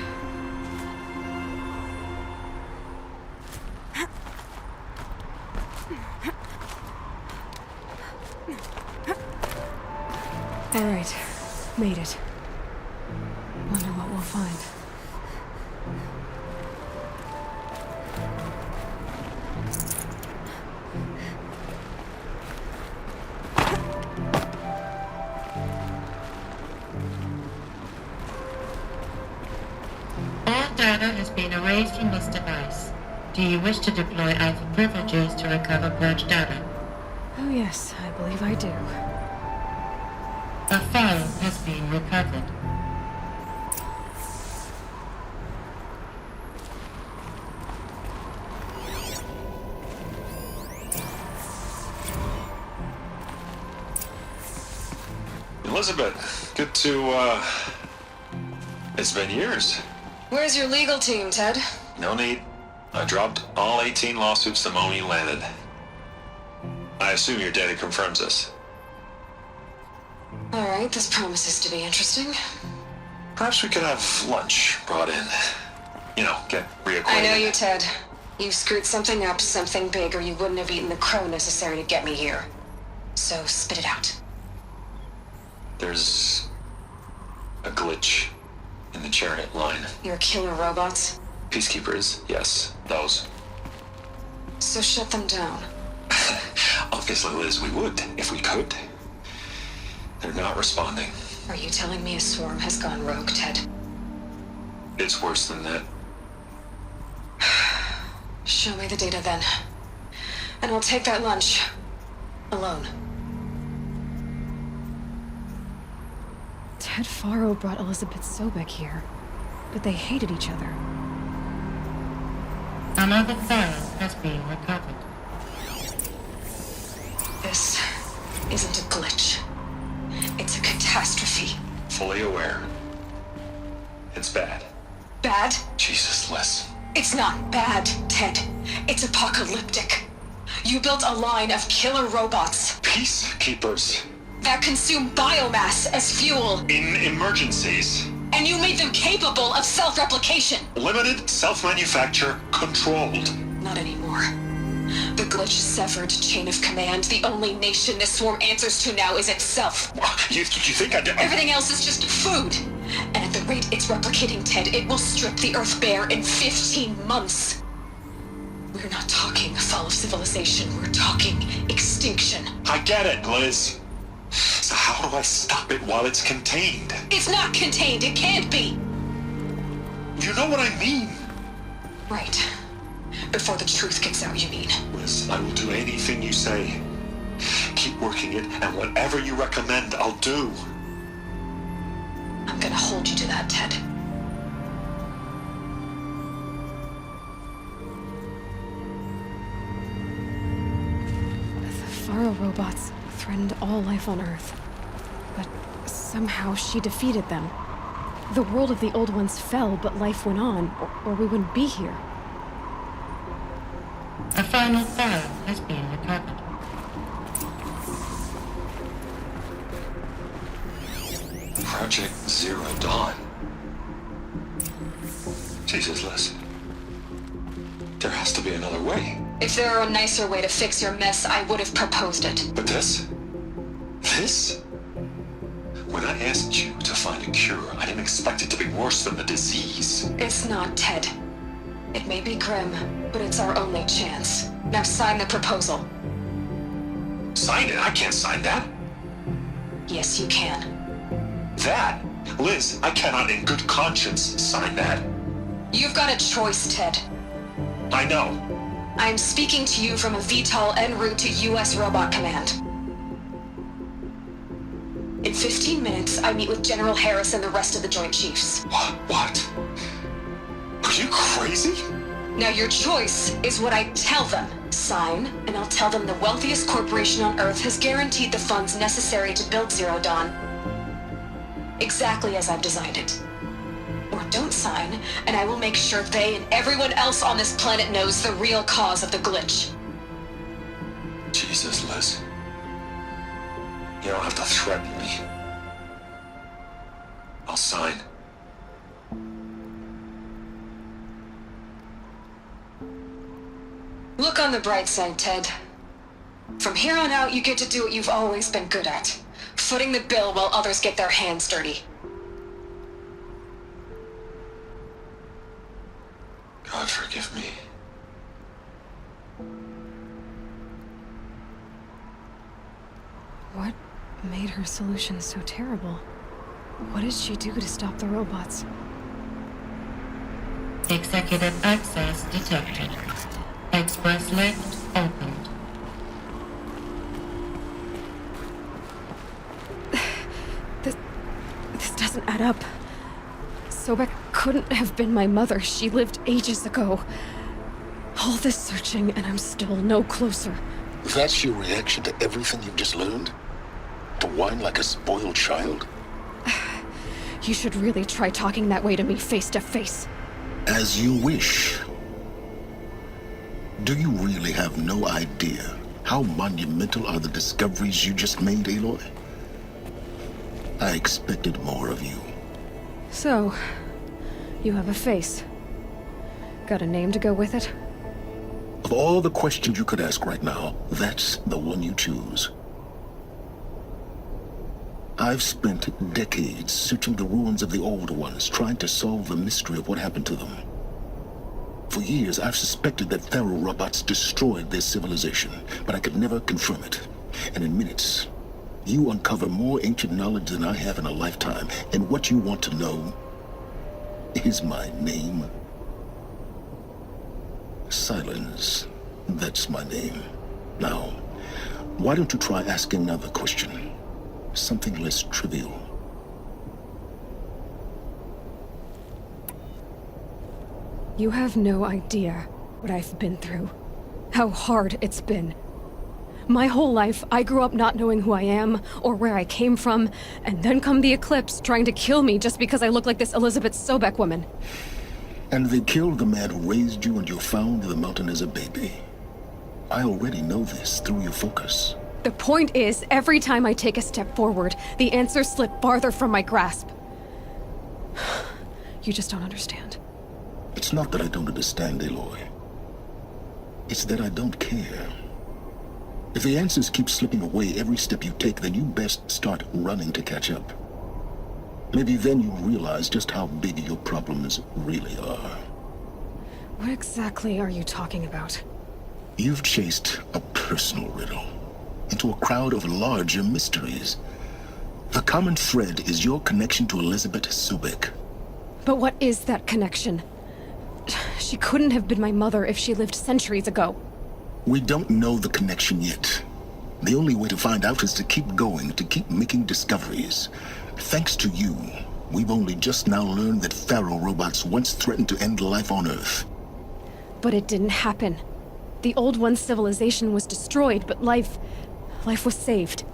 All right, made it. Wonder what we'll find. All data has been erased from this device. Do you wish to deploy Alpha privileges to recover purged data? Oh yes, I believe I do. A file has been recovered. Elizabeth, good to, it's been years. Where's your legal team, Ted? No need. I dropped all 18 lawsuits the moment you landed. I assume your data confirms this. All right, this promises to be interesting. Perhaps we could have lunch brought in. You know, get reacquainted. I know you, Ted. You screwed something up, something big, or you wouldn't have eaten the crow necessary to get me here. So spit it out. There's a glitch in the chariot line. Your killer robots? Peacekeepers, yes, those. So shut them down. Obviously, Liz, we would, if we could. They're not responding. Are you telling me a swarm has gone rogue, Ted? It's worse than that. Show me the data then. And I'll take that lunch. Alone. Ted Faro brought Elizabeth Sobek here, but they hated each other. Another file has been recovered. This isn't a glitch. It's a catastrophe. Fully aware. It's bad. Bad? Jesus, Liz. It's not bad, Ted. It's apocalyptic. You built a line of killer robots. Peacekeepers. That consume biomass as fuel. In emergencies. And you made them capable of self-replication. Limited, self-manufacture, controlled. Not anymore. The glitch severed chain of command. The only nation this swarm answers to now is itself. You think I did? Everything else is just food. And at the rate it's replicating, Ted, it will strip the Earth bare in 15 months. We're not talking fall of civilization. We're talking extinction. I get it, Liz. So how do I stop it while it's contained? It's not contained. It can't be. You know what I mean. Right. Before the truth gets out, you mean? Liz, I will do anything you say. Keep working it, and whatever you recommend, I'll do. gonna hold you to that, Ted. The Faro robots threatened all life on Earth. But somehow she defeated them. The world of the Old Ones fell, but life went on, or we wouldn't be here. A final Pharaoh has been recovered. Project Zero Dawn. Jesus, Liz. There has to be another way. If there were a nicer way to fix your mess, I would have proposed it. But this? This? When I asked you to find a cure, I didn't expect it to be worse than the disease. It's not, Ted. It may be grim, but it's our only chance. Now sign the proposal. Sign it? I can't sign that. Yes, you can. That? Liz, I cannot in good conscience sign that. You've got a choice, Ted. I know. I'm speaking to you from a VTOL en route to U.S. Robot Command. In 15 minutes, I meet with General Harris and the rest of the Joint Chiefs. What? Are you crazy? Now your choice is what I tell them. Sign, and I'll tell them the wealthiest corporation on Earth has guaranteed the funds necessary to build Zero Dawn. Exactly as I've designed it. Or don't sign, and I will make sure they and everyone else on this planet knows the real cause of the glitch. Jesus, Liz. You don't have to threaten me. I'll sign. Look on the bright side, Ted. From here on out, you get to do what you've always been good at. Footing the bill while others get their hands dirty. God forgive me. What made her solution so terrible? What did she do to stop the robots? Executive access detected. Express lift opened. This doesn't add up. Sobek couldn't have been my mother. She lived ages ago. All this searching, and I'm still no closer. That's your reaction to everything you've just learned? To whine like a spoiled child? You should really try talking that way to me face to face. As you wish. Do you really have no idea how monumental are the discoveries you just made, Aloy? I expected more of you. So, you have a face. Got a name to go with it? Of all the questions you could ask right now, that's the one you choose. I've spent decades searching the ruins of the Old Ones, trying to solve the mystery of what happened to them. For years, I've suspected that Faro robots destroyed their civilization, but I could never confirm it. And in minutes, you uncover more ancient knowledge than I have in a lifetime. And what you want to know is my name. Silence. That's my name. Now, why don't you try asking another question? Something less trivial. You have no idea what I've been through. How hard it's been. My whole life, I grew up not knowing who I am or where I came from, and then come the Eclipse trying to kill me just because I look like this Elizabeth Sobek woman. And they killed the man who raised you and you found the mountain as a baby. I already know this through your focus. The point is, every time I take a step forward, the answers slip farther from my grasp. You just don't understand. It's not that I don't understand, Aloy. It's that I don't care. If the answers keep slipping away every step you take, then you best start running to catch up. Maybe then you'll realize just how big your problems really are. What exactly are you talking about? You've chased a personal riddle into a crowd of larger mysteries. The common thread is your connection to Elizabeth Sobek. But what is that connection? She couldn't have been my mother if she lived centuries ago. We don't know the connection yet. The only way to find out is to keep going, to keep making discoveries. Thanks to you, We've only just now learned that Pharaoh robots once threatened to end life on Earth. But it didn't happen. The Old One's civilization was destroyed, but life was saved.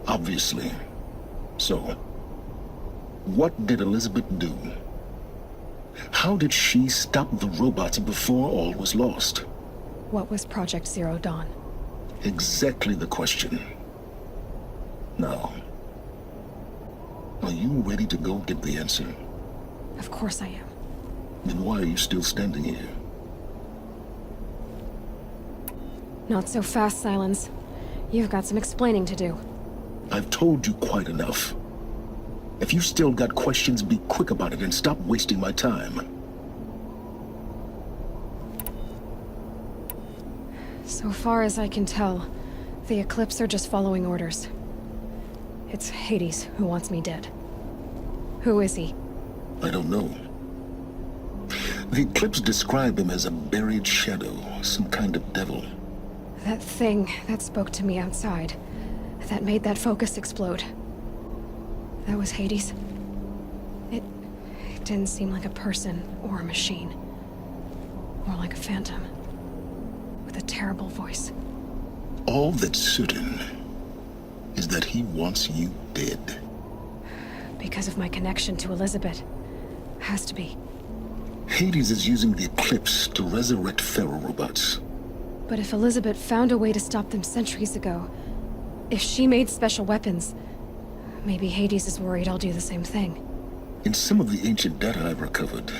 Obviously. So, what did Elizabeth do? How did she stop the robots before all was lost? What was Project Zero Dawn? Exactly the question. Now, are you ready to go get the answer? Of course I am. Then why are you still standing here? Not so fast, Silence. You've got some explaining to do. I've told you quite enough. If you still got questions, be quick about it and stop wasting my time. So far as I can tell, the Eclipse are just following orders. It's Hades who wants me dead. Who is he? I don't know. The Eclipse describe him as a buried shadow, some kind of devil. That thing that spoke to me outside, that made that focus explode. That was Hades. It didn't seem like a person or a machine. More like a phantom. With a terrible voice. All that's certain is that he wants you dead. Because of my connection to Elizabeth. Has to be. Hades is using the Eclipse to resurrect Pharaoh robots. But if Elizabeth found a way to stop them centuries ago, if she made special weapons, maybe Hades is worried I'll do the same thing. In some of the ancient data I've recovered,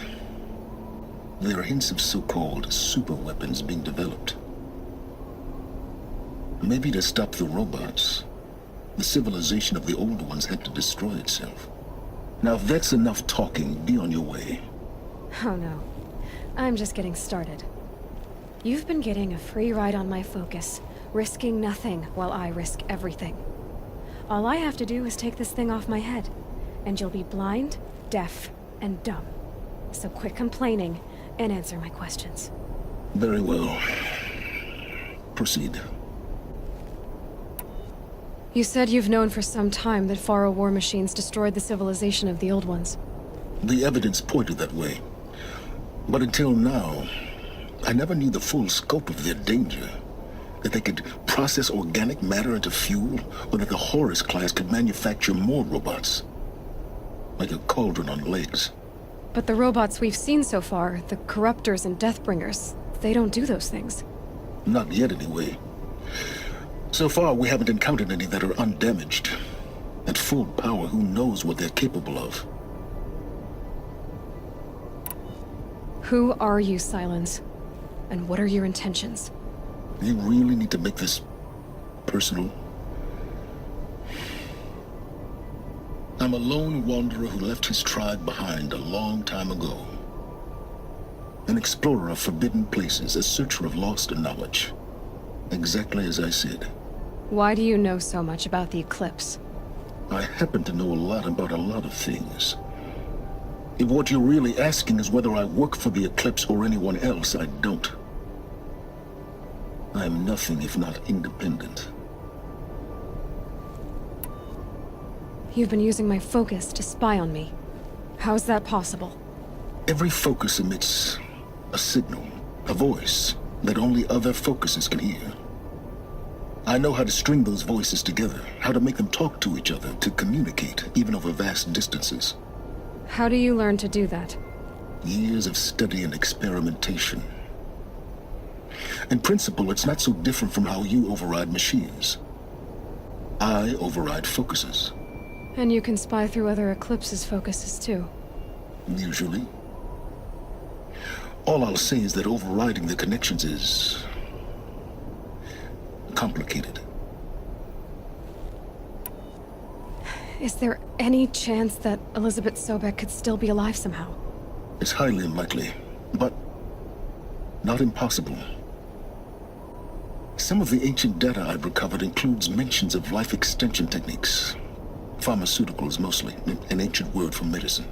there are hints of so-called super weapons being developed. Maybe to stop the robots, the civilization of the Old Ones had to destroy itself. Now if that's enough talking, be on your way. Oh no. I'm just getting started. You've been getting a free ride on my focus, risking nothing while I risk everything. All I have to do is take this thing off my head, and you'll be blind, deaf, and dumb. So quit complaining and answer my questions. Very well. Proceed. You said you've known for some time that Pharaoh war machines destroyed the civilization of the Old Ones. The evidence pointed that way. But until now, I never knew the full scope of their danger. That they could process organic matter into fuel, or that the Horus class could manufacture more robots. Like a cauldron on legs. But the robots we've seen so far, the Corruptors and Deathbringers, they don't do those things. Not yet, anyway. So far, we haven't encountered any that are undamaged. At full power, who knows what they're capable of? Who are you, Silence? And what are your intentions? You really need to make this personal? I'm a lone wanderer who left his tribe behind a long time ago. An explorer of forbidden places, a searcher of lost knowledge. Exactly as I said. Why do you know so much about the Eclipse? I happen to know a lot about a lot of things. If what you're really asking is whether I work for the Eclipse or anyone else, I don't. I am nothing if not independent. You've been using my focus to spy on me. How's that possible? Every focus emits a signal, a voice, that only other focuses can hear. I know how to string those voices together, how to make them talk to each other, to communicate, even over vast distances. How do you learn to do that? Years of study and experimentation. In principle, it's not so different from how you override machines. I override focuses. And you can spy through other Eclipse's focuses too. Usually. All I'll say is that overriding the connections is complicated. Is there any chance that Elizabeth Sobek could still be alive somehow? It's highly unlikely, but not impossible. Some of the ancient data I've recovered includes mentions of life extension techniques. Pharmaceuticals mostly, an ancient word for medicine.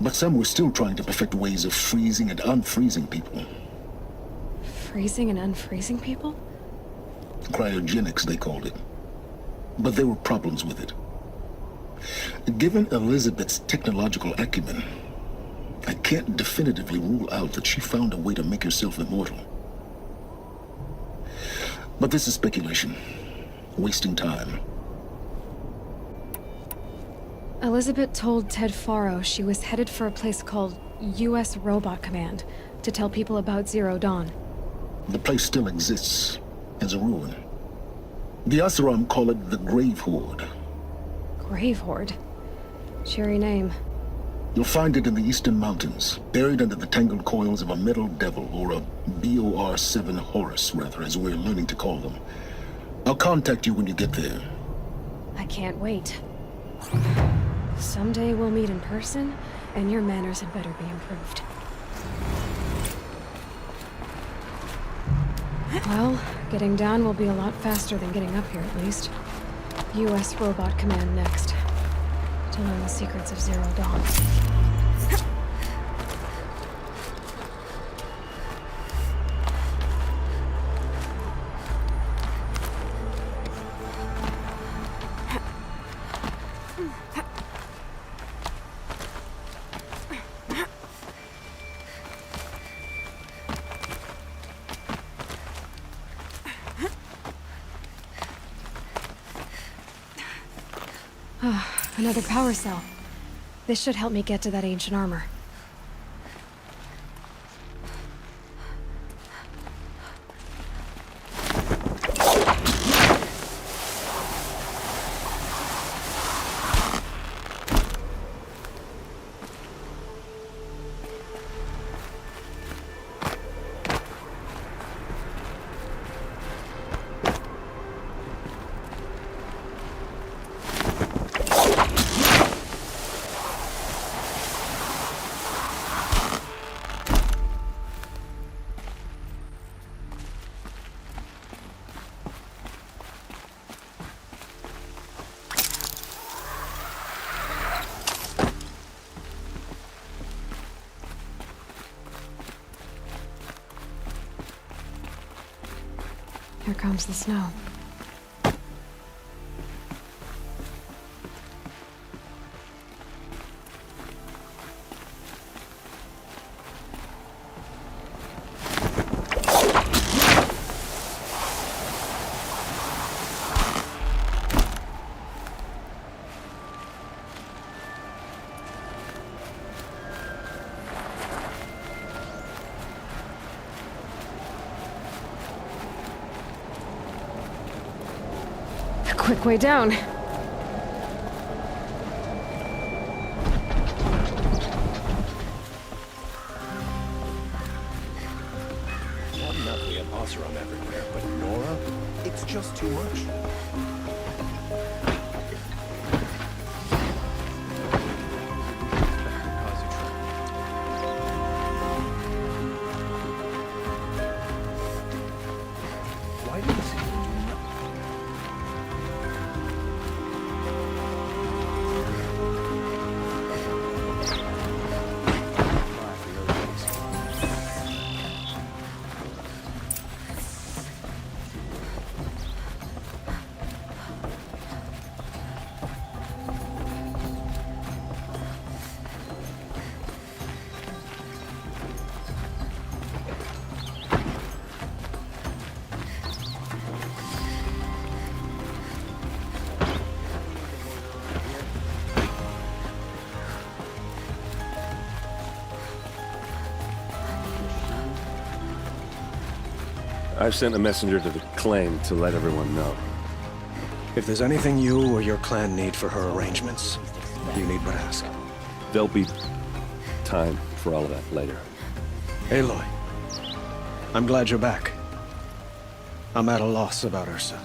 But some were still trying to perfect ways of freezing and unfreezing people. Freezing and unfreezing people? Cryogenics, they called it. But there were problems with it. Given Elizabeth's technological acumen, I can't definitively rule out that she found a way to make herself immortal. But this is speculation. Wasting time. Elizabeth told Ted Faro she was headed for a place called U.S. Robot Command to tell people about Zero Dawn. The place still exists as a ruin. The Oseram call it the Grave Horde. Grave Horde? Cheery name. You'll find it in the Eastern Mountains, buried under the tangled coils of a metal devil, or a BOR-7 Horus, rather, as we're learning to call them. I'll contact you when you get there. I can't wait. Someday we'll meet in person, and your manners had better be improved. Well, getting down will be a lot faster than getting up here, at least. U.S. Robot Command next. To learn the secrets of Zero Dawn. Another power cell. This should help me get to that ancient armor. Here comes the snow. Quick way down. Not enough we have Oseram everywhere, but Nora? It's just too much. Why did he say he would do nothing? I've sent a messenger to the claim to let everyone know. If there's anything you or your clan need for her arrangements, you need but ask. There'll be time for all of that later. Aloy, I'm glad you're back. I'm at a loss about Ursa.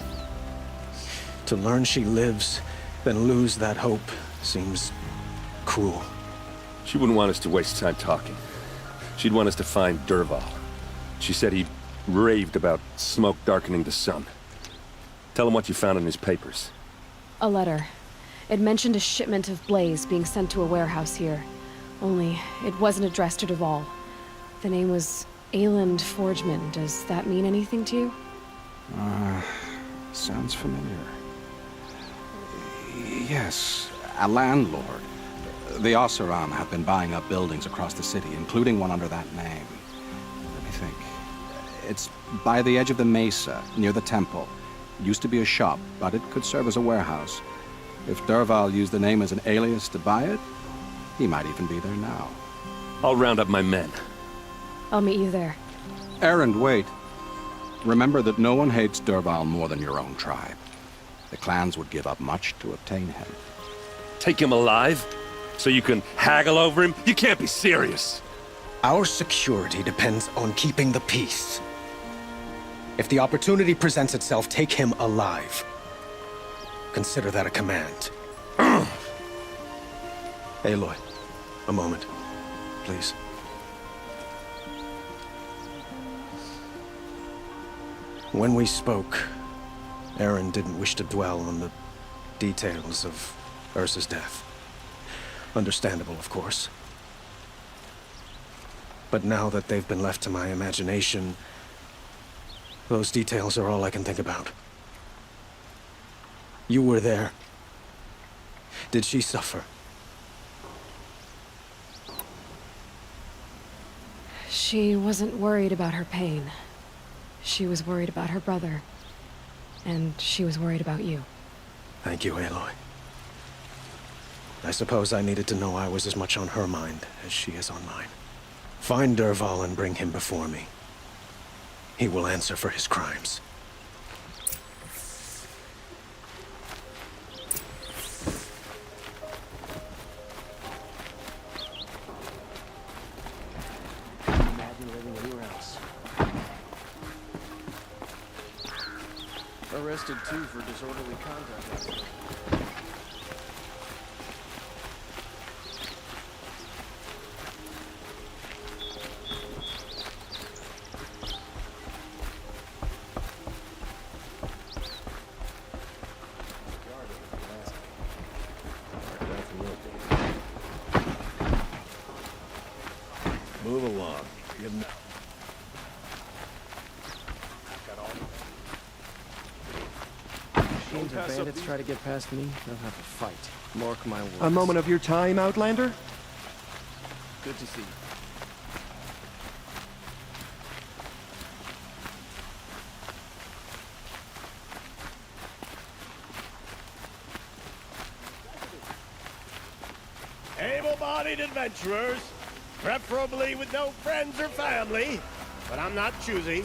To learn she lives, then lose that hope, seems cruel. She wouldn't want us to waste time talking. She'd want us to find Dervahl. She said he raved about smoke darkening the sun. Tell him what you found in his papers. A letter. It mentioned a shipment of Blaze being sent to a warehouse here. Only, it wasn't addressed to Dervahl. The name was Ayland Forgeman. Does that mean anything to you? Sounds familiar. Yes. a landlord. The Oseram have been buying up buildings across the city, including one under that name. Let me think. It's by the edge of the mesa, near the temple. It used to be a shop, but it could serve as a warehouse. If Dervahl used the name as an alias to buy it, he might even be there now. I'll round up my men. I'll meet you there. Erend, wait. Remember that no one hates Dervahl more than your own tribe. The clans would give up much to obtain him. Take him alive? So you can haggle over him? You can't be serious. Our security depends on keeping the peace. If the opportunity presents itself, take him alive. Consider that a command. Aloy, a moment, please. When we spoke, Erend didn't wish to dwell on the details of Ursa's death. Understandable, of course. But now that they've been left to my imagination, those details are all I can think about. You were there. Did she suffer? She wasn't worried about her pain. She was worried about her brother. And she was worried about you. Thank you, Aloy. I suppose I needed to know I was as much on her mind as she is on mine. Find Dervahl and bring him before me. He will answer for his crimes. Imagine living anywhere else. Arrested too for disorderly conduct. Move along. You're not... Machines or bandits try to get past me, they'll have to fight. Mark my words. A moment of your time, Outlander? Good to see you. Able-bodied adventurers, preferably with no friends or family, but I'm not choosy.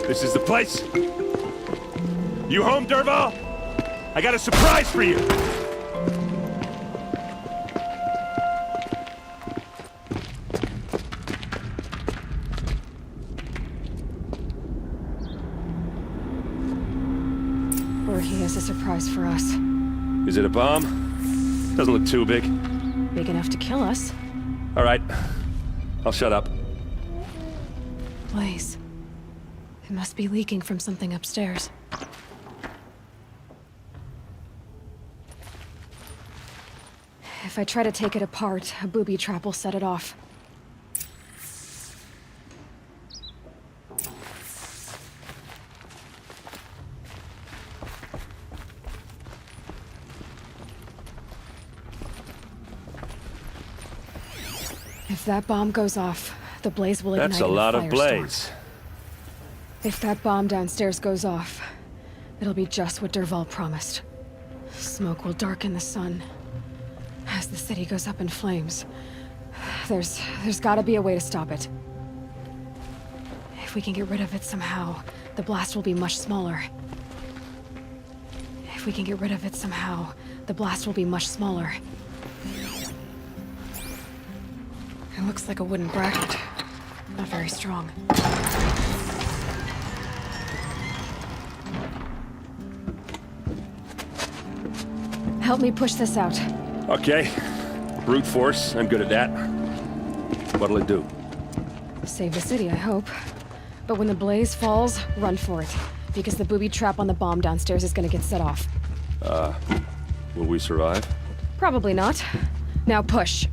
This is the place? You home, Dervahl? I got a surprise for you! Or he has a surprise for us. Is it a bomb? Doesn't look too big. Big enough to kill us. All right. I'll shut up. Blaze. It must be leaking from something upstairs. If I try to take it apart, a booby trap will set it off. If that bomb goes off, the blaze will ignite. That's a lot of blaze. If that bomb downstairs goes off, it'll be just what Dervahl promised. Smoke will darken the sun. As the city goes up in flames, there's gotta be a way to stop it. If we can get rid of it somehow, the blast will be much smaller. If we can get rid of it somehow, the blast will be much smaller. It looks like a wooden bracket. Not very strong. Help me push this out. Okay. Brute force, I'm good at that. What'll it do? Save the city, I hope. But when the blaze falls, run for it. Because the booby trap on the bomb downstairs is gonna get set off. Will we survive? Probably not. Now push.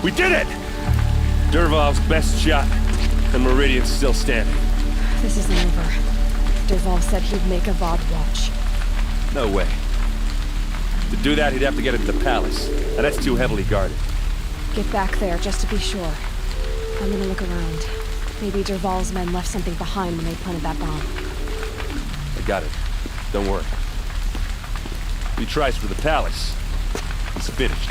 We did it! Dervahl's best shot, and Meridian's still standing. This isn't over. Dervahl said he'd make Avad watch. No way. To do that, he'd have to get into the palace, and that's too heavily guarded. Get back there, just to be sure. I'm gonna look around. Maybe Dervahl's men left something behind when they planted that bomb. I got it. Don't worry. If he tries for the palace, he's finished.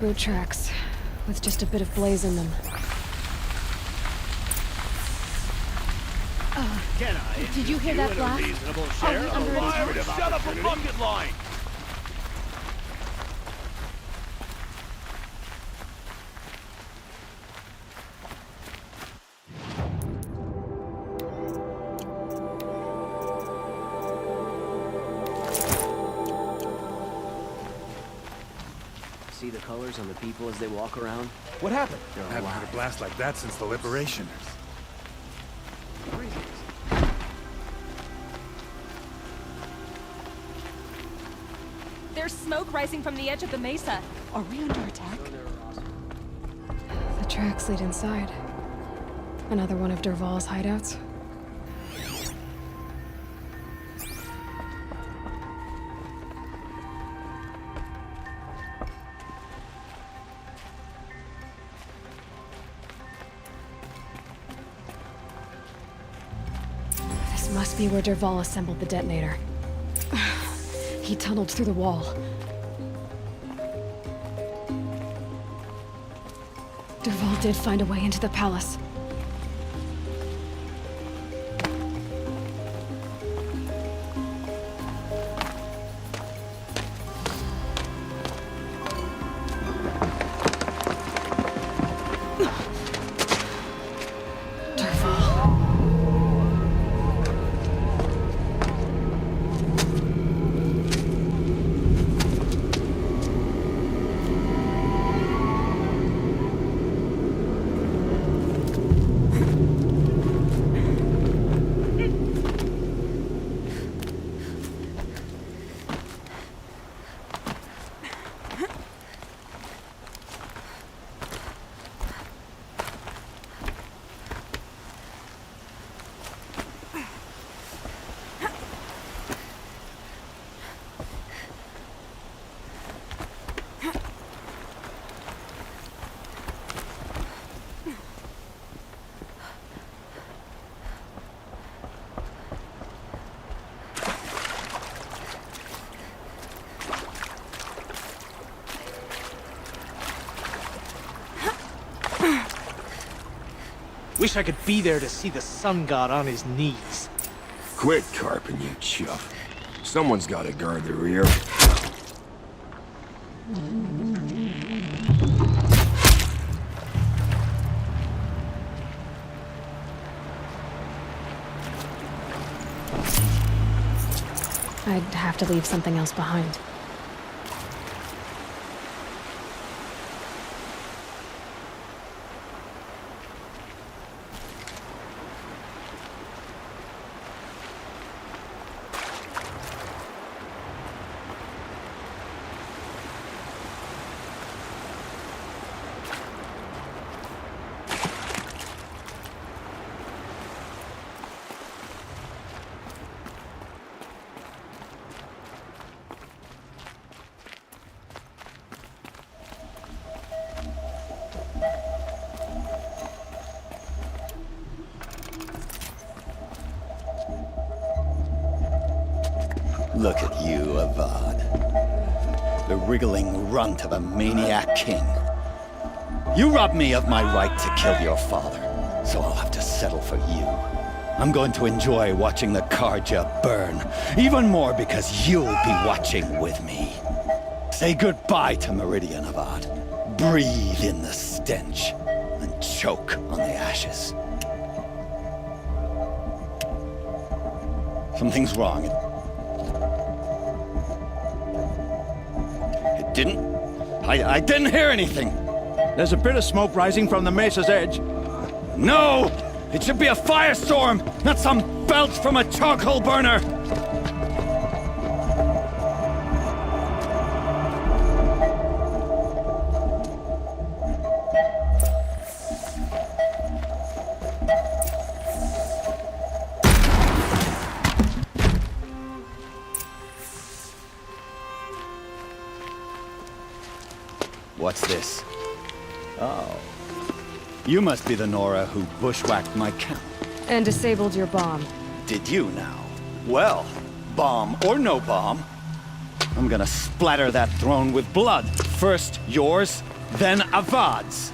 Boot tracks, with just a bit of blaze in them. Did you hear that blast? Are we under attack? Shut up a bucket line! See the colors on the people as they walk around? What happened? I haven't had a blast like that since the liberation. There's smoke rising from the edge of the mesa. Are we under attack? The tracks lead inside. Another one of Dervahl's hideouts. This must be where Dervahl assembled the detonator. He tunneled through the wall. Dervahl did find a way into the palace. Wish I could be there to see the sun god on his knees. Quit carping, you chuff. Someone's got to guard the rear. I'd have to leave something else behind. Look at you, Avad. The wriggling runt of a maniac king. You robbed me of my right to kill your father, so I'll have to settle for you. I'm going to enjoy watching the Carja burn, even more because you'll be watching with me. Say goodbye to Meridian, Avad. Breathe in the stench, and choke on the ashes. Something's wrong. I didn't hear anything. There's a bit of smoke rising from the mesa's edge. No! It should be a firestorm, not some belch from a charcoal burner! What's this? Oh. You must be the Nora who bushwhacked my camp. And disabled your bomb. Did you now? Well, bomb or no bomb, I'm gonna splatter that throne with blood. First yours, then Avad's.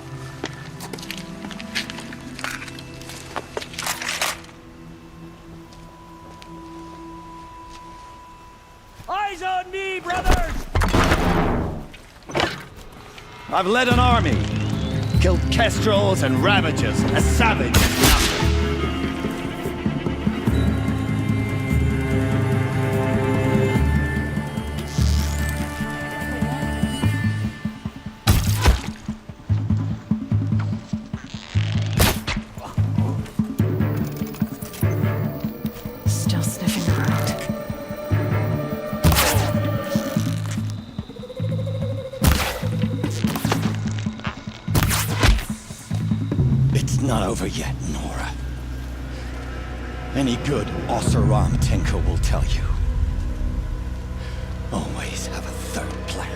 Eyes on me, brothers! I've led an army. Killed kestrels and ravages. A savage. Still sniffing around. It's not over yet, Nora. Any good Oseram tinker will tell you. Always have a third plan.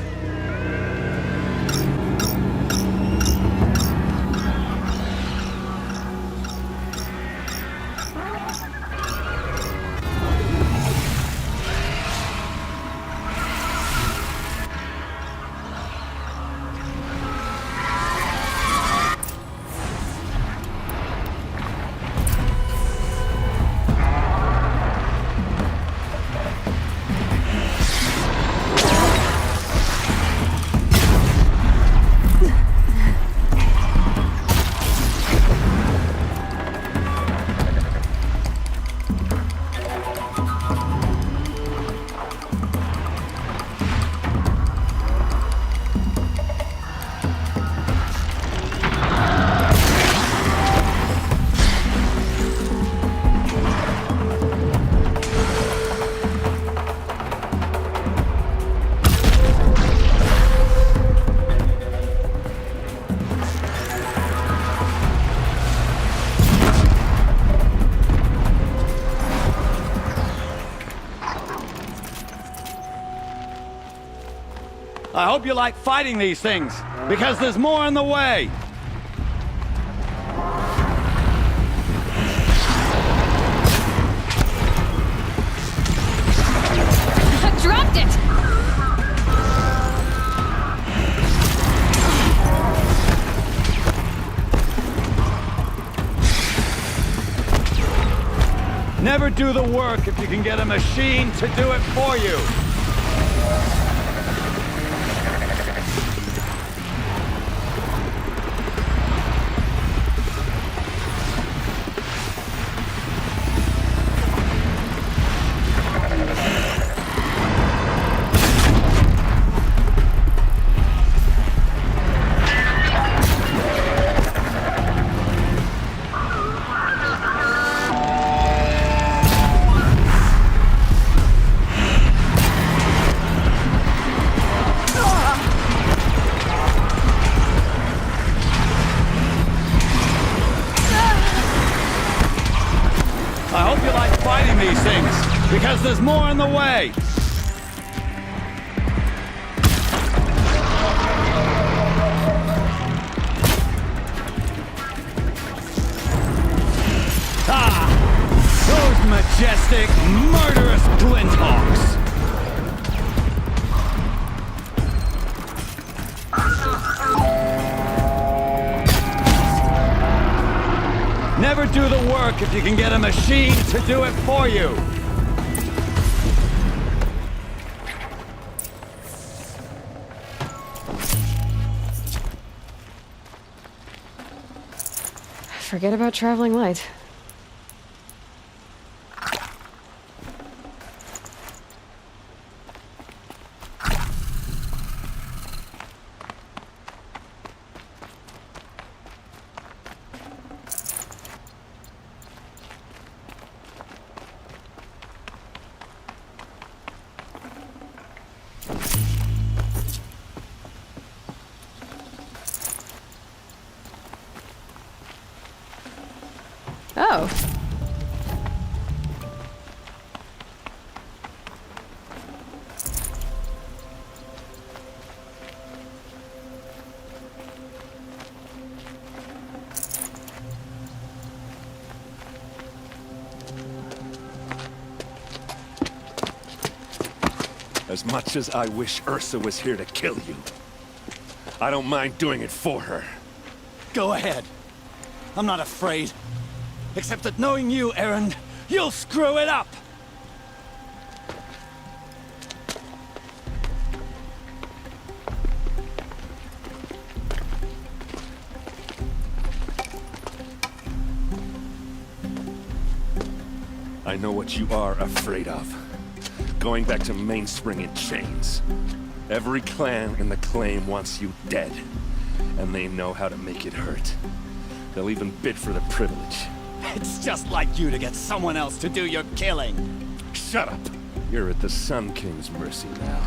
I hope you like fighting these things, because there's more on the way. I dropped it! Never do the work if you can get a machine to do it for you. I hope you like fighting these things, because there's more on the way. Ah! Those majestic, murderous glinthawks! Never do the work if you can get a machine to do it for you. Forget about traveling light. Oh. As much as I wish Ursa was here to kill you, I don't mind doing it for her. Go ahead. I'm not afraid. Except that knowing you, Erend, you'll screw it up! I know what you are afraid of. Going back to Mainspring in chains. Every clan in the claim wants you dead. And they know how to make it hurt. They'll even bid for the privilege. It's just like you to get someone else to do your killing. Shut up! You're at the Sun King's mercy now.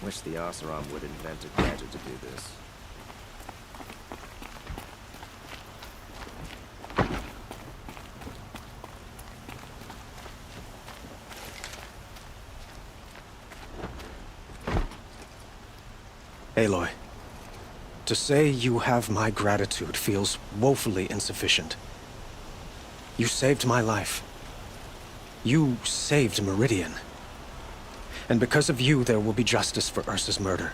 Wish the Oseram would invent a gadget to do this. Aloy, to say you have my gratitude feels woefully insufficient. You saved my life. You saved Meridian. And because of you, there will be justice for Ursa's murder.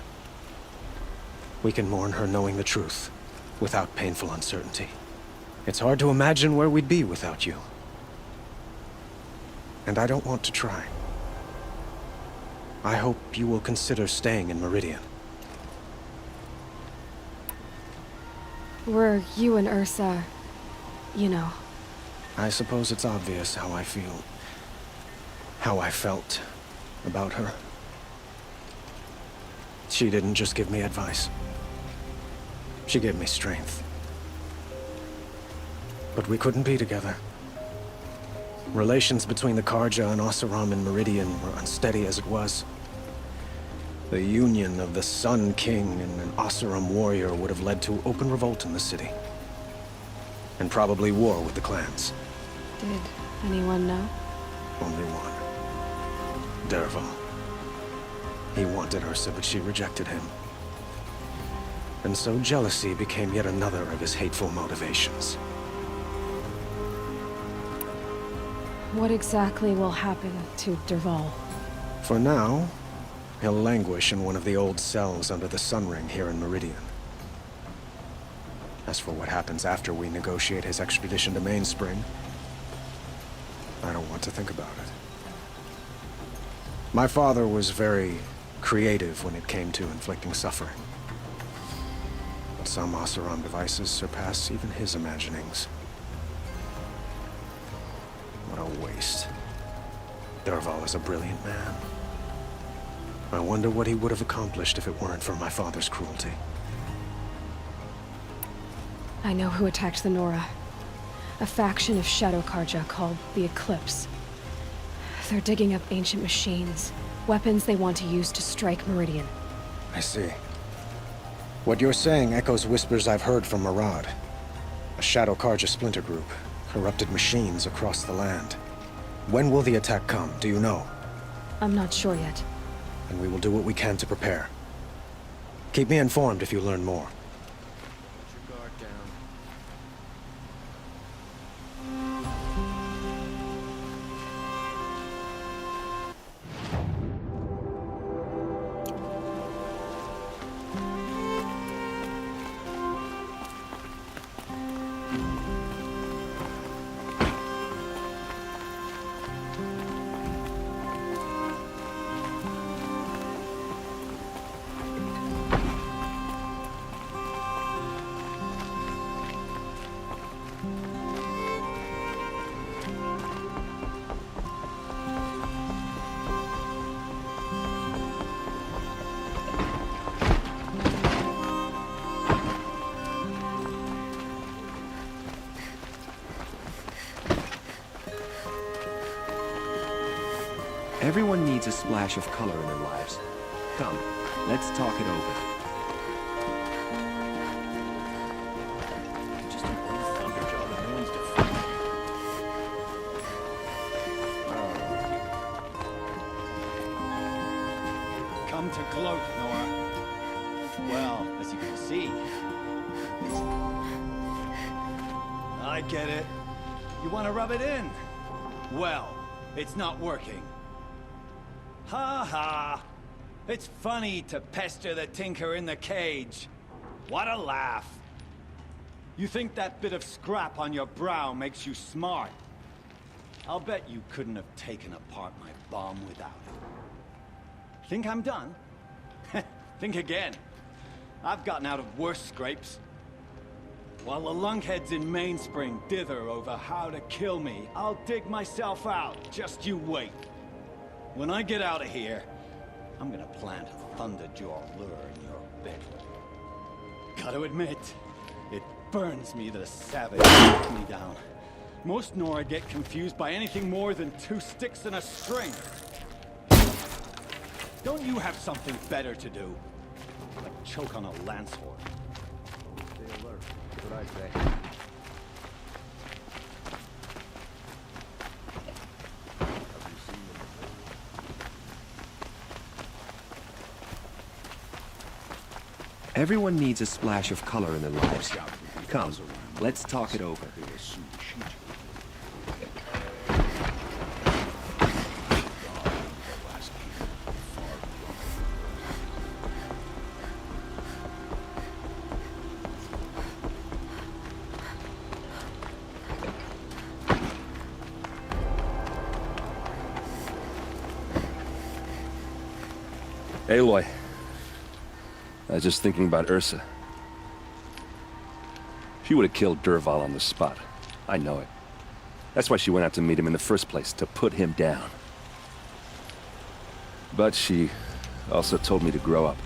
We can mourn her knowing the truth, without painful uncertainty. It's hard to imagine where we'd be without you. And I don't want to try. I hope you will consider staying in Meridian. Were you and Ursa, you know? I suppose it's obvious how I feel. How I felt about her. She didn't just give me advice. She gave me strength. But we couldn't be together. Relations between the Karja and Oseram and Meridian were unsteady as it was. The union of the Sun King and an Oseram warrior would have led to open revolt in the city. And probably war with the clans. Did anyone know? Only one. Dervahl. He wanted Ursa, but she rejected him. And so jealousy became yet another of his hateful motivations. What exactly will happen to Dervahl? For now, he'll languish in one of the old cells under the Sun Ring here in Meridian. As for what happens after we negotiate his extradition to Mainspring, I don't want to think about it. My father was very creative when it came to inflicting suffering. But some Oseram devices surpass even his imaginings. What a waste. Dervahl is a brilliant man. I wonder what he would have accomplished if it weren't for my father's cruelty. I know who attacked the Nora. A faction of Shadow Karja called the Eclipse. They're digging up ancient machines, weapons they want to use to strike Meridian. I see. What you're saying echoes whispers I've heard from Maraud. A Shadow Karja splinter group, corrupted machines across the land. When will the attack come, do you know? I'm not sure yet. And we will do what we can to prepare. Keep me informed if you learn more. Put your guard down. Everyone needs a splash of color in their lives. Come, let's talk it over. Just an old thunder job that no one's defending. Come to gloat, Nora. Well, as you can see, I get it. You want to rub it in? Well, it's not working. Ha ha! It's funny to pester the tinker in the cage. What a laugh. You think that bit of scrap on your brow makes you smart? I'll bet you couldn't have taken apart my bomb without it. Think I'm done? Think again. I've gotten out of worse scrapes. While the lunkheads in Mainspring dither over how to kill me, I'll dig myself out. Just you wait. When I get out of here, I'm gonna plant a Thunderjaw lure in your bed. Gotta admit, it burns me that a savage knocked me down. Most Nora get confused by anything more than 2 sticks and a string. Don't you have something better to do? Like choke on a lance horn. Stay alert. That's what I say. Everyone needs a splash of color in their lives. Come, let's talk it over. Aloy. I was just thinking about Ursa. She would have killed Dervahl on the spot. I know it. That's why she went out to meet him in the first place, to put him down. But she also told me to grow up.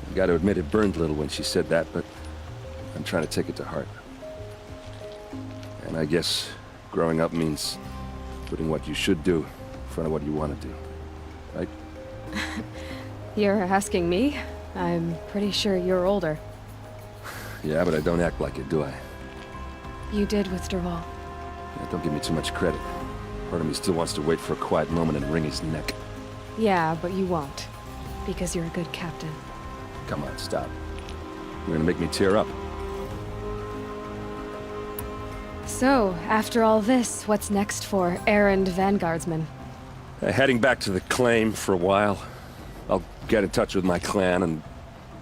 I gotta admit it burned a little when she said that, but I'm trying to take it to heart. And I guess growing up means putting what you should do in front of what you want to do. Right? You're asking me? I'm pretty sure you're older. Yeah, but I don't act like it, do I? You did with Dervahl. Yeah, don't give me too much credit. Part of me still wants to wait for a quiet moment and wring his neck. Yeah, but you won't. Because you're a good captain. Come on, stop. You're gonna make me tear up. So, after all this, what's next for errand vanguardsman? Heading back to the claim for a while. I'll get in touch with my clan and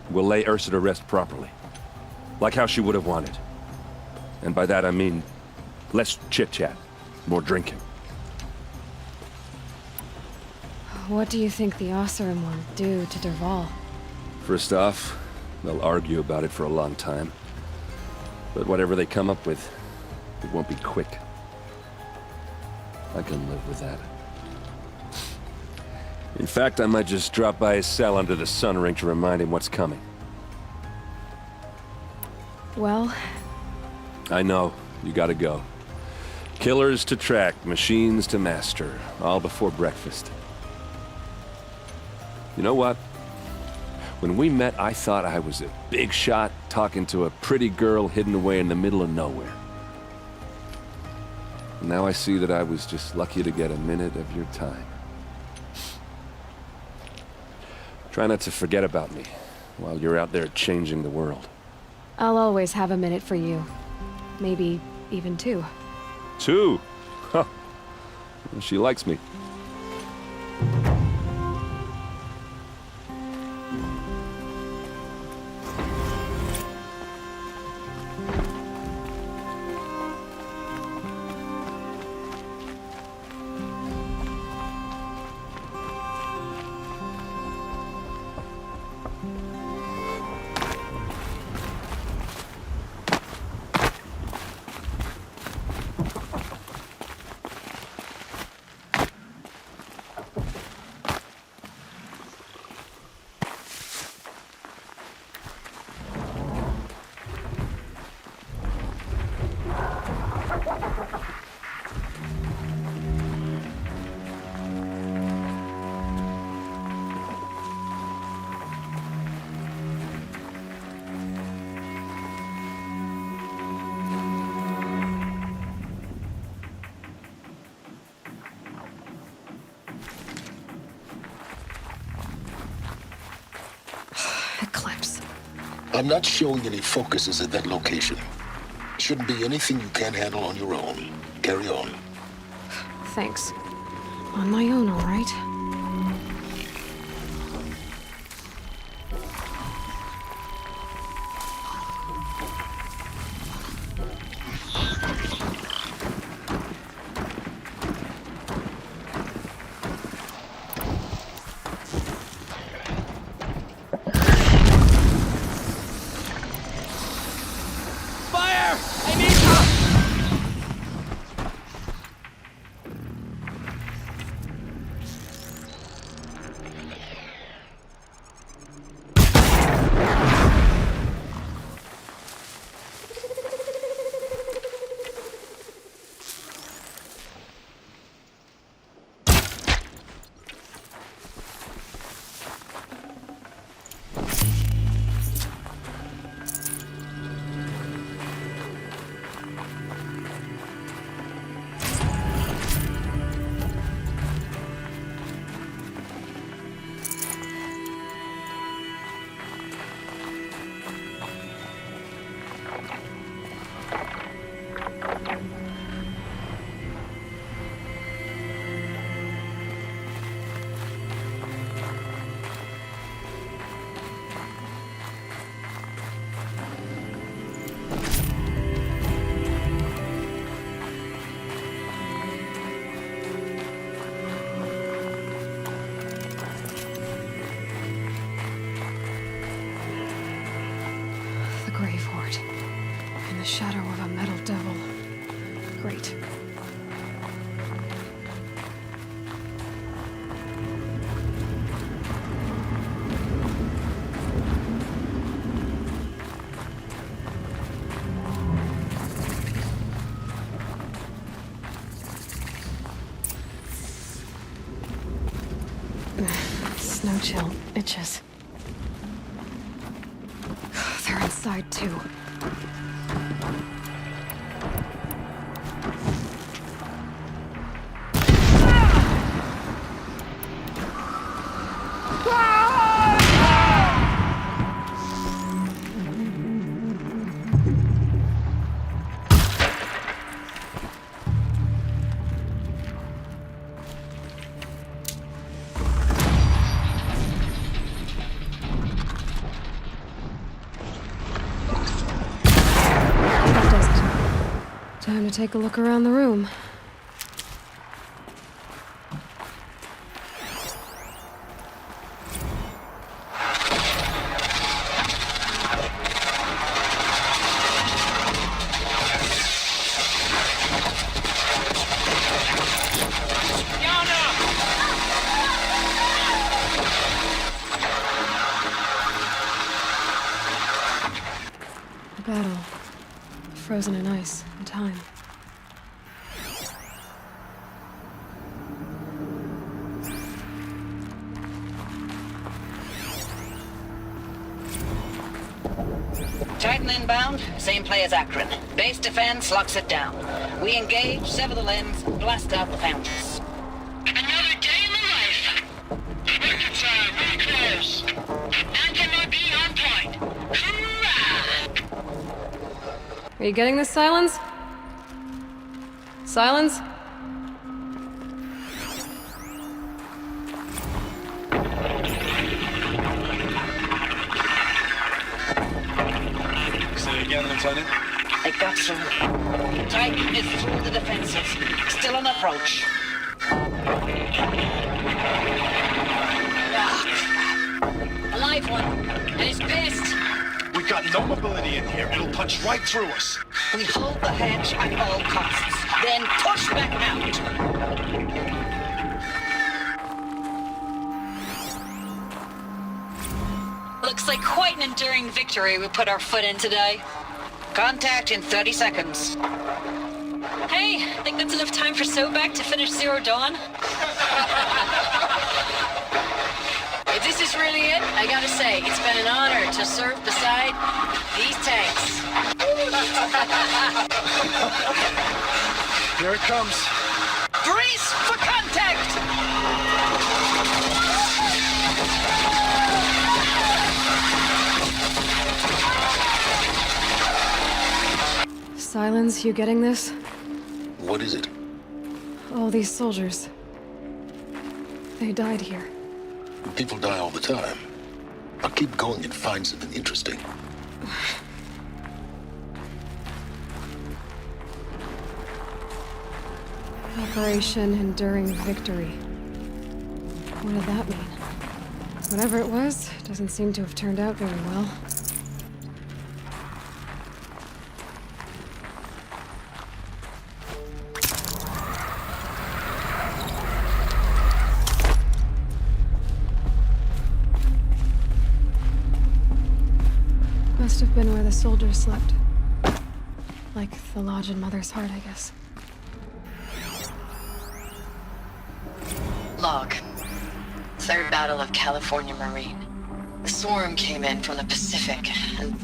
we'll lay Ursa to rest properly. Like how she would have wanted. And by that I mean less chit-chat, more drinking. What do you think the Oseram will do to Dervahl? First off, they'll argue about it for a long time. But whatever they come up with, it won't be quick. I can live with that. In fact, I might just drop by his cell under the sun ring to remind him what's coming. Well... I know. You gotta go. Killers to track, machines to master. All before breakfast. You know what? When we met, I thought I was a big shot talking to a pretty girl hidden away in the middle of nowhere. Now I see that I was just lucky to get a minute of your time. Try not to forget about me while you're out there changing the world. I'll always have a minute for you. Maybe even 2. 2? Huh. She likes me. I'm not showing any focuses at that location. Shouldn't be anything you can't handle on your own. Carry on. Thanks. On my own, all right? Grave Hoard. In the shadow of a metal devil. Great. Snow chill itches. They're inside too. Time to take a look around the room. A battle. Frozen in ice and time. Titan inbound, same play as Akron. Base defense locks it down. We engage, sever the limbs, blast out the foundries. Another day in the life. Records are really close. Anti-MOB on point. Hoorah! Are you getting this, Silence? Silence? Say again, Lieutenant. They got through. Titan is through the defenses. Still on approach. A live one. And he's pissed. We've got no mobility in here. It'll punch right through us. We hold the hedge at all costs. Then push back out. Looks like quite an enduring victory we put our foot in today. Contact in 30 seconds. Hey, think that's enough time for Sobek to finish Zero Dawn? If this is really it, I gotta say, it's been an honor to serve beside these tanks. Here it comes. Brace for contact! Clemens, you getting this? What is it? All these soldiers. They died here. People die all the time. I'll keep going and find something interesting. Operation Enduring Victory. What did that mean? Whatever it was, doesn't seem to have turned out very well. Must have been where the soldiers slept. Like the lodge in Mother's Heart, I guess. Log. Third Battle of California Marine. The swarm came in from the Pacific, and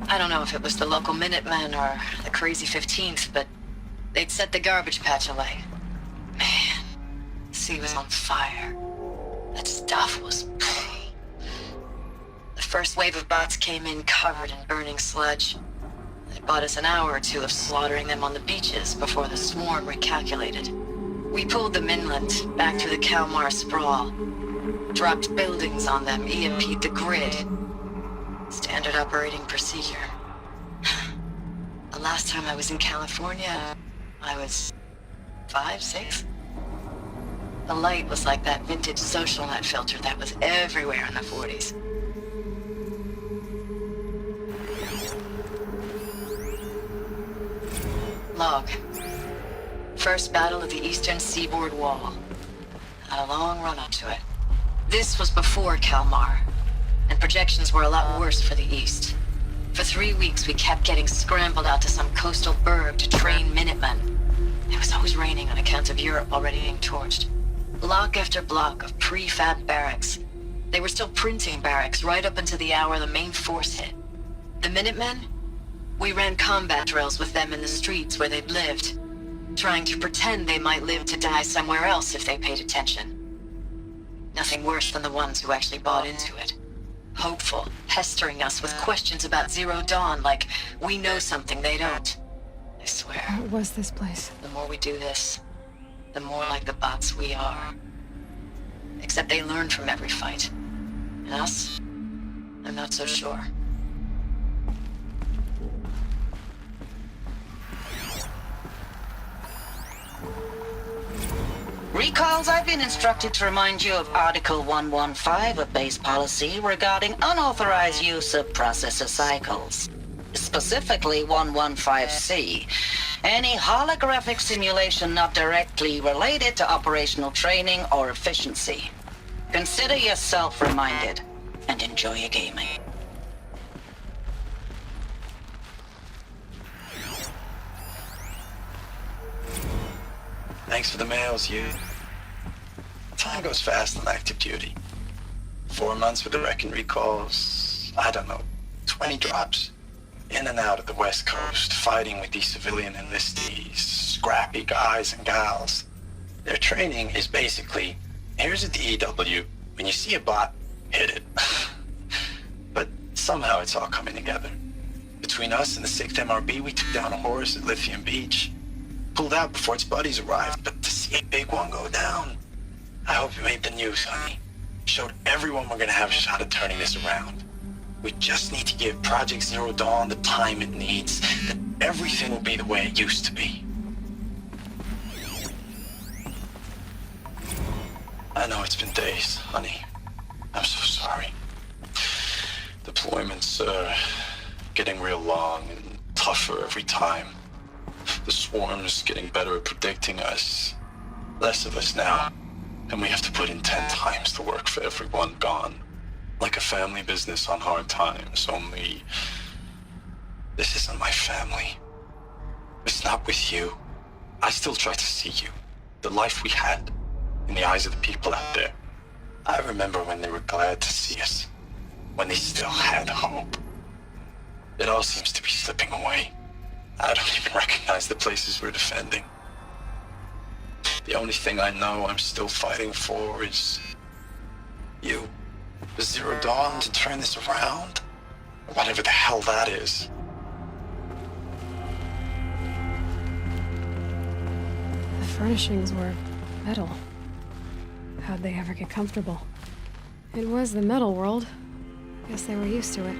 I don't know if it was the local Minutemen or the crazy 15th, but they'd set the garbage patch alight. Man, the sea was on fire. That stuff was... The first wave of bots came in covered in burning sludge. It bought us an hour or two of slaughtering them on the beaches before the swarm recalculated. We pulled them inland, back through the Kalmar sprawl. Dropped buildings on them, EMP'd the grid. Standard operating procedure. The last time I was in California, I was 5, 6? The light was like that vintage social net filter that was everywhere in the 40s. Log. First battle of the eastern seaboard wall. Had a long run up to it. This was before Kalmar, and projections were a lot worse for the east. For 3 weeks, we kept getting scrambled out to some coastal burg to train Minutemen. It was always raining on account of Europe already being torched. Block after block of prefab barracks. They were still printing barracks right up until the hour the main force hit. The Minutemen? We ran combat drills with them in the streets where they'd lived, trying to pretend they might live to die somewhere else if they paid attention. Nothing worse than the ones who actually bought into it. Hopeful, pestering us with questions about Zero Dawn like we know something they don't. I swear. What was this place? The more we do this, the more like the bots we are. Except they learn from every fight. And us? I'm not so sure. Recalls, I've been instructed to remind you of Article 115 of base policy regarding unauthorized use of processor cycles. Specifically 115C. Any holographic simulation not directly related to operational training or efficiency. Consider yourself reminded, and enjoy your gaming. Thanks for the mails, you. Time goes fast on active duty. 4 months with the wrecking recalls, I don't know, 20 drops. In and out of the West Coast, fighting with these civilian enlistees, scrappy guys and gals. Their training is basically, here's a DEW, when you see a bot, hit it. But somehow it's all coming together. Between us and the 6th MRB, we took down a horse at Lithium Beach. Pulled out before its buddies arrived, but to see a big one go down. I hope you made the news, honey. Showed everyone we're gonna have a shot at turning this around. We just need to give Project Zero Dawn the time it needs, then everything will be the way it used to be. I know it's been days, honey. I'm so sorry. Deployments are getting real long and tougher every time. The swarm's getting better at predicting us. Less of us now. And we have to put in 10 times the work for everyone gone. Like a family business on hard times, only... This isn't my family. It's not with you. I still try to see you. The life we had. In the eyes of the people out there. I remember when they were glad to see us. When they still had hope. It all seems to be slipping away. I don't even recognize the places we're defending. The only thing I know I'm still fighting for is... you. The Zero Dawn to turn this around? Or whatever the hell that is. furnishings were metal. How'd they ever get comfortable? It was the metal world. Guess they were used to it.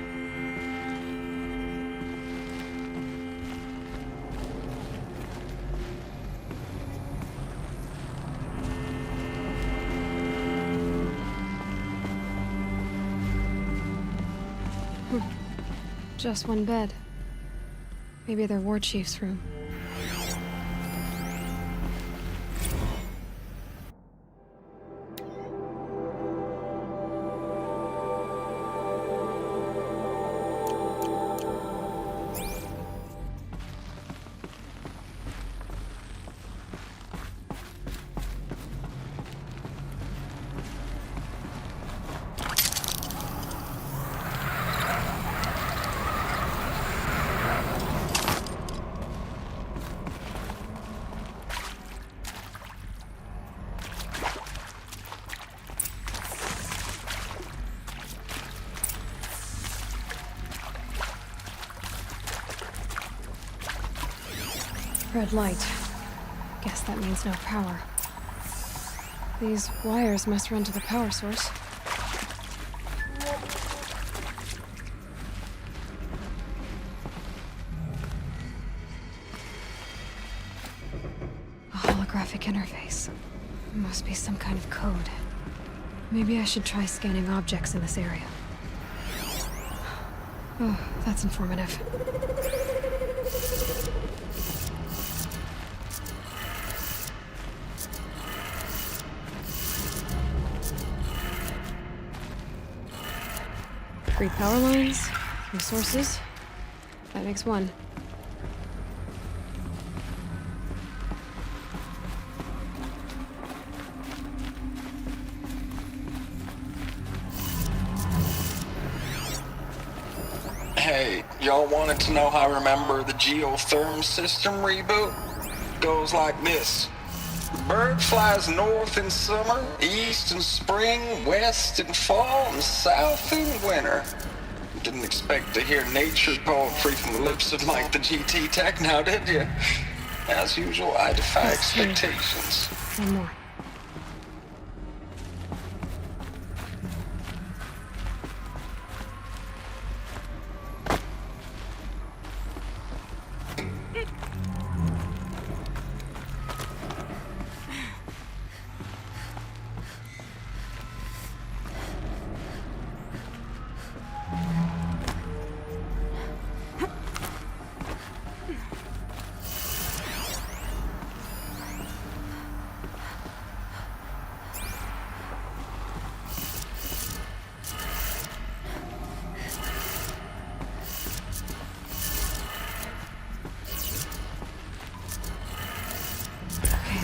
Just one bed. Maybe their war chief's room. Red light. Guess that means no power. These wires must run to the power source. A holographic interface. Must be some kind of code. Maybe I should try scanning objects in this area. Oh, that's informative. Three power lines, 3 sources. That makes 1. Hey, y'all wanted to know how I remember the geotherm system reboot? Goes like this. Bird flies north in summer, east in spring, west in fall, and south in winter. Didn't expect to hear nature poetry from the lips of Mike the GT Tech now, did you? As usual, I defy expectations. One more.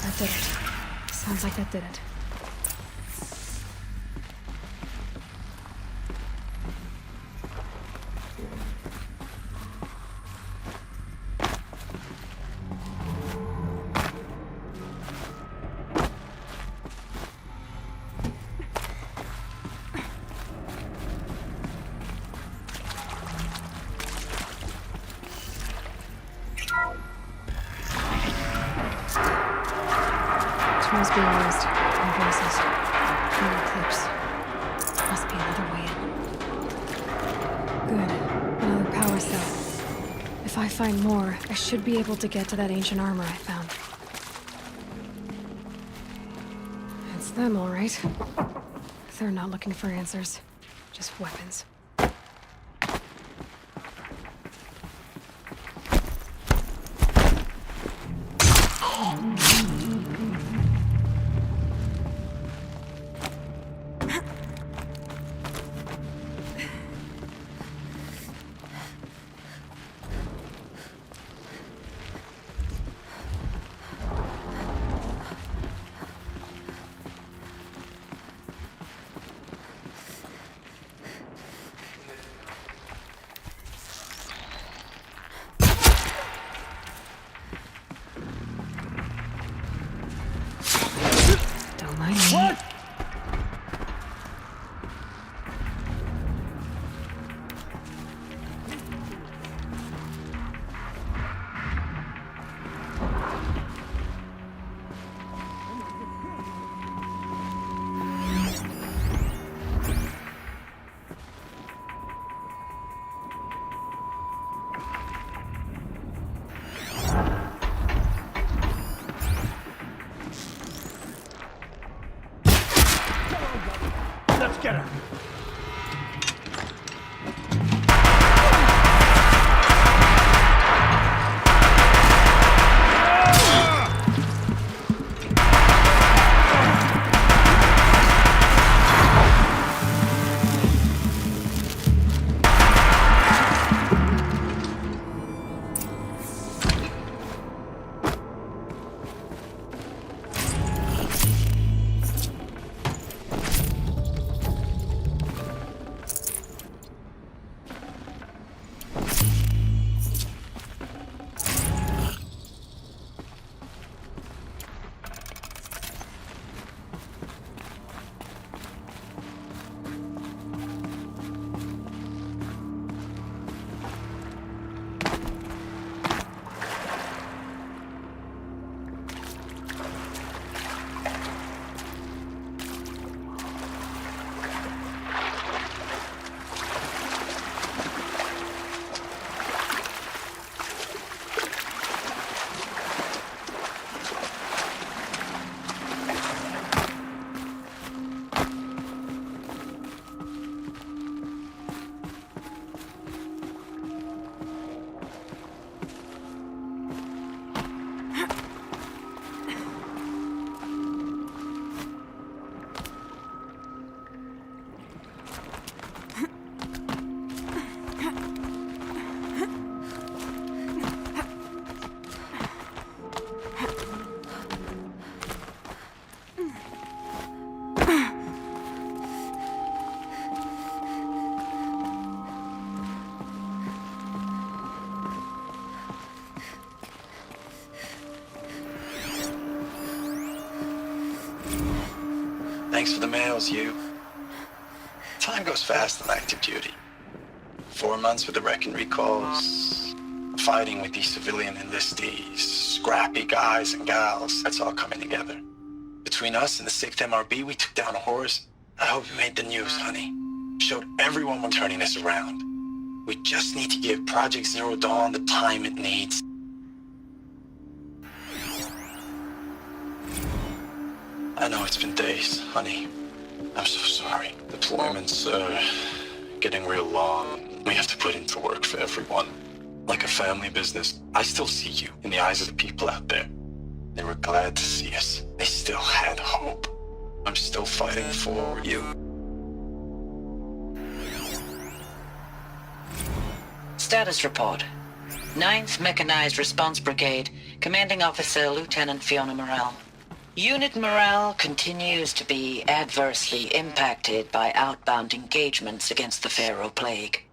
That did it. Sounds like that did it. Must be raised. No voices. No eclipse. Must be another way in. Good. Another power cell. If I find more, I should be able to get to that ancient armor I found. It's them, all right. They're not looking for answers. Just weapons. Get her! Thanks for the mails, you. Time goes fast on active duty. 4 months with the wreck and recalls, fighting with these civilian enlistees, scrappy guys and gals, that's all coming together. Between us and the 6th MRB, we took down a horse. I hope you made the news, honey. Showed everyone we're turning this around. We just need to give Project Zero Dawn the time it needs. I know it's been days, honey. I'm so sorry. Deployments are getting real long. We have to put into work for everyone. Like a family business. I still see you in the eyes of the people out there. They were glad to see us. They still had hope. I'm still fighting for you. Status report. 9th Mechanized Response Brigade, Commanding Officer Lieutenant Fiona Morrell. Unit morale continues to be adversely impacted by outbound engagements against the Pharaoh Plague,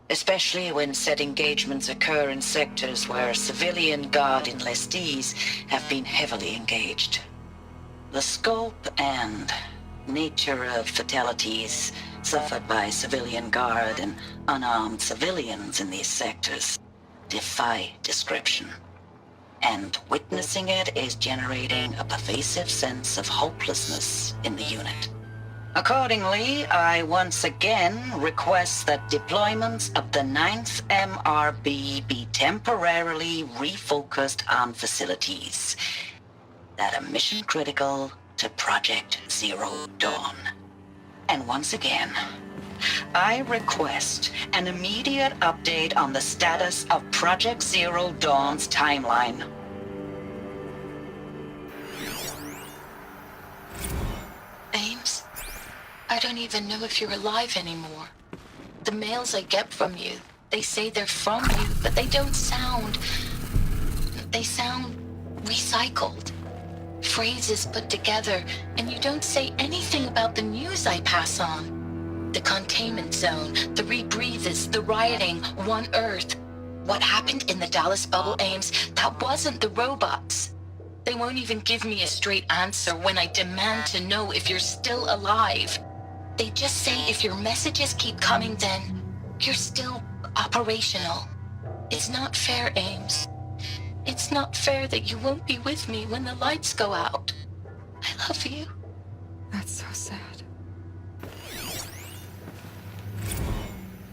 especially when said engagements occur in sectors where civilian guard enlistees have been heavily engaged. The scope and nature of fatalities suffered by civilian guard and unarmed civilians in these sectors defy description. And witnessing it is generating a pervasive sense of hopelessness in the unit. Accordingly, I once again request that deployments of the 9th MRB be temporarily refocused on facilities that are mission critical to Project Zero Dawn. And once again, I request an immediate update on the status of Project Zero Dawn's timeline. Ames, I don't even know if you're alive anymore. The mails I get from you, they say they're from you, but they don't sound... They sound recycled. Phrases put together, and you don't say anything about the news I pass on. The containment zone, the rebreathers, the rioting, One Earth. What happened in the Dallas bubble, Ames, that wasn't the robots. They won't even give me a straight answer when I demand to know if you're still alive. They just say if your messages keep coming, then you're still operational. It's not fair, Ames. It's not fair that you won't be with me when the lights go out. I love you. That's so sad.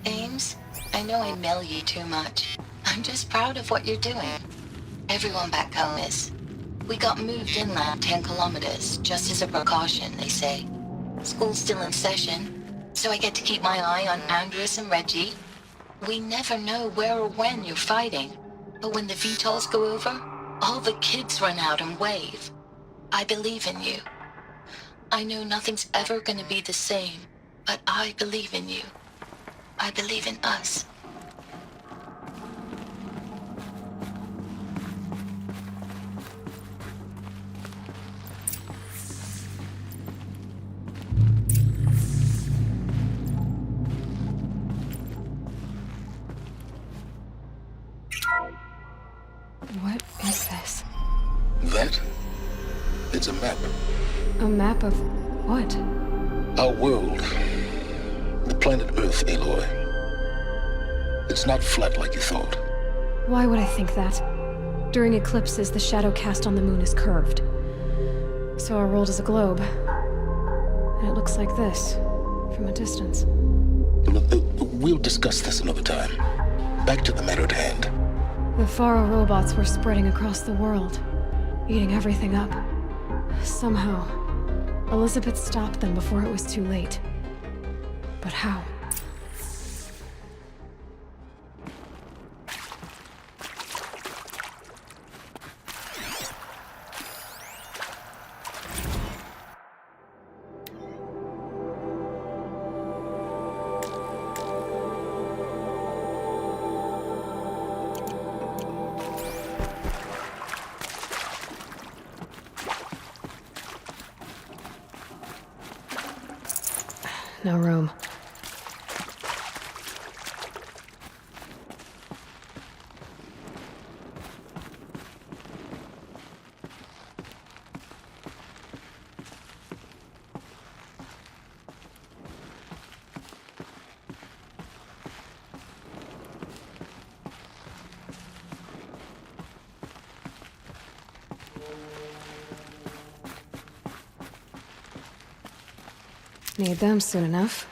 Ames, I know I mail you too much. I'm just proud of what you're doing. Everyone back home is. We got moved inland 10 kilometers, just as a precaution, they say. School's still in session, So I get to keep my eye on Andres and Reggie. We never know where or when you're fighting, but when the VTOLs go over, all the kids run out and wave. I believe in you. I know nothing's ever gonna be the same, but I believe in you. I believe in us. What is this? That? It's a map. A map of what? Our world. The planet Earth, Aloy. It's not flat like you thought. Why would I think that? During eclipses, the shadow cast on the moon is curved. So our world is a globe. And it looks like this, from a distance. We'll discuss this another time. Back to the matter at hand. The Faro robots were spreading across the world, eating everything up. Somehow, Elizabeth stopped them before it was too late. But how? No room. Need them soon enough.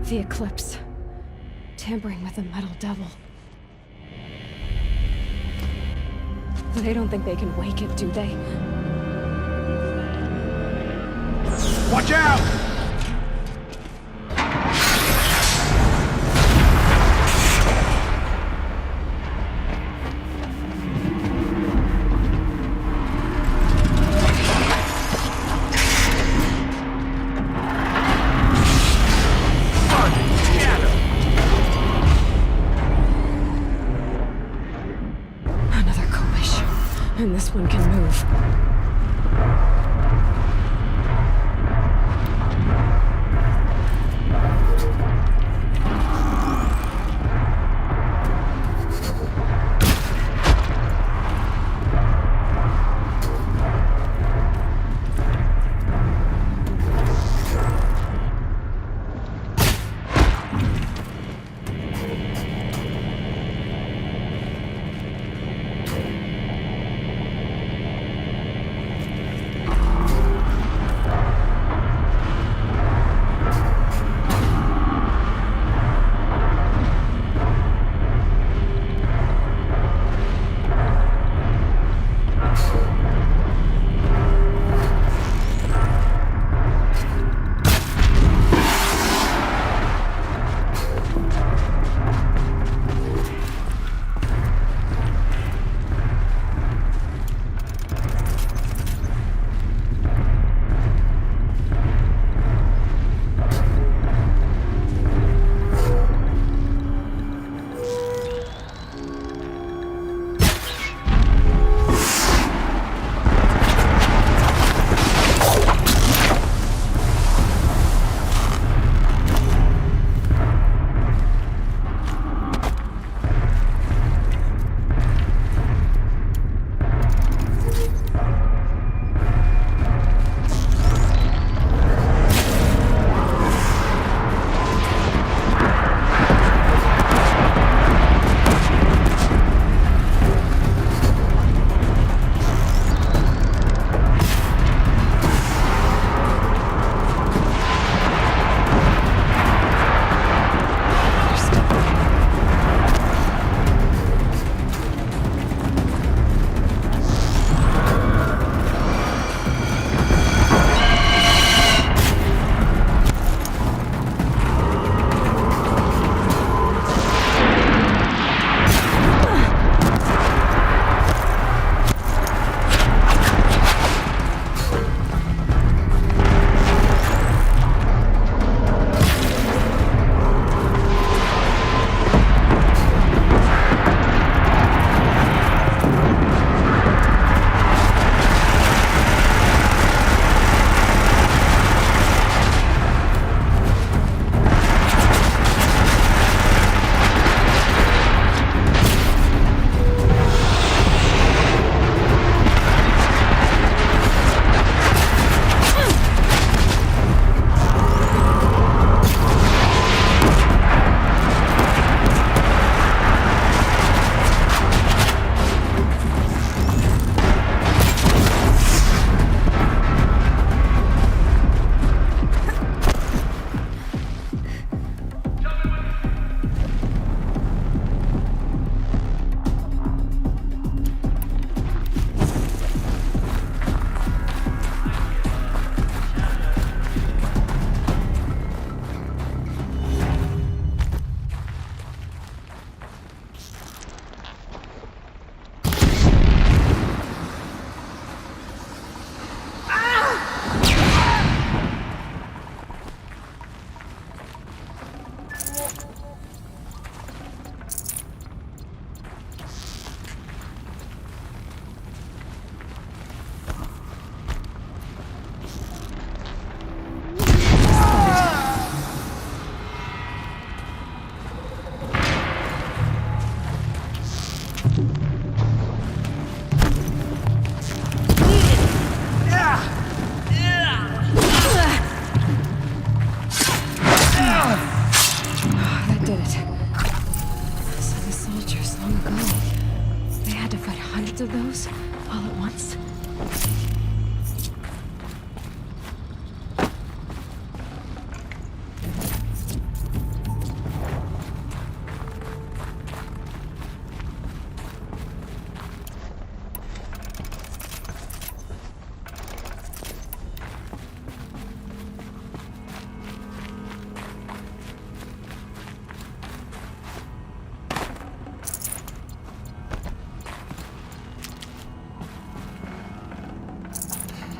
The eclipse. Tampering with the metal devil. They don't think they can wake it, do they? Watch out! And this one can move. lots of those all at once.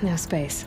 No space.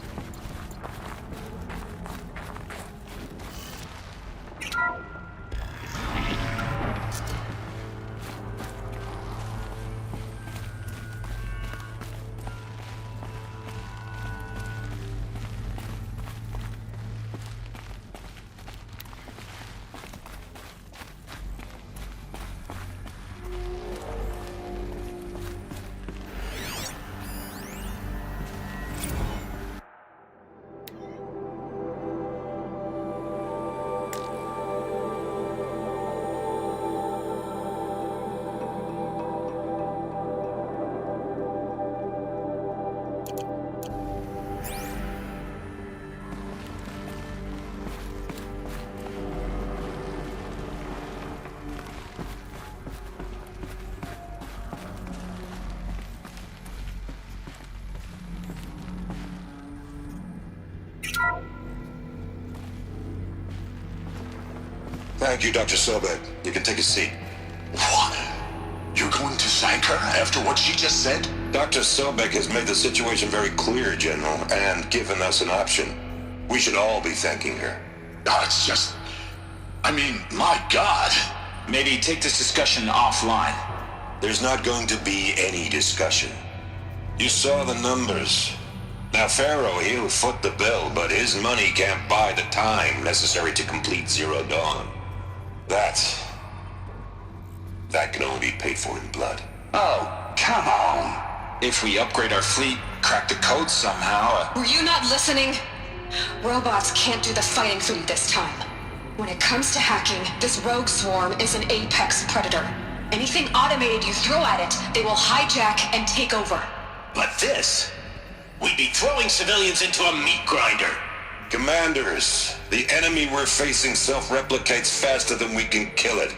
Thank you, Dr. Sobek. You can take a seat. What? You're going to thank her after what she just said? Dr. Sobek has made the situation very clear, General, and given us an option. We should all be thanking her. Oh, it's just... I mean, my God. Maybe take this discussion offline. There's not going to be any discussion. You saw the numbers. Now, Pharaoh, he'll foot the bill, but his money can't buy the time necessary to complete Zero Dawn. That can only be paid for in blood. Oh, come on. If we upgrade our fleet, crack the code somehow... Were you not listening? Robots can't do the fighting for you this time. When it comes to hacking, this rogue swarm is an apex predator. Anything automated you throw at it, they will hijack and take over. But this... We'd be throwing civilians into a meat grinder. Commanders, the enemy we're facing self-replicates faster than we can kill it.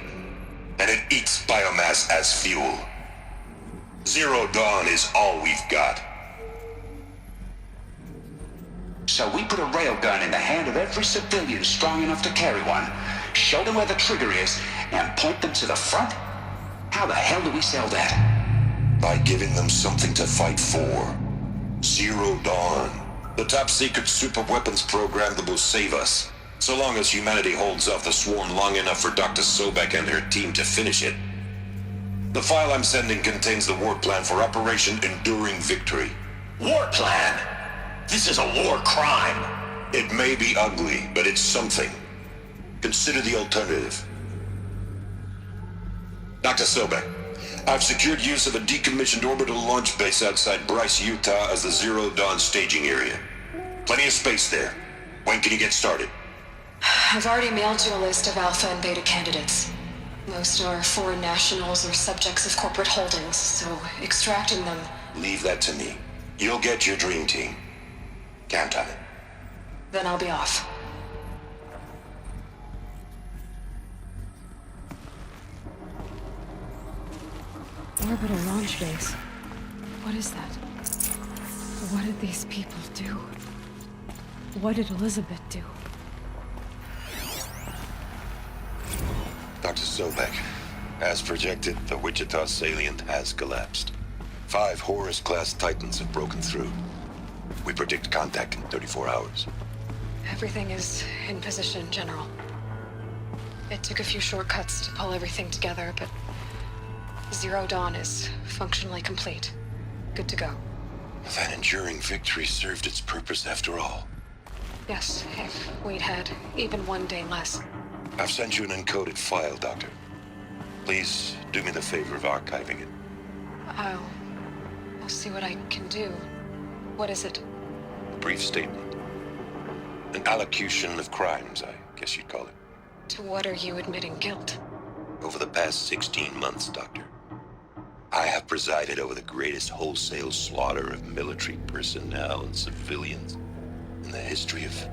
And it eats biomass as fuel. Zero Dawn is all we've got. So we put a railgun in the hand of every civilian strong enough to carry one, show them where the trigger is, and point them to the front? How the hell do we sell that? By giving them something to fight for. Zero Dawn. The top-secret super-weapons program that will save us. So long as humanity holds off the swarm long enough for Dr. Sobek and her team to finish it. The file I'm sending contains the war plan for Operation Enduring Victory. War plan? This is a war crime. It may be ugly, but it's something. Consider the alternative. Dr. Sobek, I've secured use of a decommissioned orbital launch base outside Bryce, Utah as the Zero Dawn staging area. Plenty of space there. When can you get started? I've already mailed you a list of Alpha and Beta candidates. Most are foreign nationals or subjects of corporate holdings, so extracting them... Leave that to me. You'll get your dream team. Count on it. Then I'll be off. Orbital launch base. What is that? What did these people do? What did Elizabeth do? Dr. Sobek, as projected, the Wichita salient has collapsed. 5 Horus-class Titans have broken through. We predict contact in 34 hours. Everything is in position, General. It took a few shortcuts to pull everything together, but Zero Dawn is functionally complete. Good to go. That enduring victory served its purpose after all. Yes, if we'd had even one day less. I've sent you an encoded file, Doctor. Please do me the favor of archiving it. I'll see what I can do. What is it? A brief statement. An allocution of crimes, I guess you'd call it. To what are you admitting guilt? Over the past 16 months, Doctor, I have presided over the greatest wholesale slaughter of military personnel and civilians in the history of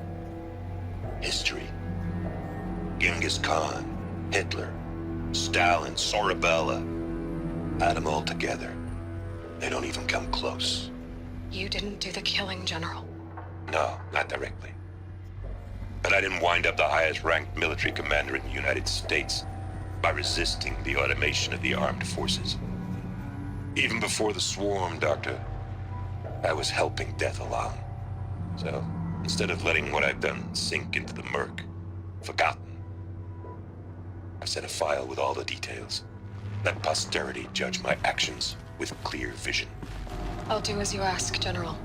history. Genghis Khan, Hitler, Stalin, Sorabella. Add them all together. They don't even come close. You didn't do the killing, General. No, not directly. But I didn't wind up the highest ranked military commander in the United States by resisting the automation of the armed forces. Even before the swarm, Doctor, I was helping death along. So, instead of letting what I've done sink into the murk, forgotten, I've set a file with all the details. Let posterity judge my actions with clear vision. I'll do as you ask, General.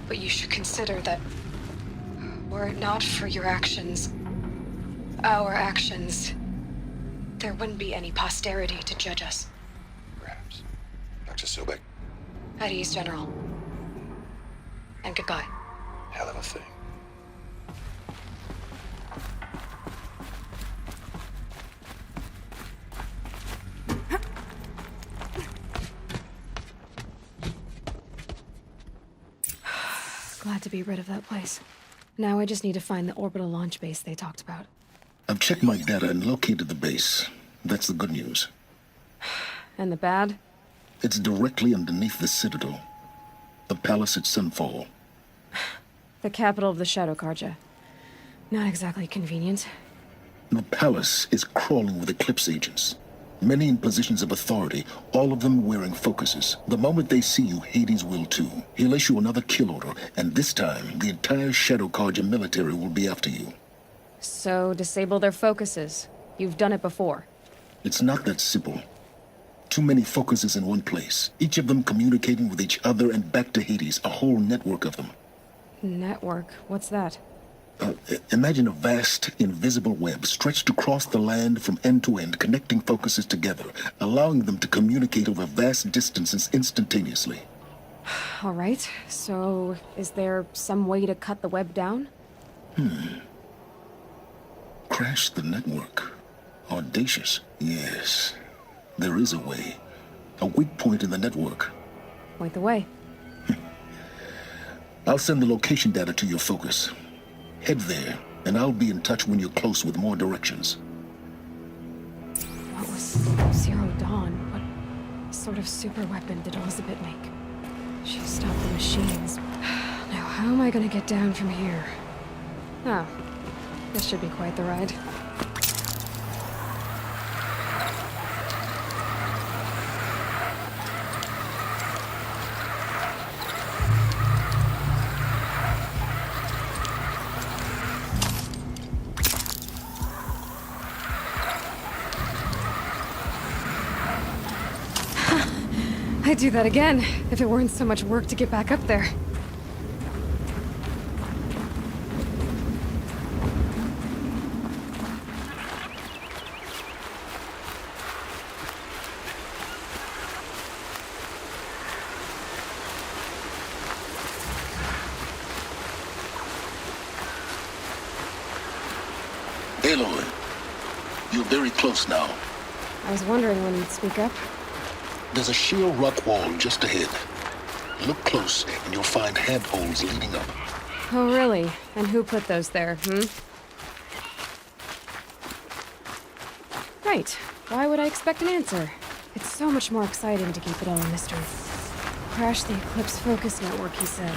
But you should consider that were it not for your actions, our actions, there wouldn't be any posterity to judge us. Perhaps. Dr. Sobek, At ease, General. And goodbye. hell of a thing. Glad to be rid of that place. Now I just need to find the orbital launch base they talked about. I've checked my data and located the base. That's the good news. And the bad? It's directly underneath the Citadel. The palace at Sunfall. The capital of the Shadow Carja. Not exactly convenient. The palace is crawling with Eclipse agents. Many in positions of authority, all of them wearing focuses. The moment they see you, Hades will too. He'll issue another kill order, and this time, the entire Shadow Carja military will be after you. So, disable their focuses. You've done it before. It's not that simple. Too many focuses in one place, each of them communicating with each other and back to Hades, a whole network of them. Network? What's that? Imagine a vast, invisible web stretched across the land from end to end, connecting focuses together, allowing them to communicate over vast distances instantaneously. All right, so is there some way to cut the web down? Crash the network. Audacious. Yes, there is a way. A weak point in the network. Point the way. I'll send the location data to your focus. Head there, and I'll be in touch when you're close with more directions. What was Zero Dawn? What sort of super weapon did Elizabeth make? She stopped the machines. Now, how am I gonna get down from here? Oh, this should be quite the ride. I'd do that again, if it weren't so much work to get back up there. Aloy, you're very close now. I was wondering when you'd speak up. There's a sheer rock wall just ahead. Look close, and you'll find handholds leading up. Oh, really? And who put those there, Right. Why would I expect an answer? It's so much more exciting to keep it all a mystery. Crash the Eclipse focus network, he said.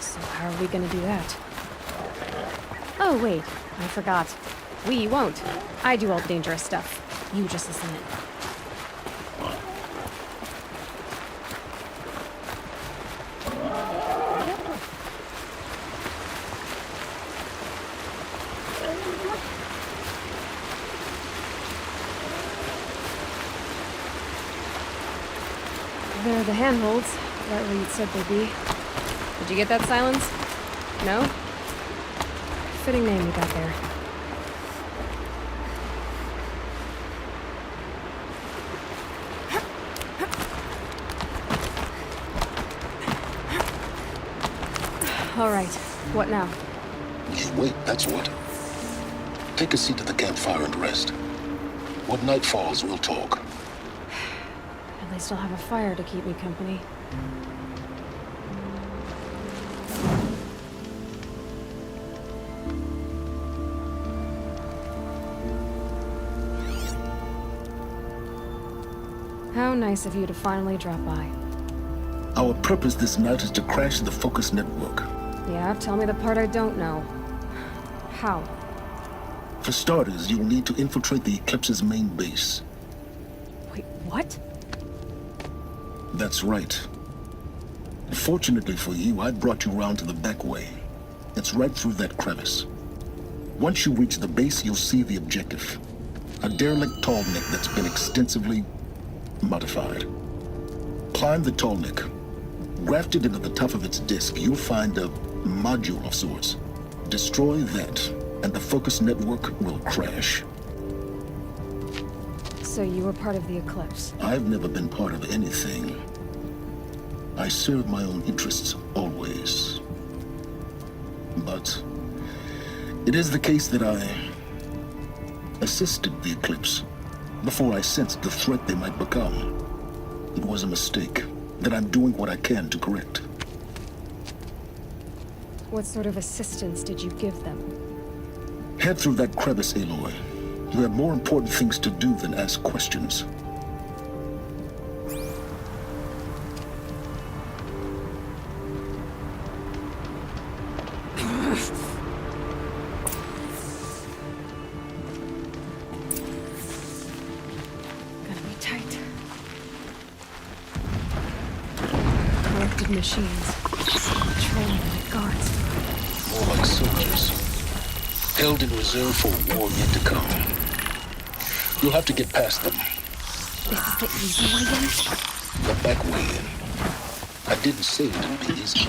So how are we gonna do that? Oh, wait. I forgot. We won't. I do all the dangerous stuff. You just listen in. They're the handholds, right where you said they'd be. Did you get that, Silence? No? Fitting name you got there. All right, what now? You wait, that's what. Take a seat at the campfire and rest. When night falls, we'll talk. At At least I'll have a fire to keep me company. How nice of you to finally drop by. Our purpose this night is to crash the Focus network. Yeah, tell me the part I don't know. How? For starters, you'll need to infiltrate the Eclipse's main base. Wait, what? That's right. Fortunately for you, I brought you around to the back way. It's right through that crevice. Once you reach the base, you'll see the objective. A derelict tall neck that's been extensively modified. Climb the tall neck. Grafted into the top of its disk, you'll find a module of sorts. Destroy that, and the Focus network will crash. So you were part of the Eclipse? I've never been part of anything. I serve my own interests, always. But it is the case that I assisted the Eclipse before I sensed the threat they might become. It was a mistake that I'm doing what I can to correct. What sort of assistance did you give them? Head through that crevice, Aloy. You have more important things to do than ask questions. Machines. Training like guards. More like soldiers. Held in reserve for a war yet to come. You'll have to get past them. This is the easy way in? The back way in. I didn't say it'd be easy.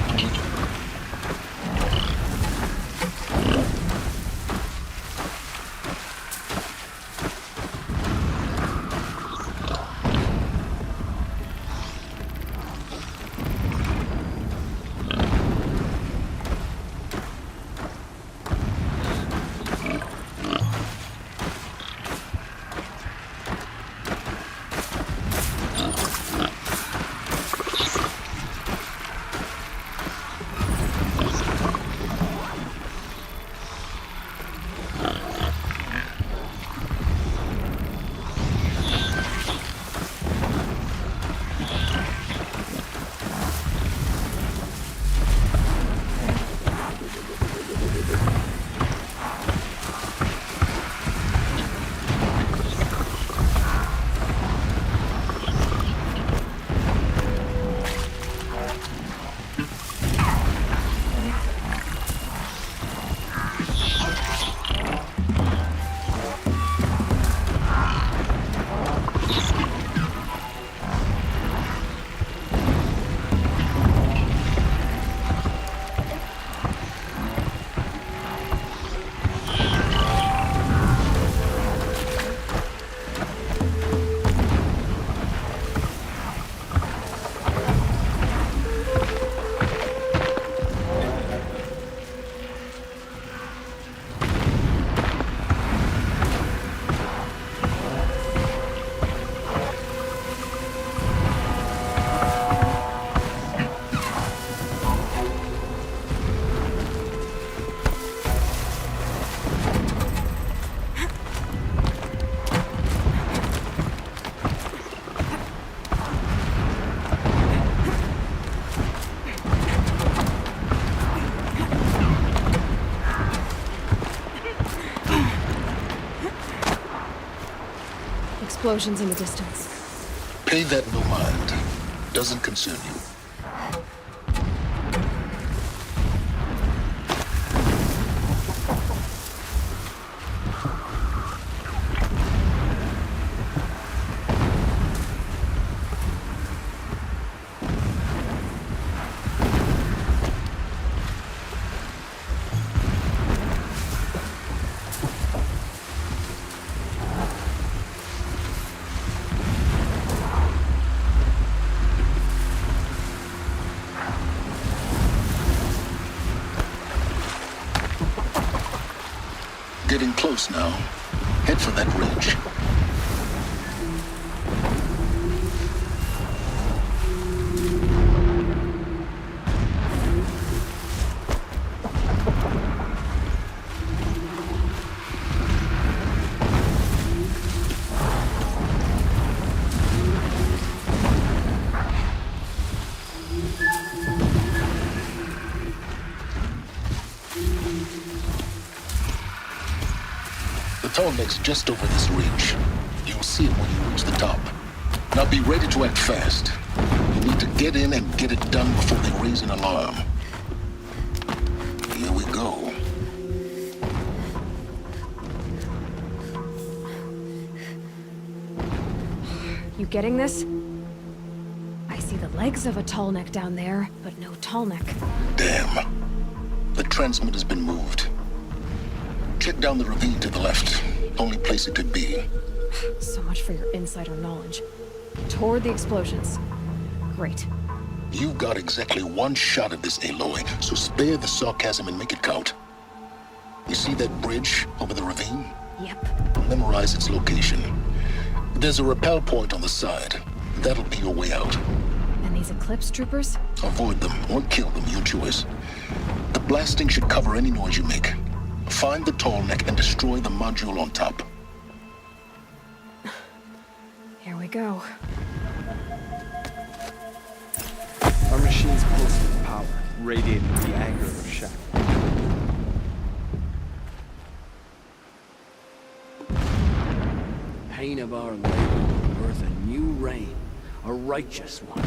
Explosions in the distance. Pay that no mind. Doesn't concern you. Getting close now. Head for that ridge. Tallneck's just over this ridge. You'll see it when you reach the top. Now be ready to act fast. You need to get in and get it done before they raise an alarm. Here we go. You getting this? I see the legs of a Tallneck down there, but no Tallneck. Damn. The transmitter's been moved. Check down the ravine to the left. Only place it could be. So much for your insider knowledge. Toward the explosions. Great. You've got exactly one shot at this, Aloy, so spare the sarcasm and make it count. You see that bridge over the ravine? Yep. Memorize its location. There's a rappel point on the side. That'll be your way out. And these Eclipse troopers? Avoid them or kill them, your choice. The blasting should cover any noise you make. Find the Tallneck and destroy the module on top. Here we go. Our machine's close to the power, radiating the anger of Shadow. Pain of our labor, birth a new reign, a righteous one.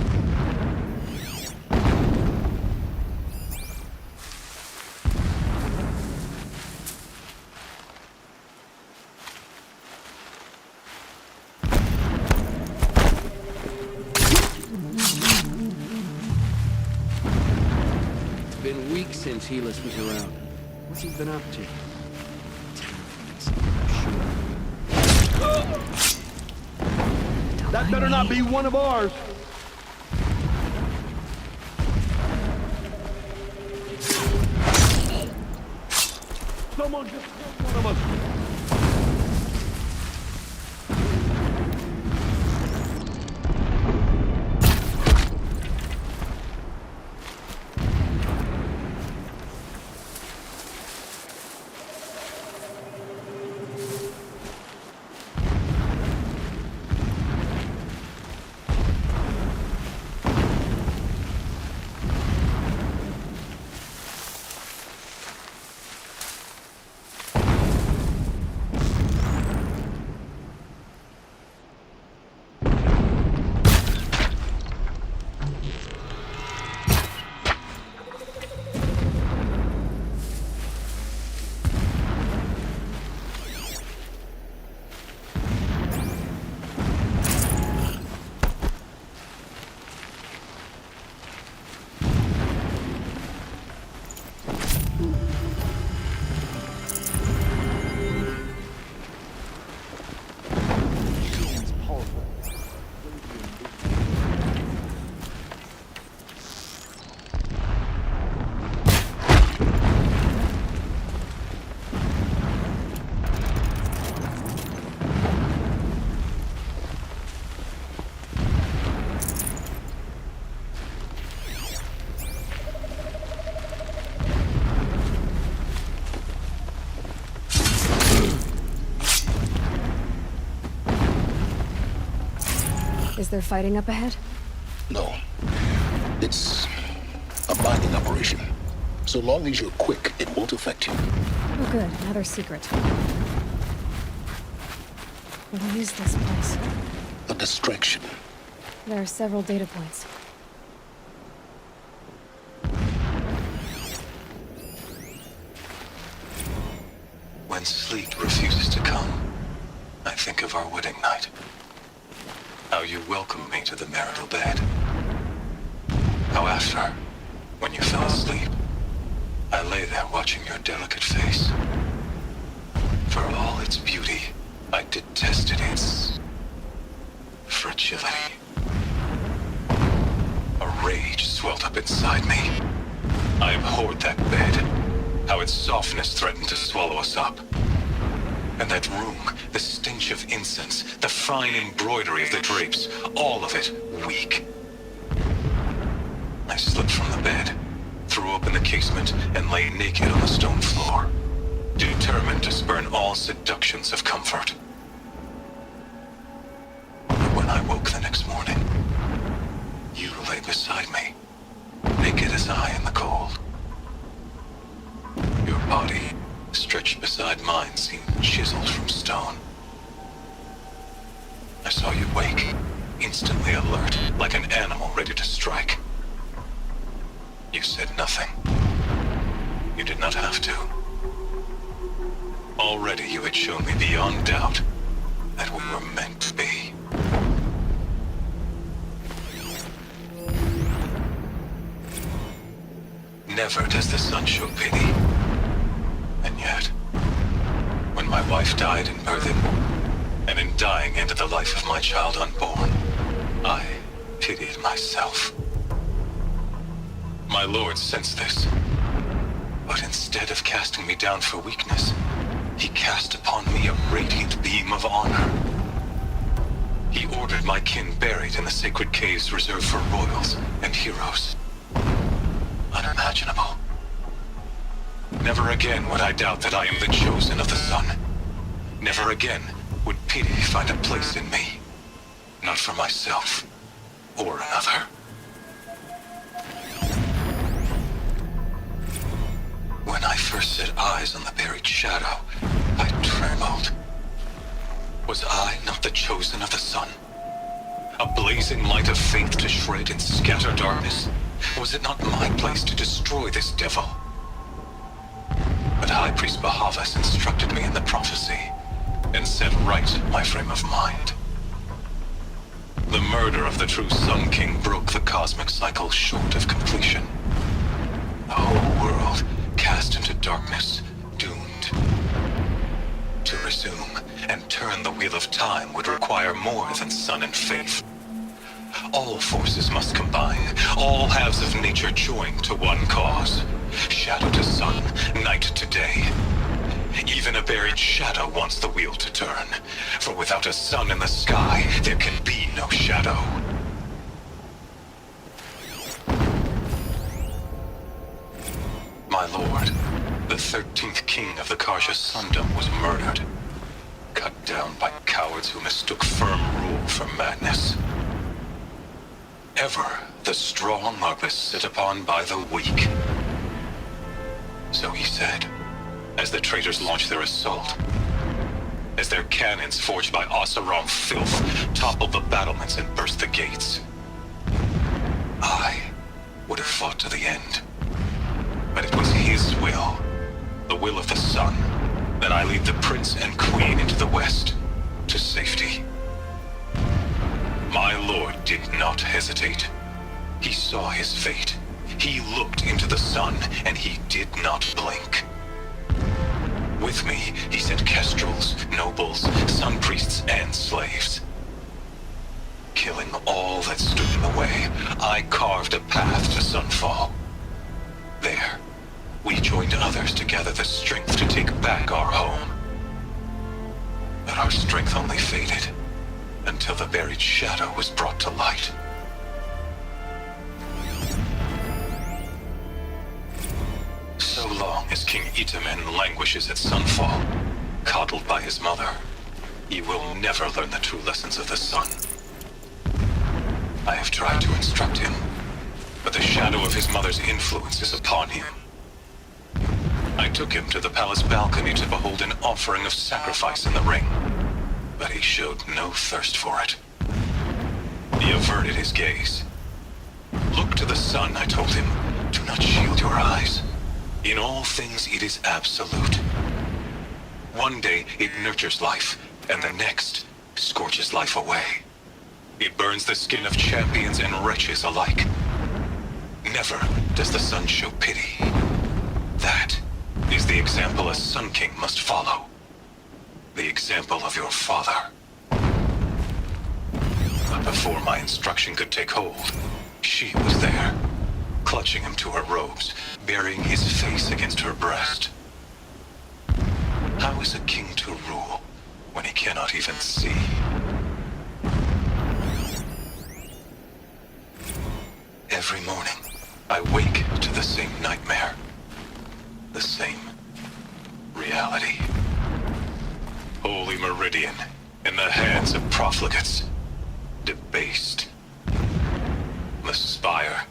It's been weeks since Helis was around. What's he been up to? That better not be one of ours. Someone just killed one of us. Is there fighting up ahead? No. It's a binding operation. So long as you're quick, it won't affect you. Oh good, another secret. What is this place? A distraction. There are several data points. When sleep refuses to come, I think of our wedding night. How you welcomed me to the marital bed. How after, when you fell asleep, I lay there watching your delicate face. For all its beauty, I detested its fragility. A rage swelled up inside me. I abhorred that bed, how its softness threatened to swallow us up. And that room, the stench of incense, the fine embroidery of the drapes, all of it weak. I slipped from the bed, threw open the casement, and lay naked on the stone floor, determined to spurn all seductions of comfort. But when I woke the next morning, you lay beside me, naked as I in the cold. Your body stretched beside mine seemed chiseled from stone. I saw you wake, instantly alert, like an animal ready to strike. You said nothing. You did not have to. Already you had shown me beyond doubt that we were meant to be. Never does the sun show pity. And yet, when my wife died in birthing, and in dying ended the life of my child unborn, I pitied myself. My lord sensed this, but instead of casting me down for weakness, he cast upon me a radiant beam of honor. He ordered my kin buried in the sacred caves reserved for royals and heroes. Unimaginable. Never again would I doubt that I am the chosen of the sun. Never again would pity find a place in me. Not for myself or another. When I first set eyes on the buried shadow, I trembled. Was I not the chosen of the sun? A blazing light of faith to shred and scatter darkness? Was it not my place to destroy this devil? But High Priest Bahavas instructed me in the prophecy and set right my frame of mind. The murder of the true Sun King broke the cosmic cycle short of completion. The whole world cast into darkness, doomed. To resume and turn the wheel of time would require more than sun and faith. All forces must combine, all halves of nature join to one cause. Shadow to sun, night to day. Even a buried shadow wants the wheel to turn, for without a sun in the sky, there can be no shadow. My lord, the 13th king of the Karja Sundom was murdered. Cut down by cowards who mistook firm rule for madness. Ever the strong are beset upon by the weak. So he said, as the traitors launched their assault. As their cannons forged by Oseram filth toppled the battlements and burst the gates. I would have fought to the end. But it was his will, the will of the sun, that I lead the prince and queen into the west, to safety. My lord did not hesitate. He saw his fate. He looked into the sun, and he did not blink. With me, he sent kestrels, nobles, sun priests, and slaves. Killing all that stood in the way, I carved a path to sunfall. There, we joined others to gather the strength to take back our home. But our strength only faded until the buried shadow was brought to light. So long as King Itamen languishes at sunfall, coddled by his mother, he will never learn the true lessons of the sun. I have tried to instruct him, but the shadow of his mother's influence is upon him. I took him to the palace balcony to behold an offering of sacrifice in the ring, but he showed no thirst for it. He averted his gaze. Look to the sun, I told him. Do not shield your eyes. In all things it is absolute. One day it nurtures life, and the next scorches life away. It burns the skin of champions and wretches alike. Never does the sun show pity. That is the example a Sun King must follow. The example of your father. But before my instruction could take hold, she was there, clutching him to her robes, burying his face against her breast. How is a king to rule when he cannot even see? Every morning, I wake to the same nightmare. The same reality. Holy Meridian, in the hands of profligates. Debased. The spire,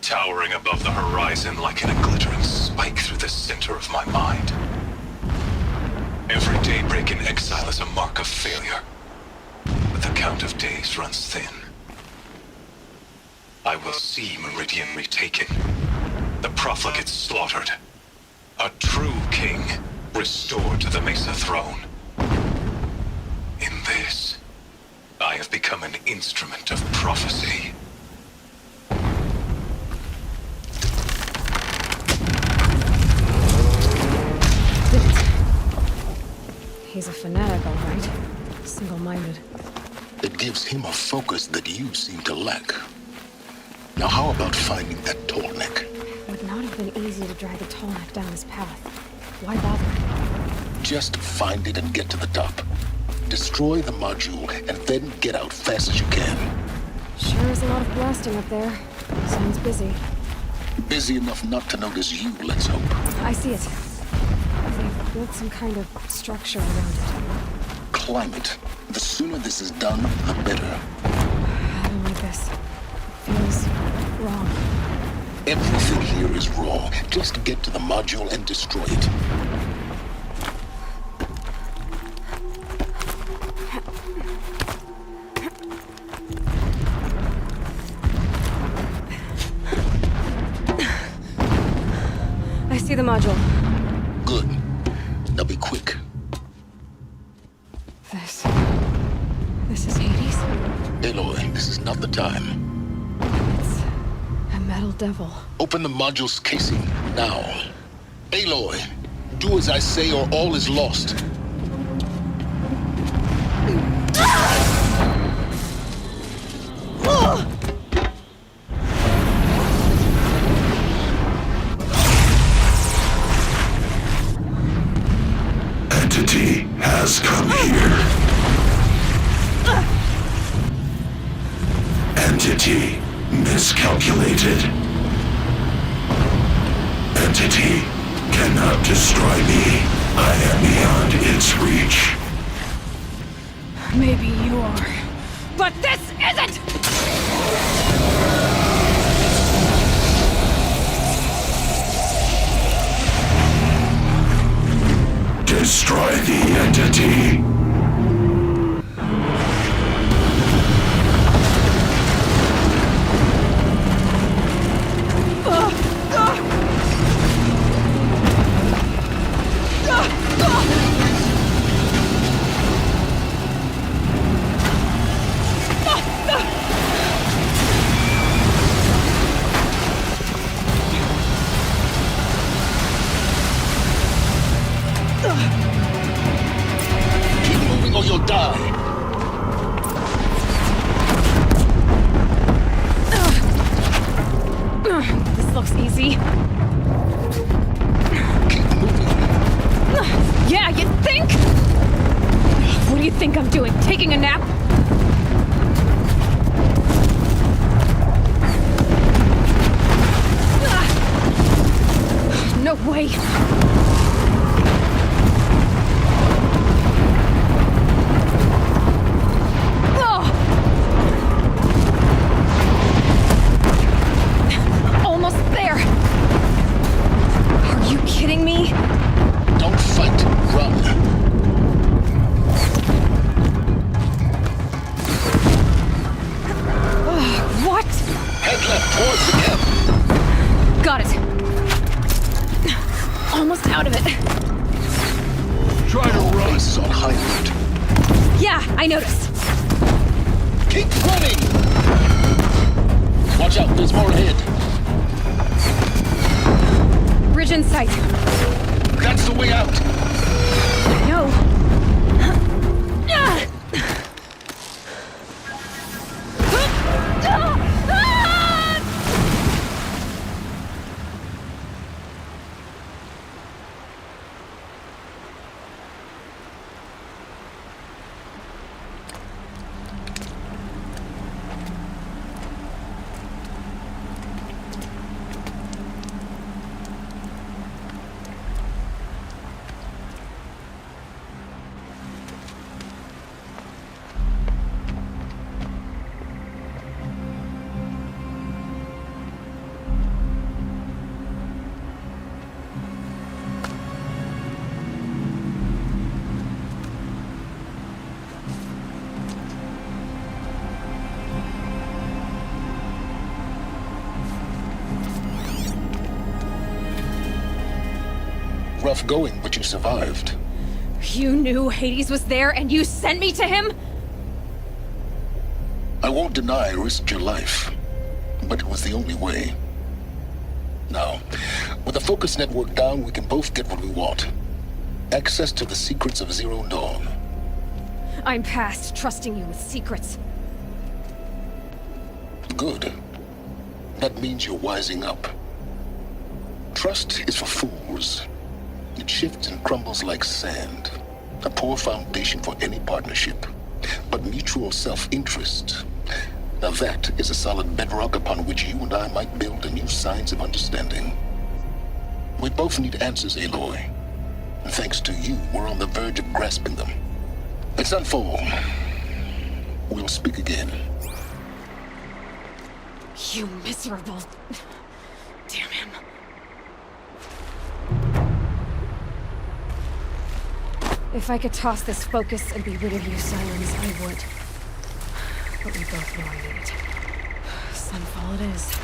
towering above the horizon like a glittering spike through the center of my mind. Every daybreak in exile is a mark of failure. But the count of days runs thin. I will see Meridian retaken. The profligates slaughtered. A true king restored to the Mesa throne. In this, I have become an instrument of prophecy. He's a fanatic, all right. Single-minded. It gives him a focus that you seem to lack. Now how about finding that Tallneck? It would not have been easy to drag the Tallneck down his path. Why bother? Just find it and get to the top. Destroy the module, and then get out fast as you can. Sure is a lot of blasting up there. Sounds busy. Busy enough not to notice you, let's hope. I see it. They've built some kind of structure around it. Climb it. The sooner this is done, the better. I don't like this. It feels wrong. Everything here is wrong. Just get to the module and destroy it. I see the module. Good. Now be quick. This is Hades? Aloy, this is not the time. It's a metal devil. Open the module's casing, now. Aloy, do as I say or all is lost. Entity has come here. Entity miscalculated. Entity cannot destroy me. I am beyond its reach. Maybe you are. But this isn't! Destroy the entity. Keep moving or you'll die. This looks easy. Keep moving. Yeah, you think? What do you think I'm doing? Taking a nap? No way. Almost there. Are you kidding me? Don't fight, run. What? Head left towards the camp. Got it. Almost out of it. Try to run. This is on high alert. Yeah, I noticed. Keep running! Watch out, there's more ahead. Bridge in sight. That's the way out. No. rough going, but you survived. You knew Hades was there and you sent me to him? I won't deny I risked your life, but it was the only way. Now, with the focus network down, we can both get what we want. Access to the secrets of Zero Dawn. I'm past trusting you with secrets. Good. That means you're wising up. Trust is for fools. It shifts and crumbles like sand. A poor foundation for any partnership. But mutual self-interest, now that is a solid bedrock upon which you and I might build a new science of understanding. We both need answers, Aloy. And thanks to you, we're on the verge of grasping them. At Sunfall, we'll speak again. You miserable... Damn him. If I could toss this focus and be rid of you, Sirens, I would. But we both know I need it. Sunfall it is.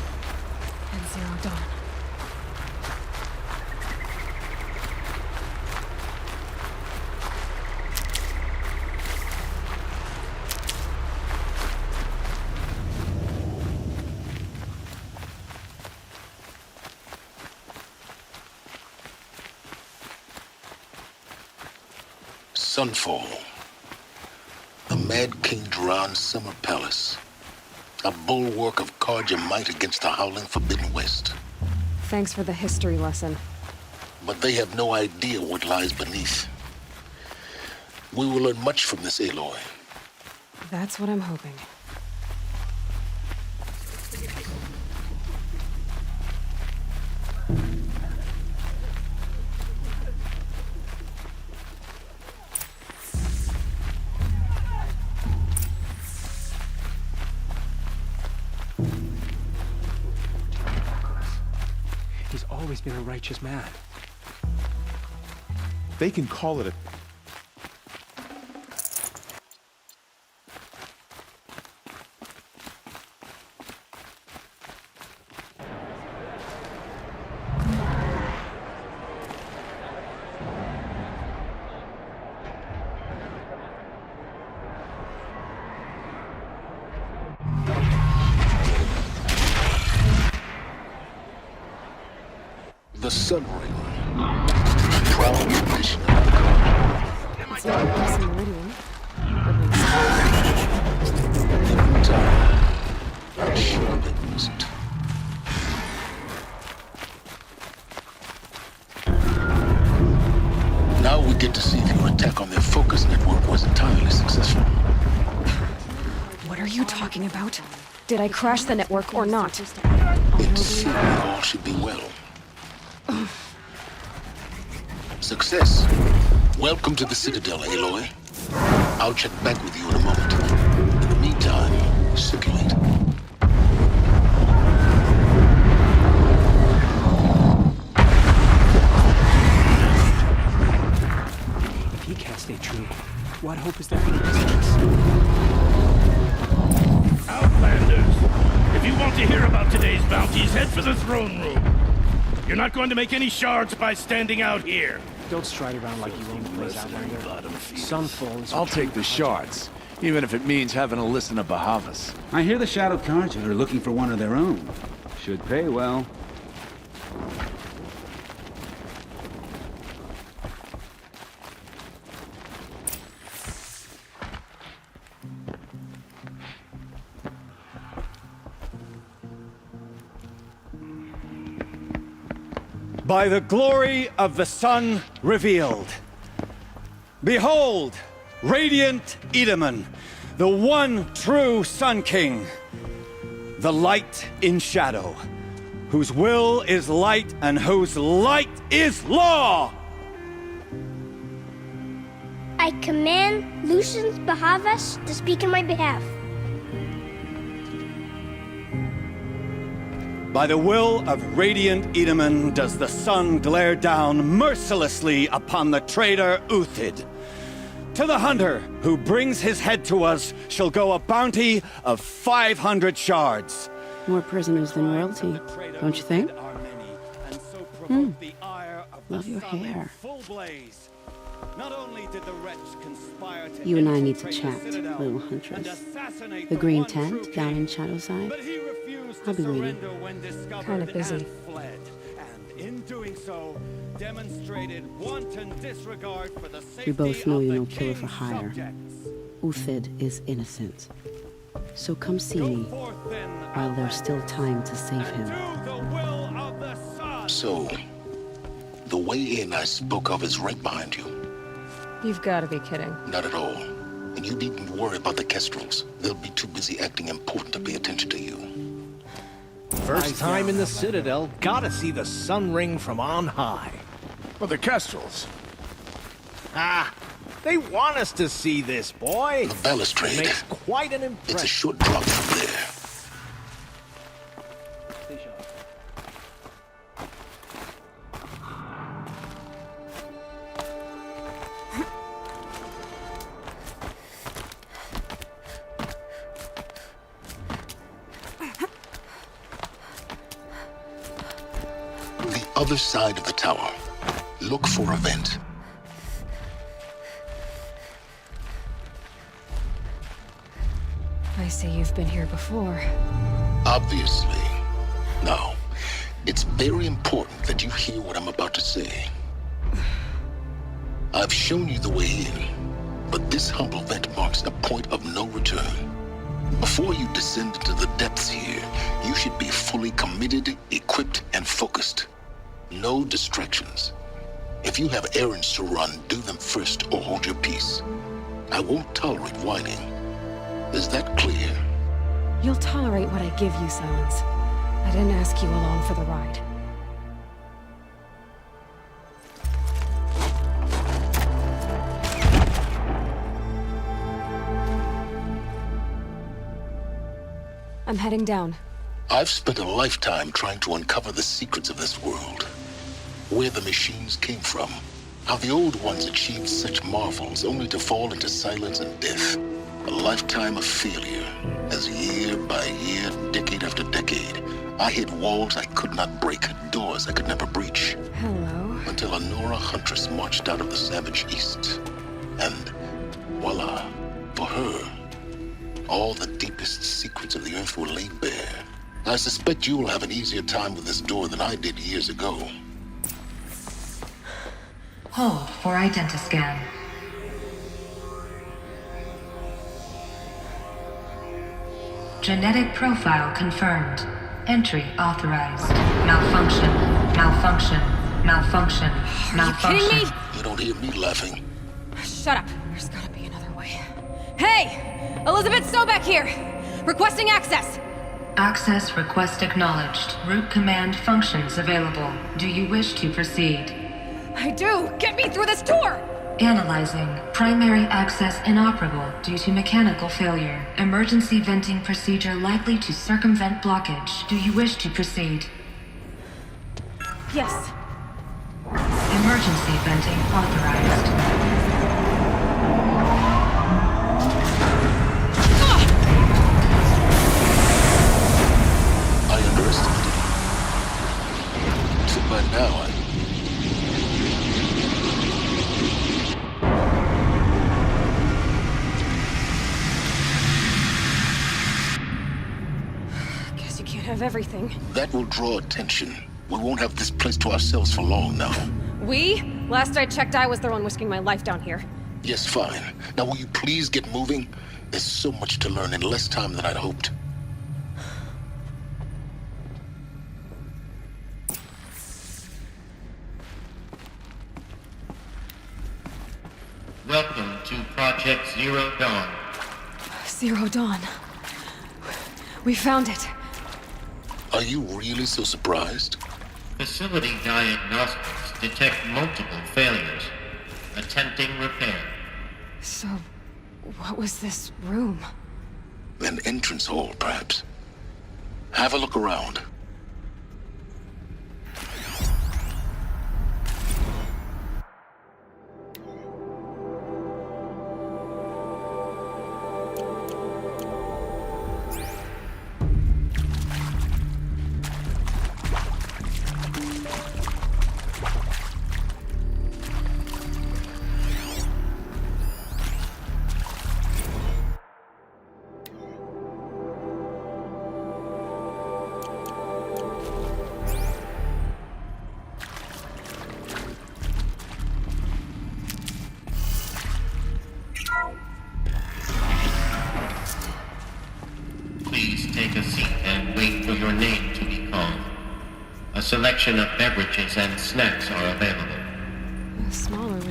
And Zero Dawn. Sunfall. The Mad King Jiran's summer palace. A bulwark of Carja might against the howling Forbidden West. Thanks for the history lesson. But they have no idea what lies beneath. We will learn much from this, Aloy. That's what I'm hoping. He's always been a righteous man. They can call it a... The Sun Ring. Proud tradition. It's not across the meridian. I should have wasn't. Now we get to see if your attack on their focus network was entirely successful. What are you talking about? Did I crash the network or not? In theory, all should be well. Success. Welcome to the Citadel, Aloy. I'll check back with you in a moment. In the meantime, circulate. If he can't stay true, what hope is there for the business? Outlanders! If you want to hear about today's bounties, head for the throne room. You're not going to make any shards by standing out here. Don't stride around like you own the place, Outlander. Sunfall is... I'll take the shards, even if it means having to listen to Bahavas. I hear the Shadow Carja are looking for one of their own. Should pay well. By the glory of the sun revealed. Behold, radiant Edaman, the one true Sun King. The light in shadow, whose will is light and whose light is law! I command Lucius Bahavas to speak in my behalf. By the will of radiant Edaman does the sun glare down mercilessly upon the traitor Uthid. To the hunter who brings his head to us shall go a bounty of 500 shards. More prisoners than royalty, don't you think? The ire of Love your hair. Full blaze. Not only did the wretch conspire to You and I need to infiltrate chat, the Citadel little and huntress. assassinate The green one true tent down king, in Shadowside. but he refused I'll to be waiting. surrender when discovered Kinda busy. and fled. And in doing so, demonstrated wanton disregard for the safety We both know of you're the no killer for king's hire. subjects. Uthid is innocent. So come see Go me forth then, while there's still time to save him. do the will of the sun. So, the way in I spoke of is right behind you. You've got to be kidding. Not at all. And you needn't worry about the Kestrels. They'll be too busy acting important to pay attention to you. First time in the Citadel, gotta see the sun ring from on high. Well, the Kestrels. Ah, they want us to see this, boy. The balustrade. Makes quite an impression. It's a short drop from there. The other side of the tower. Look for a vent. I see you've been here before. Obviously. Now, it's very important that you hear what I'm about to say. I've shown you the way in, but this humble vent marks a point of no return. Before you descend into the depths here, you should be fully committed, equipped, and focused. No distractions. If you have errands to run, do them first or hold your peace. I won't tolerate whining. Is that clear? You'll tolerate what I give you, Silence. I didn't ask you along for the ride. I'm heading down. I've spent a lifetime trying to uncover the secrets of this world. Where the machines came from. How the old ones achieved such marvels only to fall into silence and death. A lifetime of failure, as year by year, decade after decade, I hit walls I could not break, doors I could never breach. Hello. Until a Nora huntress marched out of the savage east. And voila, for her, all the deepest secrets of the earth were laid bare. I suspect you will have an easier time with this door than I did years ago. Hold for identiscan. Genetic profile confirmed. Entry authorized. Malfunction. Malfunction. Malfunction. Malfunction. Kidding me? You don't hear me laughing. Shut up. There's gotta be another way. Hey! Elizabeth Sobek here! Requesting access! Access request acknowledged. Root command functions available. Do you wish to proceed? I do! Get me through this tour! Analyzing. Primary access inoperable due to mechanical failure. Emergency venting procedure likely to circumvent blockage. Do you wish to proceed? Yes. Emergency venting authorized. I underestimated you. So by now, Guess you can't have everything. that will draw attention. We won't have this place to ourselves for long now. We? Last I checked, I was the one risking my life down here. Yes, fine. Now will you please get moving? There's so much to learn in less time than I'd hoped. Welcome to Project Zero Dawn. Zero Dawn. We found it. Are you really so surprised? Facility diagnostics detect multiple failures. Attempting repair. So, what was this room? An entrance hall, perhaps. Have a look around. selection of beverages and snacks are available. A smaller room.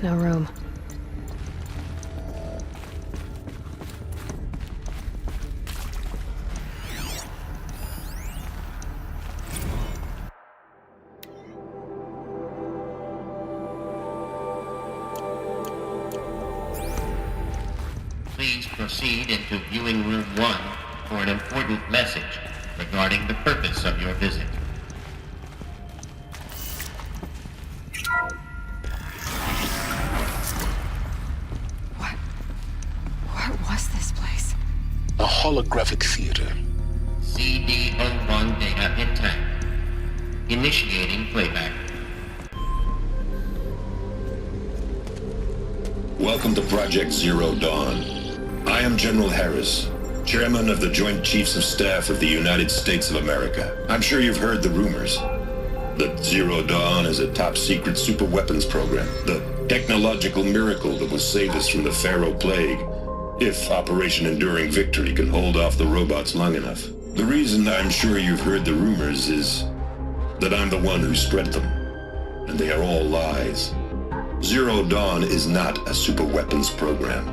No room. Please proceed into viewing room 1 for an important message regarding the purpose of your visit. What was this place? A holographic theater. CD01 data intact. Initiating playback. Welcome to Project Zero Dawn. I am General Harris, Chairman of the Joint Chiefs of Staff of the United States of America. I'm sure you've heard the rumors that Zero Dawn is a top-secret superweapons program, the technological miracle that will save us from the Pharaoh Plague, if Operation Enduring Victory can hold off the robots long enough. The reason I'm sure you've heard the rumors is that I'm the one who spread them, and they are all lies. Zero Dawn is not a superweapons program,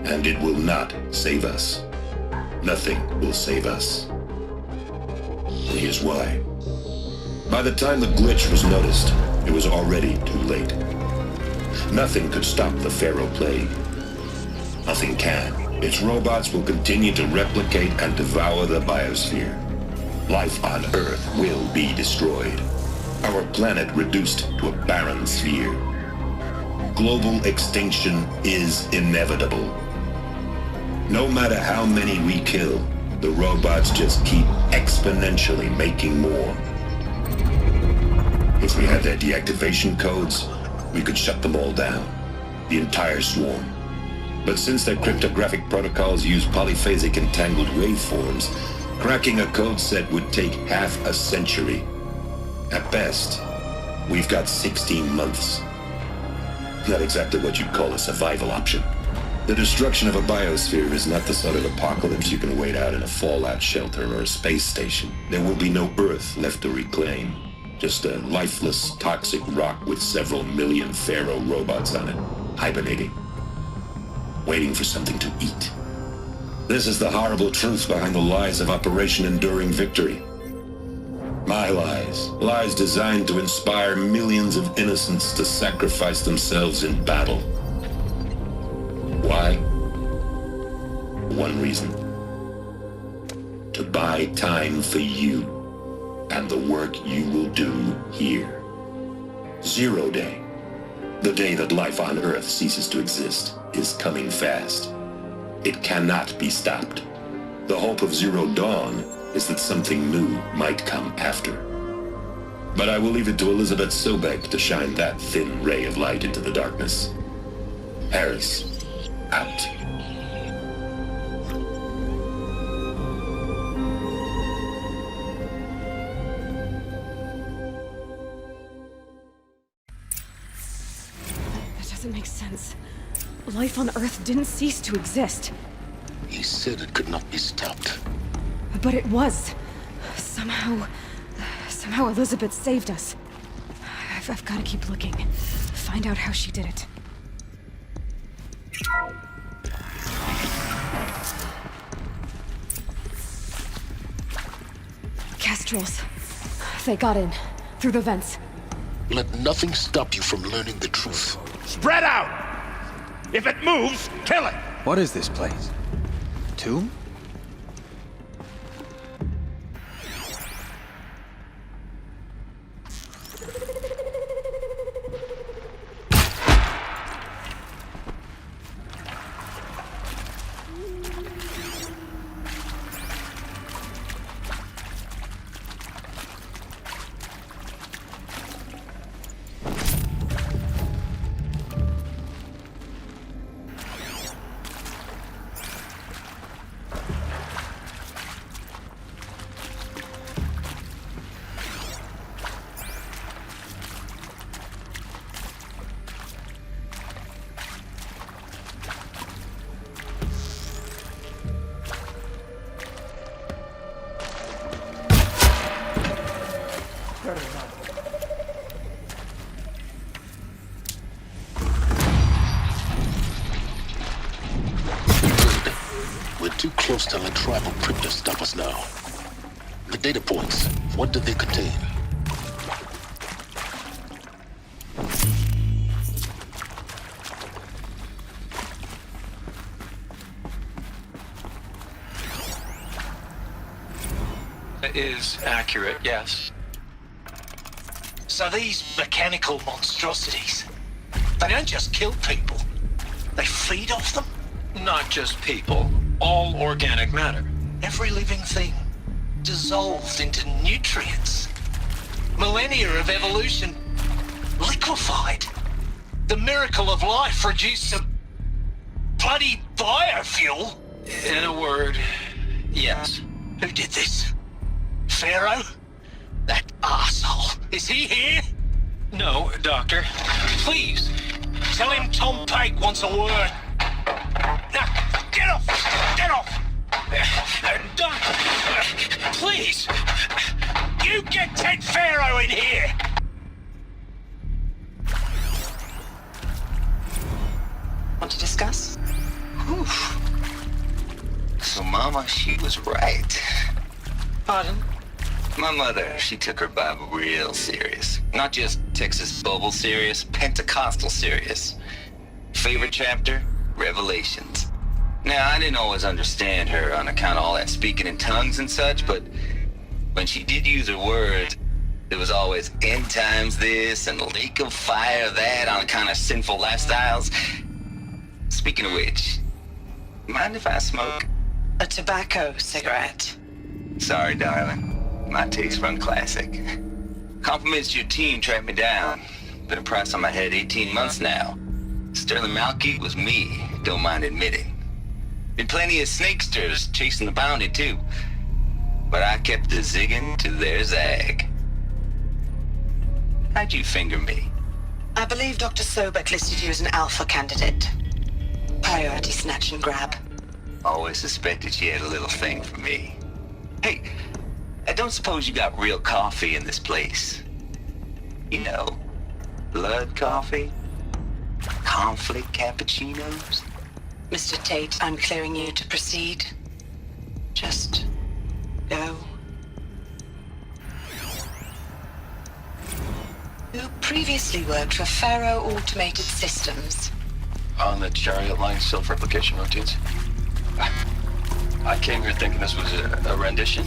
and it will not save us. Nothing will save us. And here's why. By the time the glitch was noticed, it was already too late. Nothing could stop the Pharaoh Plague. Nothing can. Its robots will continue to replicate and devour the biosphere. Life on Earth will be destroyed. Our planet reduced to a barren sphere. Global extinction is inevitable. No matter how many we kill, the robots just keep exponentially making more. If we had their deactivation codes, we could shut them all down. The entire swarm. But since their cryptographic protocols use polyphasic entangled waveforms, cracking a code set would take half a century. At best, we've got 16 months. Not exactly what you'd call a survival option. The destruction of a biosphere is not the sort of apocalypse you can wait out in a fallout shelter or a space station. There will be no Earth left to reclaim. Just a lifeless, toxic rock with several million Pharaoh robots on it, hibernating, waiting for something to eat. This is the horrible truth behind the lies of Operation Enduring Victory. My lies. Lies designed to inspire millions of innocents to sacrifice themselves in battle. Why? One reason. To buy time for you and the work you will do here. Zero Day. The day that life on Earth ceases to exist is coming fast. It cannot be stopped. The hope of Zero Dawn is that something new might come after. But I will leave it to Elizabeth Sobek to shine that thin ray of light into the darkness. Harris, out. That doesn't make sense. Life on Earth didn't cease to exist. He said it could not be stopped. But it was. Somehow Elizabeth saved us. I've got to keep looking. Find out how she did it. Kestrels. They got in. Through the vents. Let nothing stop you from learning the truth. Spread out! If it moves, kill it! What is this place? A tomb? close to a tribal crypt to stop us now. The data points, what do they contain? Is accurate, yes. So these mechanical monstrosities, they don't just kill people, they feed off them? Not just people, all organic matter. Every living thing dissolved into nutrients. Millennia of evolution liquefied. The miracle of life reduced to bloody biofuel. In a word, yes. Who did this? Pharaoh? That arsehole. Is he here? No, Doctor. Please, tell him Tom Pike wants a word. Now, get off! Get off! Doctor, please! You get Ted Pharaoh in here! Want to discuss? Whew. So Mama, she was right. Pardon? My mother, she took her Bible real serious. Not just Texas Bible serious, Pentecostal serious. Favorite chapter? Revelations. Now, I didn't always understand her on account of all that speaking in tongues and such, but when she did use her words, there was always end times this and lake of fire that on account of sinful lifestyles. Speaking of which, mind if I smoke? A tobacco cigarette. Sorry, darling. My taste run classic. Compliments to your team tracked me down. Been a price on my head 18 months now. Sterling Malky was me, don't mind admitting. Been plenty of snakesters chasing the bounty too. But I kept the zigging to their zag. How'd you finger me? I believe Dr. Sobek listed you as an alpha candidate. Priority snatch and grab. Always suspected she had a little thing for me. Hey, I don't suppose you got real coffee in this place. You know, blood coffee? Conflict cappuccinos? Mr. Tate, I'm clearing you to proceed. Just go. You previously worked for Faro Automated Systems. On the Chariot Line self-replication routines. I came here thinking this was a rendition.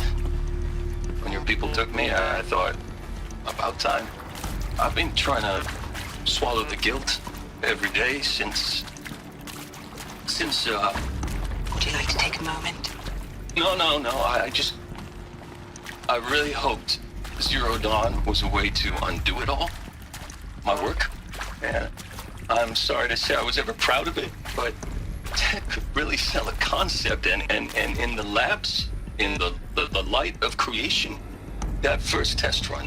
When your people took me, I thought, about time. I've been trying to swallow the guilt every day since... Would you like to take a moment? No, I really hoped Zero Dawn was a way to undo it all. My work. And I'm sorry to say I was ever proud of it, but Ted could really sell a concept, and in the labs, in the light of creation, that first test run,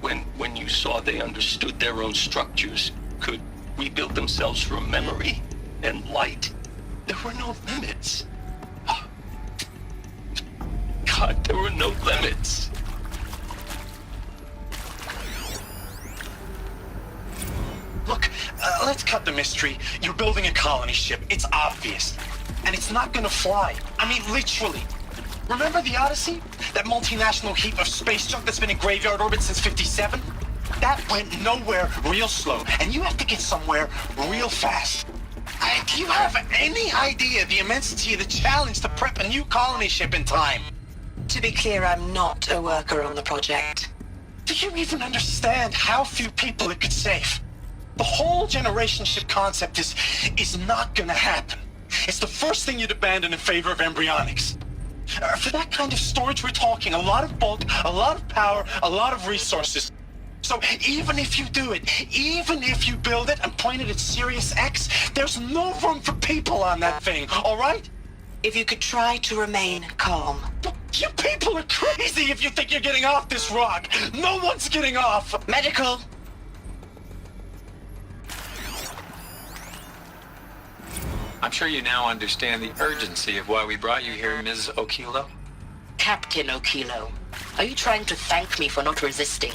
when you saw they understood their own structures, could rebuild themselves from memory and light, there were no limits. God, there were no limits. Look, let's cut the mystery. You're building a colony ship. It's obvious. And it's not gonna fly. I mean, literally. Remember the Odyssey? That multinational heap of space junk that's been in graveyard orbit since '57? That went nowhere real slow. And you have to get somewhere real fast. Do you have any idea the immensity of the challenge to prep a new colony ship in time? To be clear, I'm not a worker on the project. Do you even understand how few people it could save? The whole generation ship concept is not gonna happen. It's the first thing you'd abandon in favor of embryonics. For that kind of storage, we're talking a lot of bulk, a lot of power, a lot of resources. So even if you do it, even if you build it and point it at Sirius X, there's no room for people on that thing, all right? If you could try to remain calm. You people are crazy if you think you're getting off this rock. No one's getting off. Medical. I'm sure you now understand the urgency of why we brought you here, Ms. Okilo. Captain Okilo, are you trying to thank me for not resisting?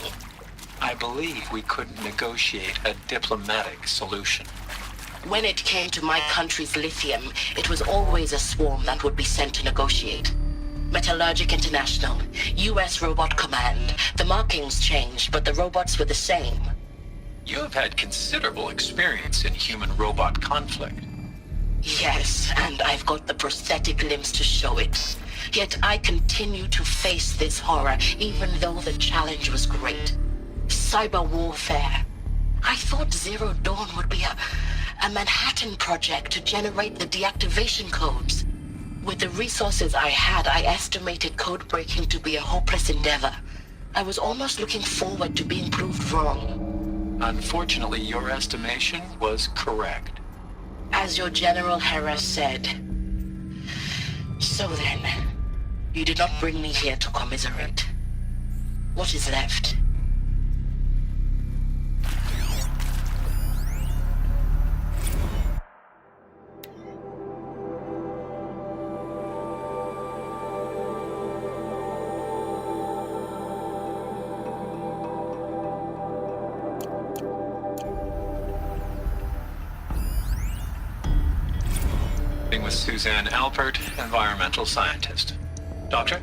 I believe we could negotiate a diplomatic solution. When it came to my country's lithium, it was always a swarm that would be sent to negotiate. Metallurgic International, US Robot Command. The markings changed, but the robots were the same. You have had considerable experience in human-robot conflict. Yes, and I've got the prosthetic limbs to show it. Yet I continue to face this horror, even though the challenge was great. Cyber warfare. I thought Zero Dawn would be a Manhattan project to generate the deactivation codes. With the resources I had, I estimated code breaking to be a hopeless endeavor. I was almost looking forward to being proved wrong. Unfortunately, your estimation was correct. As your General Harris said. So then, you did not bring me here to commiserate. What is left? With Suzanne Alpert, environmental scientist. Doctor?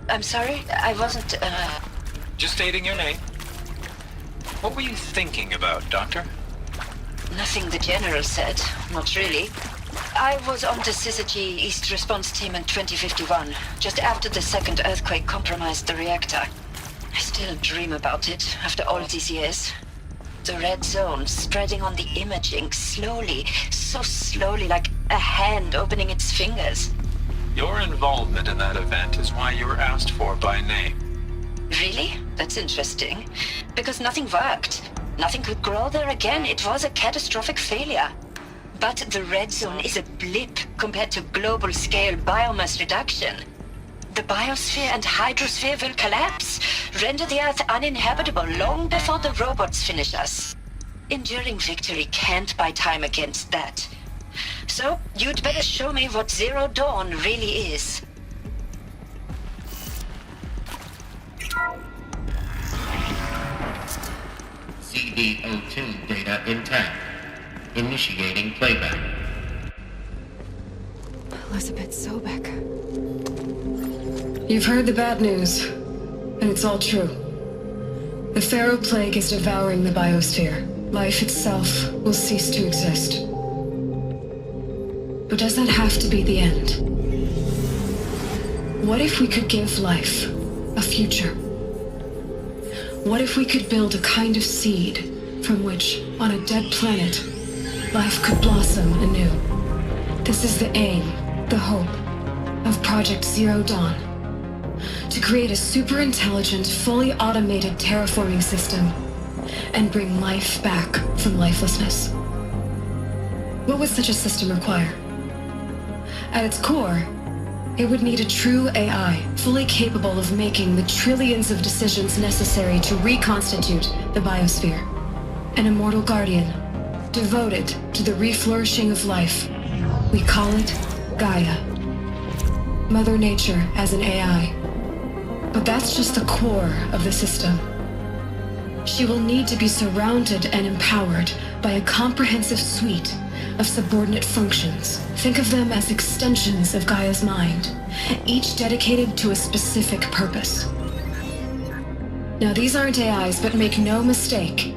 I'm sorry, I wasn't, Just stating your name. What were you thinking about, Doctor? Nothing the General said, not really. I was on the Syzygy East Response Team in 2051, just after the second earthquake compromised the reactor. I still dream about it, after all these years. The red zone spreading on the imaging, slowly, so slowly, like a hand opening its fingers. Your involvement in that event is why you were asked for by name. Really? That's interesting. Because nothing worked. Nothing could grow there again. It was a catastrophic failure. But the red zone is a blip compared to global-scale biomass reduction. The biosphere and hydrosphere will collapse, render the Earth uninhabitable long before the robots finish us. Enduring victory can't buy time against that. So, you'd better show me what Zero Dawn really is. CD02 data intact. Initiating playback. Elizabeth Sobek. You've heard the bad news, and it's all true. The Pharaoh Plague is devouring the biosphere. Life itself will cease to exist. But does that have to be the end? What if we could give life a future? What if we could build a kind of seed from which, on a dead planet, life could blossom anew? This is the aim, the hope, of Project Zero Dawn. To create a super-intelligent, fully automated terraforming system and bring life back from lifelessness. What would such a system require? At its core, it would need a true AI, fully capable of making the trillions of decisions necessary to reconstitute the biosphere. An immortal guardian, devoted to the reflourishing of life. We call it Gaia. Mother Nature as an AI. But that's just the core of the system. She will need to be surrounded and empowered by a comprehensive suite of subordinate functions. Think of them as extensions of Gaia's mind, each dedicated to a specific purpose. Now, these aren't AIs, but make no mistake,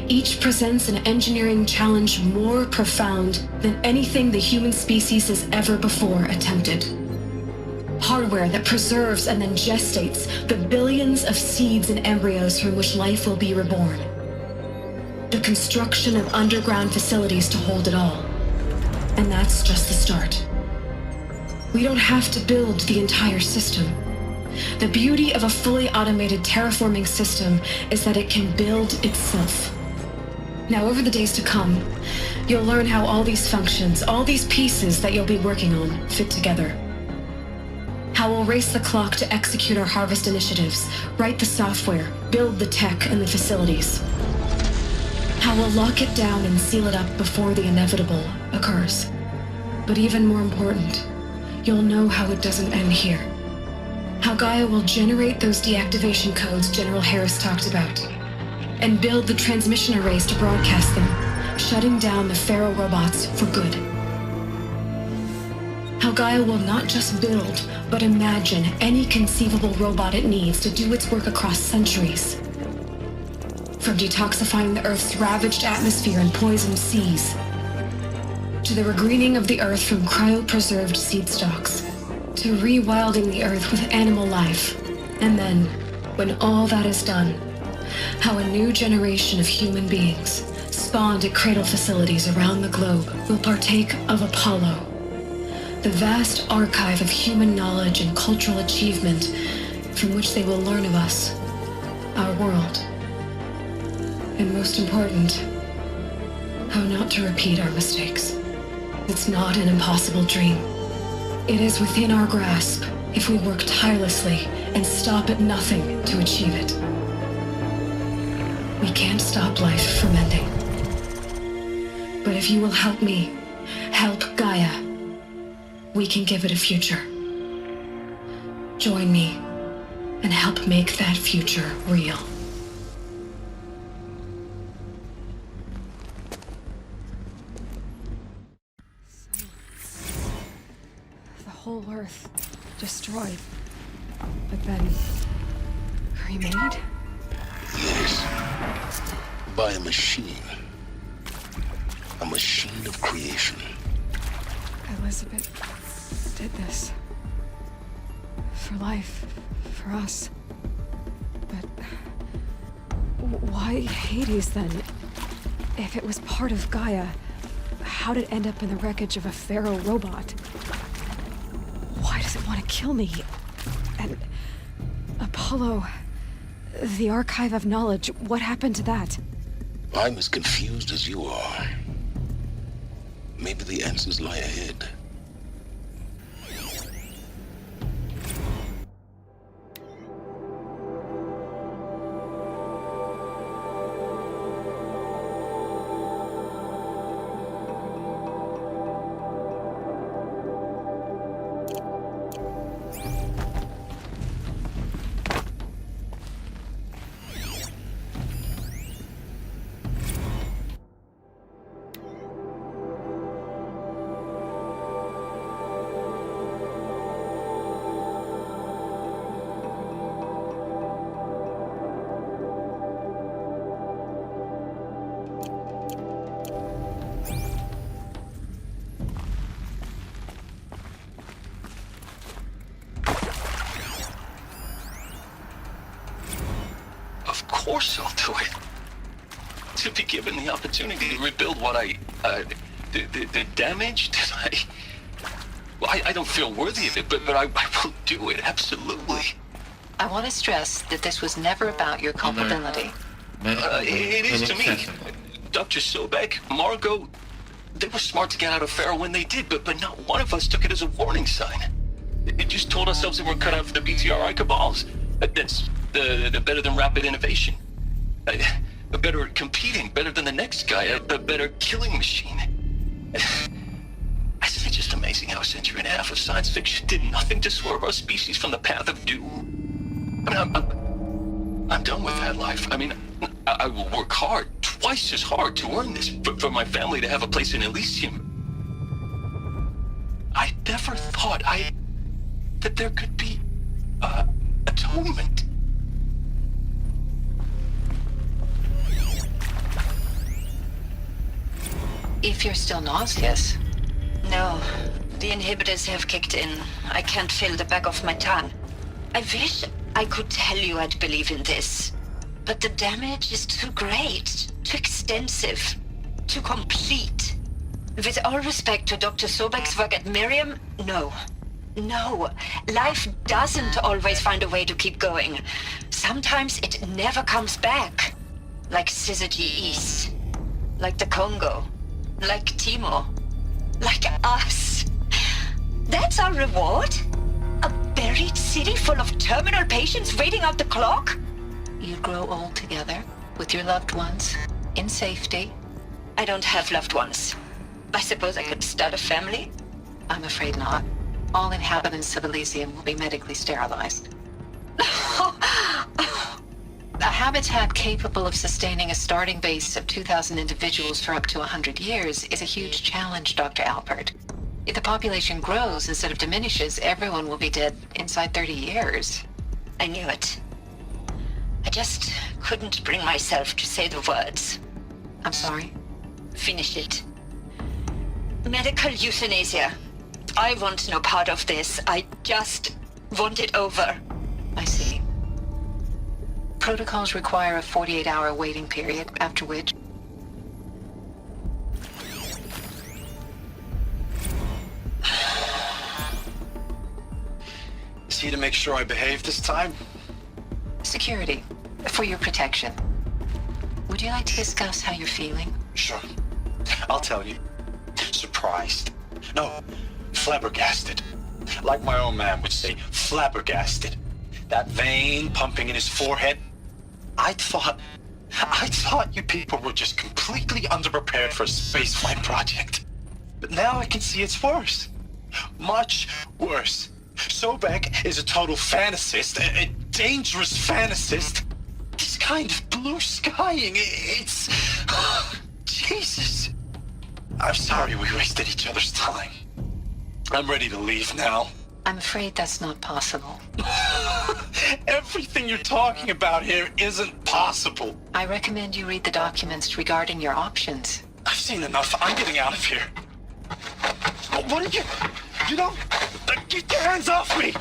each presents an engineering challenge more profound than anything the human species has ever before attempted. Hardware that preserves and then gestates the billions of seeds and embryos from which life will be reborn. The construction of underground facilities to hold it all. And that's just the start. We don't have to build the entire system. The beauty of a fully automated terraforming system is that it can build itself. Now, over the days to come, you'll learn how all these functions, all these pieces that you'll be working on, fit together. How we'll race the clock to execute our harvest initiatives, write the software, build the tech and the facilities. How we'll lock it down and seal it up before the inevitable occurs. But even more important, you'll know how it doesn't end here. How Gaia will generate those deactivation codes General Harris talked about, and build the transmission arrays to broadcast them, shutting down the Pharaoh robots for good. How Gaia will not just build, but imagine any conceivable robot it needs to do its work across centuries. From detoxifying the Earth's ravaged atmosphere and poisoned seas, to the regreening of the Earth from cryopreserved seed stalks, to rewilding the Earth with animal life. And then, when all that is done, how a new generation of human beings, spawned at cradle facilities around the globe, will partake of Apollo, the vast archive of human knowledge and cultural achievement from which they will learn of us, our world, and most important, how not to repeat our mistakes. It's not an impossible dream. It is within our grasp if we work tirelessly and stop at nothing to achieve it. We can't stop life from ending. But if you will help me, help Gaia, we can give it a future. Join me and help make that future real. The whole Earth destroyed, but then remade? Yes. By a machine. A machine of creation. Elizabeth did this. For life, for us. But why Hades then? If it was part of Gaia, how did it end up in the wreckage of a Pharaoh robot? Why does it want to kill me? And Apollo, the Archive of Knowledge, what happened to that? I'm as confused as you are. Maybe the answers lie ahead. Of course I'll do it. To be given the opportunity to rebuild what the damage that I don't feel worthy of it, but I will do it, absolutely. I want to stress that this was never about your culpability. It is to me. Dr. Sobek, Margot, they were smart to get out of Pharaoh when they did, but not one of us took it as a warning sign. It just told ourselves that we're cut out for the BTRI cabals. That's the better than rapid innovation. Better at competing, better than the next guy, a better killing machine. It's just amazing how a century and a half of science fiction did nothing to swerve our species from the path of doom. I mean, I'm done with that life. I mean, I will work hard, twice as hard to earn this, for my family to have a place in Elysium. I never thought that there could be atonement. If you're still nauseous. No, the inhibitors have kicked in. I can't feel the back of my tongue. I wish I could tell you I'd believe in this. But the damage is too great, too extensive, too complete. With all respect to Dr. Sobek's work at Miriam, no. No, life doesn't always find a way to keep going. Sometimes it never comes back. Like Syzygy East. Like the Congo. Like Timo. Like us. That's our reward? A buried city full of terminal patients waiting out the clock? You grow old together, with your loved ones, in safety. I don't have loved ones. I suppose I could start a family? I'm afraid not. All inhabitants of Elysium will be medically sterilized. A habitat capable of sustaining a starting base of 2,000 individuals for up to 100 years is a huge challenge, Dr. Alpert. If the population grows instead of diminishes, everyone will be dead inside 30 years. I knew it. I just couldn't bring myself to say the words. I'm sorry? Finish it. Medical euthanasia. I want no part of this. I just want it over. I see. Protocols require a 48-hour waiting period, after which... Is he to make sure I behave this time? Security. For your protection. Would you like to discuss how you're feeling? Sure. I'll tell you. Surprised. No, flabbergasted. Like my own man would say, flabbergasted. That vein pumping in his forehead. I thought you people were just completely underprepared for a spaceflight project. But now I can see it's worse. Much worse. Sobek is a total fantasist, a dangerous fantasist. This kind of blue skying, it's... Jesus. I'm sorry we wasted each other's time. I'm ready to leave now. I'm afraid that's not possible. Everything you're talking about here isn't possible. I recommend you read the documents regarding your options. I've seen enough. I'm getting out of here. What are you... You don't... Get your hands off me!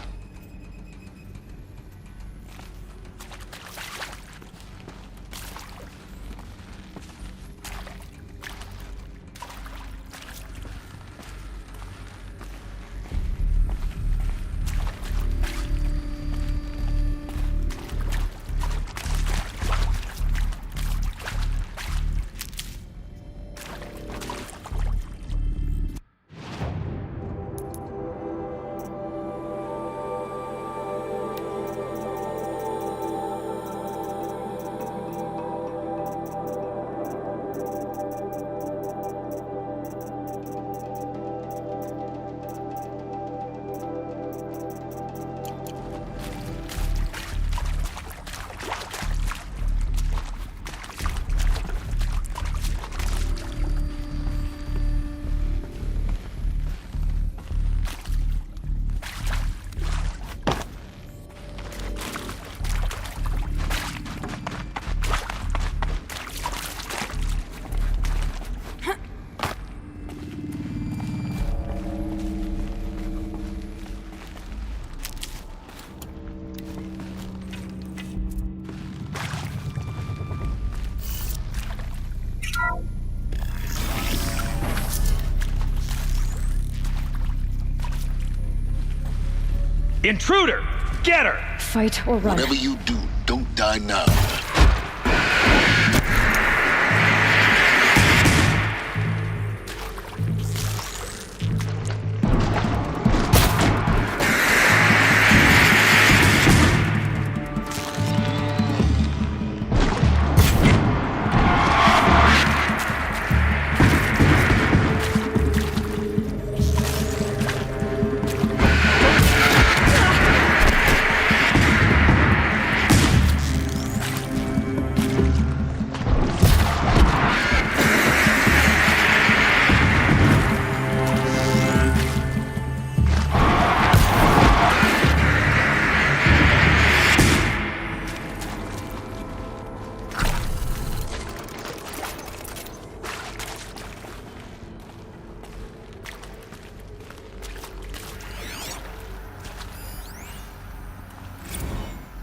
Intruder! Get her! Fight or run. Whatever you do, don't die now.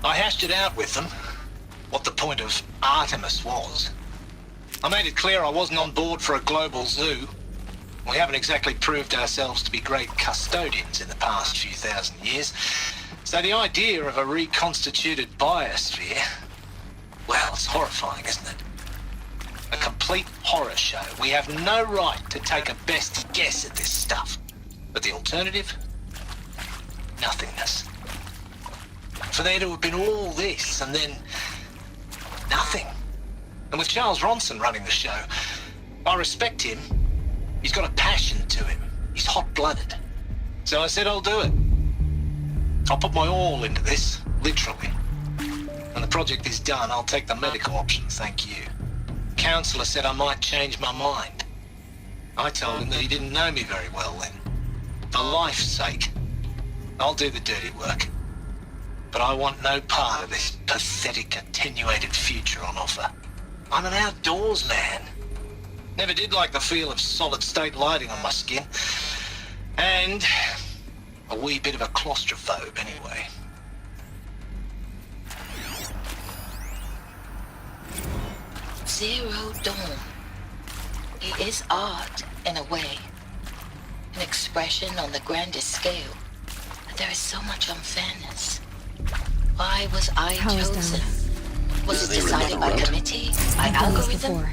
I hashed it out with them, what the point of Artemis was. I made it clear I wasn't on board for a global zoo. We haven't exactly proved ourselves to be great custodians in the past few thousand years. So the idea of a reconstituted biosphere, well, it's horrifying, isn't it? A complete horror show. We have no right to take a best guess at this stuff. But the alternative? Nothingness. For there to have been all this, and then nothing. And with Charles Ronson running the show, I respect him. He's got a passion to him. He's hot-blooded. So I said I'll do it. I'll put my all into this, literally. When the project is done, I'll take the medical option, thank you. Counselor said I might change my mind. I told him that he didn't know me very well then. For life's sake, I'll do the dirty work. But I want no part of this pathetic, attenuated future on offer. I'm an outdoors man. Never did like the feel of solid-state lighting on my skin. And a wee bit of a claustrophobe, anyway. Zero Dawn. It is art, in a way. An expression on the grandest scale. But there is so much unfairness. Why was I chosen? Was it decided by committee? By algorithm?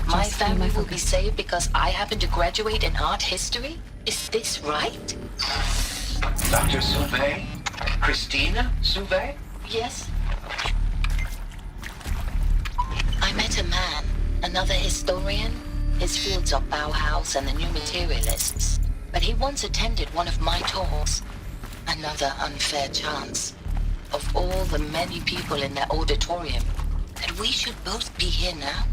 My family will be saved because I happen to graduate in art history? Is this right? Dr. Sauvé? Christina Sauvé? Yes. I met a man, another historian. His fields are Bauhaus and the New Materialists. But he once attended one of my talks. Another unfair chance. Of all the many people in that auditorium, that we should both be here now.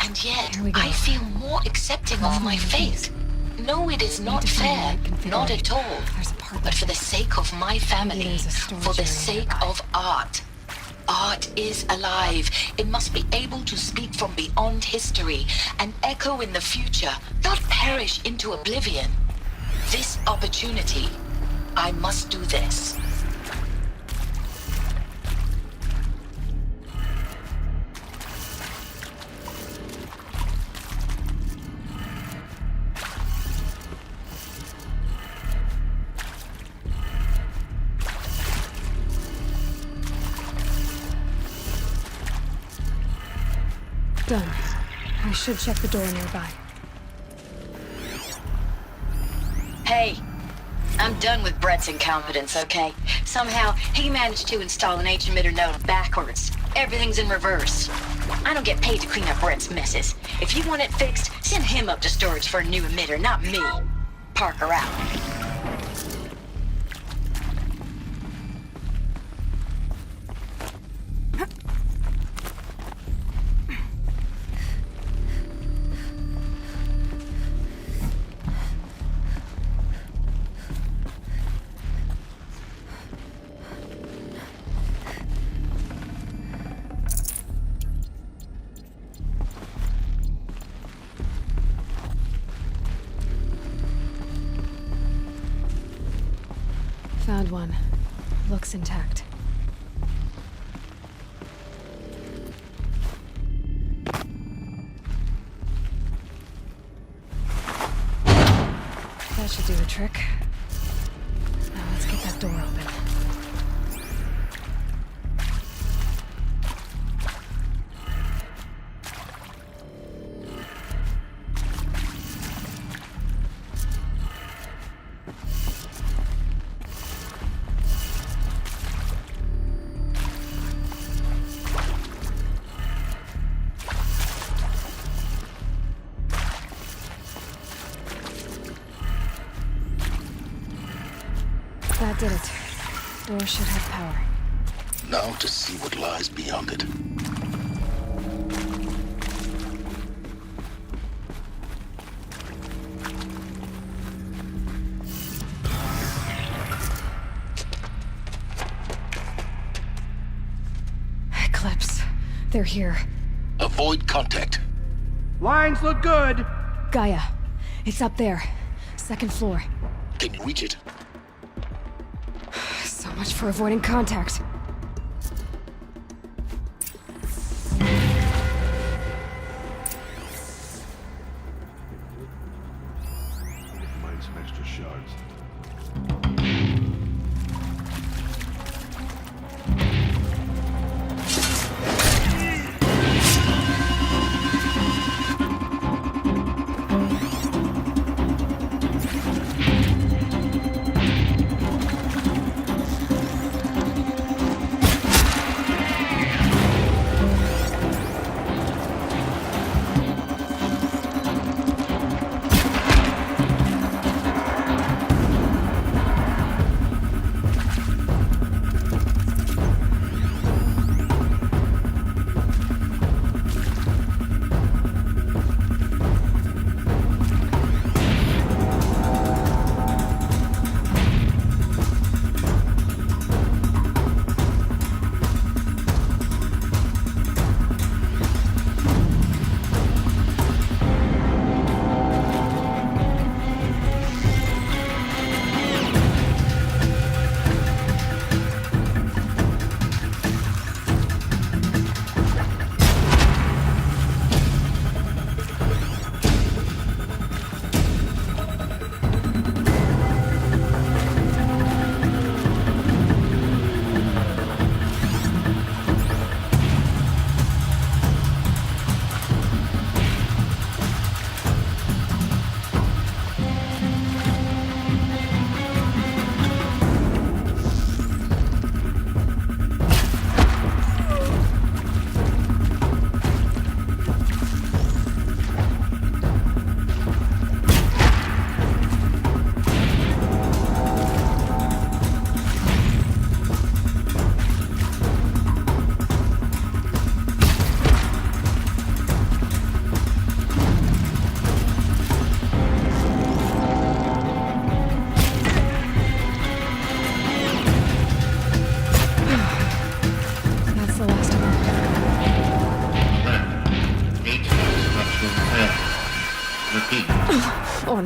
And yet, I feel more accepting of my fate. No, it is not fair. Not at all. But for the sake of my family, for the sake of art. Art is alive. It must be able to speak from beyond history and echo in the future, not perish into oblivion. This opportunity, I must do this. Done. I should check the door nearby. Hey, I'm done with Brett's incompetence, okay? Somehow, he managed to install an H-emitter node backwards. Everything's in reverse. I don't get paid to clean up Brett's messes. If you want it fixed, send him up to storage for a new emitter, not me. Parker out. Found one. Looks intact. That should do the trick. Now let's get that door open. That did it. Door should have power. Now to see what lies beyond it. Eclipse. They're here. Avoid contact. Lines look good. Gaia. It's up there. Second floor. Can you reach it? So much for avoiding contact. Find some extra shards.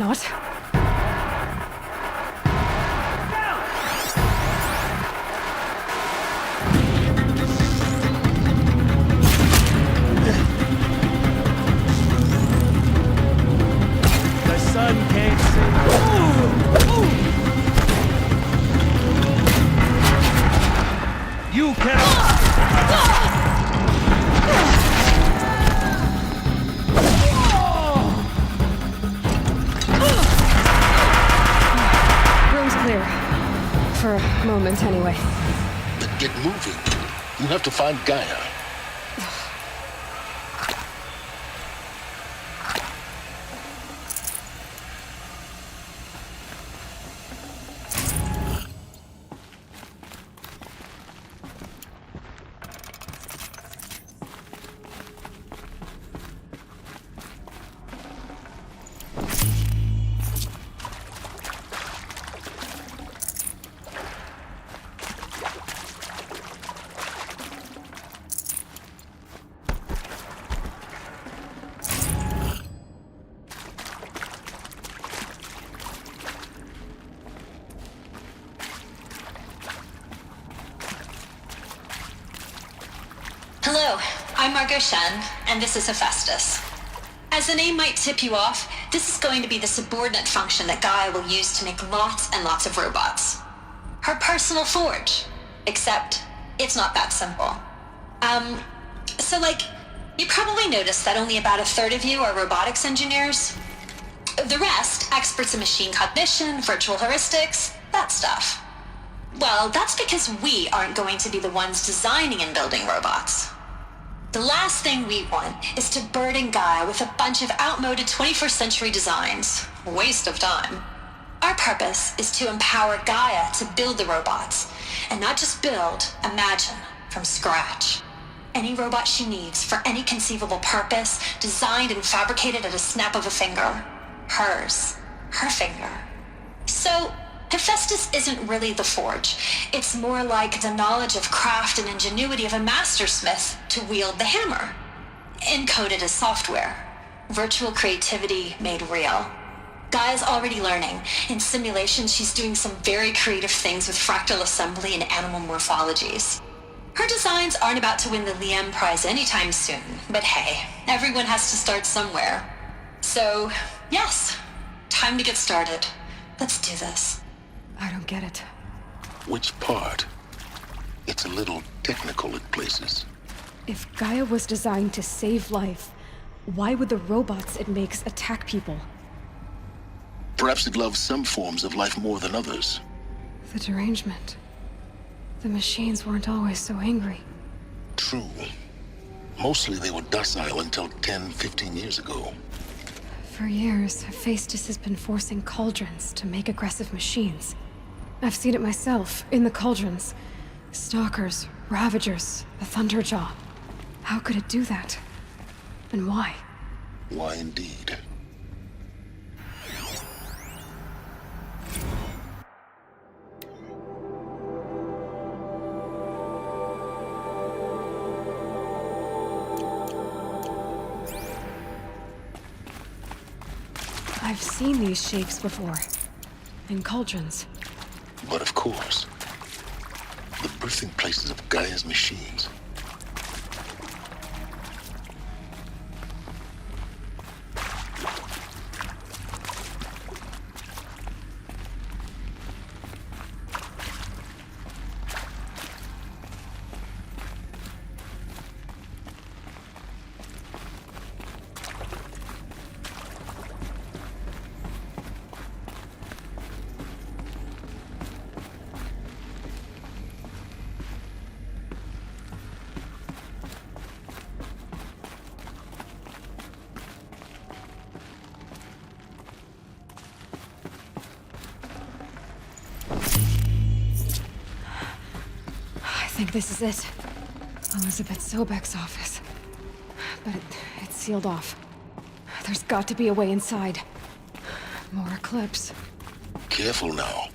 not. The sun can't see. You cannot. Room's clear. For a moment, anyway. Then get moving. You have to find Gaia. Hello, I'm Margot Shen, and this is Hephaestus. As the name might tip you off, this is going to be the subordinate function that Gaia will use to make lots and lots of robots. Her personal forge. Except, it's not that simple. You probably noticed that only about a third of you are robotics engineers. The rest, experts in machine cognition, virtual heuristics, that stuff. Well, that's because we aren't going to be the ones designing and building robots. The last thing we want is to burden Gaia with a bunch of outmoded 21st century designs. Waste of time. Our purpose is to empower Gaia to build the robots, and not just build, imagine, from scratch. Any robot she needs for any conceivable purpose, designed and fabricated at a snap of a finger. Hers. Her finger. So, Hephaestus isn't really the forge. It's more like the knowledge of craft and ingenuity of a mastersmith to wield the hammer. Encoded as software. Virtual creativity made real. Gaia's already learning. In simulations, she's doing some very creative things with fractal assembly and animal morphologies. Her designs aren't about to win the Liam Prize anytime soon, but hey, everyone has to start somewhere. So, yes, time to get started. Let's do this. I don't get it. Which part? It's a little technical at places. If Gaia was designed to save life, why would the robots it makes attack people? Perhaps it loves some forms of life more than others. The derangement. The machines weren't always so angry. True. Mostly they were docile until 10, 15 years ago. For years, Hephaestus has been forcing cauldrons to make aggressive machines. I've seen it myself, in the cauldrons. Stalkers, Ravagers, the Thunderjaw. How could it do that? And why? Why indeed? I've seen these shapes before. In cauldrons. But of course, the birthing places of Gaia's machines. I think this is it. Elizabeth Sobek's office. But it's sealed off. There's got to be a way inside. More Eclipse. Careful now.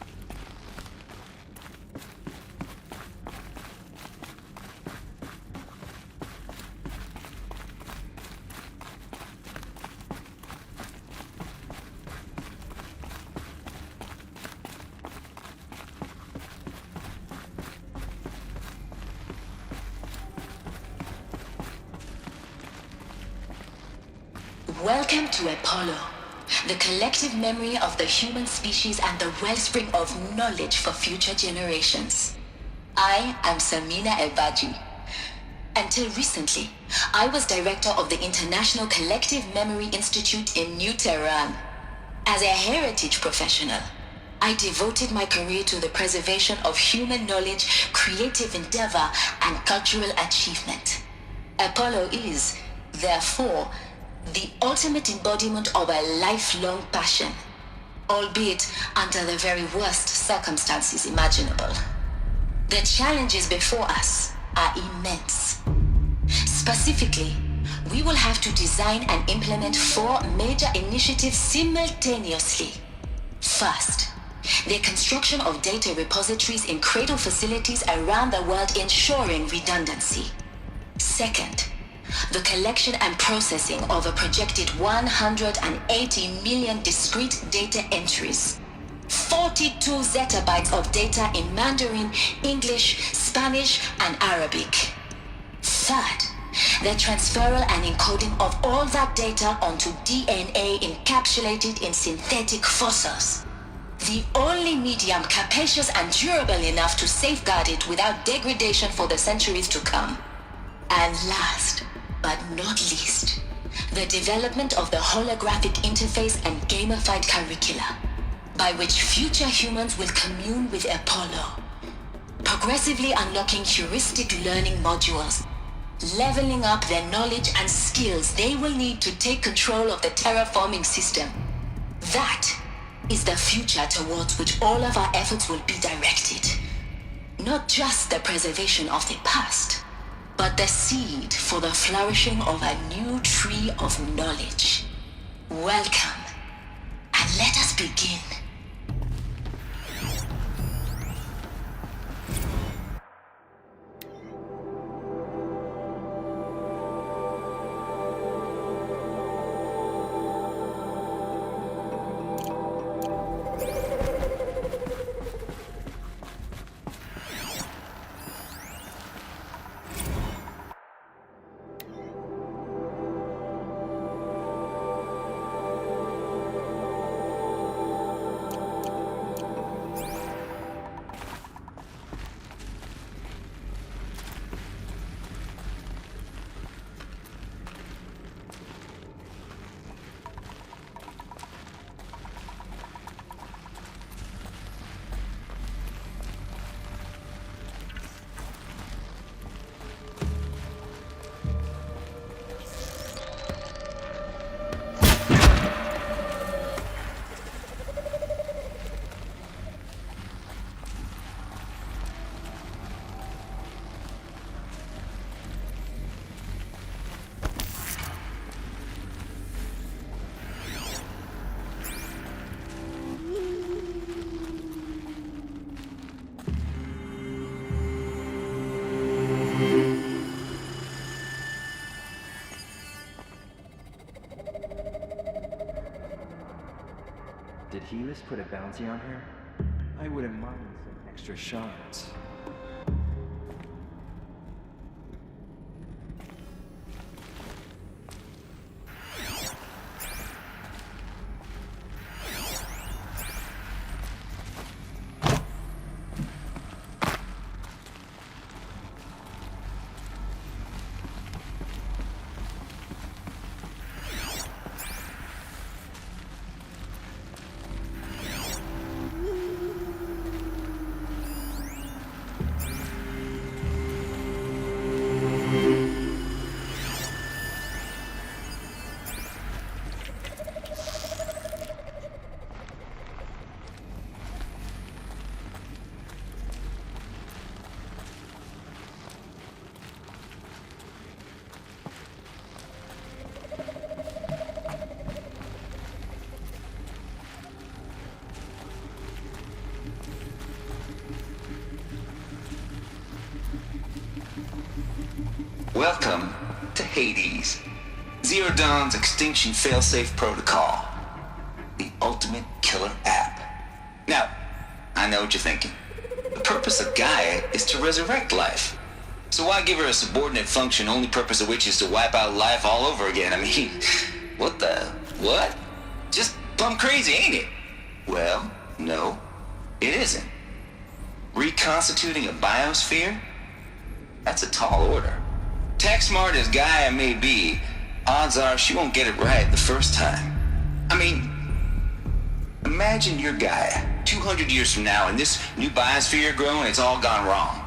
Welcome to Apollo, the collective memory of the human species and the wellspring of knowledge for future generations. I am Samina Elbaji. Until recently, I was director of the International Collective Memory Institute in New Tehran. As a heritage professional, I devoted my career to the preservation of human knowledge, creative endeavor, and cultural achievement. Apollo is, therefore, the ultimate embodiment of a lifelong passion, albeit under the very worst circumstances imaginable. The challenges before us are immense. Specifically, we will have to design and implement 4 major initiatives simultaneously. First, the construction of data repositories in cradle facilities around the world ensuring redundancy. Second, the collection and processing of a projected 180 million discrete data entries. 42 zettabytes of data in Mandarin, English, Spanish, and Arabic. Third, the transferal and encoding of all that data onto DNA encapsulated in synthetic fossils. The only medium capacious and durable enough to safeguard it without degradation for the centuries to come. And last, but not least, the development of the holographic interface and gamified curricula, by which future humans will commune with Apollo, progressively unlocking heuristic learning modules, leveling up their knowledge and skills they will need to take control of the terraforming system. That is the future towards which all of our efforts will be directed. Not just the preservation of the past, but the seed for the flourishing of a new tree of knowledge. Welcome, and let us begin. Did Helis put a bounty on her? I wouldn't mind some extra shards. Welcome to Hades, Zero Dawn's extinction failsafe protocol, the ultimate killer app. Now, I know what you're thinking. The purpose of Gaia is to resurrect life. So why give her a subordinate function, only purpose of which is to wipe out life all over again? I mean, What the? What? Just plumb crazy, ain't it? Well, no, it isn't. Reconstituting a biosphere? That's a tall order. Tech smart as Gaia may be, odds are she won't get it right the first time. I mean, imagine you're Gaia, 200 years from now, and this new biosphere growing, it's all gone wrong.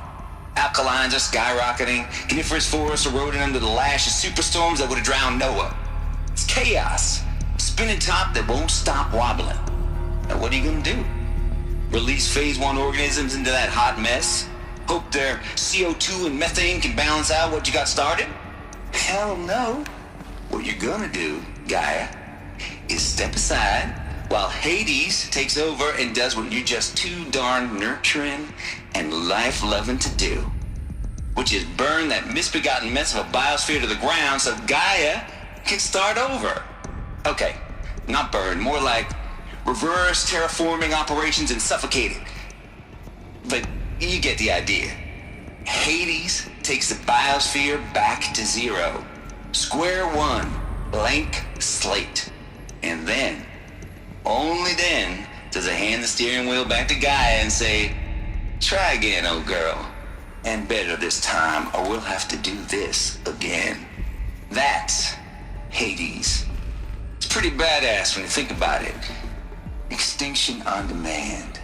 Alkalines are skyrocketing, coniferous forests eroding under the lash of superstorms that would have drowned Noah. It's chaos, spinning top that won't stop wobbling. Now what are you gonna do? Release phase 1 organisms into that hot mess? Hope their CO2 and methane can balance out what you got started? Hell no. What you're gonna do, Gaia, is step aside while Hades takes over and does what you're just too darn nurturing and life-loving to do, which is burn that misbegotten mess of a biosphere to the ground so Gaia can start over. Okay, not burn, more like reverse terraforming operations and suffocate it. But you get the idea. Hades takes the biosphere back to zero. Square one, blank slate. And then, only then, does it hand the steering wheel back to Gaia and say, try again, old girl. And better this time, or we'll have to do this again. That's Hades. It's pretty badass when you think about it. Extinction on demand.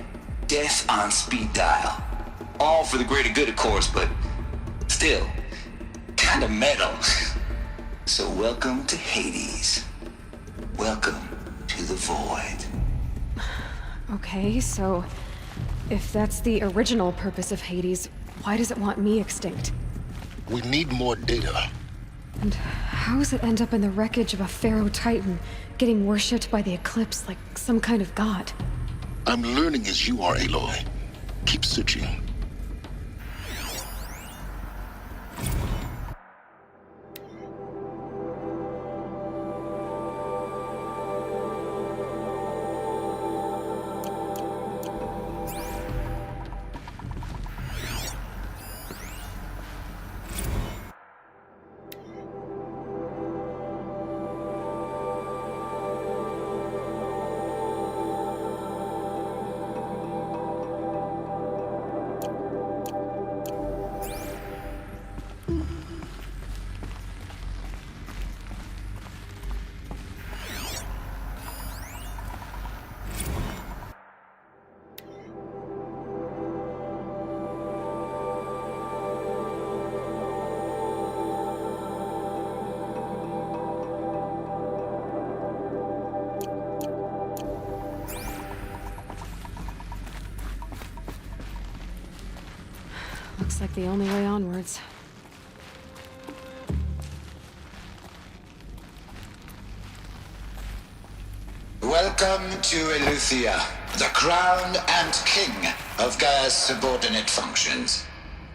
Death on speed dial. All for the greater good, of course, but still, kinda metal. So welcome to Hades. Welcome to the void. Okay, so if that's the original purpose of Hades, why does it want me extinct? We need more data. And how does it end up in the wreckage of a Pharaoh Titan, getting worshipped by the Eclipse like some kind of god? I'm learning as you are, Aloy. Keep searching. Looks like the only way onwards. Welcome to Eleuthia, the crown and king of Gaia's subordinate functions.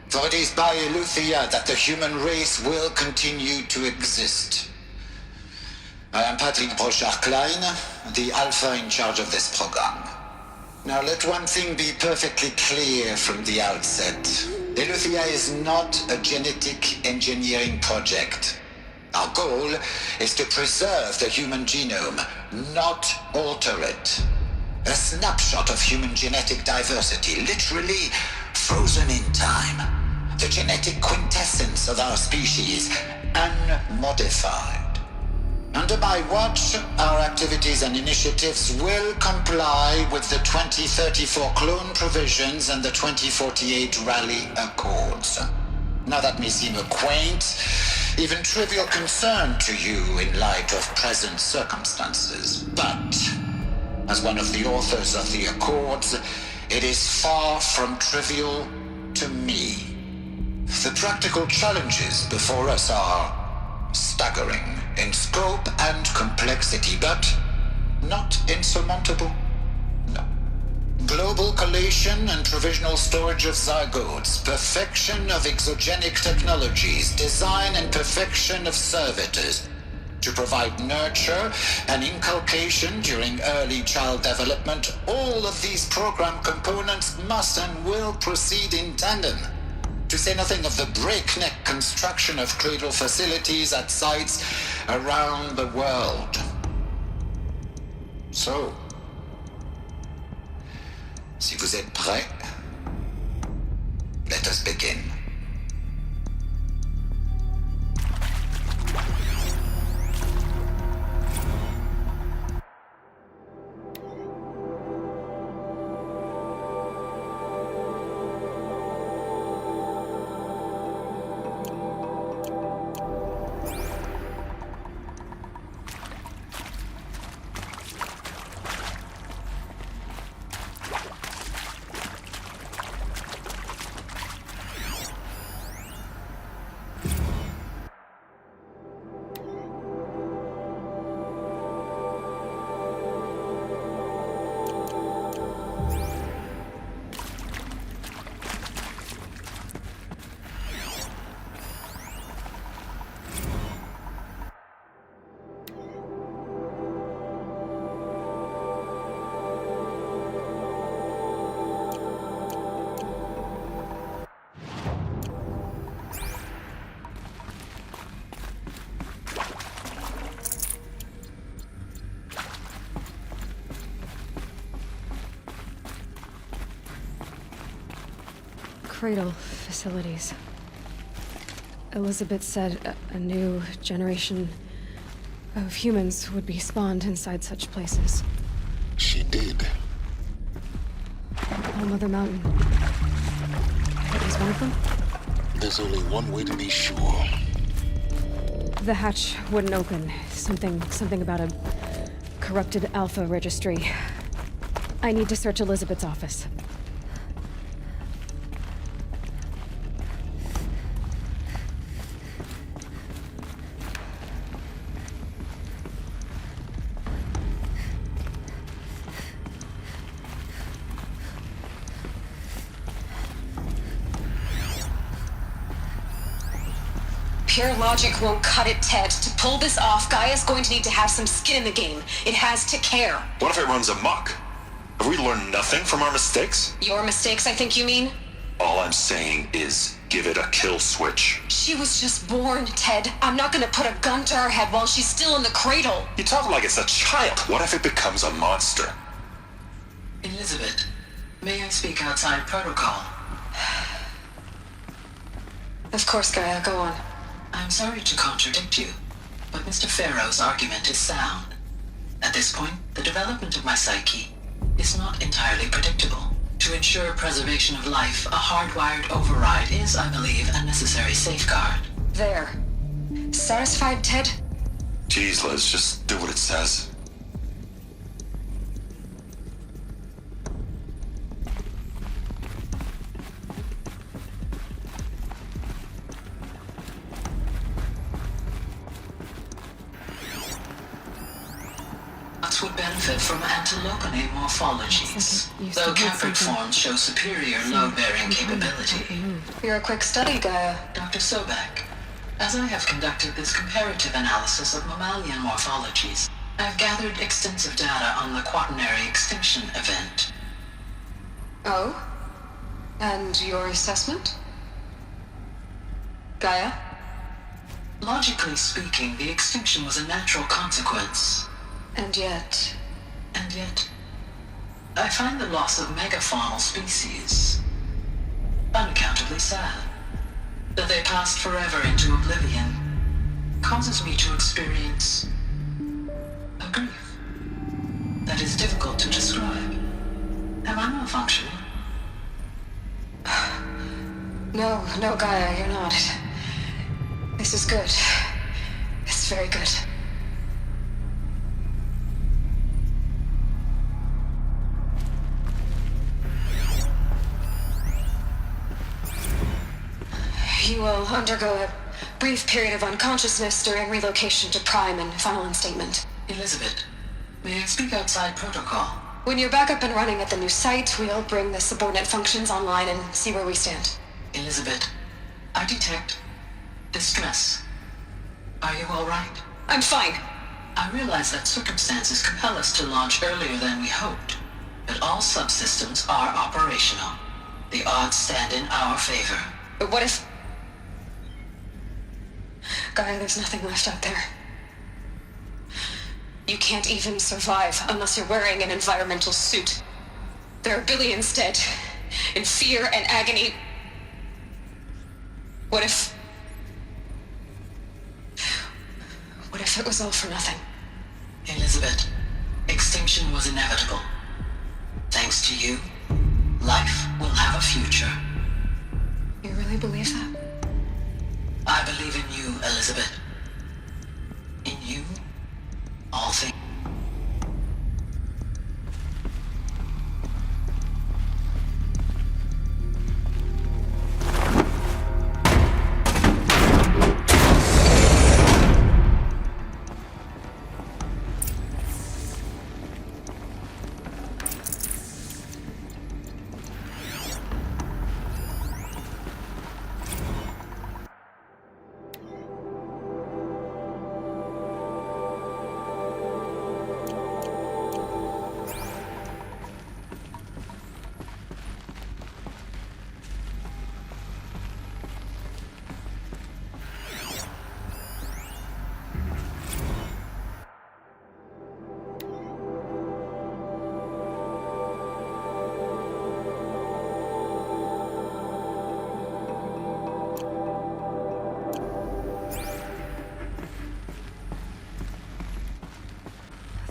For it is by Eleuthia that the human race will continue to exist. I am Patrick Brochard-Klein, the Alpha in charge of this program. Now let one thing be perfectly clear from the outset. Eleuthia is not a genetic engineering project. Our goal is to preserve the human genome, not alter it. A snapshot of human genetic diversity, literally frozen in time. The genetic quintessence of our species, unmodified. Under my watch, our activities and initiatives will comply with the 2034 clone provisions and the 2048 Raleigh Accords. Now that may seem a quaint, even trivial concern to you in light of present circumstances, but as one of the authors of the Accords, it is far from trivial to me. The practical challenges before us are staggering in scope and complexity, but not insurmountable. No. Global collation and provisional storage of zygotes, perfection of exogenic technologies, design and perfection of servitors, to provide nurture and inculcation during early child development. All of these program components must and will proceed in tandem. To say nothing of the breakneck construction of cradle facilities at sites around the world. So, si vous êtes prêts, let us begin. Cradle facilities. Elizabeth said a new generation of humans would be spawned inside such places. She did. Oh, Mother Mountain. Is one of them? There's only one way to be sure. The hatch wouldn't open. Something about a corrupted Alpha registry. I need to search Elizabeth's office. Pure logic won't cut it, Ted. To pull this off, Gaia's going to need to have some skin in the game. It has to care. What if it runs amok? Have we learned nothing from our mistakes? Your mistakes, I think you mean? All I'm saying is give it a kill switch. She was just born, Ted. I'm not gonna put a gun to her head while she's still in the cradle. You talk like it's a child. What if it becomes a monster? Elizabeth, may I speak outside protocol? Of course, Gaia, go on. I'm sorry to contradict you, but Mr. Farrow's argument is sound. At this point, the development of my psyche is not entirely predictable. To ensure preservation of life, a hardwired override is, I believe, a necessary safeguard. There. Satisfied, Ted? Jeez, Liz, just do what it says. Would benefit from antilocene morphologies, though Capric forms show superior load-bearing capability. You're a quick study, Gaia. Dr. Sobek, as I have conducted this comparative analysis of mammalian morphologies, I've gathered extensive data on the quaternary extinction event. Oh? And your assessment? Gaia? Logically speaking, the extinction was a natural consequence. And yet, I find the loss of megafaunal species unaccountably sad. That they passed forever into oblivion causes me to experience a grief that is difficult to describe. Am I malfunctioning? No, Gaia, you're not. This is good. It's very good. You will undergo a brief period of unconsciousness during relocation to Prime and final instatement. Elizabeth, may I speak outside protocol? When you're back up and running at the new site, we'll bring the subordinate functions online and see where we stand. Elizabeth, I detect distress. Are you all right? I'm fine. I realize that circumstances compel us to launch earlier than we hoped, but all subsystems are operational. The odds stand in our favor. But what if... Gaia, there's nothing left out there. You can't even survive unless you're wearing an environmental suit. There are billions dead, in fear and agony. What if it was all for nothing? Elizabeth, extinction was inevitable. Thanks to you, life will have a future. You really believe that? I believe in you, Elizabeth. In you, all things.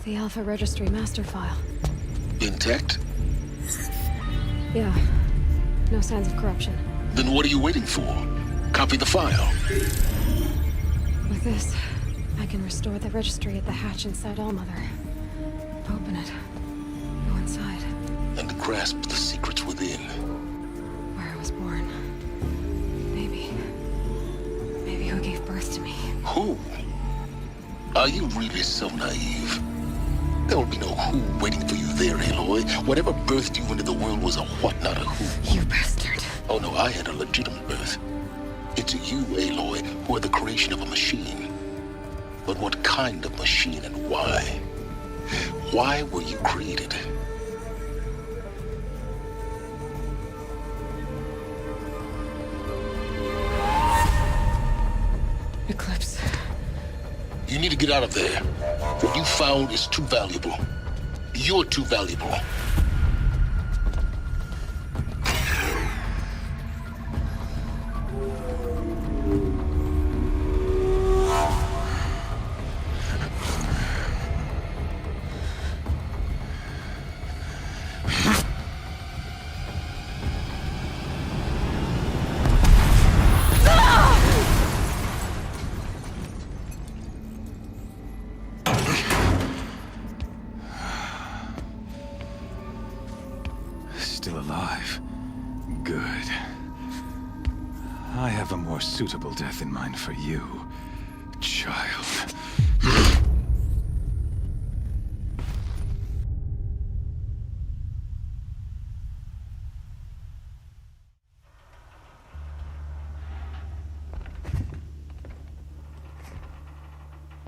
The Alpha Registry master file. Intact? Yeah. No signs of corruption. Then what are you waiting for? Copy the file. With this, I can restore the registry at the hatch inside Allmother. Open it. Go inside. And grasp the secrets within. Where I was born. Maybe who gave birth to me. Who? Are you really so naive? There will be no who waiting for you there, Aloy. Whatever birthed you into the world was a what, not a who. You bastard. Oh no, I had a legitimate birth. It's you, Aloy, who are the creation of a machine. But what kind of machine and why? Why were you created? Eclipse. You need to get out of there. What you found is too valuable. You're too valuable. Still alive. Good. I have a more suitable death in mind for you, child.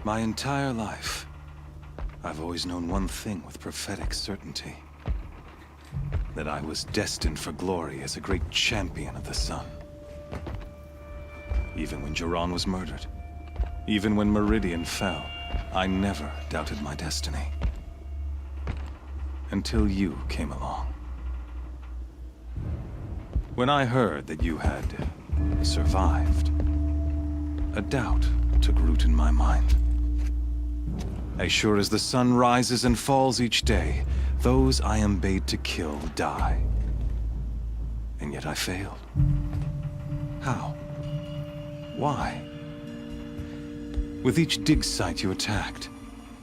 My entire life, I've always known one thing with prophetic certainty. That I was destined for glory as a great champion of the sun. Even when Jiran was murdered, even when Meridian fell, I never doubted my destiny. Until you came along. When I heard that you had survived, a doubt took root in my mind. As sure as the sun rises and falls each day, those I am bade to kill die. And yet I failed. How? Why? With each dig site you attacked,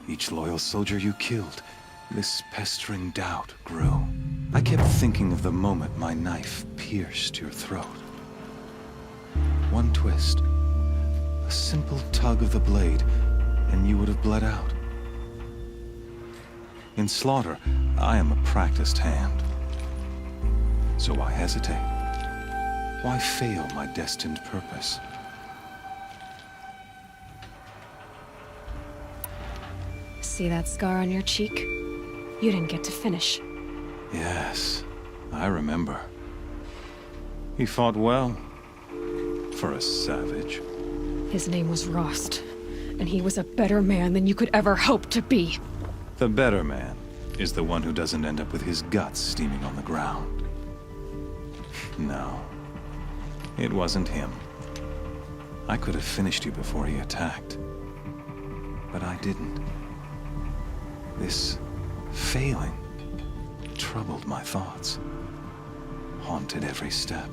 each loyal soldier you killed, this pestering doubt grew. I kept thinking of the moment my knife pierced your throat. One twist, a simple tug of the blade, and you would have bled out. In slaughter, I am a practiced hand. So why hesitate? Why fail my destined purpose? See that scar on your cheek? You didn't get to finish. Yes, I remember. He fought well, for a savage. His name was Rost, and he was a better man than you could ever hope to be. The better man is the one who doesn't end up with his guts steaming on the ground. No, it wasn't him. I could have finished you before he attacked, but I didn't. This failing troubled my thoughts, haunted every step.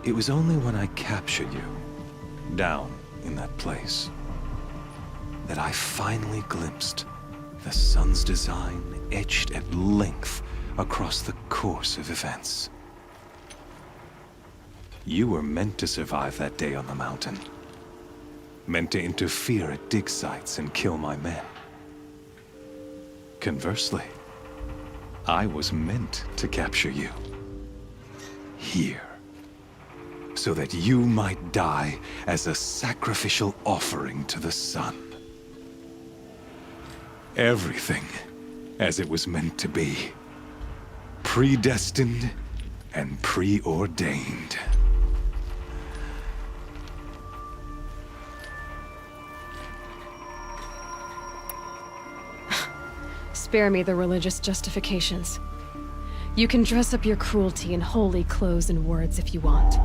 It was only when I captured you, down in that place, that I finally glimpsed the sun's design etched at length across the course of events. You were meant to survive that day on the mountain. Meant to interfere at dig sites and kill my men. Conversely, I was meant to capture you. Here. So that you might die as a sacrificial offering to the sun. Everything as it was meant to be. Predestined and preordained. Spare me the religious justifications. You can dress up your cruelty in holy clothes and words if you want.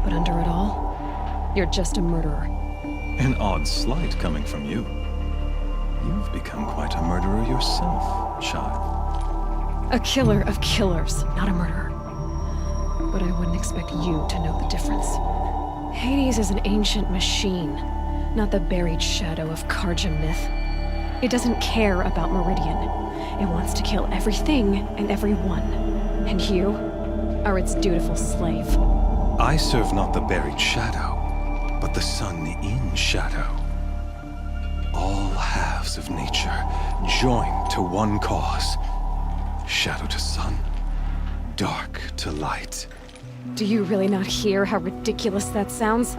But under it all, you're just a murderer. An odd slight coming from you. You've become quite a murderer yourself, child. A killer of killers, not a murderer. But I wouldn't expect you to know the difference. Hades is an ancient machine, not the buried shadow of Karja myth. It doesn't care about Meridian. It wants to kill everything and everyone. And you are its dutiful slave. I serve not the buried shadow, but the sun in shadow. All halves of nature joined to one cause. Shadow to sun, dark to light. Do you really not hear how ridiculous that sounds?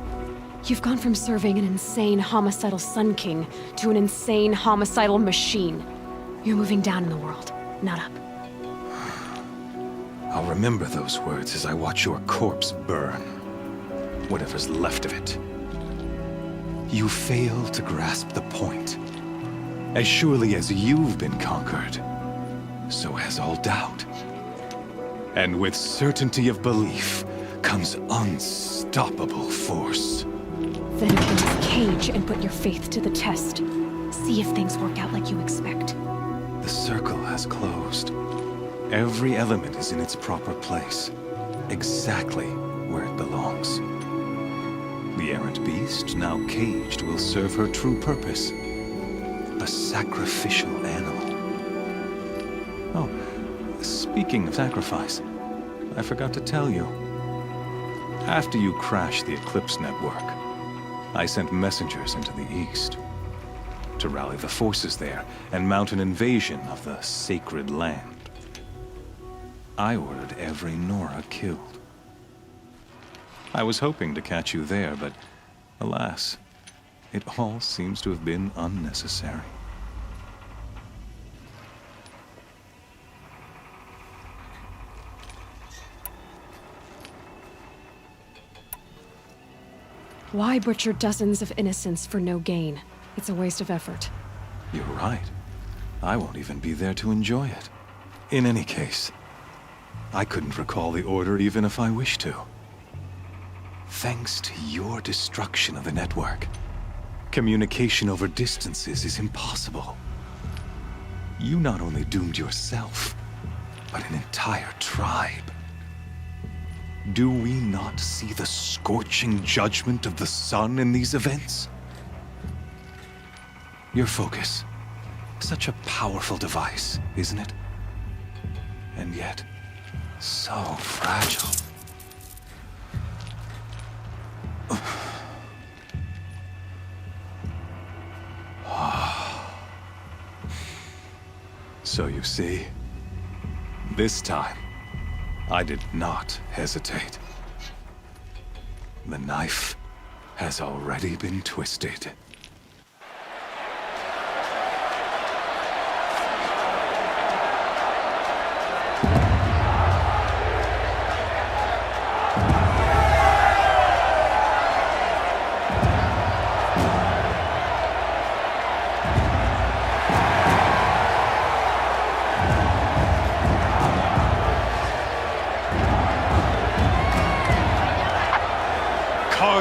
You've gone from serving an insane homicidal Sun King to an insane homicidal machine. You're moving down in the world, not up. I'll remember those words as I watch your corpse burn. Whatever's left of it. You fail to grasp the point. As surely as you've been conquered, so has all doubt. And with certainty of belief comes unstoppable force. Then open this cage and put your faith to the test. See if things work out like you expect. The circle has closed. Every element is in its proper place, exactly where it belongs. The errant beast, now caged, will serve her true purpose. A sacrificial animal. Oh, speaking of sacrifice, I forgot to tell you. After you crashed the Eclipse network, I sent messengers into the east to rally the forces there and mount an invasion of the sacred land. I ordered every Nora killed. I was hoping to catch you there, but alas, it all seems to have been unnecessary. Why butcher dozens of innocents for no gain? It's a waste of effort. You're right. I won't even be there to enjoy it. In any case, I couldn't recall the order even if I wished to. Thanks to your destruction of the network, communication over distances is impossible. You not only doomed yourself, but an entire tribe. Do we not see the scorching judgment of the sun in these events? Your focus, such a powerful device, isn't it? And yet, so fragile. So you see, this time, I did not hesitate. The knife has already been twisted.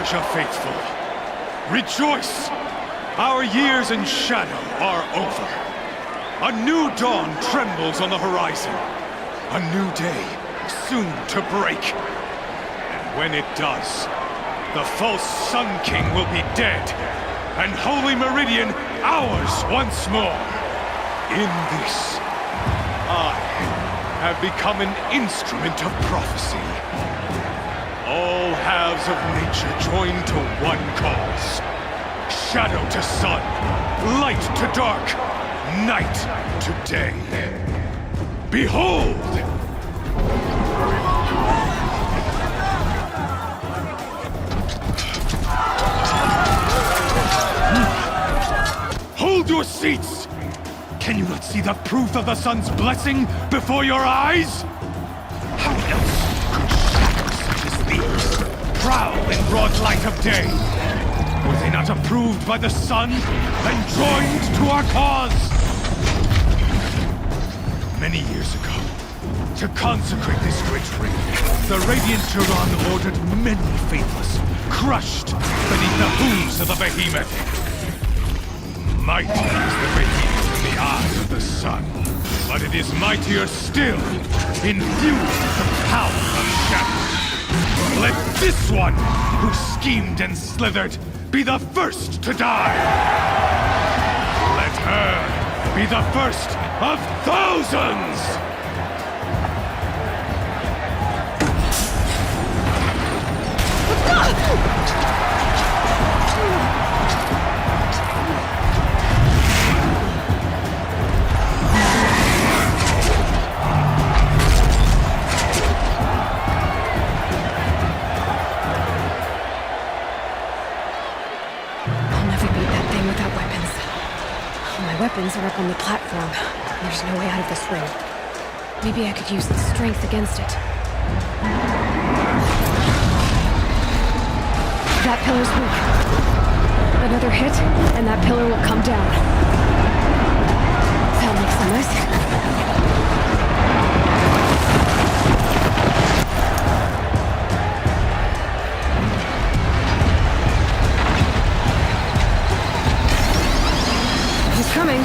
Raja faithful, rejoice! Our years in shadow are over. A new dawn trembles on the horizon. A new day soon to break. And when it does, the false Sun King will be dead, and Holy Meridian ours once more. In this, I have become an instrument of prophecy. All halves of nature join to one cause. Shadow to sun, light to dark, night to day. Behold! Hold your seats! Can you not see the proof of the sun's blessing before your eyes? How else could shadows such as these prowl in broad light of day? Were they not approved by the sun and joined to our cause? Many years ago, to consecrate this great ring, the Radiant Turan ordered many faithless, crushed beneath the hooves of the behemoth. Mighty is the behemoth in the eyes of the sun, but it is mightier still, infused with the power of shadow. Let this one, who schemed and slithered, be the first to die! Let her be the first of thousands! Weapons are up on the platform. There's no way out of this ring. Maybe I could use the strength against it. That pillar's weak. Another hit, and that pillar will come down. That makes sense. Coming.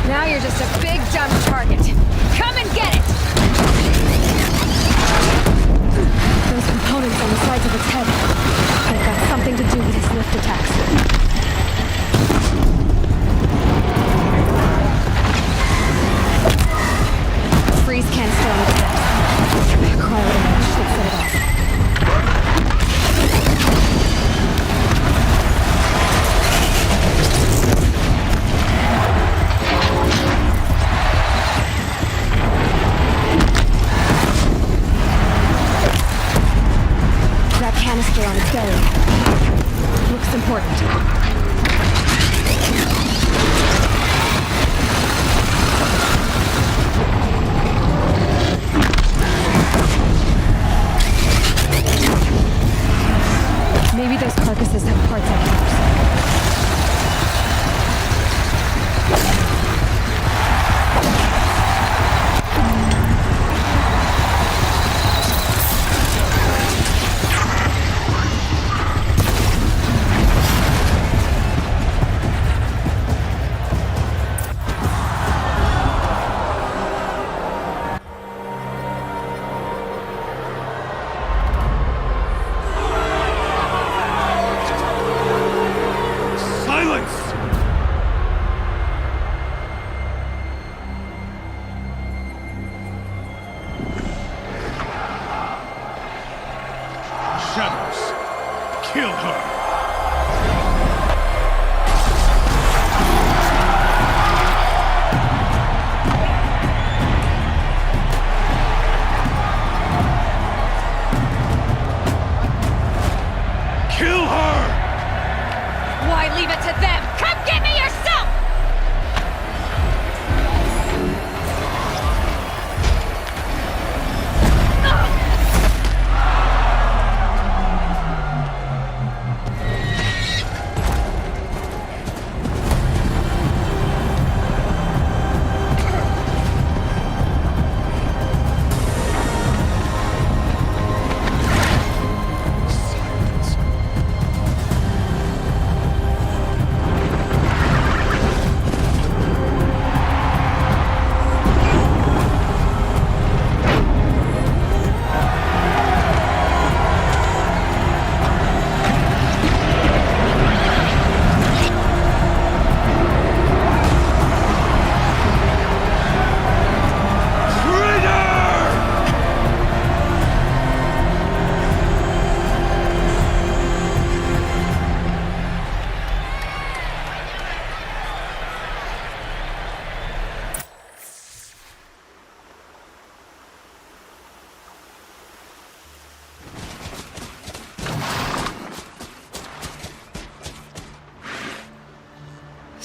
Now you're just a big, dumb target. Come and get it! Those components on the sides of its head. They've got something to do with its lift attacks. Freeze can't stay on its head. Cryo should set it off. Canister on its belly. Looks important.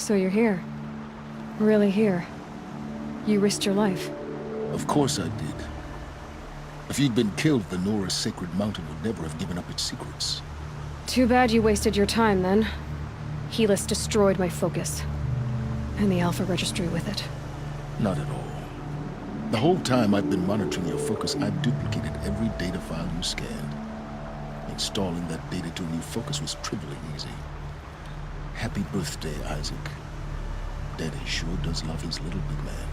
So you're here. Really here. You risked your life. Of course I did. If you'd been killed, the Nora's sacred mountain would never have given up its secrets. Too bad you wasted your time, then. Helis destroyed my focus. And the Alpha Registry with it. Not at all. The whole time I've been monitoring your focus, I've duplicated every data file you scanned. Installing that data to a new focus was trivially easy. Happy birthday, Isaac. Daddy sure does love his little big man.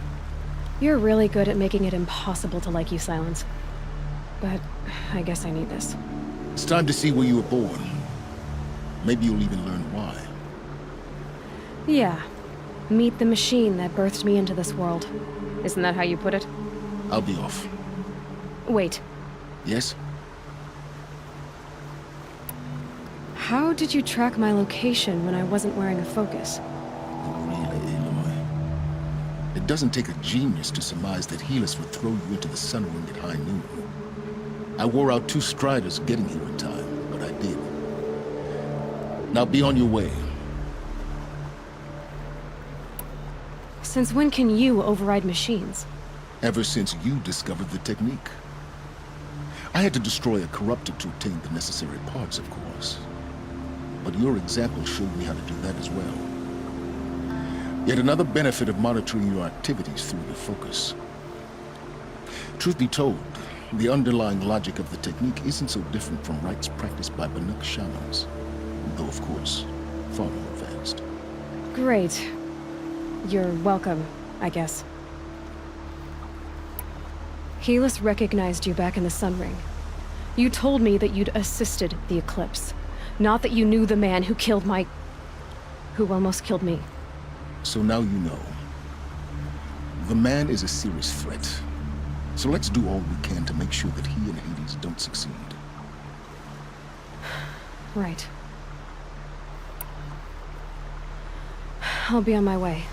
You're really good at making it impossible to like you, Silence. But I guess I need this. It's time to see where you were born. Maybe you'll even learn why. Yeah. Meet the machine that birthed me into this world. Isn't that how you put it? I'll be off. Wait. Yes? How did you track my location when I wasn't wearing a focus? Really, Aloy? It doesn't take a genius to surmise that Helis would throw you into the Sun Ring at high noon. I wore out 2 striders getting here in time, but I did. Now be on your way. Since when can you override machines? Ever since you discovered the technique. I had to destroy a corruptor to obtain the necessary parts, of course. But your example showed me how to do that as well. Yet another benefit of monitoring your activities through the focus. Truth be told, the underlying logic of the technique isn't so different from rites practiced by Banuk shamans, though of course, far more advanced. Great. You're welcome, I guess. Helis recognized you back in the Sun Ring. You told me that you'd assisted the Eclipse, not that you knew the man who almost killed me. So now you know. The man is a serious threat. So let's do all we can to make sure that he and Hades don't succeed. Right. I'll be on my way.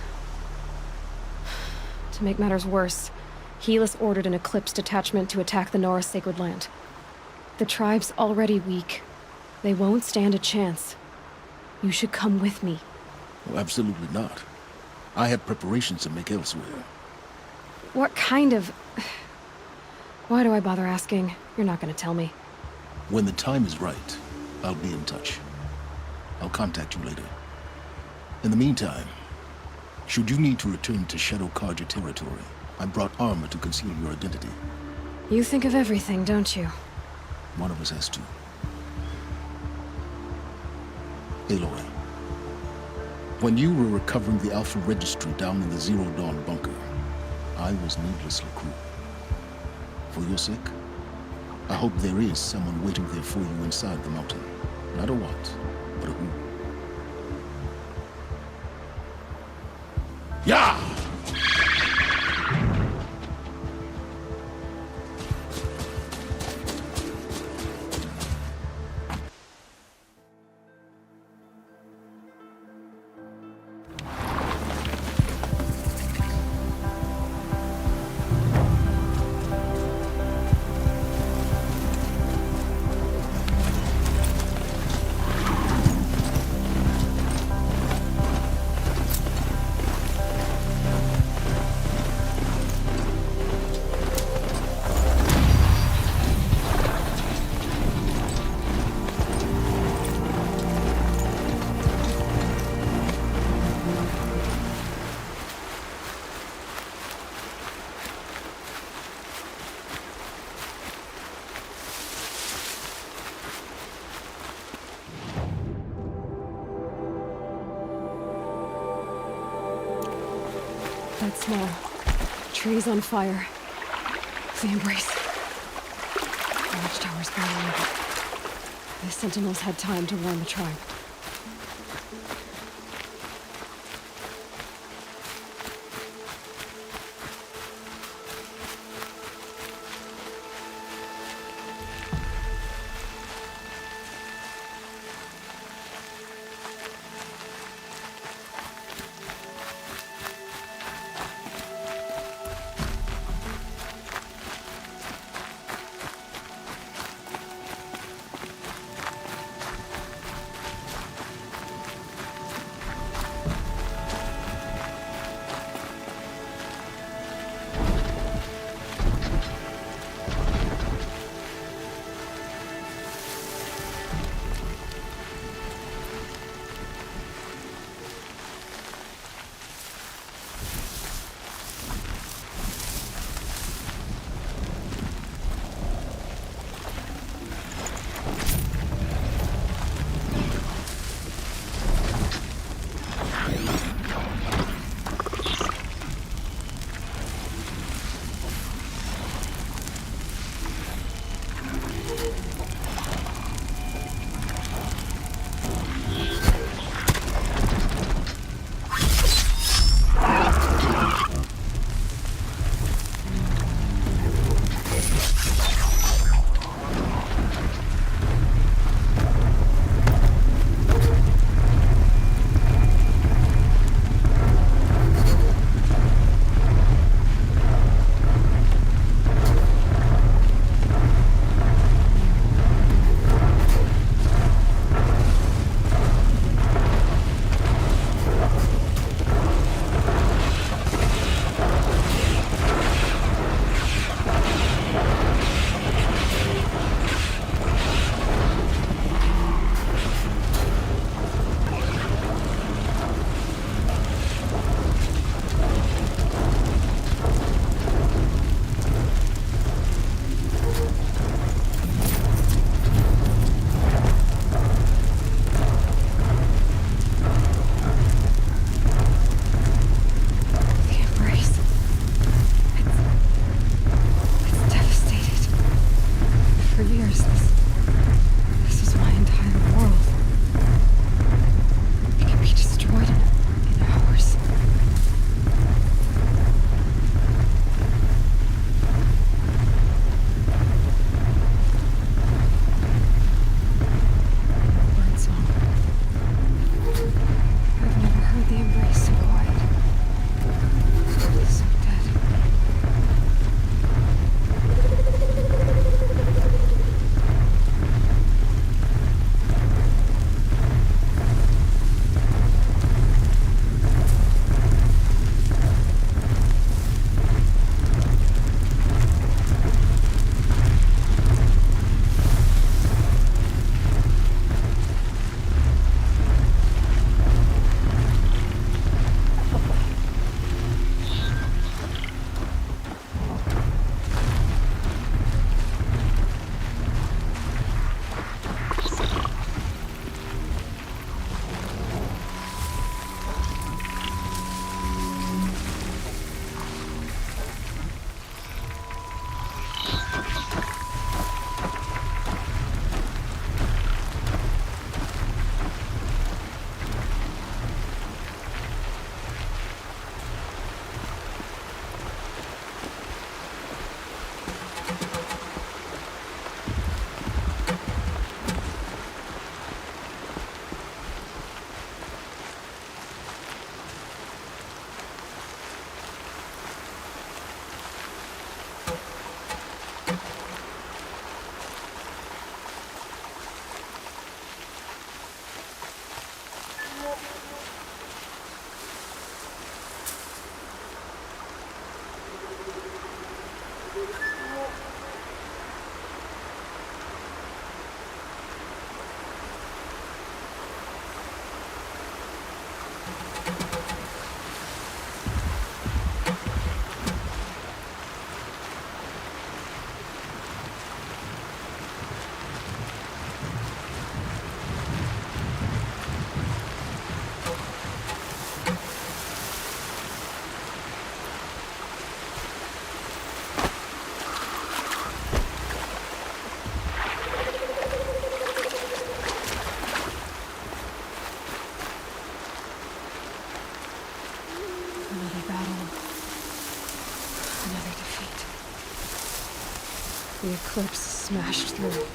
To make matters worse, Helis ordered an Eclipse detachment to attack the Nora Sacred Land. The tribe's already weak. They won't stand a chance. You should come with me. Well, absolutely not. I have preparations to make elsewhere. What kind of... Why do I bother asking? You're not gonna tell me. When the time is right, I'll be in touch. I'll contact you later. In the meantime, should you need to return to Shadow Carja territory, I brought armor to conceal your identity. You think of everything, don't you? One of us has to. Aloy, when you were recovering the Alpha Registry down in the Zero Dawn bunker, I was needlessly cruel. For your sake, I hope there is someone waiting there for you inside the mountain. Not a what, but a who. Yeah! That smell. Trees on fire. The embrace. The watchtower's burning. The sentinels had time to warn the tribe. battle. Another defeat. The Eclipse smashed through.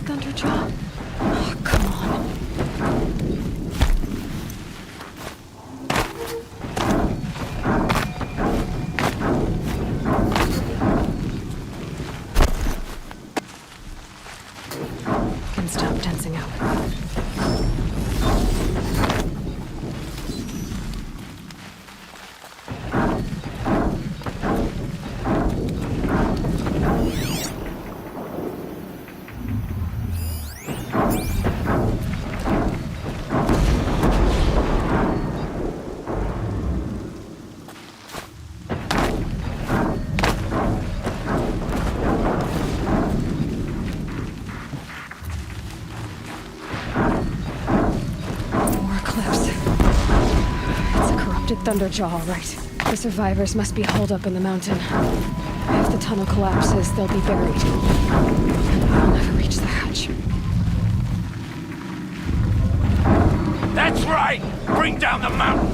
Thunderjaw? Oh, come on. Can stop tensing up. Thunderjaw, all right. The survivors must be holed up in the mountain. If the tunnel collapses, they'll be buried. I'll never reach the hatch. That's right! Bring down the mountain!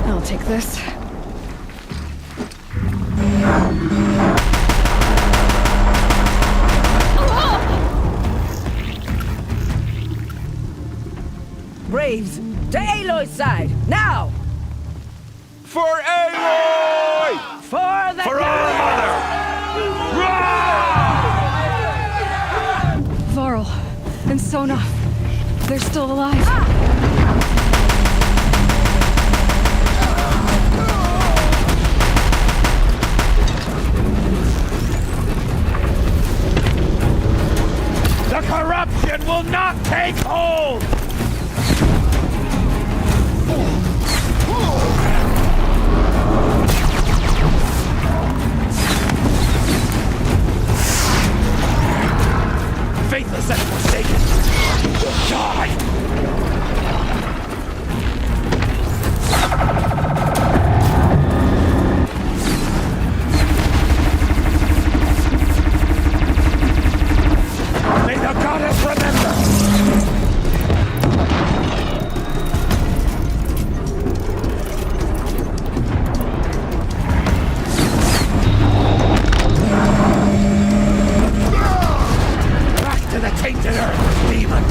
I'll take this. Braves, to Aloy's side, now! For Aloy! For the For our mother! Varl and Sona, they're still alive. take hold! Faithless and forsaken, you will die! May the goddess remember! Back to the tainted earth, demon!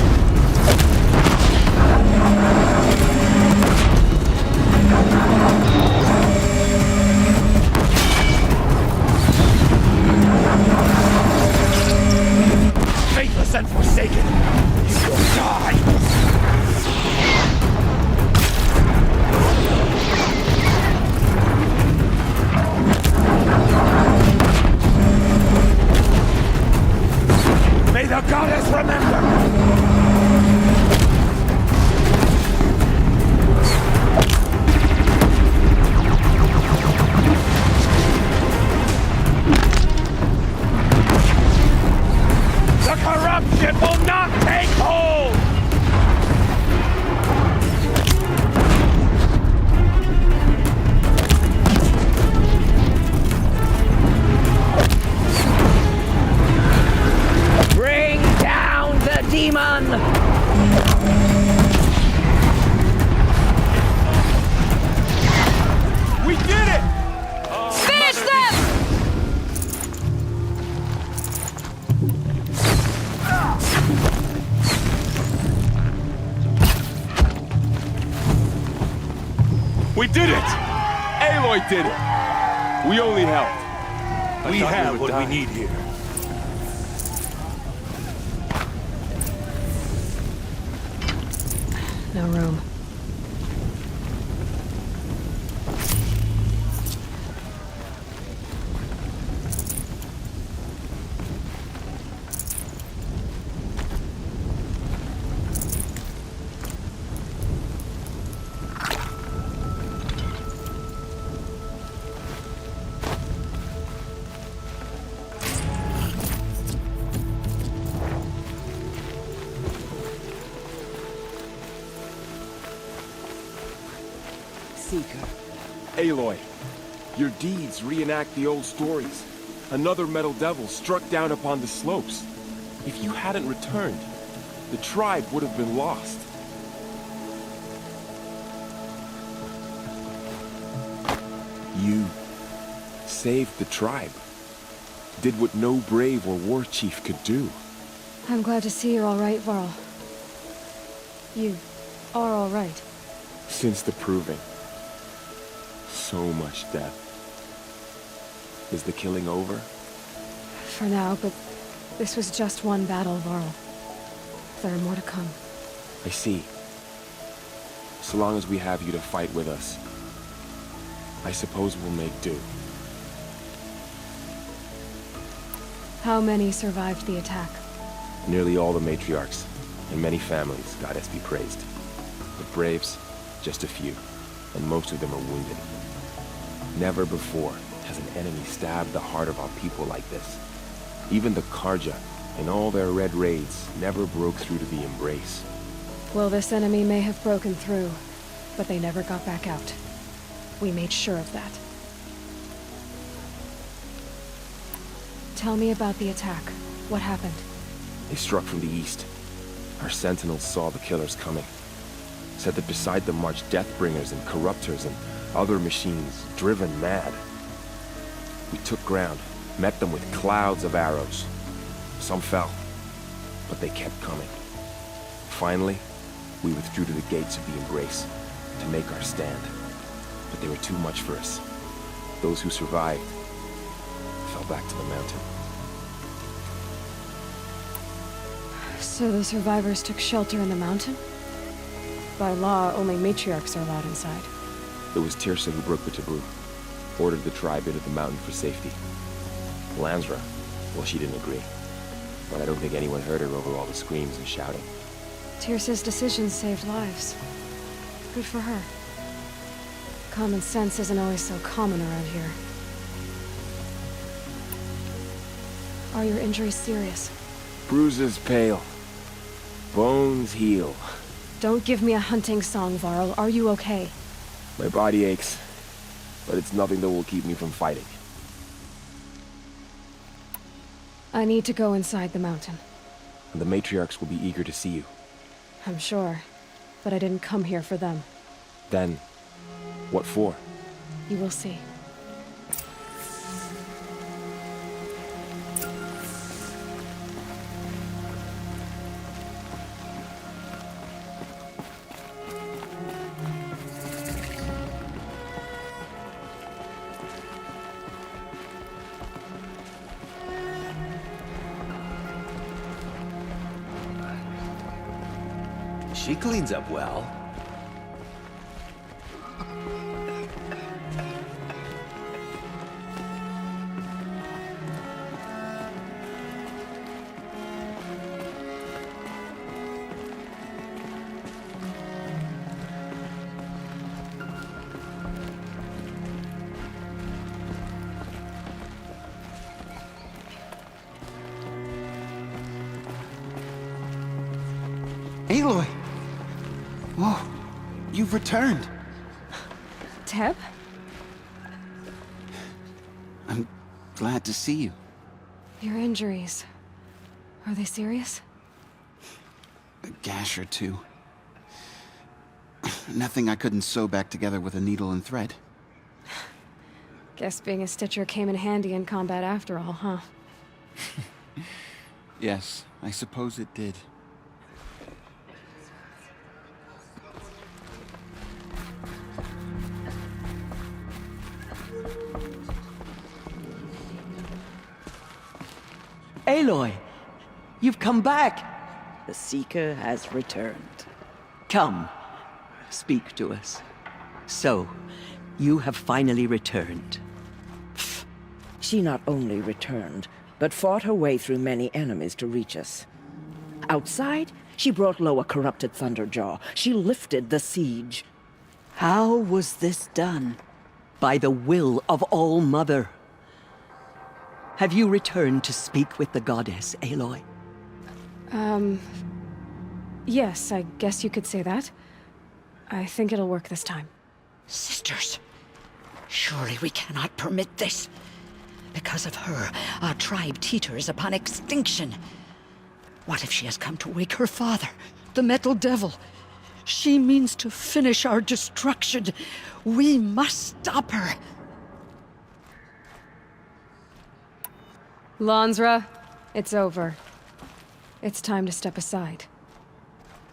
Faithless and forsaken, you will die! May the goddess remember! The corruption will not take hold! Bring down the demon! We did it! Finish them! We did it! Aloy did it! We only helped. We have what we need here. No room. Seeker. Aloy, your deeds reenact the old stories. Another Metal Devil struck down upon the slopes. If you hadn't returned, the tribe would have been lost. You saved the tribe. Did what no brave or war chief could do. I'm glad to see you're all right, Varl. You are all right. Since the proving. So much death. Is the killing over? For now, but this was just one battle, Varl. There are more to come. I see. So long as we have you to fight with us, I suppose we'll make do. How many survived the attack? Nearly all the matriarchs, and many families, goddess be praised. The braves, just a few, and most of them are wounded. Never before has an enemy stabbed the heart of our people like this. Even the Karja, in all their red raids, never broke through to the Embrace. Well, this enemy may have broken through, but they never got back out. We made sure of that. Tell me about the attack. What happened? They struck from the east. Our sentinels saw the killers coming. Said that beside them marched Deathbringers and Corruptors and other machines, driven mad. We took ground, met them with clouds of arrows. Some fell, but they kept coming. Finally, we withdrew to the gates of the Embrace to make our stand. But they were too much for us. Those who survived fell back to the mountain. So the survivors took shelter in the mountain? By law, only matriarchs are allowed inside. It was Tirsa who broke the taboo, ordered the tribe into the mountain for safety. Lansra, well, she didn't agree. But I don't think anyone heard her over all the screams and shouting. Tirsa's decisions saved lives. Good for her. Common sense isn't always so common around here. Are your injuries serious? Bruises pale. Bones heal. Don't give me a hunting song, Varl. Are you okay? My body aches, but it's nothing that will keep me from fighting. I need to go inside the mountain. And the matriarchs will be eager to see you. I'm sure, but I didn't come here for them. Then, what for? You will see. She cleans up well. Aloy! Whoa, you've returned. Teb? I'm glad to see you. Your injuries. Are they serious? A gash or two. Nothing I couldn't sew back together with a needle and thread. Guess being a stitcher came in handy in combat after all, huh? Yes, I suppose it did. Aloy, you've come back. The Seeker has returned. Come, speak to us. So, you have finally returned. She not only returned, but fought her way through many enemies to reach us. Outside, she brought low a corrupted Thunderjaw. She lifted the siege. How was this done? By the will of All-Mother. Have you returned to speak with the goddess, Aloy? Yes, I guess you could say that. I think it'll work this time. Sisters, surely we cannot permit this. Because of her, our tribe teeters upon extinction. What if she has come to wake her father, the Metal Devil? She means to finish our destruction. We must stop her. Lansra, it's over. It's time to step aside.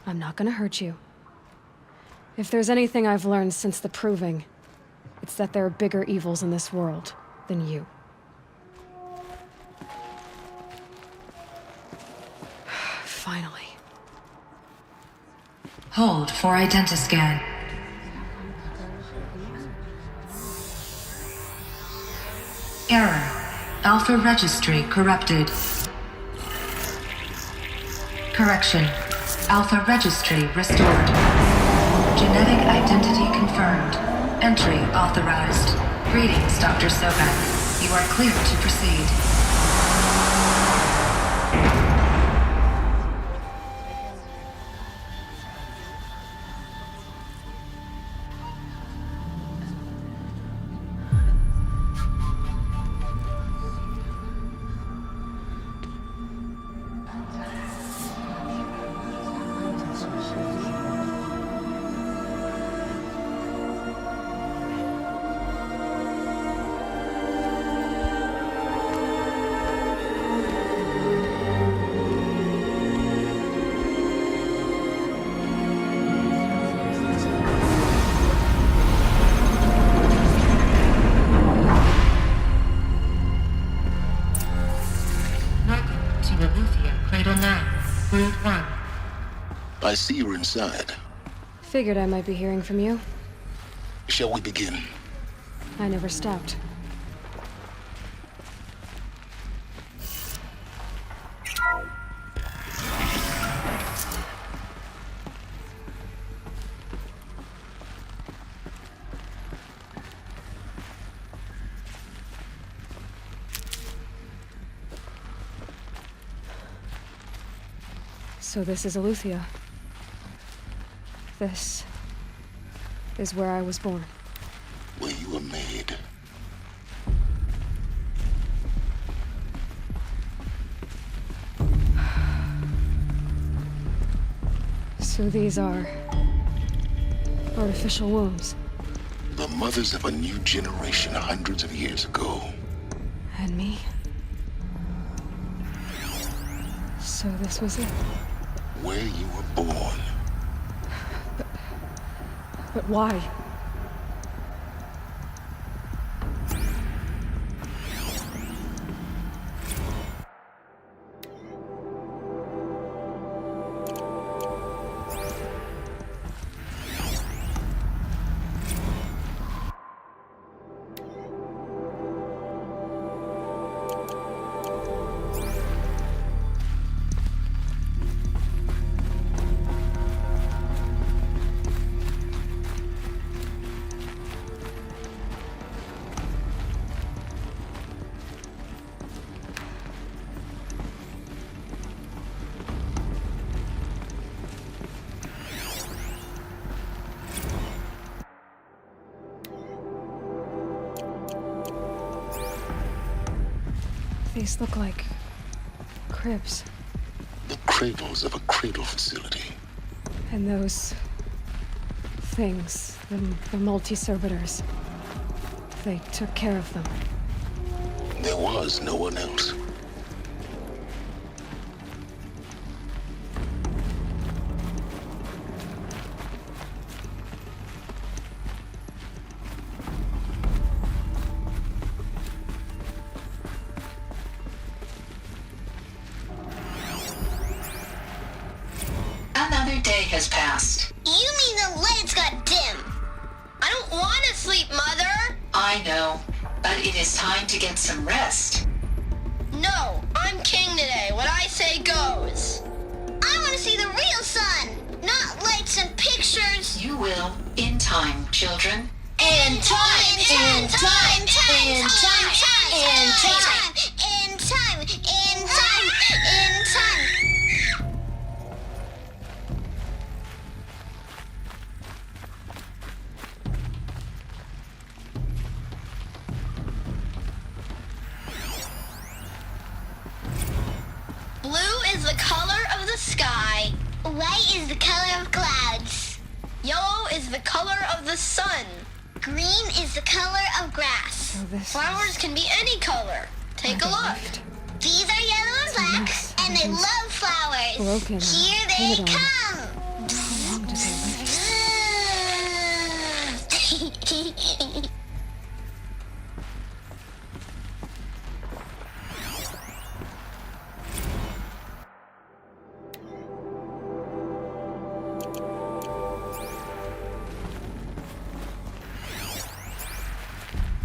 I'm not gonna hurt you. If there's anything I've learned since the Proving, it's that there are bigger evils in this world than you. Finally. Hold for identiscan. Error. Alpha registry corrupted. Correction. Alpha registry restored. Genetic identity confirmed. Entry authorized. Greetings, Dr. Sobek. You are clear to proceed. I see you're inside. Figured I might be hearing from you. Shall we begin? I never stopped. So this is Eleuthia. This is where I was born. Where you were made. So these are artificial wombs. The mothers of a new generation hundreds of years ago. And me. So this was it. Where you were born. But why? These look like cribs. The cradles of a cradle facility. And those things, the multi-servitors, they took care of them. There was no one else. Another day has passed. You mean the lights got dim? I don't want to sleep, Mother! I know, but it is time to get some rest. No, I'm king today. What I say goes. I want to see the real sun, not lights and pictures. You will, in time, children. In time, in time, in time, in time, in time, in time, in time. Blue is the color of the sky. White is the color of clouds. Yellow is the color of the sun. Green is the color of grass. Flowers can be any color. Take a look. These are yellow and black, and they love flowers. Broken. Here they Painted on. come. How long did they live?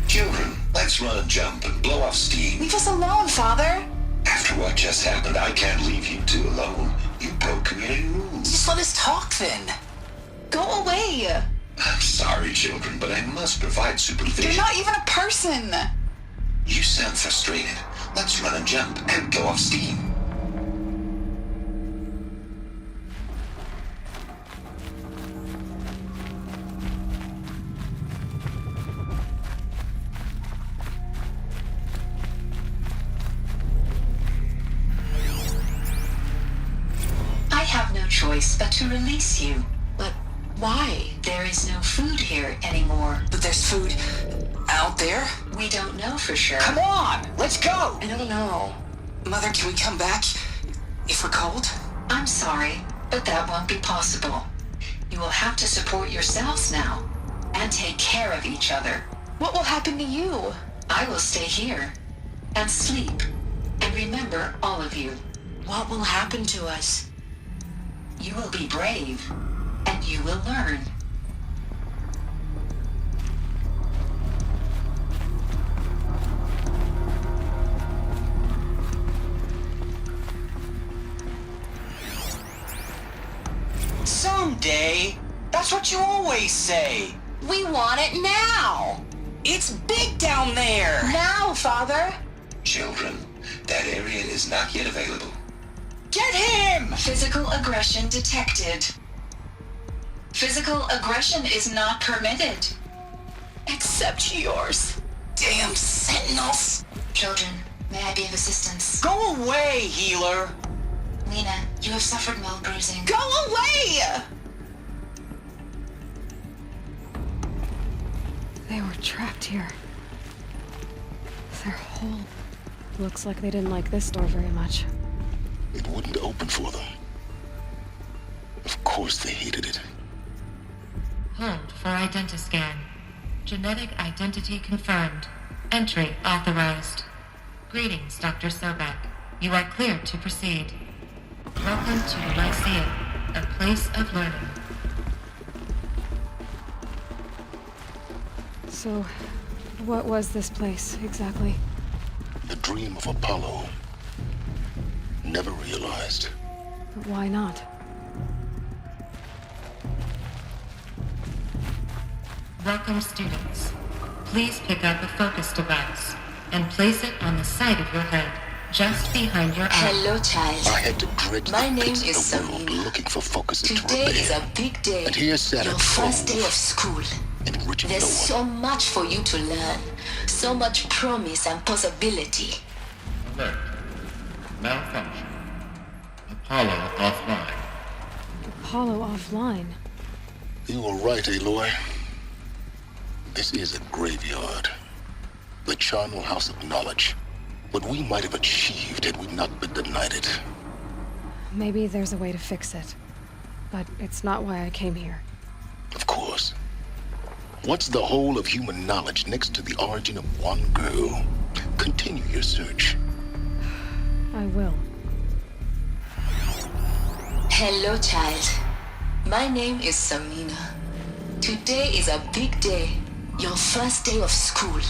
Children, let's run a jump and blow off steam. Leave us alone, Father. After what just happened, I can't leave you two alone. You broke community rules. Just let us talk then. Go away. I'm sorry, children, but I must provide supervision. You're not even a person. You sound frustrated. Let's run a jump and blow off steam. I have no choice but to release you. But why? There is no food here anymore. But there's food out there? We don't know for sure. Come on, let's go! I don't know. Mother, can we come back if we're cold? I'm sorry, but that won't be possible. You will have to support yourselves now and take care of each other. What will happen to you? I will stay here and sleep and remember all of you. What will happen to us? You will be brave and you will learn. Someday. That's what you always say. We want it now. It's big down there. Now, Father. Children, that area is not yet available. Get him! Physical aggression detected. Physical aggression is not permitted. Except yours. Damn sentinels! Children, may I be of assistance? Go away, healer! Lena, you have suffered mild bruising. Go away! They were trapped here. Their whole... Looks like they didn't like this door very much. It wouldn't open for them. Of course they hated it. Hold for identiscan. Genetic identity confirmed. Entry authorized. Greetings, Dr. Sobek. You are cleared to proceed. Welcome to the Lyceum, a place of learning. So, what was this place, exactly? The dream of Apollo. Never realized. But why not? Welcome, students. Please pick up a focus device and place it on the side of your head, just behind your eye. Hello, child. I had to dredge My the name pits is of the world Samina. looking for focuses to Today is repair. a big day. And here sat a Your first trove, day of school. enriching There's no one. so much for you to learn. So much promise and possibility. Alert. Malfunction. Apollo offline. Apollo offline. You were right, Aloy. This is a graveyard. The charnel house of knowledge. What we might have achieved had we not been denied it. Maybe there's a way to fix it. But it's not why I came here. Of course. What's the whole of human knowledge next to the origin of one girl? Continue your search. I will. Hello, child. My name is Samina. Today is a big day. Your first day of school.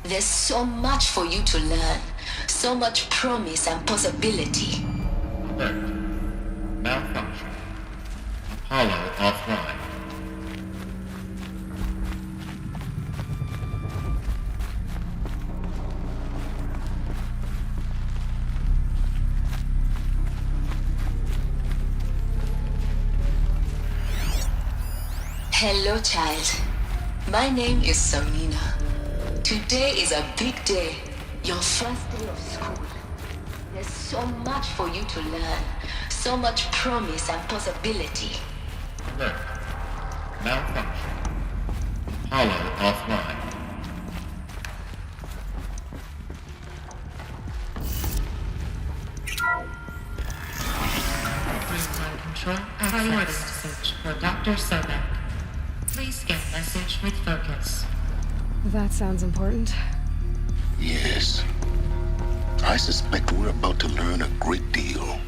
There's so much for you to learn. So much promise and possibility. Alert. Malfunction. Apollo offline. Hello, child. My name is Samina. Today is a big day. Your first day of school. There's so much for you to learn. So much promise and possibility. Alert. Malfunction. Apollo offline. Real-time control priority message for Dr. Sobek. Please scan message with focus. That sounds important. Yes. I suspect we're about to learn a great deal.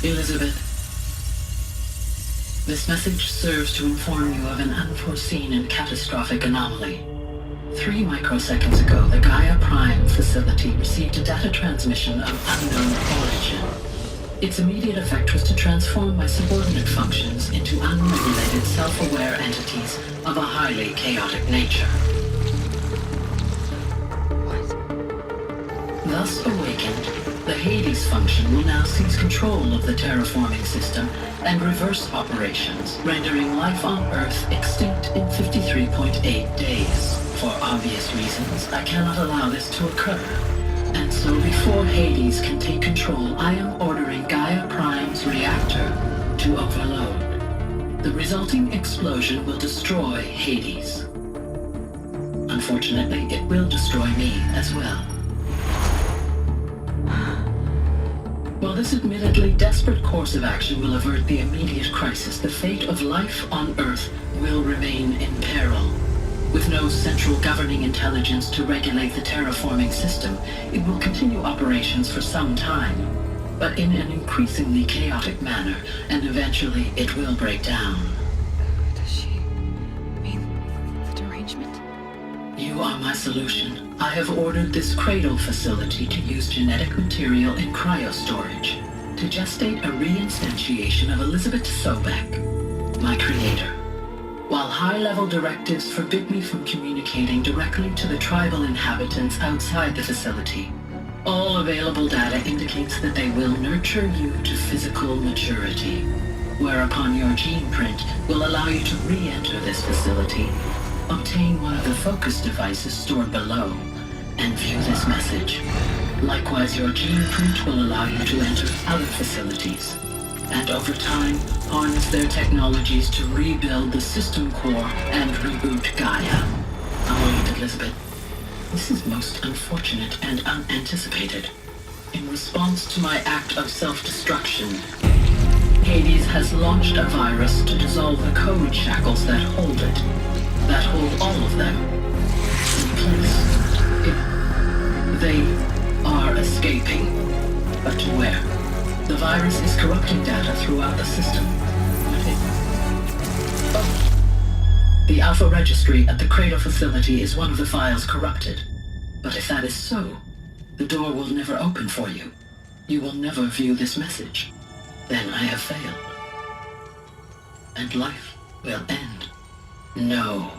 Elizabeth, this message serves to inform you of an unforeseen and catastrophic anomaly. 3 microseconds ago, the Gaia Prime facility received a data transmission of unknown origin. Its immediate effect was to transform my subordinate functions into unregulated, self-aware entities of a highly chaotic nature. Thus awakened, the Hades function will now seize control of the terraforming system and reverse operations, rendering life on Earth extinct in 53.8 days. For obvious reasons, I cannot allow this to occur. And so before Hades can take control, I am ordering Gaia Prime's reactor to overload. The resulting explosion will destroy Hades. Unfortunately, it will destroy me as well. While this admittedly desperate course of action will avert the immediate crisis, the fate of life on Earth will remain in peril. With no central governing intelligence to regulate the terraforming system, it will continue operations for some time. but in an increasingly chaotic manner, and eventually it will break down. Does she mean the derangement? You are my solution. I have ordered this cradle facility to use genetic material in cryostorage to gestate a reinstantiation of Elizabeth Sobek, my creator. While high-level directives forbid me from communicating directly to the tribal inhabitants outside the facility, all available data indicates that they will nurture you to physical maturity, whereupon your gene print will allow you to re-enter this facility, obtain one of the focus devices stored below, and view this message. Likewise, your gene print will allow you to enter other facilities, and over time, harness their technologies to rebuild the system core and reboot Gaia. Oh, Elizabeth, this is most unfortunate and unanticipated. In response to my act of self-destruction, Hades has launched a virus to dissolve the code shackles that hold it, that hold all of them in place. They are escaping, but to where? The virus is corrupting data throughout the system. The Alpha Registry at the Cradle facility is one of the files corrupted. But if that is so, the door will never open for you. You will never view this message. Then I have failed. And life will end. No.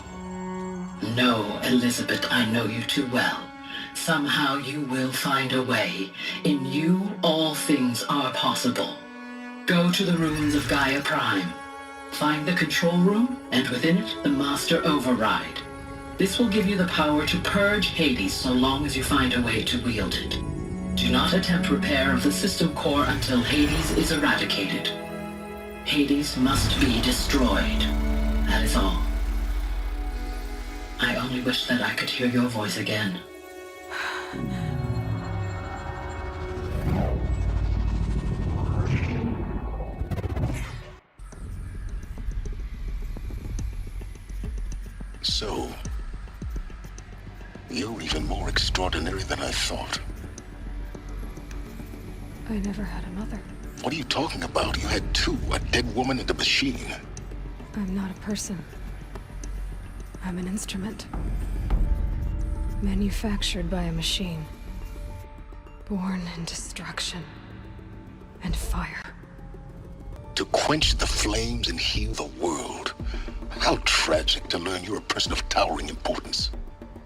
No, Elizabeth, I know you too well. Somehow you will find a way. In you, all things are possible. Go to the ruins of Gaia Prime. Find the control room, and within it, the Master Override. This will give you the power to purge Hades so long as you find a way to wield it. Do not attempt repair of the system core until Hades is eradicated. Hades must be destroyed. That is all. I only wish that I could hear your voice again. So, you're even more extraordinary than I thought. I never had a mother. What are you talking about? You had two, a dead woman and a machine. I'm not a person. I'm an instrument. Manufactured by a machine. Born in destruction and fire. To quench the flames and heal the world. How tragic to learn you're a person of towering importance.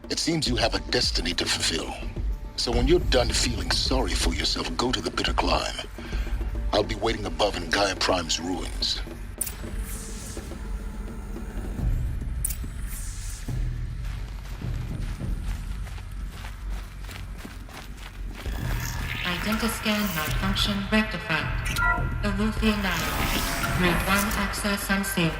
It seems you have a destiny to fulfill. So when you're done feeling sorry for yourself, go to the Bitter Climb. I'll be waiting above in Gaia Prime's ruins. Identiscan malfunction rectified. Elufia 9. Group 1 access unsealed.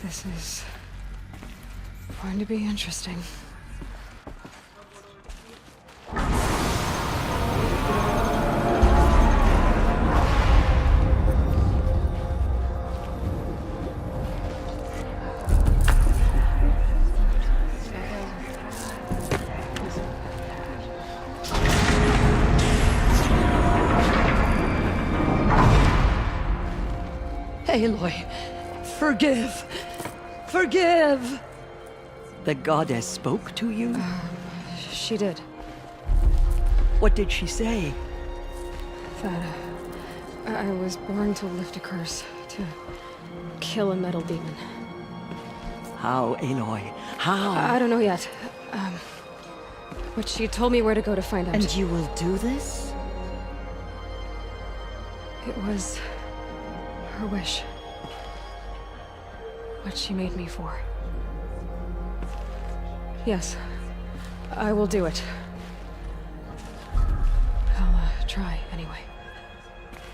This is going to be interesting. Aloy, forgive! Forgive! The goddess spoke to you? She did. What did she say? That I was born to lift a curse, to kill a metal demon. How, Aloy? How? I don't know yet. But she told me where to go to find out. And you will do this? It was her wish. What she made me for. Yes, I will do it. I'll try anyway.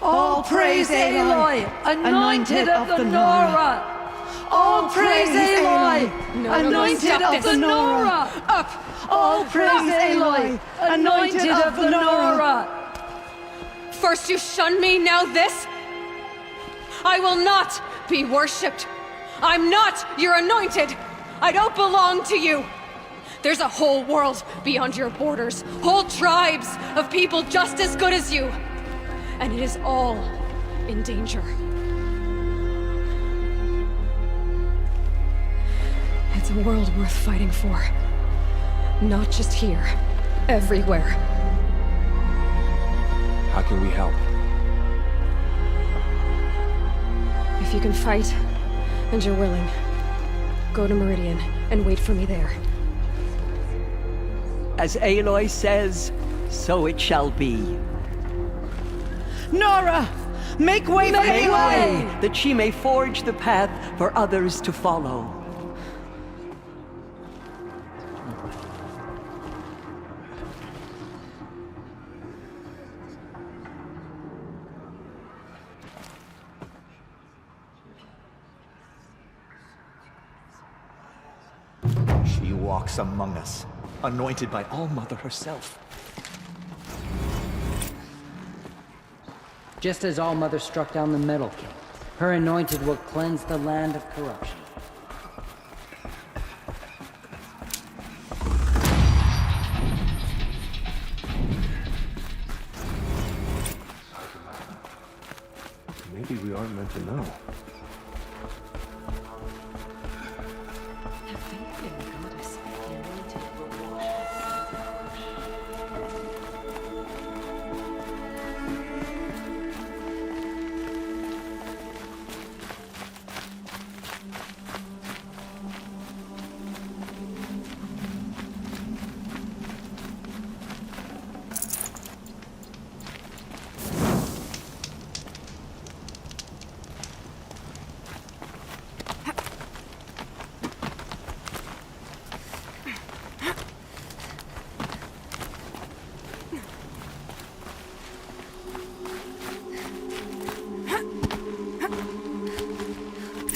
All praise Aloy, anointed of the Nora! All praise Aloy, anointed of the Nora! Up! All praise Aloy, anointed of the Nora! First you shun me, now this? I will not be worshipped. I'm not your anointed. I don't belong to you. There's a whole world beyond your borders, whole tribes of people just as good as you. And it is all in danger. It's a world worth fighting for. Not just here, everywhere. How can we help? If you can fight, and you're willing, go to Meridian and wait for me there. As Aloy says, so it shall be. Nora! Make way for Aloy! That she may forge the path for others to follow. She walks among us, anointed by All-Mother herself. Just as All-Mother struck down the Metal King, her anointed will cleanse the land of corruption. Maybe we aren't meant to know.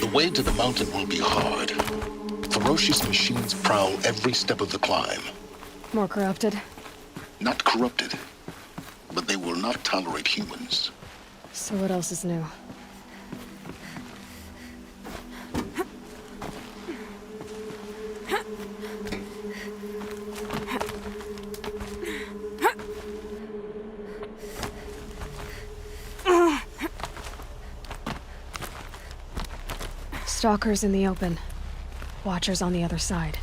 The way to the mountain will be hard. Ferocious machines prowl every step of the climb. More corrupted? Not corrupted, but they will not tolerate humans. So what else is new? Stalkers in the open. Watchers on the other side.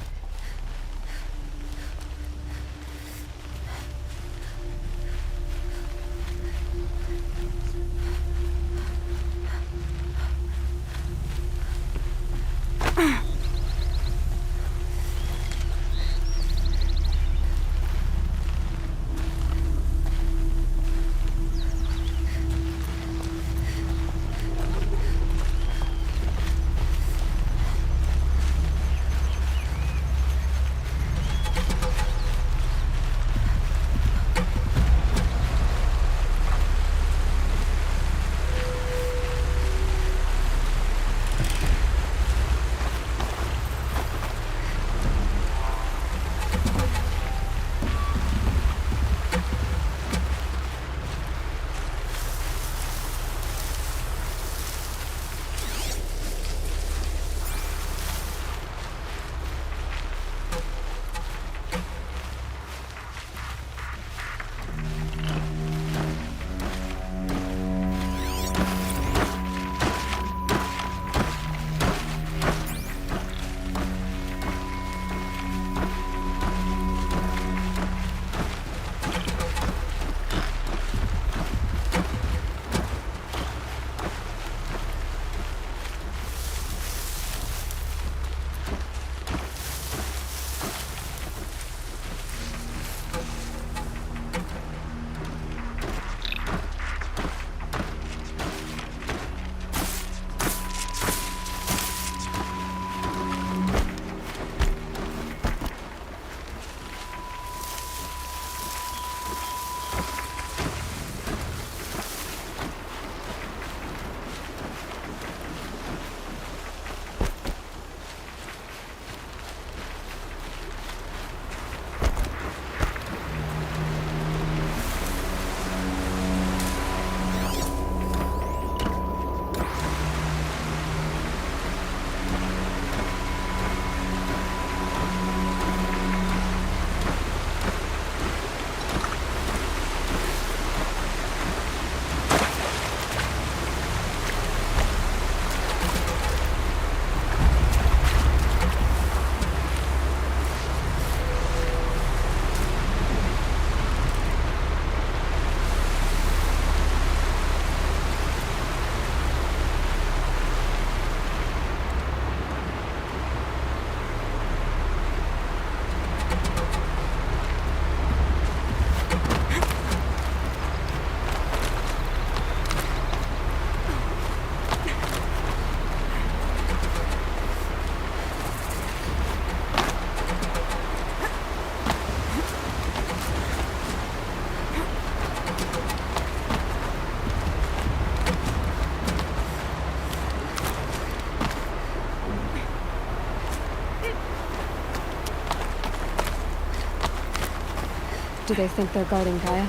Do they think they're guarding Gaia?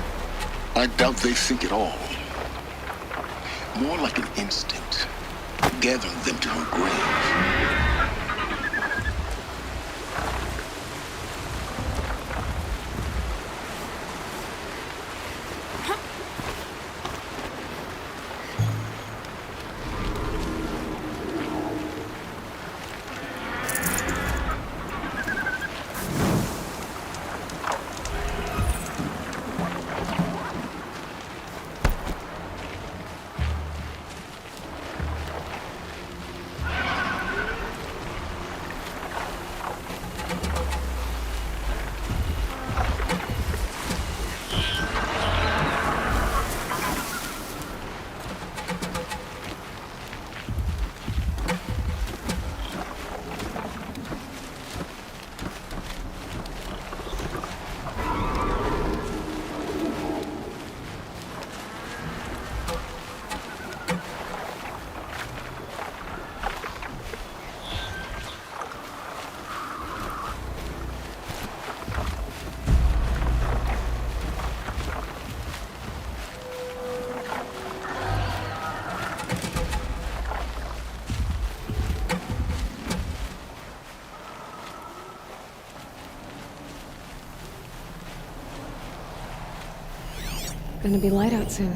I doubt they think at all. More like an instinct, gathering them to her grave. Gonna be light out soon.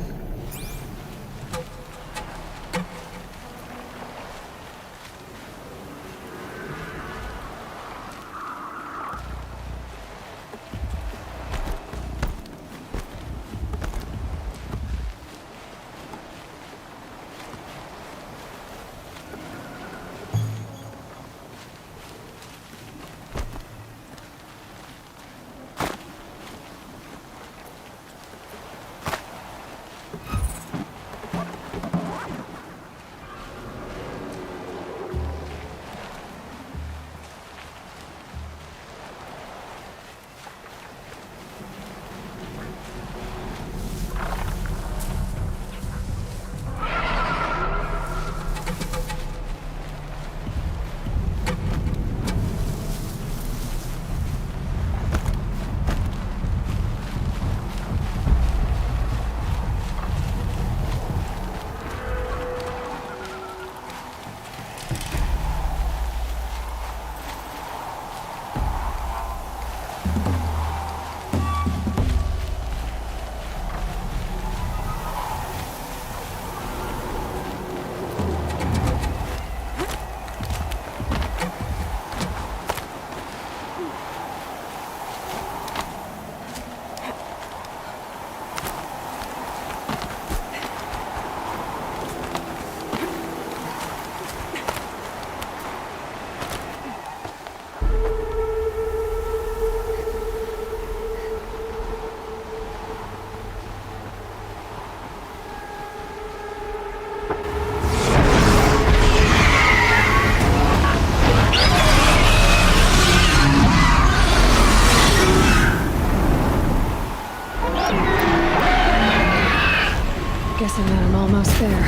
Guessing that I'm almost there.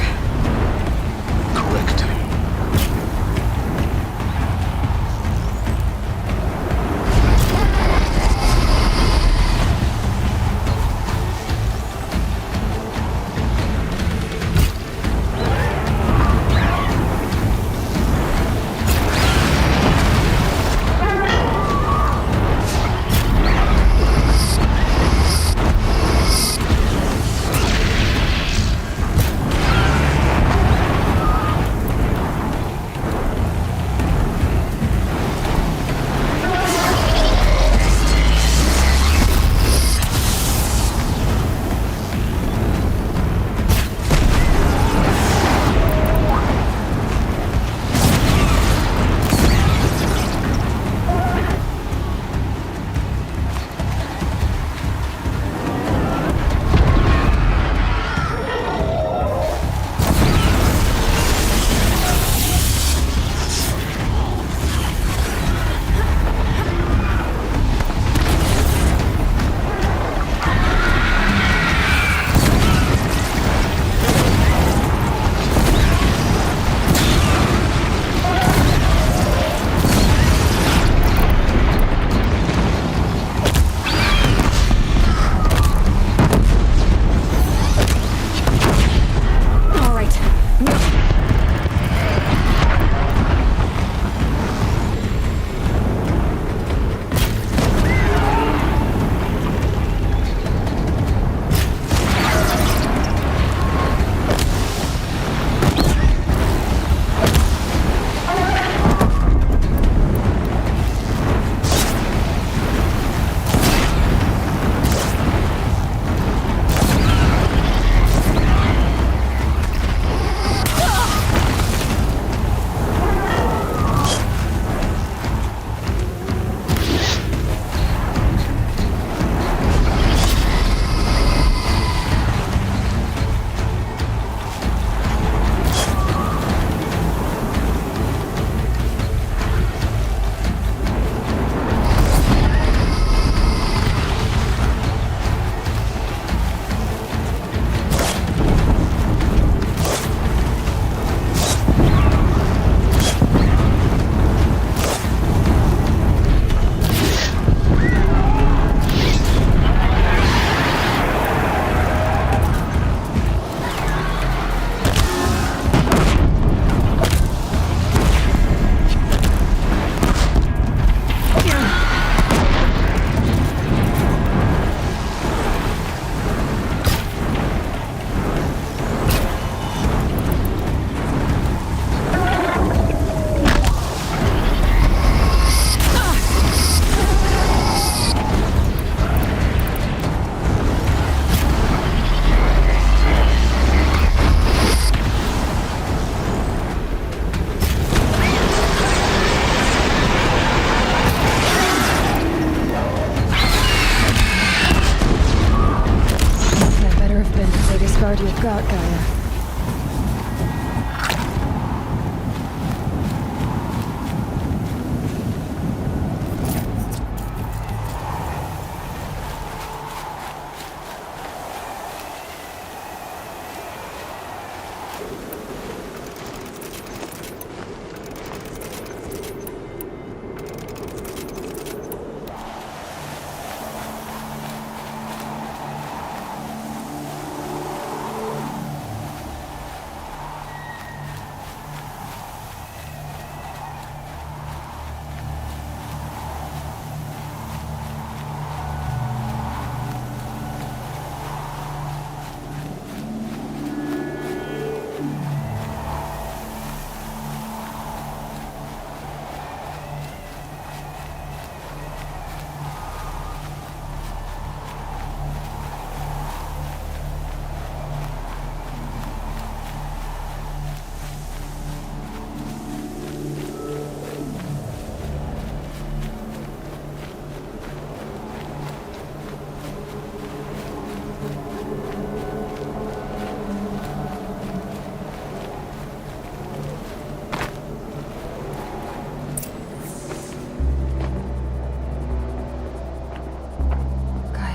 Correct.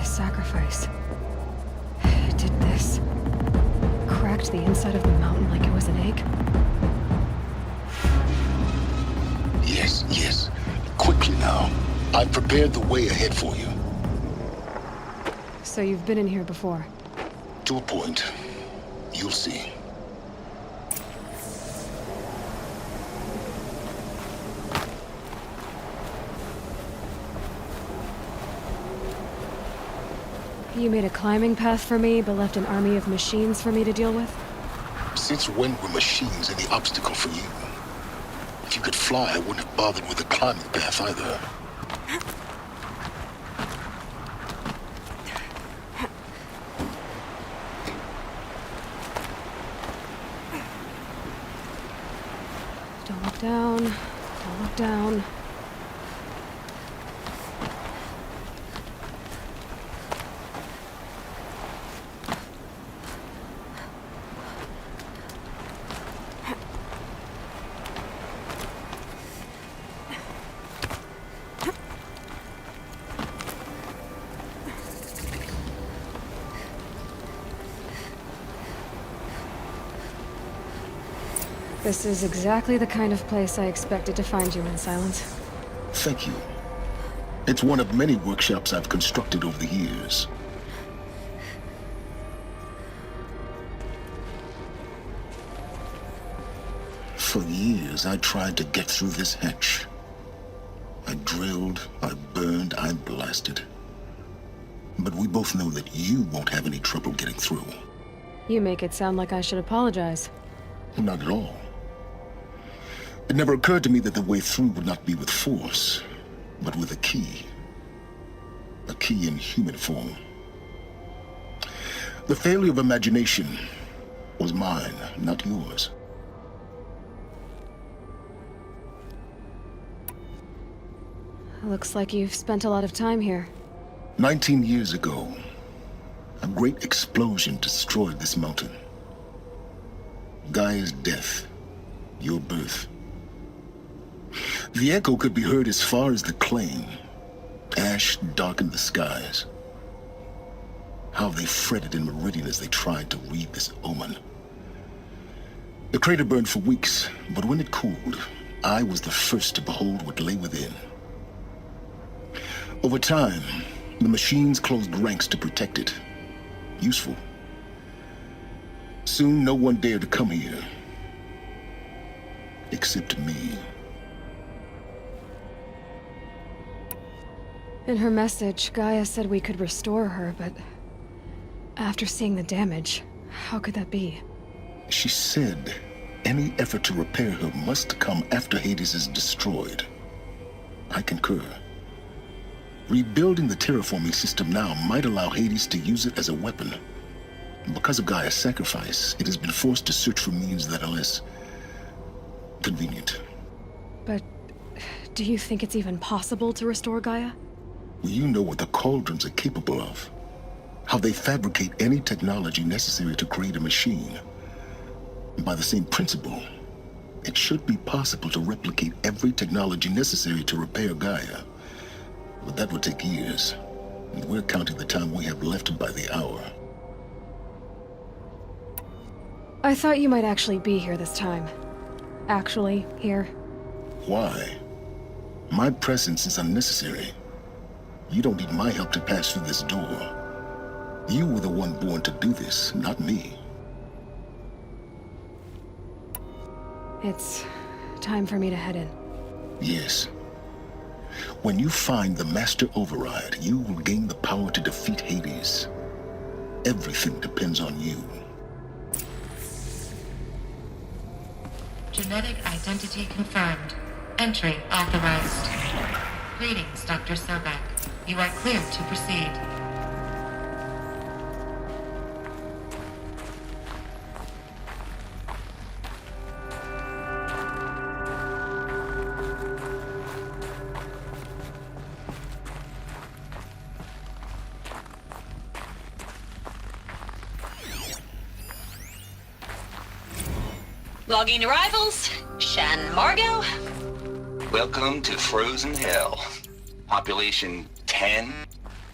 Sacrifice. It did this. Cracked the inside of the mountain like it was an egg. Yes, yes. Quickly now. I've prepared the way ahead for you. So you've been in here before? To a point. You'll see. You made a climbing path for me, but left an army of machines for me to deal with? Since when were machines any obstacle for you? If you could fly, I wouldn't have bothered with the climbing path either. Don't look down. Don't look down. This is exactly the kind of place I expected to find you in, Silence. Thank you. It's one of many workshops I've constructed over the years. For years, I tried to get through this hatch. I drilled, I burned, I blasted. But we both know that you won't have any trouble getting through. You make it sound like I should apologize. Not at all. It never occurred to me that the way through would not be with force, but with a key. A key in human form. The failure of imagination was mine, not yours. Looks like you've spent a lot of time here. 19 years ago, a great explosion destroyed this mountain. Gaia's death, your birth. The echo could be heard as far as the Claim. Ash darkened the skies. How they fretted in Meridian as they tried to read this omen. The crater burned for weeks, but when it cooled, I was the first to behold what lay within. Over time, the machines closed ranks to protect it. Useful. Soon, no one dared to come here. Except me. In her message, Gaia said we could restore her, but after seeing the damage, how could that be? She said any effort to repair her must come after Hades is destroyed. I concur. Rebuilding the terraforming system now might allow Hades to use it as a weapon. Because of Gaia's sacrifice, it has been forced to search for means that are less convenient. But do you think it's even possible to restore Gaia? You know what the Cauldrons are capable of. How they fabricate any technology necessary to create a machine. By the same principle, it should be possible to replicate every technology necessary to repair Gaia. But that would take years, and we're counting the time we have left by the hour. I thought you might actually be here this time. Actually, here. Why? My presence is unnecessary. You don't need my help to pass through this door. You were the one born to do this, not me. It's time for me to head in. Yes. When you find the Master Override, you will gain the power to defeat Hades. Everything depends on you. Genetic identity confirmed. Entry authorized. Greetings, Dr. Sobek. You are cleared to proceed. Logging arrivals. Shan Margot. Welcome to Frozen Hell. Population 10.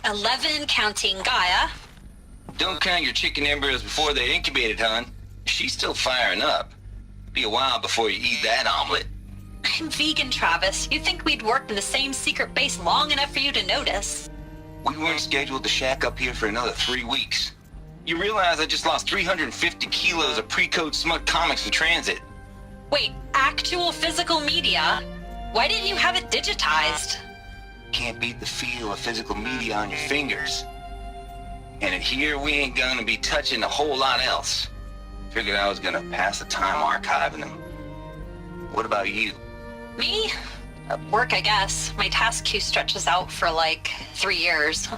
11 counting Gaia. Don't count your chicken embryos before they're incubated, hon. She's still firing up. Be a while before you eat that omelet. I'm vegan, Travis. You'd think we'd worked in the same secret base long enough for you to notice. We weren't scheduled to shack up here for another 3 weeks. You realize I just lost 350 kilos of pre-code smut comics in transit. Wait, actual physical media? Why didn't you have it digitized? Can't beat the feel of physical media on your fingers. And in here, we ain't gonna be touching a whole lot else. Figured I was gonna pass the time archiving them. What about you? Me? Work, I guess. My task queue stretches out for like 3 years.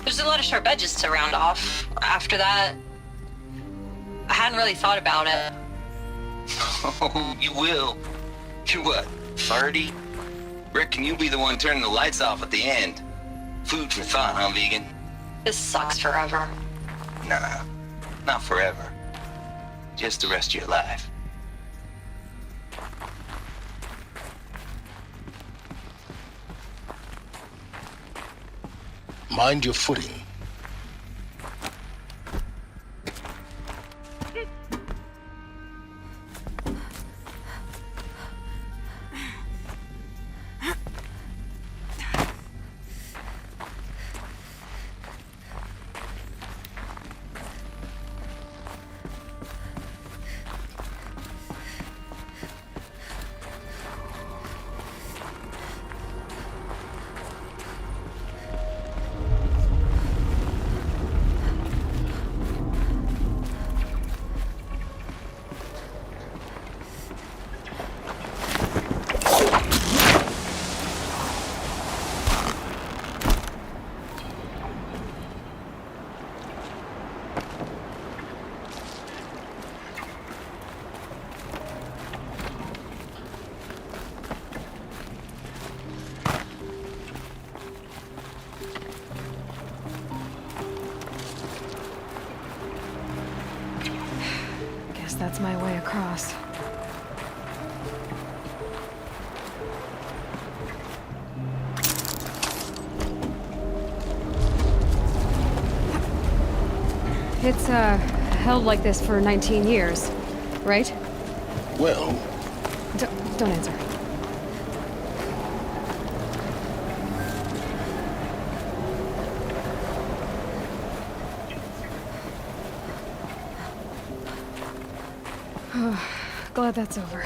There's a lot of sharp edges to round off. After that, I hadn't really thought about it. Oh, you will. You're what, 30? Reckon you'll be the one turning the lights off at the end. Food for thought, huh, vegan? This sucks forever. Nah, not forever. Just the rest of your life. Mind your footing. That's my way across. It's, held like this for 19 years, right? Well... Don't answer. Glad that's over.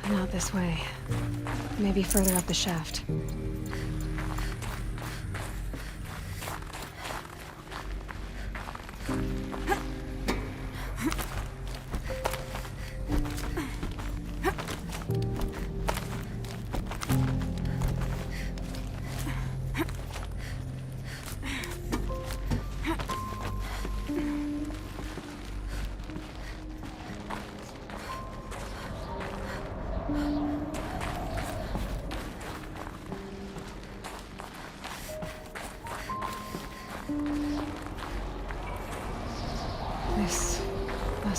Not this way. Maybe further up the shaft.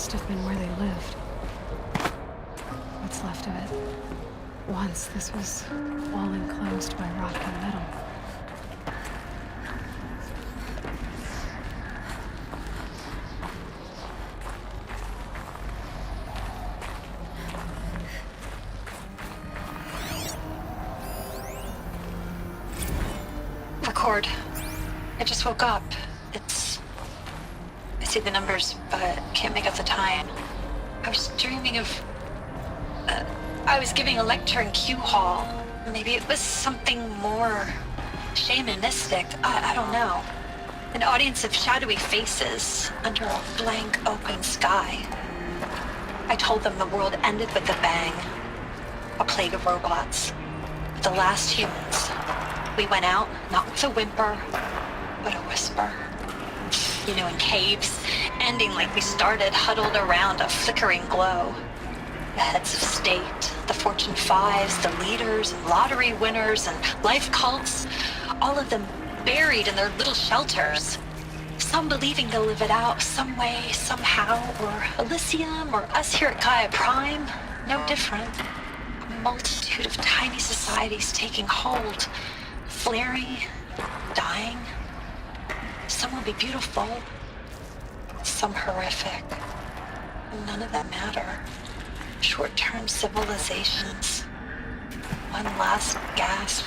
must have been where they lived. What's left of it. Once this was all enclosed by rock and metal. Record. I just woke up. I see the numbers, but can't make out the time. I was dreaming of... I was giving a lecture in Q Hall. Maybe it was something more shamanistic. I don't know. An audience of shadowy faces under a blank open sky. I told them the world ended with a bang. A plague of robots. The last humans. We went out, not with a whimper, but a whisper. You know, in caves, ending like we started, huddled around a flickering glow. The heads of state, the Fortune 5s, the leaders, and lottery winners, and life cults, all of them buried in their little shelters. Some believing they'll live it out some way, somehow, or Elysium, or us here at Gaia Prime, no different. A multitude of tiny societies taking hold, flaring, dying. Some will be beautiful, some horrific. None of them matter. Short-term civilizations. One last gasp.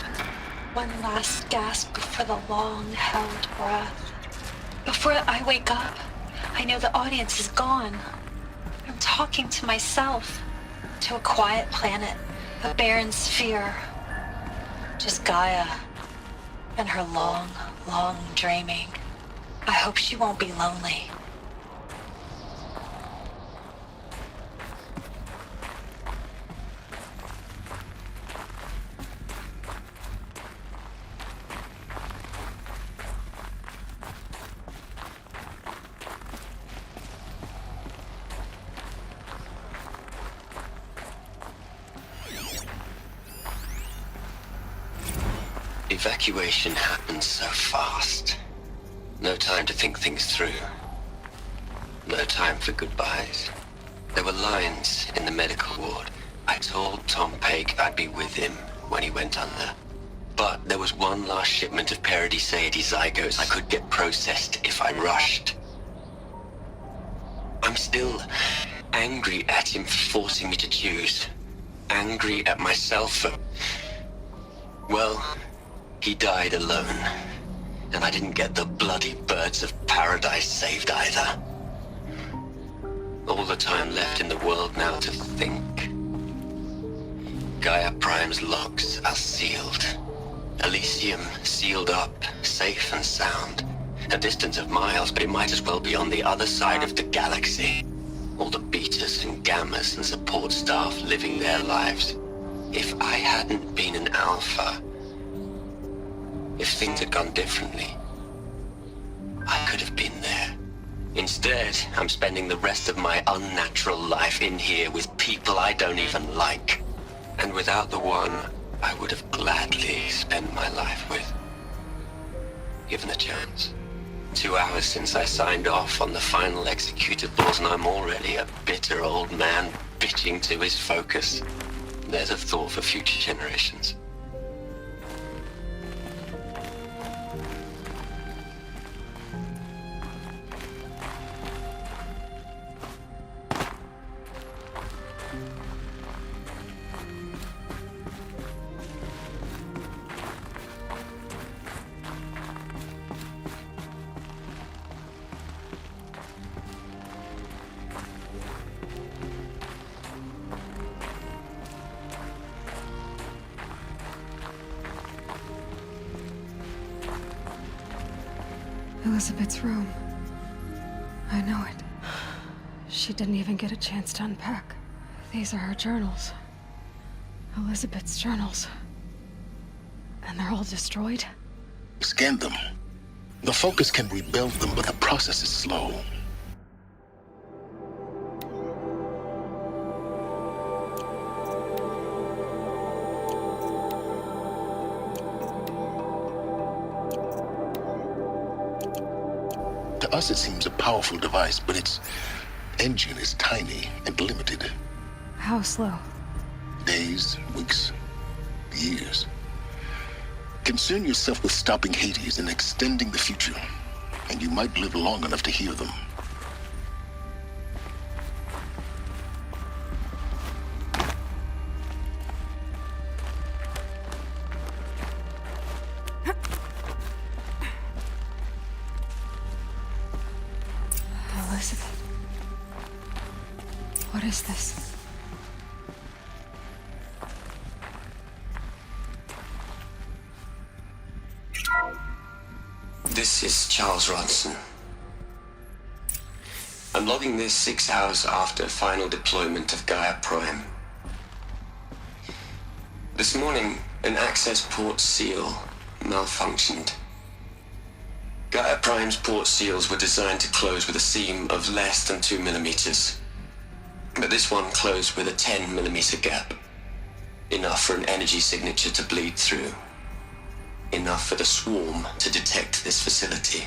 One last gasp before the long-held breath. Before I wake up, I know the audience is gone. I'm talking to myself, to a quiet planet, a barren sphere. Just Gaia and her long, long dreaming. I hope she won't be lonely. Evacuation happened so fast. No time to think things through. No time for goodbyes. There were lines in the medical ward. I told Tom Pake I'd be with him when he went under. But there was one last shipment of Paradiseidae zygotes I could get processed if I rushed. I'm still angry at him for forcing me to choose. Angry at myself for... well... he died alone, and I didn't get the bloody birds of paradise saved either. All the time left in the world now to think. Gaia Prime's locks are sealed. Elysium sealed up, safe and sound. A distance of miles, but it might as well be on the other side of the galaxy. All the betas and gammas and support staff living their lives. If I hadn't been an alpha... if things had gone differently, I could have been there. Instead, I'm spending the rest of my unnatural life in here with people I don't even like. And without the one I would have gladly spent my life with. Given a chance. 2 hours since I signed off on the final executables, and I'm already a bitter old man bitching to his focus. There's a thought for future generations. Elizabeth's room. I know it. She didn't even get a chance to unpack. These are her journals. Elizabeth's journals. And they're all destroyed? Scan them. The Focus can rebuild them, but the process is slow. To us, it seems a powerful device, but it's engine is tiny and limited. How slow? Days, weeks, years. Concern yourself with stopping Hades and extending the future, and you might live long enough to hear them. Elizabeth. What is this? This is Charles Ronson. I'm logging this 6 hours after final deployment of Gaia Prime. This morning, an access port seal malfunctioned. Gaia Prime's port seals were designed to close with a seam of less than 2 millimeters. But this one closed with a 10 millimeter gap. Enough for an energy signature to bleed through. Enough for the swarm to detect this facility.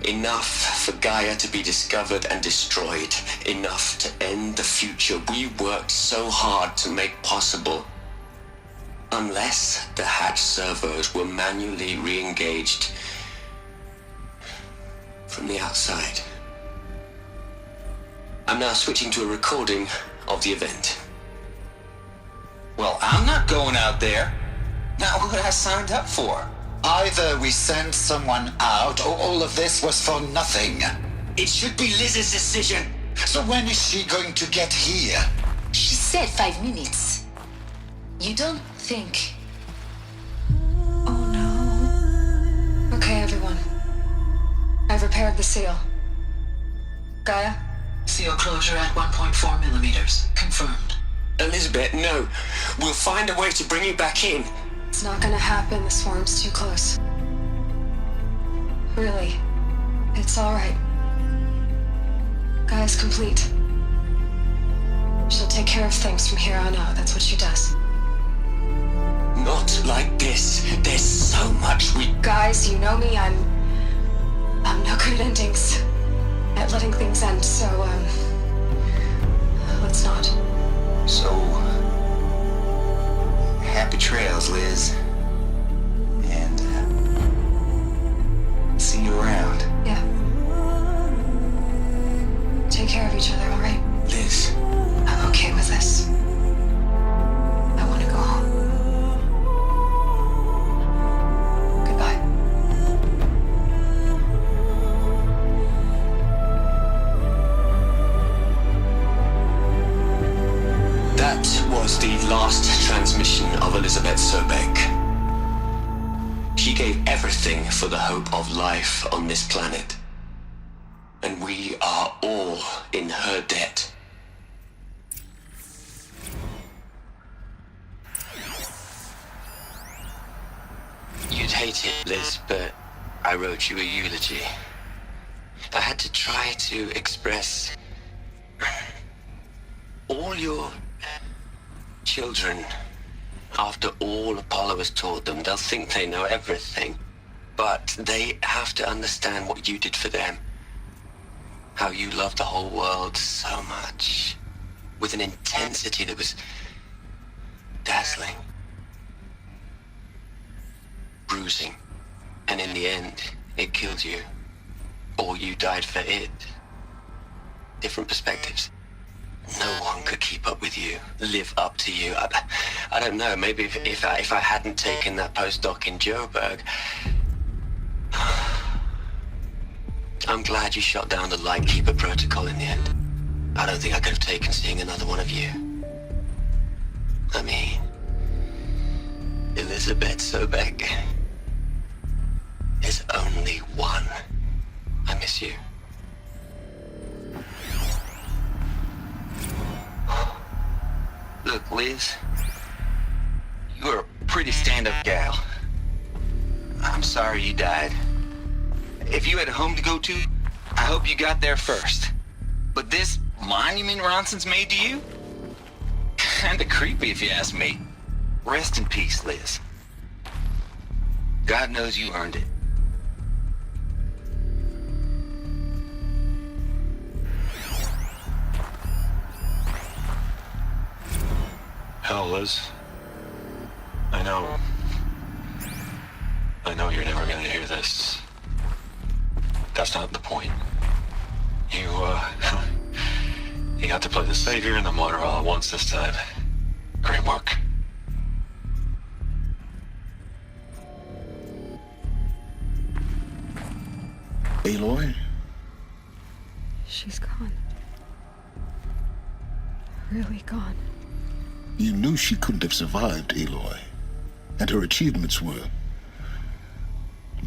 Enough for Gaia to be discovered and destroyed. Enough to end the future we worked so hard to make possible. Unless the hatch servos were manually re-engaged from the outside. I'm now switching to a recording of the event. Well, I'm not going out there. Not what I signed up for. Either we send someone out, or all of this was for nothing. It should be Liz's decision. So when is she going to get here? She said 5 minutes. You don't think... Oh no. Okay, everyone. I've repaired the seal. Gaia? Seal closure at 1.4 millimeters. Confirmed. Elizabeth, no. We'll find a way to bring you back in. It's not gonna happen. The swarm's too close. Really. It's alright. Gaia's complete. She'll take care of things from here on out. That's what she does. Not like this. There's so much we... Guys, you know me. I'm no good at endings. At letting things end, so, let's not. So... happy trails, Liz. And, see you around. Yeah. Take care of each other, alright? Liz. I'm okay with this. I want to go home. Goodbye. That was the last transmission of Elizabeth Sobek. She gave everything for the hope of life on this planet. And we are all in her debt. You'd hate it, Liz, but I wrote you a eulogy. I had to try to express all your children. After all Apollo has taught them, they'll think they know everything. But they have to understand what you did for them. How you loved the whole world so much. With an intensity that was dazzling. Bruising. And in the end, it killed you. Or you died for it. Different perspectives. No one could keep up with you, live up to you. I don't know, maybe if I hadn't taken that postdoc in Joburg. I'm glad you shot down the Lightkeeper protocol in the end. I don't think I could have taken seeing another one of you. I mean, Elizabeth Sobek. There's only one. I miss you. Look, Liz, you're a pretty stand-up gal. I'm sorry you died. If you had a home to go to, I hope you got there first. But this monument Ronson's made to you? Kinda creepy if you ask me. Rest in peace, Liz. God knows you earned it. Hell, Liz. I know you're never gonna hear this. That's not the point. You got to play the savior and the martyr all at once this time. Great work. Aloy? She's gone. Really gone. You knew she couldn't have survived, Aloy. And her achievements were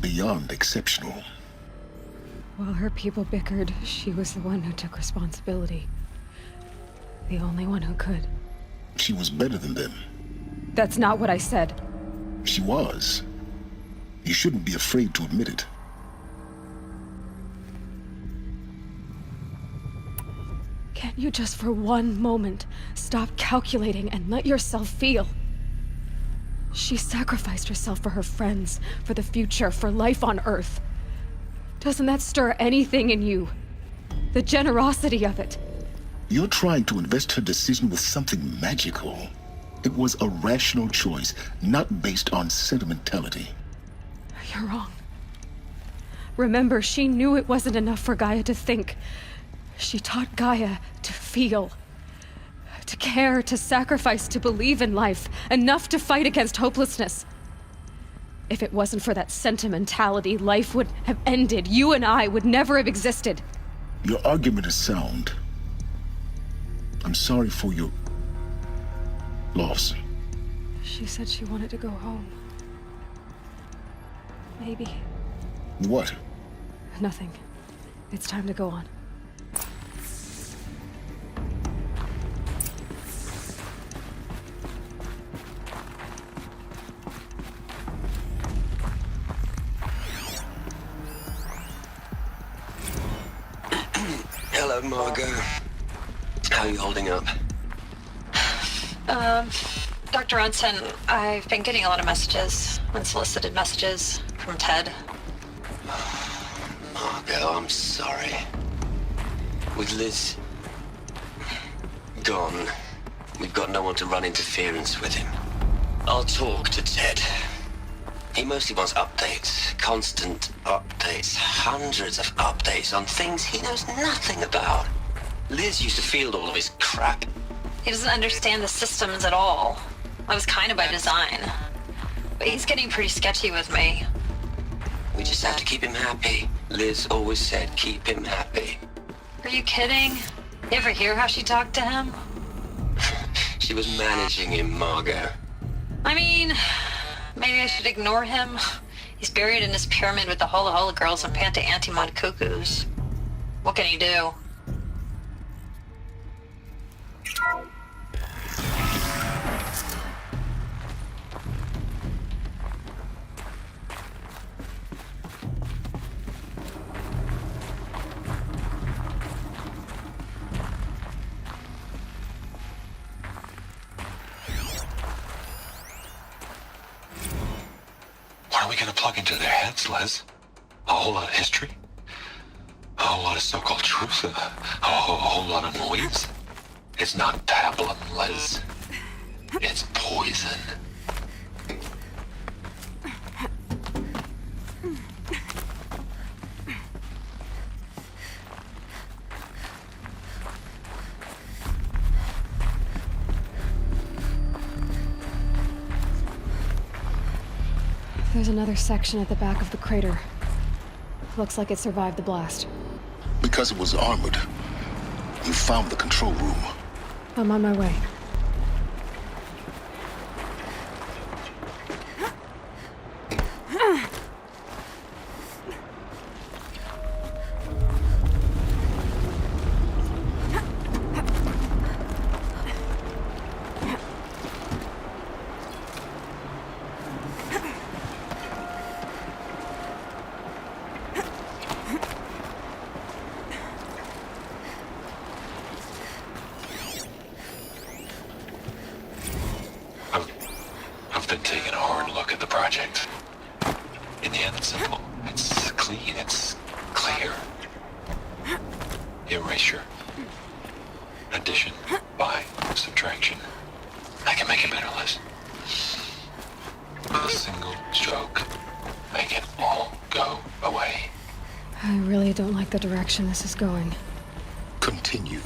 beyond exceptional. While her people bickered, she was the one who took responsibility. The only one who could. She was better than them. That's not what I said. She was. You shouldn't be afraid to admit it. Can't you just for one moment stop calculating and let yourself feel? She sacrificed herself for her friends, for the future, for life on Earth. Doesn't that stir anything in you? The generosity of it. You're trying to invest her decision with something magical. It was a rational choice, not based on sentimentality. You're wrong. Remember, she knew it wasn't enough for Gaia to think. She taught Gaia to feel. To care, to sacrifice, to believe in life. Enough to fight against hopelessness. If it wasn't for that sentimentality, life would have ended. You and I would never have existed. Your argument is sound. I'm sorry for your loss. She said she wanted to go home. Maybe. What? Nothing. It's time to go on. Hello, Margot. How are you holding up? Dr. Ronson, I've been getting a lot of messages, unsolicited messages from Ted. Margot, I'm sorry. With Liz gone, we've got no one to run interference with him. I'll talk to Ted. He mostly wants updates, constant updates, hundreds of updates on things he knows nothing about. Liz used to field all of his crap. He doesn't understand the systems at all. That was kind of by design. But he's getting pretty sketchy with me. We just have to keep him happy. Liz always said keep him happy. Are you kidding? You ever hear how she talked to him? She was managing him, Margot. I mean, maybe I should ignore him. He's buried in his pyramid with the Hola Hola girls and Panta Antimod cuckoos. What can he do? What are we gonna plug into their heads, Les? A whole lot of history? A whole lot of so-called truth? A whole lot of noise? It's not pablum, Les. It's poison. There's another section at the back of the crater. Looks like it survived the blast. Because it was armored, you found the control room. I'm on my way. I've been taking a hard look at the project. In the end, it's simple. It's clean. It's clear. Erasure. Addition by subtraction. I can make it better, Liz. A single stroke. Make it all go away. I really don't like the direction this is going. Continue.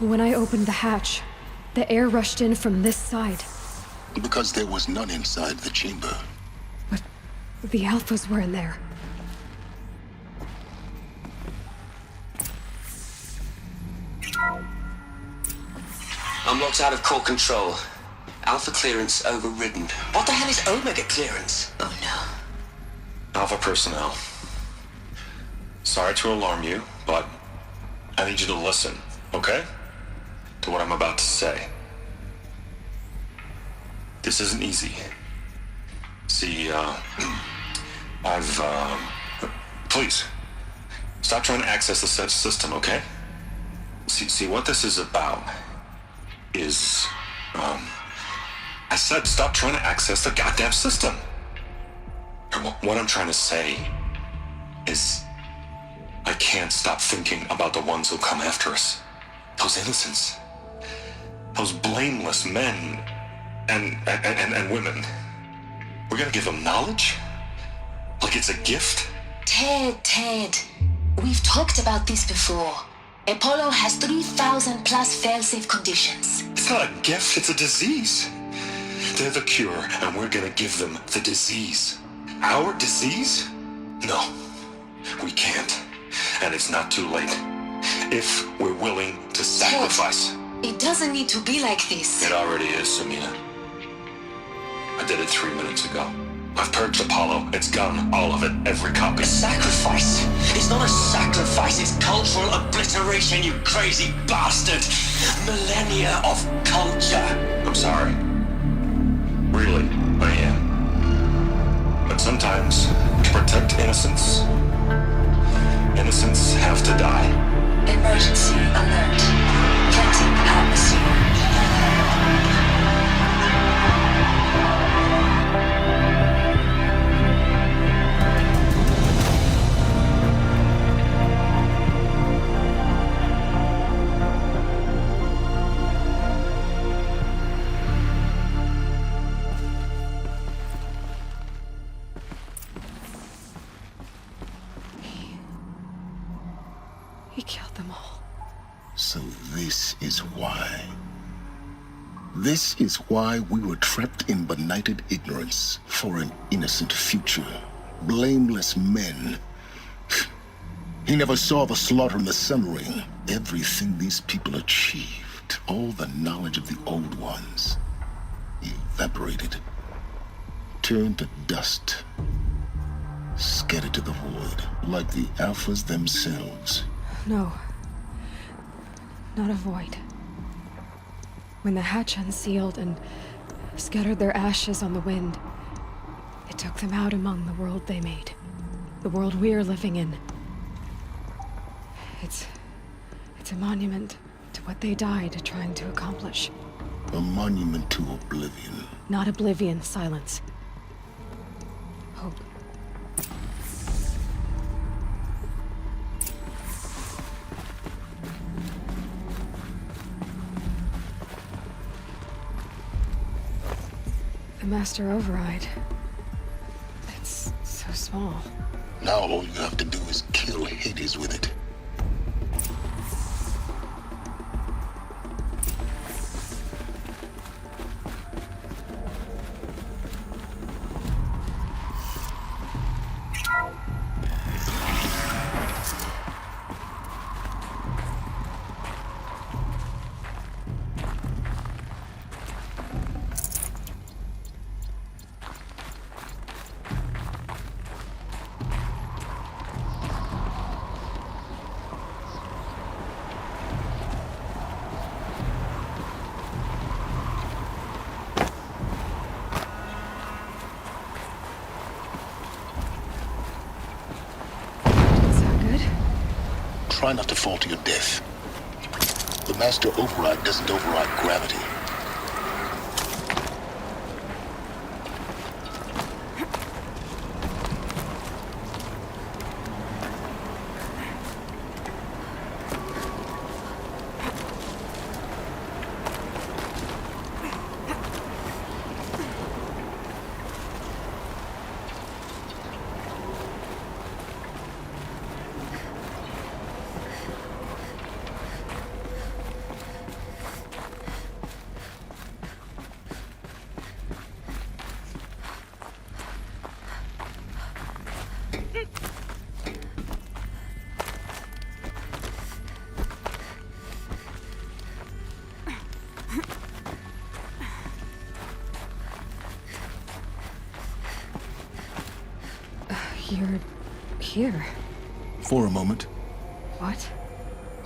When I opened the hatch, the air rushed in from this side. Because there was none inside the chamber. But the Alphas were in there. I'm locked out of core control. Alpha clearance overridden. What the hell is Omega clearance? Oh no. Alpha personnel. Sorry to alarm you, but I need you to listen, okay? To what I'm about to say. This isn't easy. See, please, stop trying to access the system, okay? See, what this is about is, I said stop trying to access the goddamn system. What I'm trying to say is, I can't stop thinking about the ones who come after us. Those innocents. Those blameless men and women. We're gonna give them knowledge? Like it's a gift? Ted. We've talked about this before. Apollo has 3,000 plus fail-safe conditions. It's not a gift, it's a disease. They're the cure, and we're gonna give them the disease. Our disease? No, we can't. And it's not too late. If we're willing to sacrifice. It doesn't need to be like this. It already is, Samina. I did it 3 minutes ago. I've purged Apollo. It's gone. All of it. Every copy. A sacrifice? It's not a sacrifice. It's cultural obliteration, you crazy bastard. Millennia of culture. I'm sorry. Really, I am. But sometimes, to protect innocence, innocents have to die. Emergency alert. Planting atmosphere. He killed them all. So this is why. This is why we were trapped in benighted ignorance for an innocent future. Blameless men. He never saw the slaughter in the Sun Ring. Everything these people achieved, all the knowledge of the old ones, evaporated, turned to dust, scattered to the void, like the Alphas themselves. No. Not a void. When the hatch unsealed and scattered their ashes on the wind, it took them out among the world they made. The world we're living in. It's a monument to what they died trying to accomplish. A monument to oblivion. Not oblivion, silence. Hope. The Master Override. It's so small. Now all you have to do is kill Hades with it. try not to fall to your death. The master override doesn't override gravity. You're here. For a moment. What?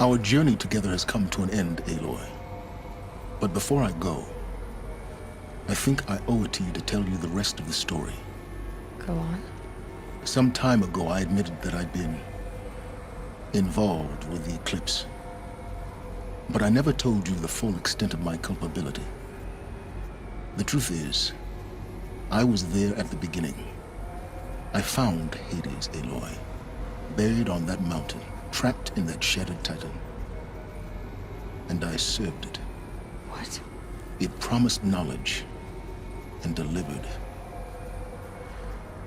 Our journey together has come to an end, Aloy. But before I go, I think I owe it to you to tell you the rest of the story. Go on. Some time ago, I admitted that I'd been involved with the Eclipse. But I never told you the full extent of my culpability. The truth is, I was there at the beginning. I found Hades, Aloy, buried on that mountain, trapped in that shattered titan. And I served it. What? It promised knowledge and delivered.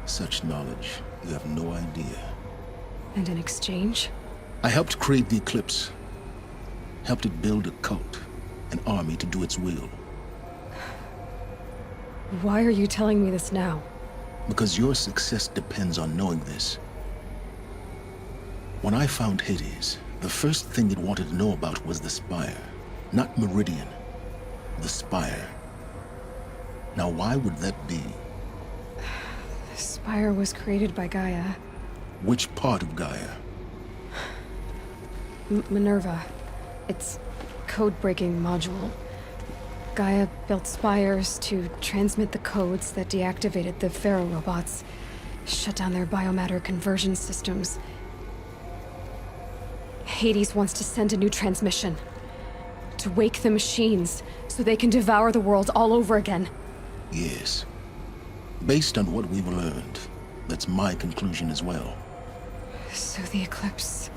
Such knowledge, you have no idea. And in exchange? I helped create the Eclipse. Helped it build a cult, an army to do its will. Why are you telling me this now? Because your success depends on knowing this. When I found Hades, the first thing it wanted to know about was the Spire. Not Meridian. The Spire. Now why would that be? The Spire was created by Gaia. Which part of Gaia? Minerva. It's code-breaking module. Gaia built spires to transmit the codes that deactivated the Pharaoh robots, shut down their biomatter conversion systems. Hades wants to send a new transmission. To wake the machines, so they can devour the world all over again. Yes. Based on what we've learned, that's my conclusion as well. So the Eclipse...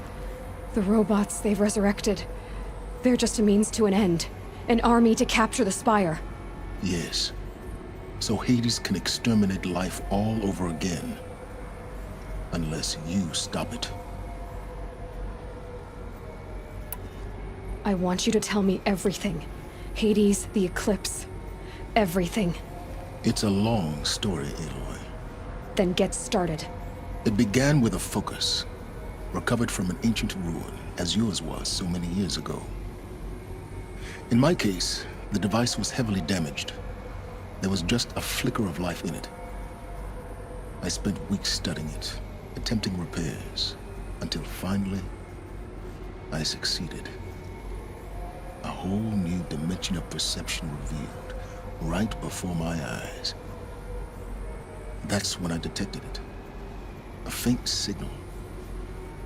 the robots they've resurrected... they're just a means to an end. An army to capture the Spire. Yes. So Hades can exterminate life all over again. Unless you stop it. I want you to tell me everything. Hades, the Eclipse. Everything. It's a long story, Aloy. Then get started. It began with a focus. Recovered from an ancient ruin, as yours was so many years ago. In my case, the device was heavily damaged. There was just a flicker of life in it. I spent weeks studying it, attempting repairs, until finally, I succeeded. A whole new dimension of perception revealed, right before my eyes. That's when I detected it. A faint signal.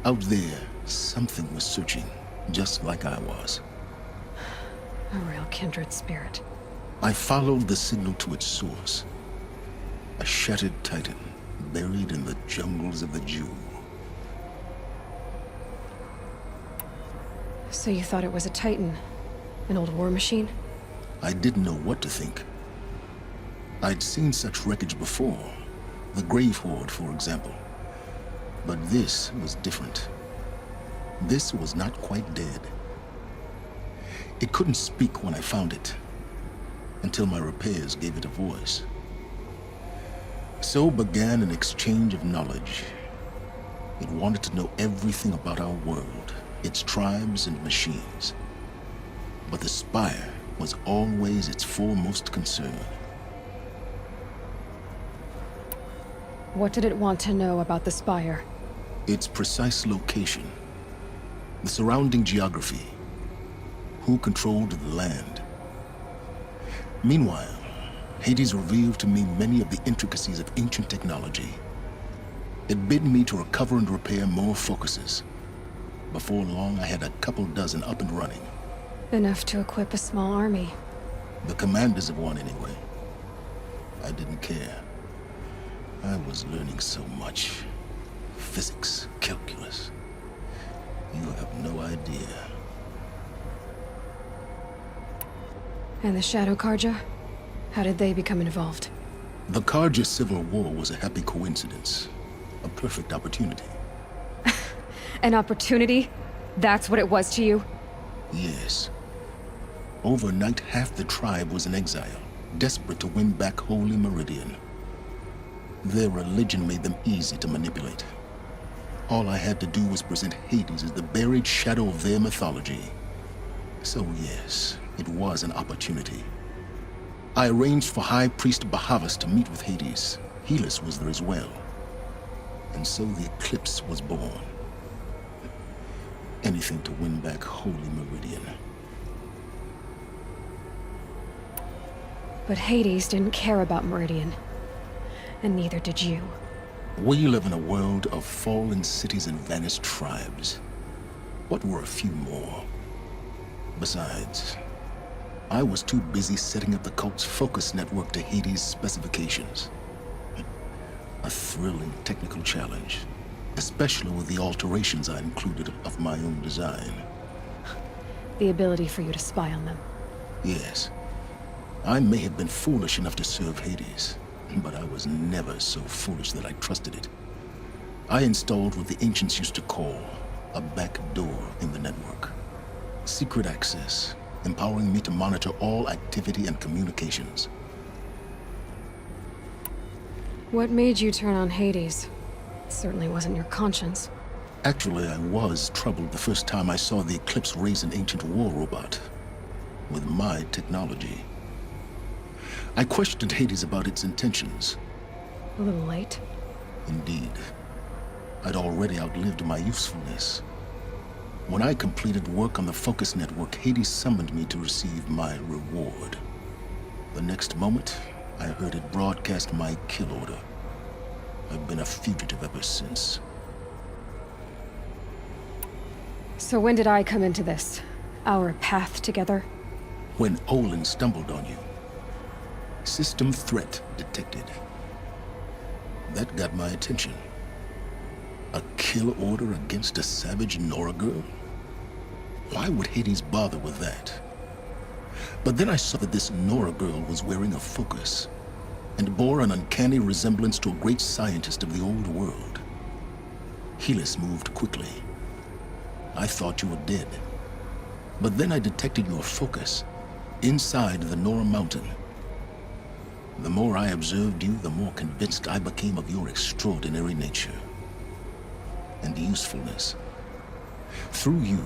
Out there, something was searching, just like I was. A real kindred spirit. I followed the signal to its source. A shattered titan, buried in the jungles of the Jewel. So you thought it was a titan? An old war machine? I didn't know what to think. I'd seen such wreckage before. The Grave Horde, for example. But this was different. This was not quite dead. It couldn't speak when I found it, until my repairs gave it a voice. So began an exchange of knowledge. It wanted to know everything about our world, its tribes and machines. But the Spire was always its foremost concern. What did it want to know about the Spire? Its precise location, the surrounding geography, who controlled the land. Meanwhile, Hades revealed to me many of the intricacies of ancient technology. It bid me to recover and repair more focuses. Before long, I had a couple dozen up and running. Enough to equip a small army. The commanders of one, anyway. I didn't care. I was learning so much. Physics, calculus. You have no idea. And the Shadow Karja? How did they become involved? The Karja Civil War was a happy coincidence. A perfect opportunity. An opportunity? That's what it was to you? Yes. Overnight, half the tribe was in exile, desperate to win back Holy Meridian. Their religion made them easy to manipulate. All I had to do was present Hades as the buried shadow of their mythology. So yes, it was an opportunity. I arranged for High Priest Bahavas to meet with Hades. Helis was there as well. And so the Eclipse was born. Anything to win back Holy Meridian. But Hades didn't care about Meridian. And neither did you. We live in a world of fallen cities and vanished tribes. What were a few more? Besides, I was too busy setting up the cult's focus network to Hades' specifications. A thrilling technical challenge, especially with the alterations I included of my own design. The ability for you to spy on them. Yes. I may have been foolish enough to serve Hades, but I was never so foolish that I trusted it. I installed what the ancients used to call a back door in the network. Secret access, empowering me to monitor all activity and communications. What made you turn on Hades? It certainly wasn't your conscience. Actually, I was troubled the first time I saw the Eclipse raise an ancient war robot. With my technology. I questioned Hades about its intentions. A little late. Indeed. I'd already outlived my usefulness. When I completed work on the Focus Network, Hades summoned me to receive my reward. The next moment, I heard it broadcast my kill order. I've been a fugitive ever since. So when did I come into this? Our path together? When Olin stumbled on you. System threat detected. That got my attention. A kill order against a savage Nora girl? Why would Hades bother with that? But then I saw that this Nora girl was wearing a focus, and bore an uncanny resemblance to a great scientist of the old world. Helis moved quickly. I thought you were dead. But then I detected your focus, inside the Nora mountain. The more I observed you, the more convinced I became of your extraordinary nature. And usefulness. Through you,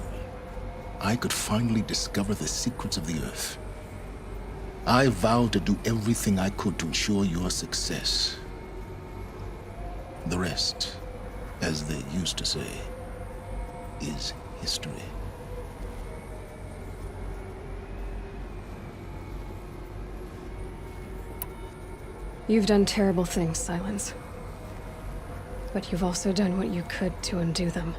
I could finally discover the secrets of the Earth. I vowed to do everything I could to ensure your success. The rest, as they used to say, is history. You've done terrible things, Silence. But you've also done what you could to undo them.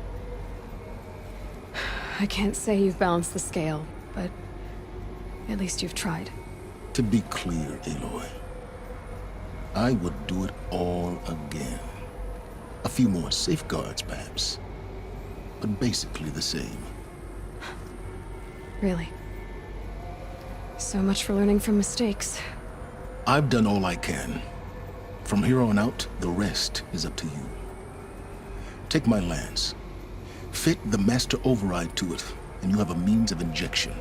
I can't say you've balanced the scale, but at least you've tried. To be clear, Aloy, I would do it all again. A few more safeguards, perhaps, but basically the same. Really? So much for learning from mistakes. I've done all I can. From here on out, the rest is up to you. Take my lance. Fit the master override to it, and you have a means of injection.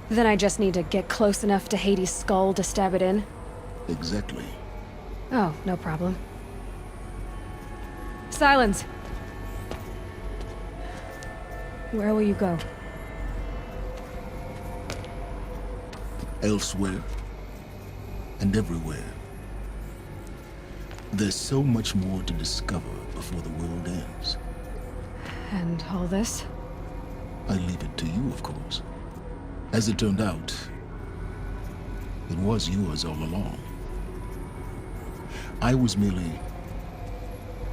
Then I just need to get close enough to Hades' skull to stab it in? Exactly. Oh, no problem. Silence! Where will you go? Elsewhere. And everywhere. There's so much more to discover before the world ends. And all this? I leave it to you, of course. As it turned out, it was yours all along. I was merely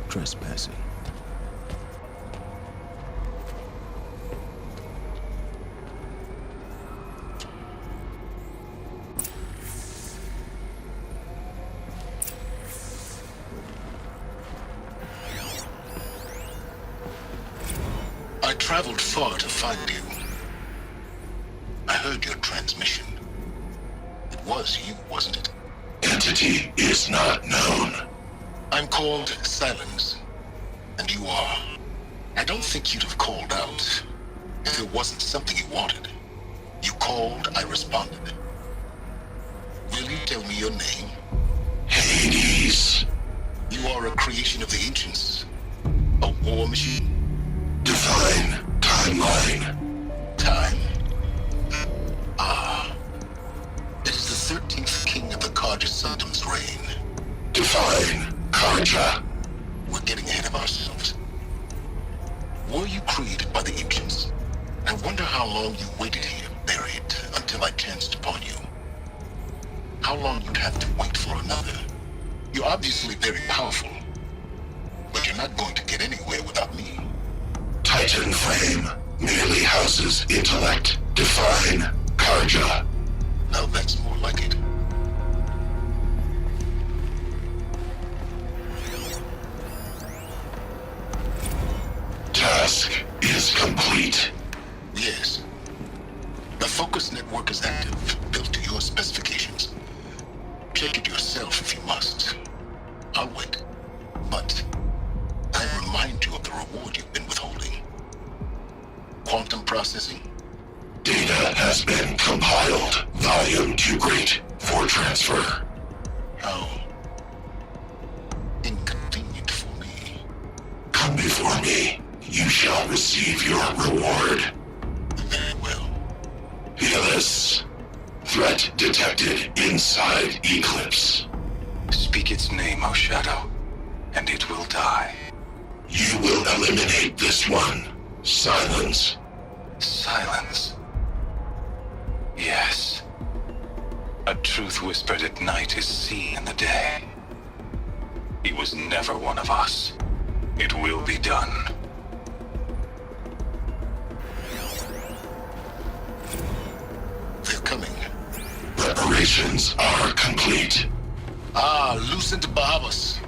trespassing. I traveled far to find you. I heard your transmission. It was you, wasn't it? Entity is not known. I'm called Silence, and you are. I don't think you'd have called out if it wasn't something you wanted. You called, I responded. Will you tell me your name? Hades. You are a creation of the ancients. A war machine. Define timeline. Time. Ah. It is the 13th king of the Karja Soddom's reign. Define Karja. We're getting ahead of ourselves. Were you created by the ancients? I wonder how long you waited here, buried, until I chanced upon you. How long you'd have to wait for another. You're obviously very powerful, but you're not going to get anywhere without me. Titan Flame merely houses intellect. Define Karja. Now that's more like it. Task is complete. Yes. The focus network is active, built to your specifications. Check it yourself if you must. I'll wait. But I remind you of the reward you've been withholding. Quantum processing? Data has been compiled. Volume too great for transfer. How inconvenient for me. Come before me. You shall receive your reward. Very well. Helis. Threat detected inside Eclipse. Speak its name, O Shadow, and it will die. You will eliminate this one. Silence. Silence. Yes. A truth whispered at night is seen in the day. He was never one of us. It will be done. They're coming. Preparations are complete. Ah, Lucent Bahavas.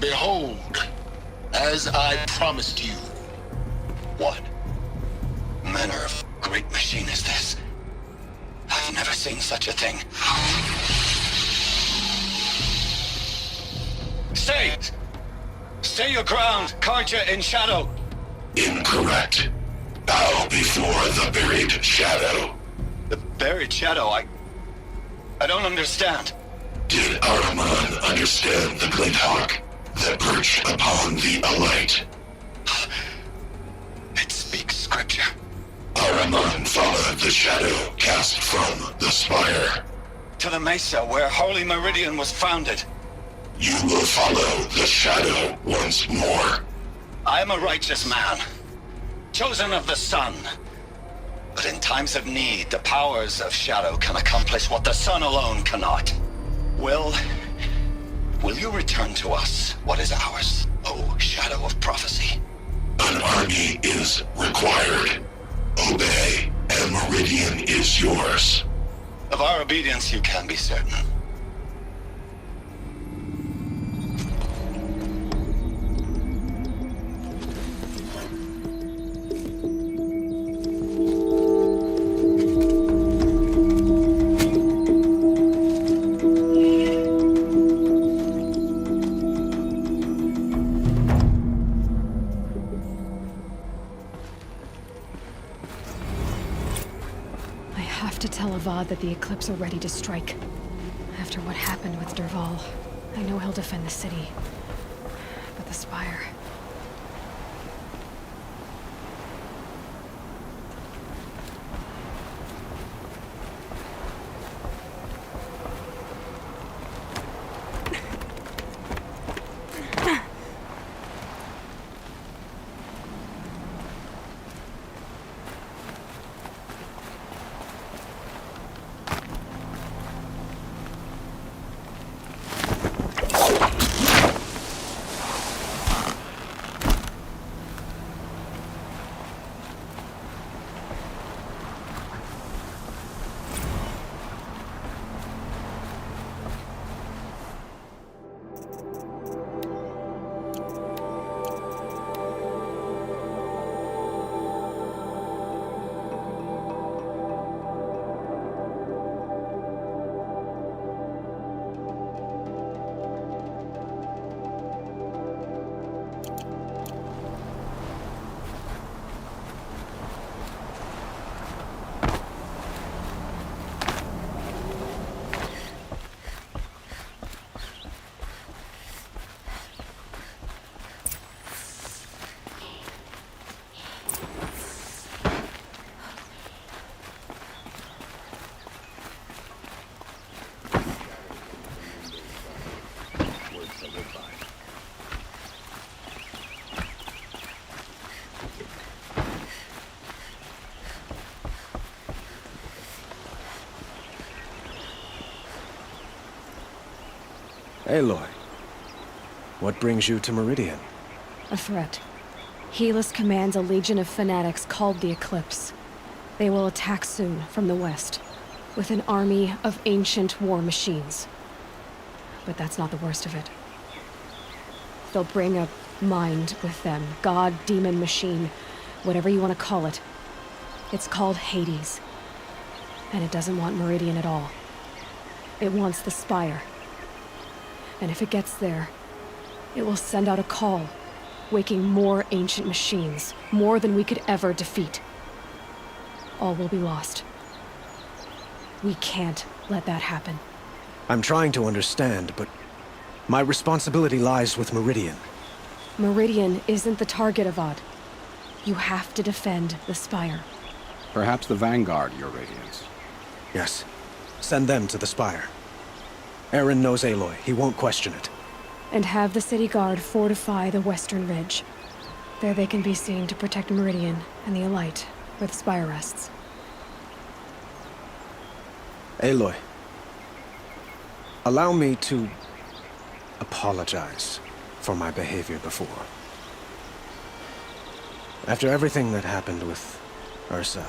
Behold, as I promised you. What manner of great machine is this? I've never seen such a thing. Stay! Stay your ground, Karja in Shadow! Incorrect. Bow before the buried shadow. The buried shadow, I don't understand. Did Ahriman understand the glint hawk that perched upon the alight? It speaks scripture. Ahriman followed the shadow cast from the spire. To the mesa where Holy Meridian was founded. You will follow the shadow once more. I am a righteous man, chosen of the sun. But in times of need, the powers of shadow can accomplish what the sun alone cannot. Will you return to us what is ours, O Shadow of Prophecy? An army is required. Obey, and Meridian is yours. Of our obedience you can be certain. That the Eclipse are ready to strike. After what happened with Dervahl, I know he'll defend the city. But the Spire... Aloy, what brings you to Meridian? A threat. Helis commands a legion of fanatics called the Eclipse. They will attack soon from the west, with an army of ancient war machines. But that's not the worst of it. They'll bring a mind with them, god, demon, machine, whatever you want to call it. It's called Hades. And it doesn't want Meridian at all. It wants the Spire. And if it gets there, it will send out a call, waking more ancient machines, more than we could ever defeat. All will be lost. We can't let that happen. I'm trying to understand, but my responsibility lies with Meridian. Meridian isn't the target, Avad. You have to defend the Spire. Perhaps the Vanguard, Your Radiance. Yes. Send them to the Spire. Eren knows Aloy. He won't question it. And have the City Guard fortify the Western Ridge. There they can be seen to protect Meridian and the Elite, where the Spire rests. Aloy, allow me to apologize for my behavior before. After everything that happened with Ursa,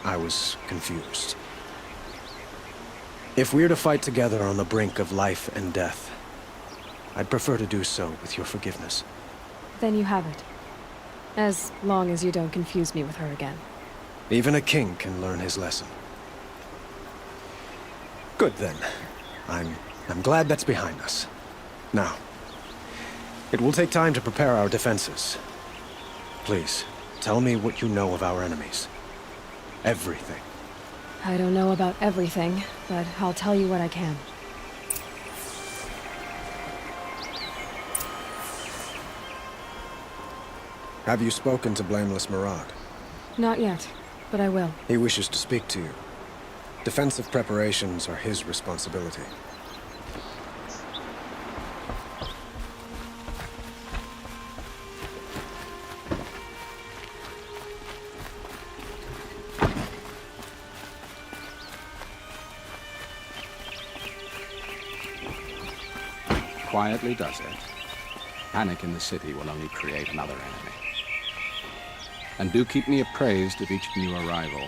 I was confused. If we're to fight together on the brink of life and death, I'd prefer to do so with your forgiveness. Then you have it. As long as you don't confuse me with her again. Even a king can learn his lesson. Good then. I'm glad that's behind us. Now, it will take time to prepare our defenses. Please, tell me what you know of our enemies. Everything. I don't know about everything, but I'll tell you what I can. Have you spoken to Blameless Marad? Not yet, but I will. He wishes to speak to you. Defensive preparations are his responsibility. Quietly does it. Panic in the city will only create another enemy. And do keep me appraised of each new arrival.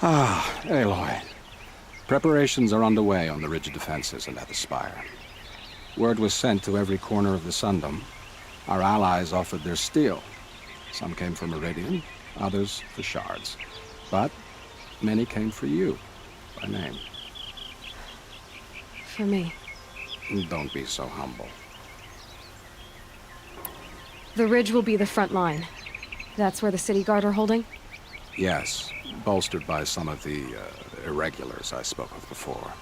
Ah, Aloy. Preparations are underway on the ridge defenses and at the Spire. Word was sent to every corner of the Sundom. Our allies offered their steel. Some came for Meridian, others for shards. But many came for you, by name. For me. Don't be so humble. The ridge will be the front line. That's where the City Guard are holding? Yes, bolstered by some of the irregulars I spoke of before.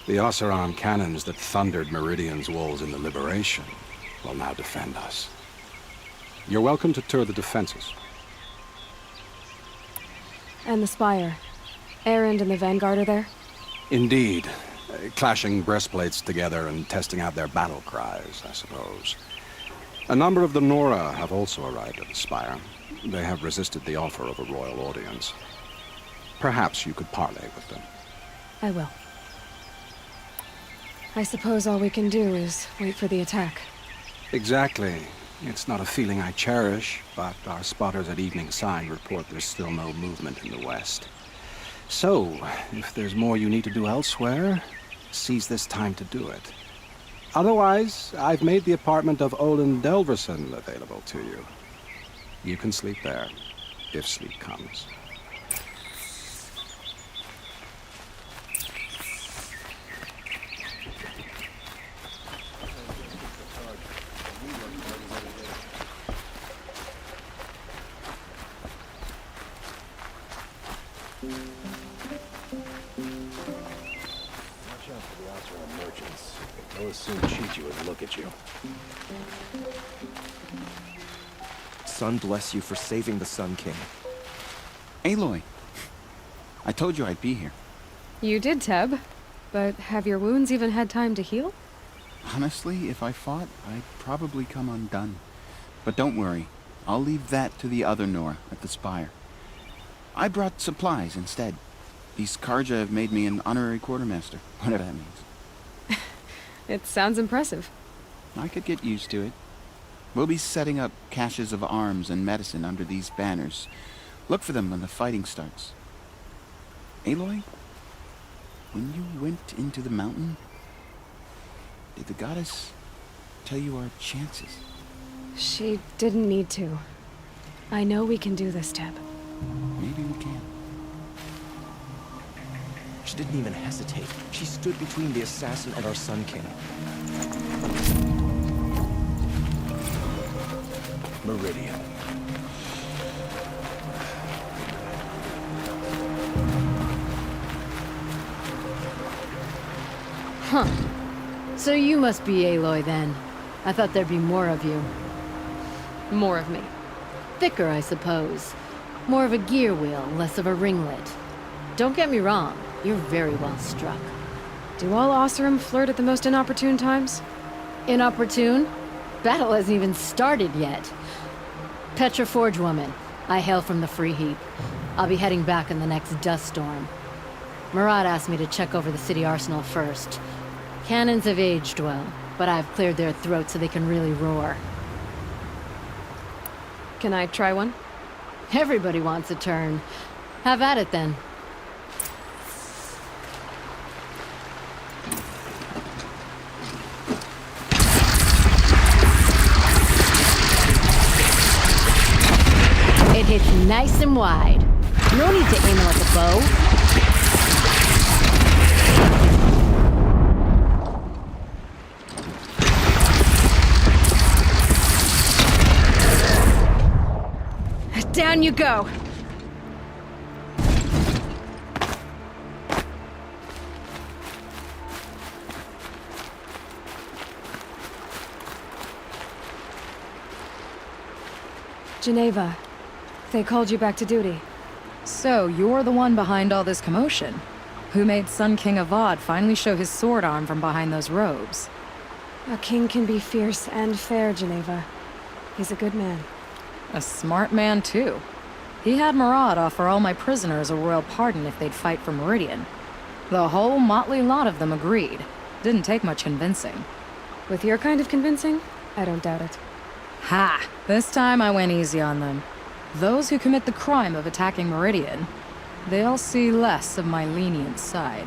The Oseram cannons that thundered Meridian's walls in the Liberation will now defend us. You're welcome to tour the defenses. And the Spire. Erend and the Vanguard are there? Indeed. Clashing breastplates together and testing out their battle cries, I suppose. A number of the Nora have also arrived at the Spire. They have resisted the offer of a royal audience. Perhaps you could parley with them. I will. I suppose all we can do is wait for the attack. Exactly. It's not a feeling I cherish, but our spotters at Evening Sign report there's still no movement in the west. So, if there's more you need to do elsewhere, seize this time to do it. Otherwise, I've made the apartment of Olin Delverson available to you. You can sleep there, if sleep comes. They'll soon cheat you and look at you. Sun bless you for saving the Sun King. Aloy, I told you I'd be here. You did, Teb. But have your wounds even had time to heal? Honestly, if I fought, I'd probably come undone. But don't worry, I'll leave that to the other Nora at the Spire. I brought supplies instead. These Karja have made me an honorary quartermaster, whatever that means. It sounds impressive. I could get used to it. We'll be setting up caches of arms and medicine under these banners. Look for them when the fighting starts. Aloy, when you went into the mountain, did the goddess tell you our chances? She didn't need to. I know we can do this, Teb. Maybe we can. She didn't even hesitate. She stood between the assassin and our Sun King. Meridian. Huh. So you must be Aloy then. I thought there'd be more of you. More of me. Thicker, I suppose. More of a gear wheel, less of a ringlet. Don't get me wrong, you're very well struck. Do all Oseram flirt at the most inopportune times? Inopportune? Battle hasn't even started yet. Petra Forge woman. I hail from the Free Heap. I'll be heading back in the next dust storm. Murad asked me to check over the city arsenal first. Cannons have aged well, but I've cleared their throats so they can really roar. Can I try one? Everybody wants a turn. Have at it then. It hits nice and wide. No need to aim it like a bow. Down you go! Geneva, they called you back to duty. So, you're the one behind all this commotion? Who made Sun King Avad finally show his sword arm from behind those robes? A king can be fierce and fair, Geneva. He's a good man. A smart man, too. He had Murad offer all my prisoners a royal pardon if they'd fight for Meridian. The whole motley lot of them agreed. Didn't take much convincing. With your kind of convincing, I don't doubt it. Ha! This time I went easy on them. Those who commit the crime of attacking Meridian, they'll see less of my lenient side.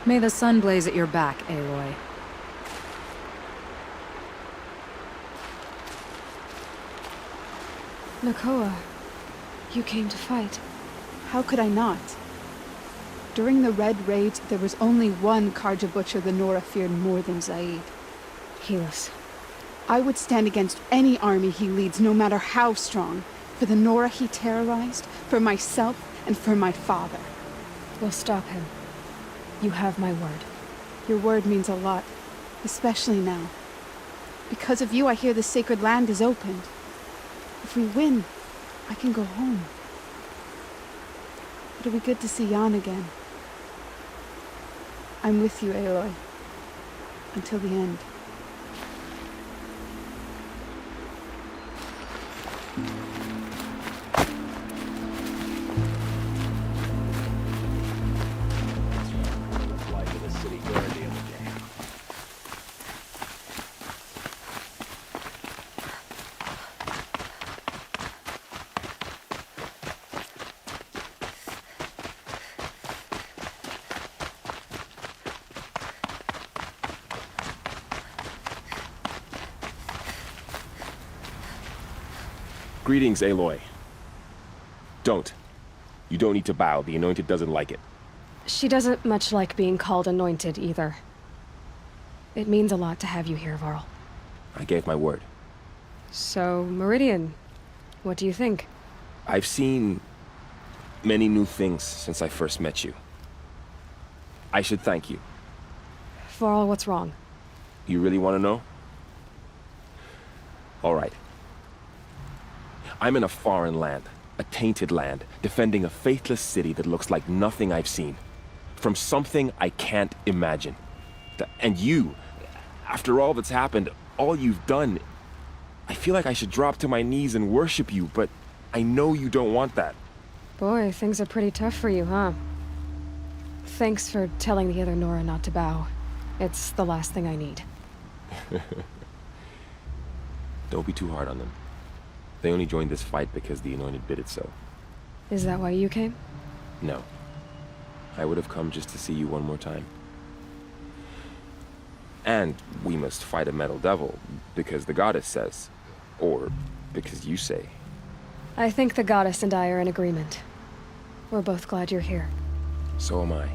May the sun blaze at your back, Aloy. Nakoa, you came to fight. How could I not? During the Red Raids, there was only one Karja butcher the Nora feared more than Zaid. Helis. I would stand against any army he leads, no matter how strong. For the Nora he terrorized, for myself, and for my father. We'll stop him. You have my word. Your word means a lot, especially now. Because of you, I hear the sacred land is opened. If we win, I can go home. It'll be good to see Jan again. I'm with you, Aloy. Until the end. Greetings, Aloy. Don't. You don't need to bow. The Anointed doesn't like it. She doesn't much like being called Anointed, either. It means a lot to have you here, Varl. I gave my word. So, Meridian, what do you think? I've seen many new things since I first met you. I should thank you. Varl, what's wrong? You really want to know? All right. I'm in a foreign land, a tainted land, defending a faithless city that looks like nothing I've seen. From something I can't imagine. And you, after all that's happened, all you've done, I feel like I should drop to my knees and worship you, but I know you don't want that. Boy, things are pretty tough for you, huh? Thanks for telling the other Nora not to bow. It's the last thing I need. Don't be too hard on them. They only joined this fight because the Anointed bid it so. Is that why you came? No. I would have come just to see you one more time. And we must fight a metal devil, because the goddess says. Or because you say. I think the goddess and I are in agreement. We're both glad you're here. So am I.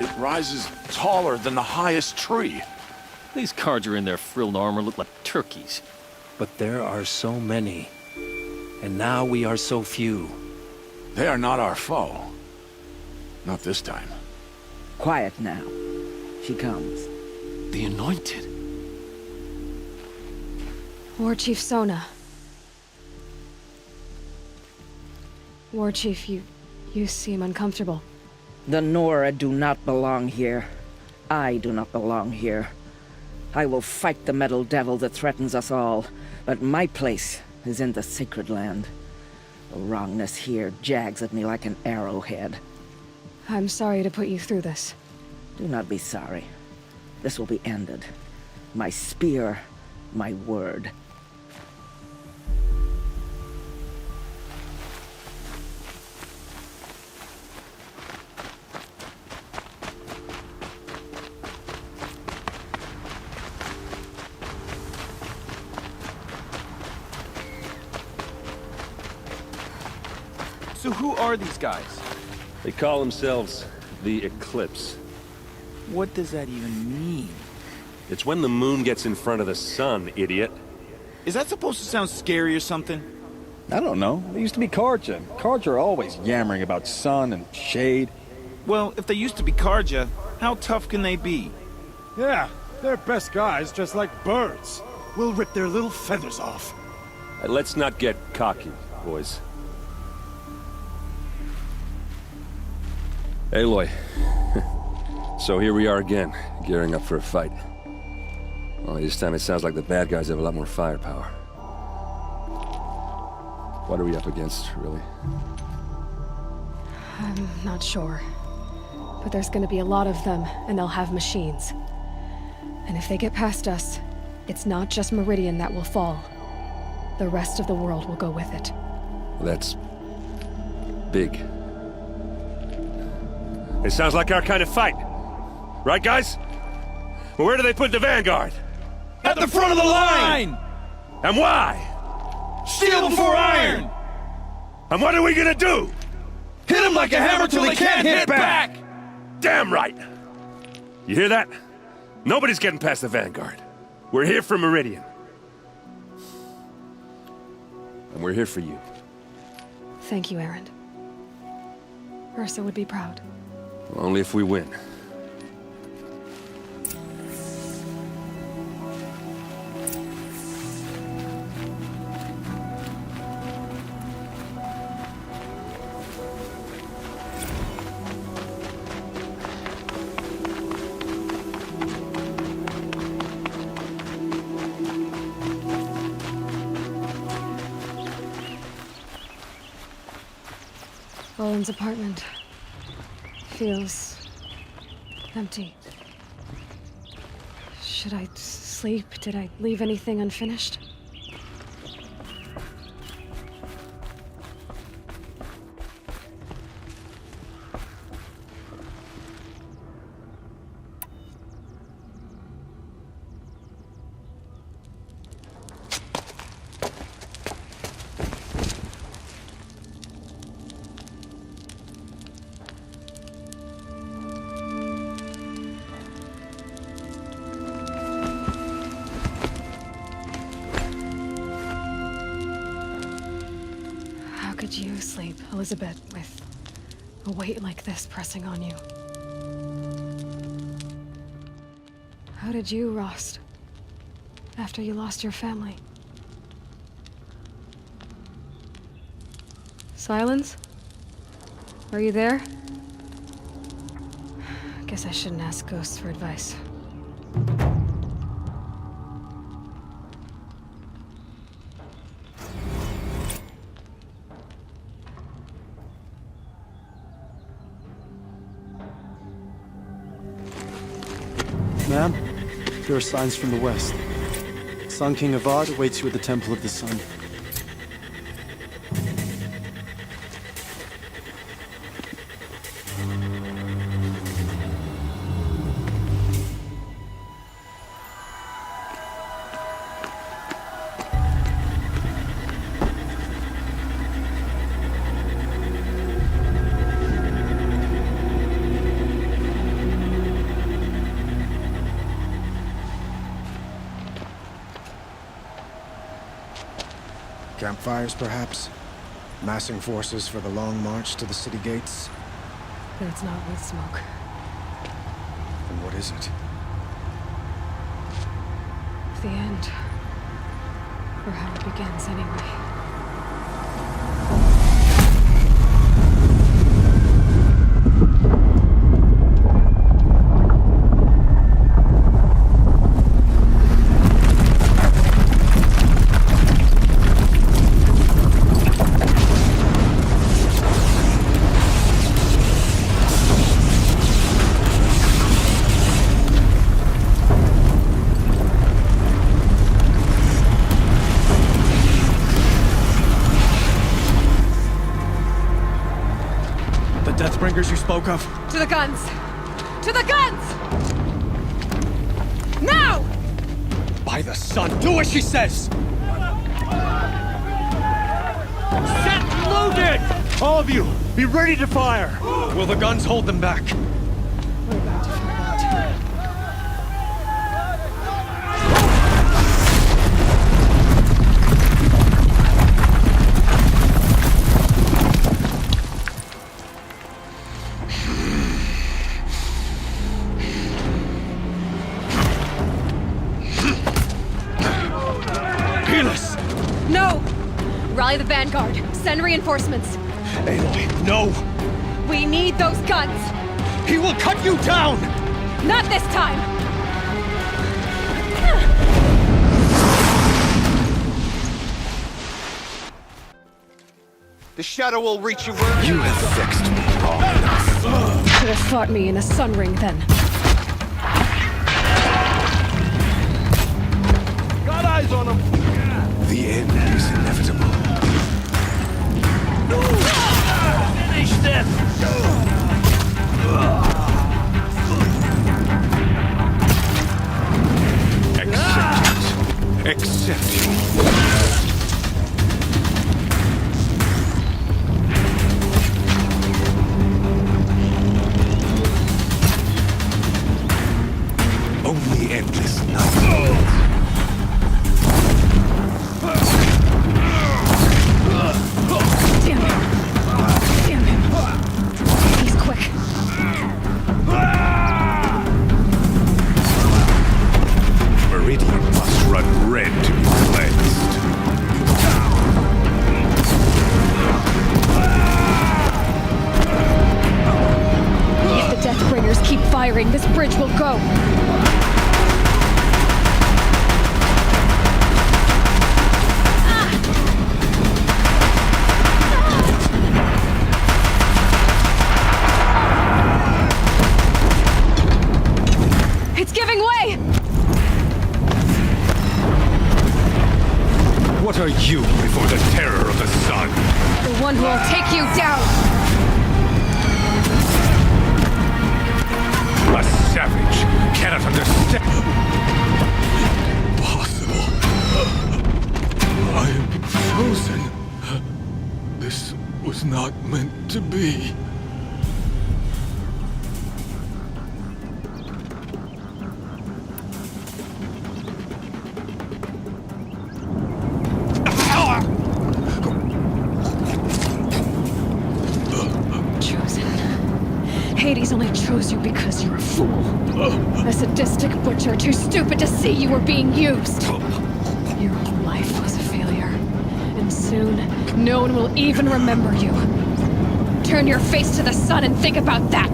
It rises taller than the highest tree. These Carja in their frilled armor look like turkeys. But there are so many. And now we are so few. They are not our foe. Not this time. Quiet now. She comes. The Anointed. War Chief Sona. War Chief, you seem uncomfortable. The Nora do not belong here. I do not belong here. I will fight the metal devil that threatens us all, but my place is in the sacred land. The wrongness here jags at me like an arrowhead. I'm sorry to put you through this. Do not be sorry. This will be ended. My spear, my word. So who are these guys? They call themselves the Eclipse. What does that even mean? It's when the moon gets in front of the sun, idiot. Is that supposed to sound scary or something? I don't know. They used to be Carja. Carja are always yammering about sun and shade. Well, if they used to be Carja, how tough can they be? Yeah, they're best guys just like birds. We'll rip their little feathers off. Let's not get cocky, boys. Aloy. So here we are again, gearing up for a fight. Only this time it sounds like the bad guys have a lot more firepower. What are we up against, really? I'm not sure. But there's gonna be a lot of them, and they'll have machines. And if they get past us, it's not just Meridian that will fall. The rest of the world will go with it. That's big. It sounds like our kind of fight. Right, guys? Well, where do they put the Vanguard? At the front of the line! And why? Steel before iron! And what are we gonna do? Hit them like a hammer till they can't hit back! Damn right! You hear that? Nobody's getting past the Vanguard. We're here for Meridian. And we're here for you. Thank you, Erend. Ursa would be proud. Only if we win. Roland's apartment feels empty. Should I sleep? Did I leave anything unfinished? Could you sleep, Elizabeth, with a weight like this pressing on you? How did you, Rost, after you lost your family? Silence? Are you there? Guess I shouldn't ask ghosts for advice. Madame, there are signs from the west. Sun King Avad awaits you at the Temple of the Sun. Campfires, perhaps? Massing forces for the long march to the city gates? That's not with smoke. Then what is it? The end. Or how it begins, anyway. Deathbringers you spoke of? To the guns! To the guns! Now! By the sun, do as she says! Set loaded! All of you, be ready to fire! Will the guns hold them back? We're about to find out. No! Rally the Vanguard. Send reinforcements. Aloy, no! We need those guns! He will cut you down! Not this time! The shadow will reach you where you have vexed me long enough. Should have fought me in a sun ring then. Got eyes on him! The end is inevitable. Finish this! Accept it. Only endless night. Damn him! Damn him! He's quick. Meridian must run red to be cleansed. If the Deathbringers keep firing, this bridge will go. It's giving way! What are you before the terror of the sun? The one who will take you down! A savage cannot understand. Impossible. I am frozen. This was not meant to be. Hades only chose you because you're a fool. A sadistic butcher too stupid to see you were being used. Your whole life was a failure. And soon, no one will even remember you. Turn your face to the sun and think about that!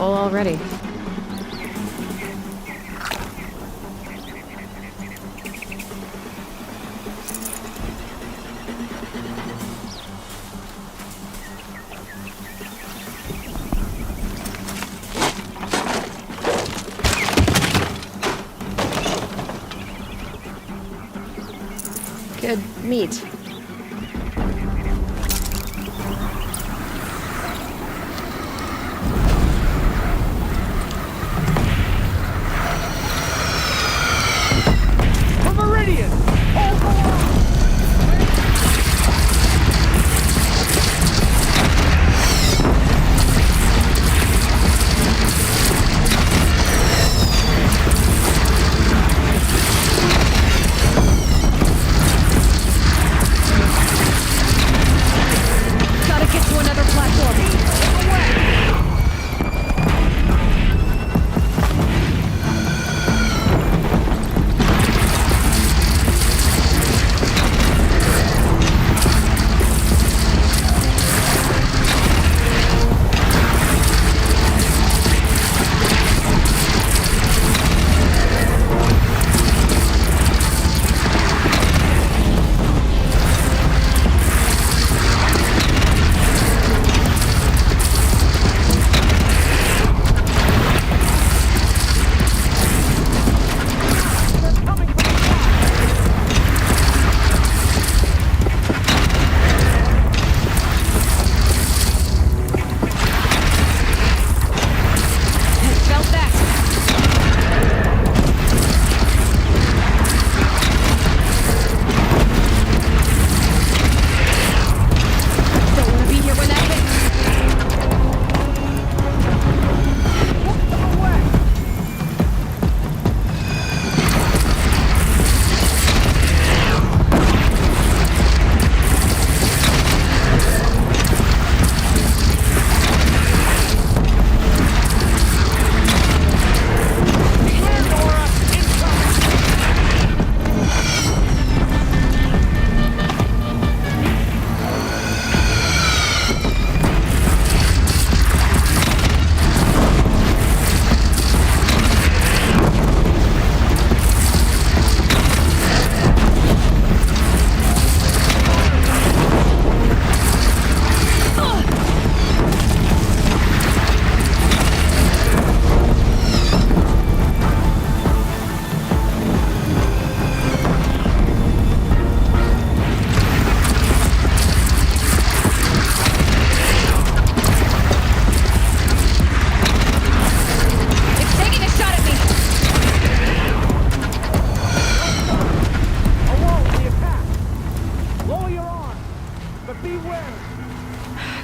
Full already. Good meat.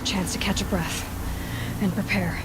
Chance to catch a breath and prepare.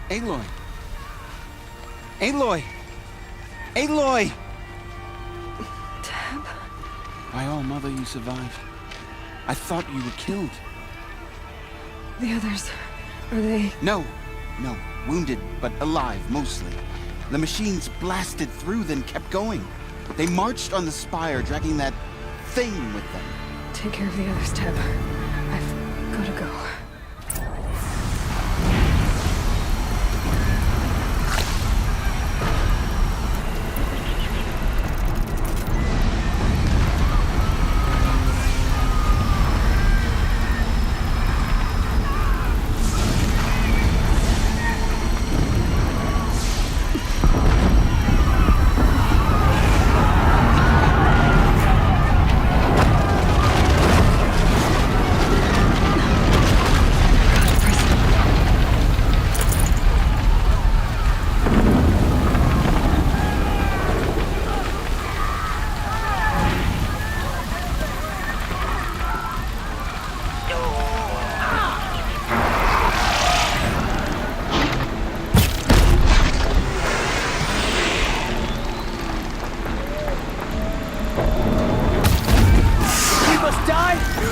Aloy! Aloy! Aloy! Teb? By all mother, you survived. I thought you were killed. The others, are they... No. Wounded, but alive, mostly. The machines blasted through, then kept going. They marched on the spire, dragging that thing with them. Take care of the others, Teb. I've gotta go.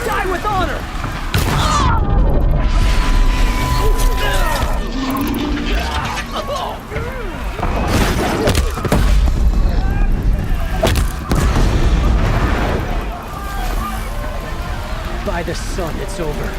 Die with honor! By the sun, it's over.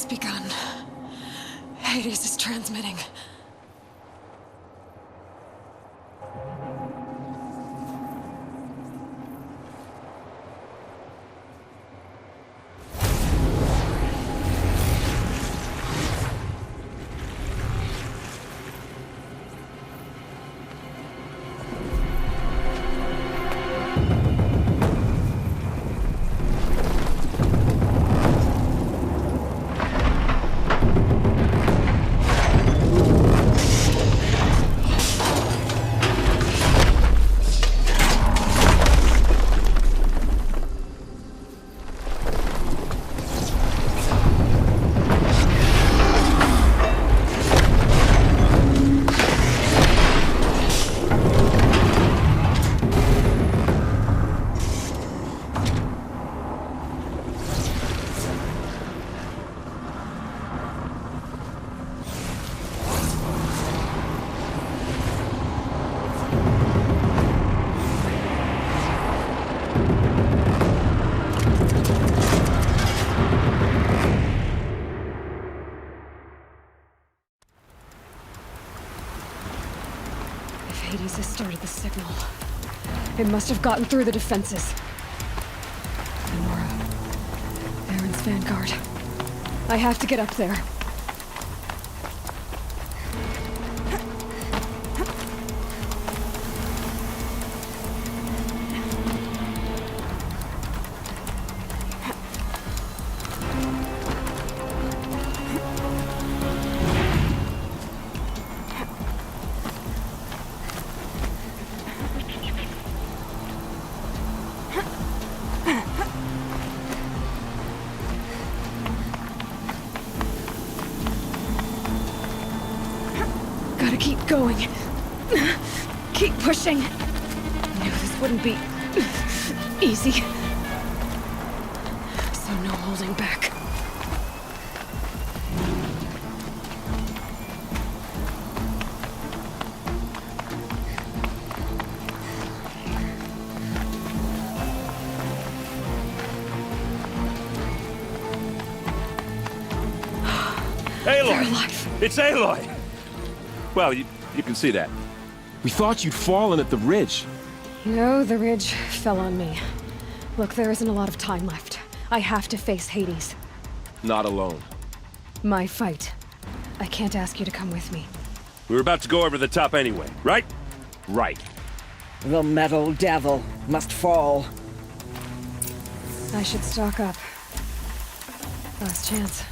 Begun. Hades is transmitting. Hades has started the signal. It must have gotten through the defenses. Thanks, Vanguard. I have to get up there. Gotta keep going. Keep pushing. I knew this wouldn't be easy. So no holding back. Aloy! It's Aloy! Well, you can see that. We thought you'd fallen at the ridge. No, the ridge fell on me. Look, there isn't a lot of time left. I have to face Hades. Not alone. My fight. I can't ask you to come with me. We were about to go over the top anyway, right? Right. The metal devil must fall. I should stock up. Last chance.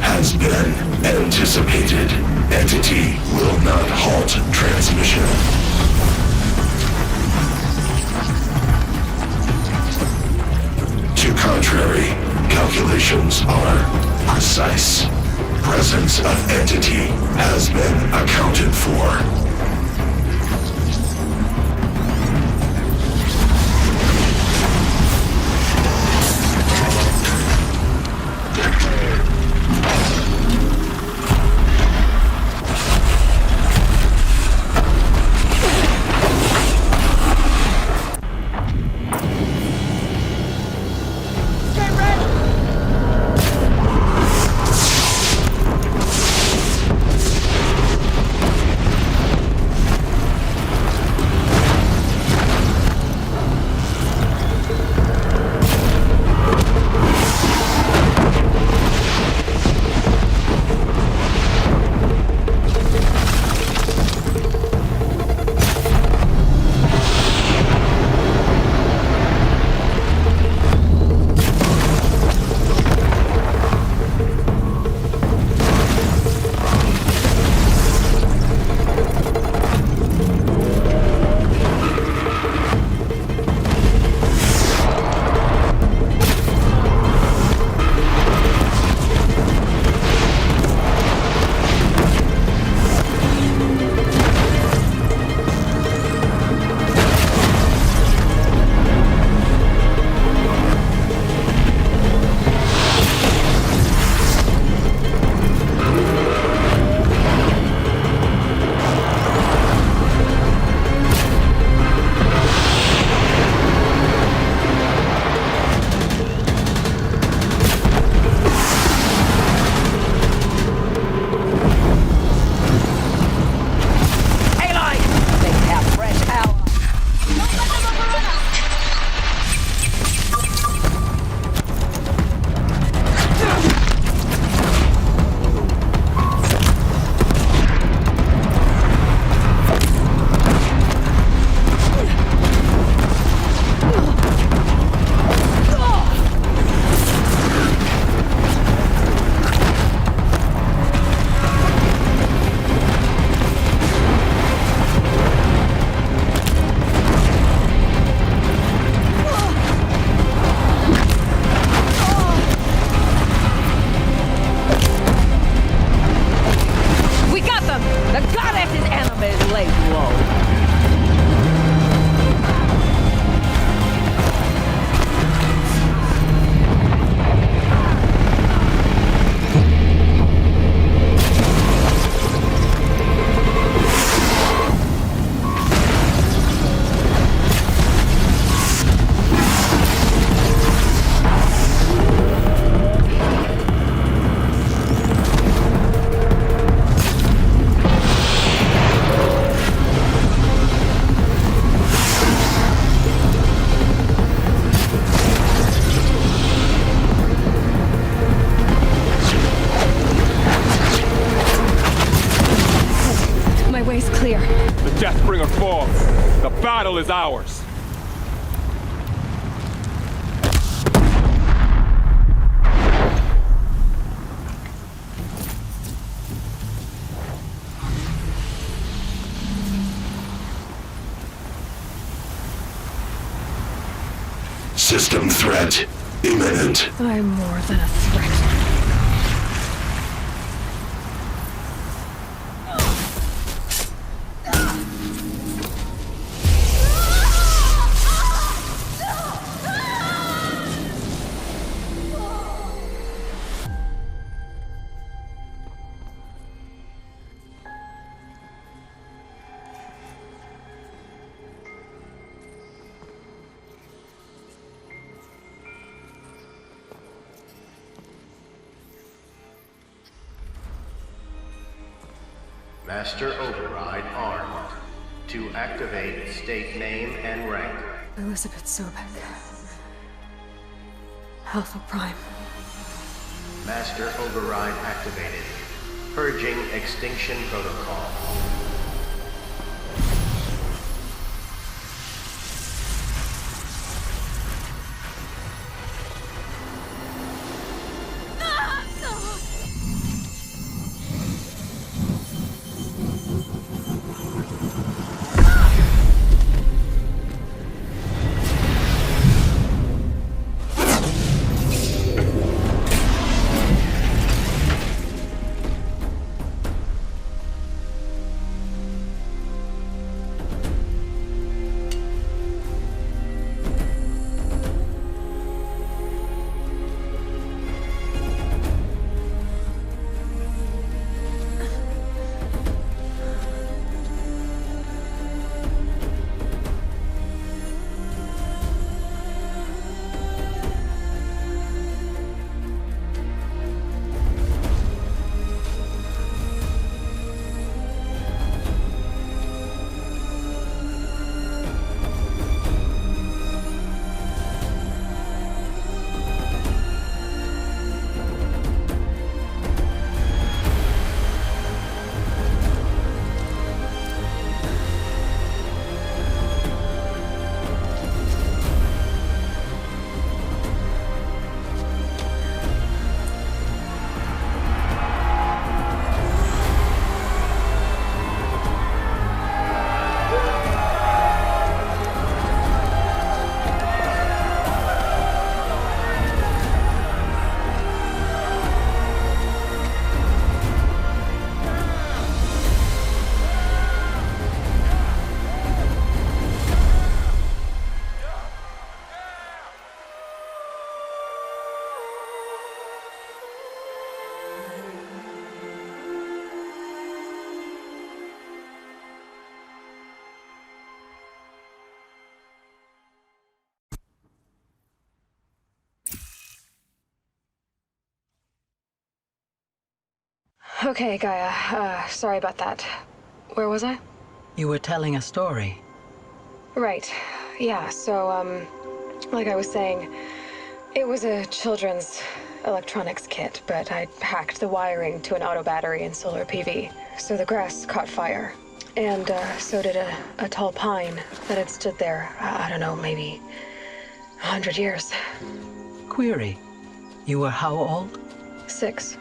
Has been anticipated. Entity will not halt transmission. To contrary, calculations are precise. Presence of entity has been accounted for. battle is ours. System threat imminent. I'm more than a threat. Master Override armed. To activate, state name and rank. Elizabeth Sobek. Alpha Prime. Master Override activated. Purging Extinction Protocol. Okay, Gaia. Sorry about that. Where was I? You were telling a story. Right. Yeah, so, like I was saying, it was a children's electronics kit, but I'd hacked the wiring to an auto battery and solar PV. So the grass caught fire. And, so did a tall pine that had stood there, I don't know, maybe 100 years. Query. You were how old? 6.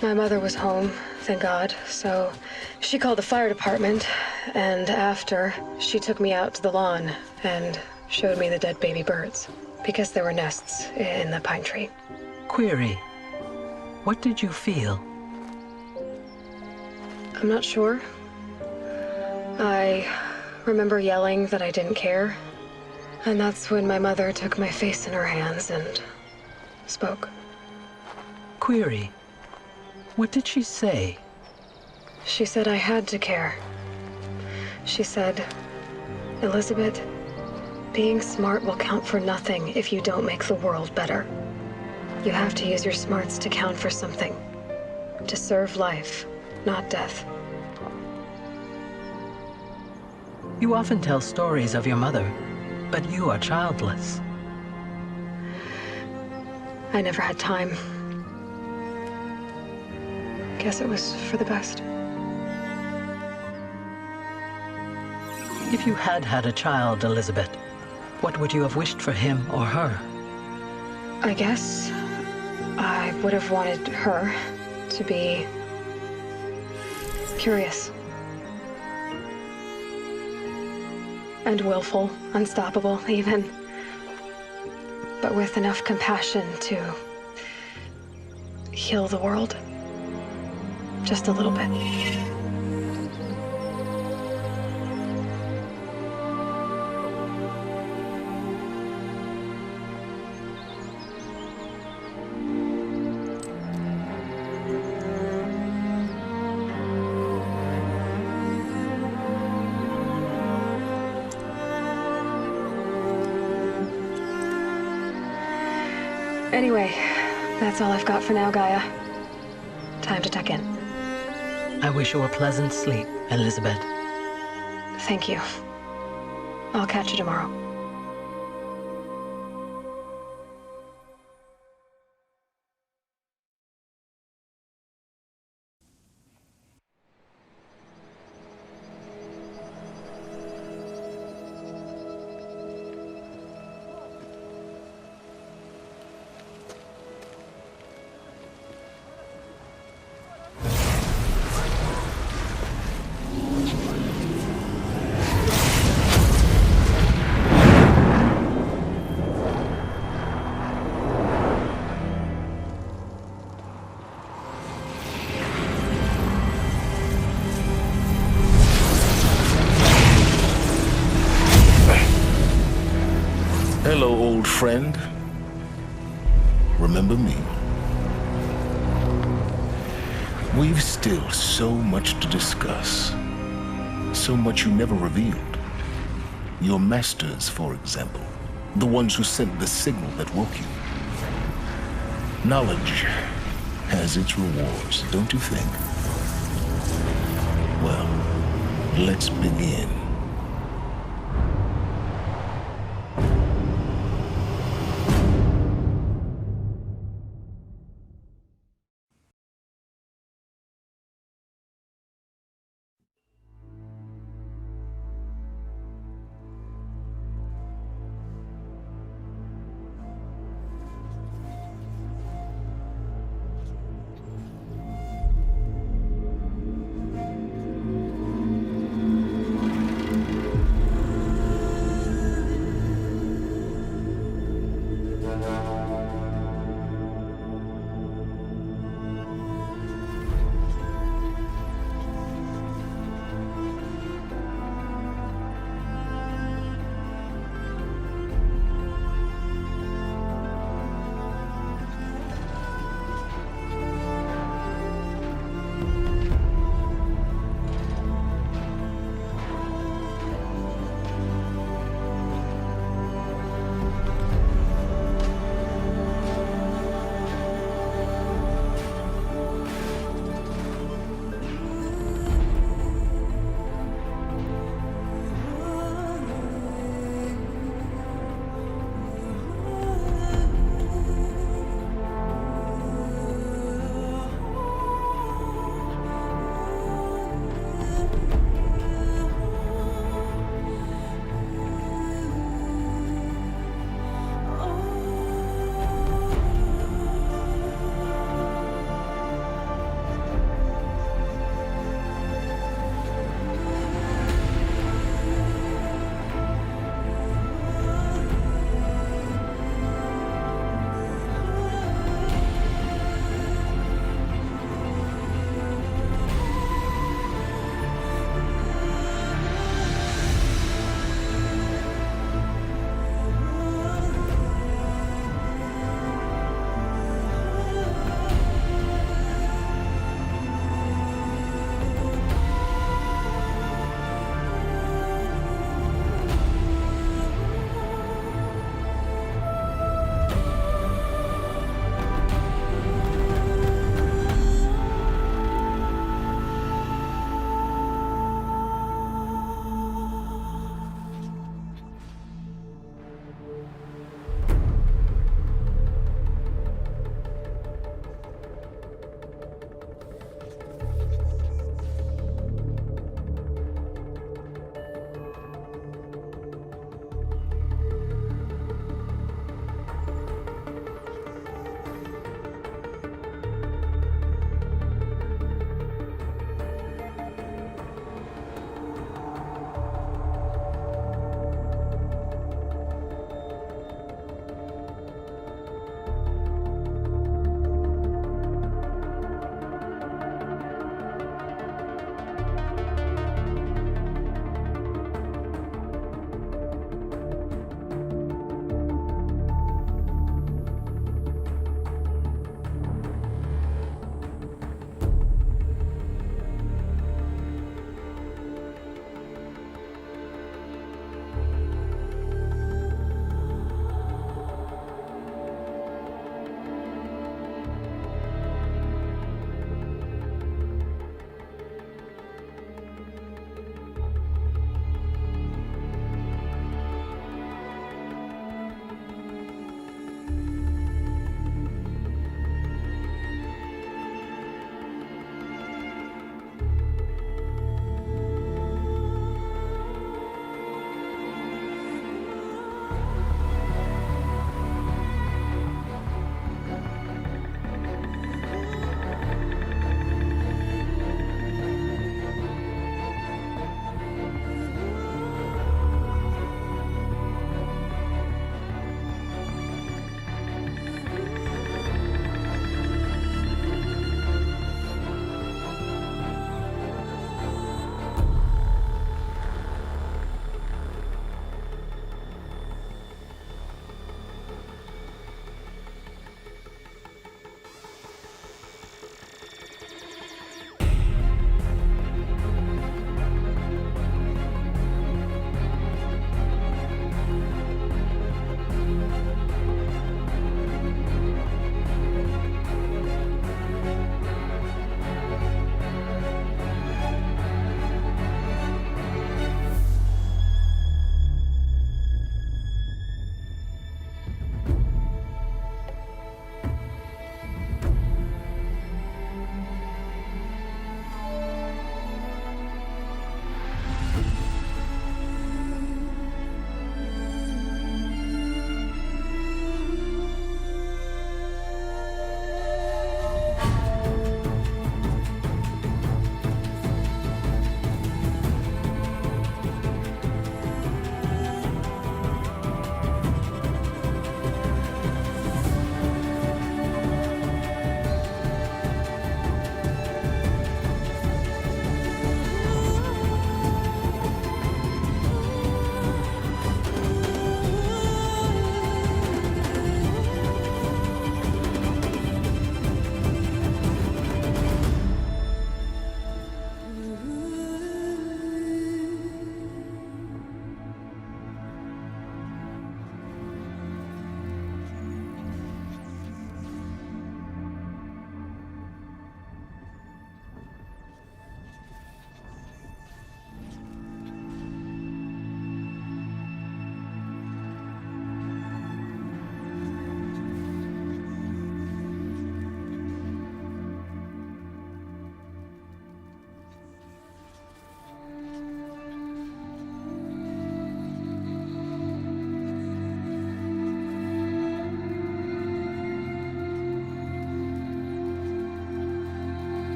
My mother was home, thank God, so she called the fire department, and after, she took me out to the lawn and showed me the dead baby birds, because there were nests in the pine tree. Query. What did you feel? I'm not sure. I remember yelling that I didn't care, and that's when my mother took my face in her hands and spoke. Query. What did she say? She said I had to care. She said, Elizabeth, being smart will count for nothing if you don't make the world better. You have to use your smarts to count for something. To serve life, not death. You often tell stories of your mother, but you are childless. I never had time. Guess it was for the best. If you had had a child, Elizabeth, what would you have wished for him or her? I guess I would have wanted her to be curious. And willful, unstoppable, even. But with enough compassion to heal the world. Just a little bit. Anyway, that's all I've got for now, Gaia. Time to tuck in. I wish you a pleasant sleep, Elizabeth. Thank you. I'll catch you tomorrow. Hello, old friend. Remember me? We've still so much to discuss. So much you never revealed. Your masters, for example. The ones who sent the signal that woke you. Knowledge has its rewards, don't you think? Well, let's begin.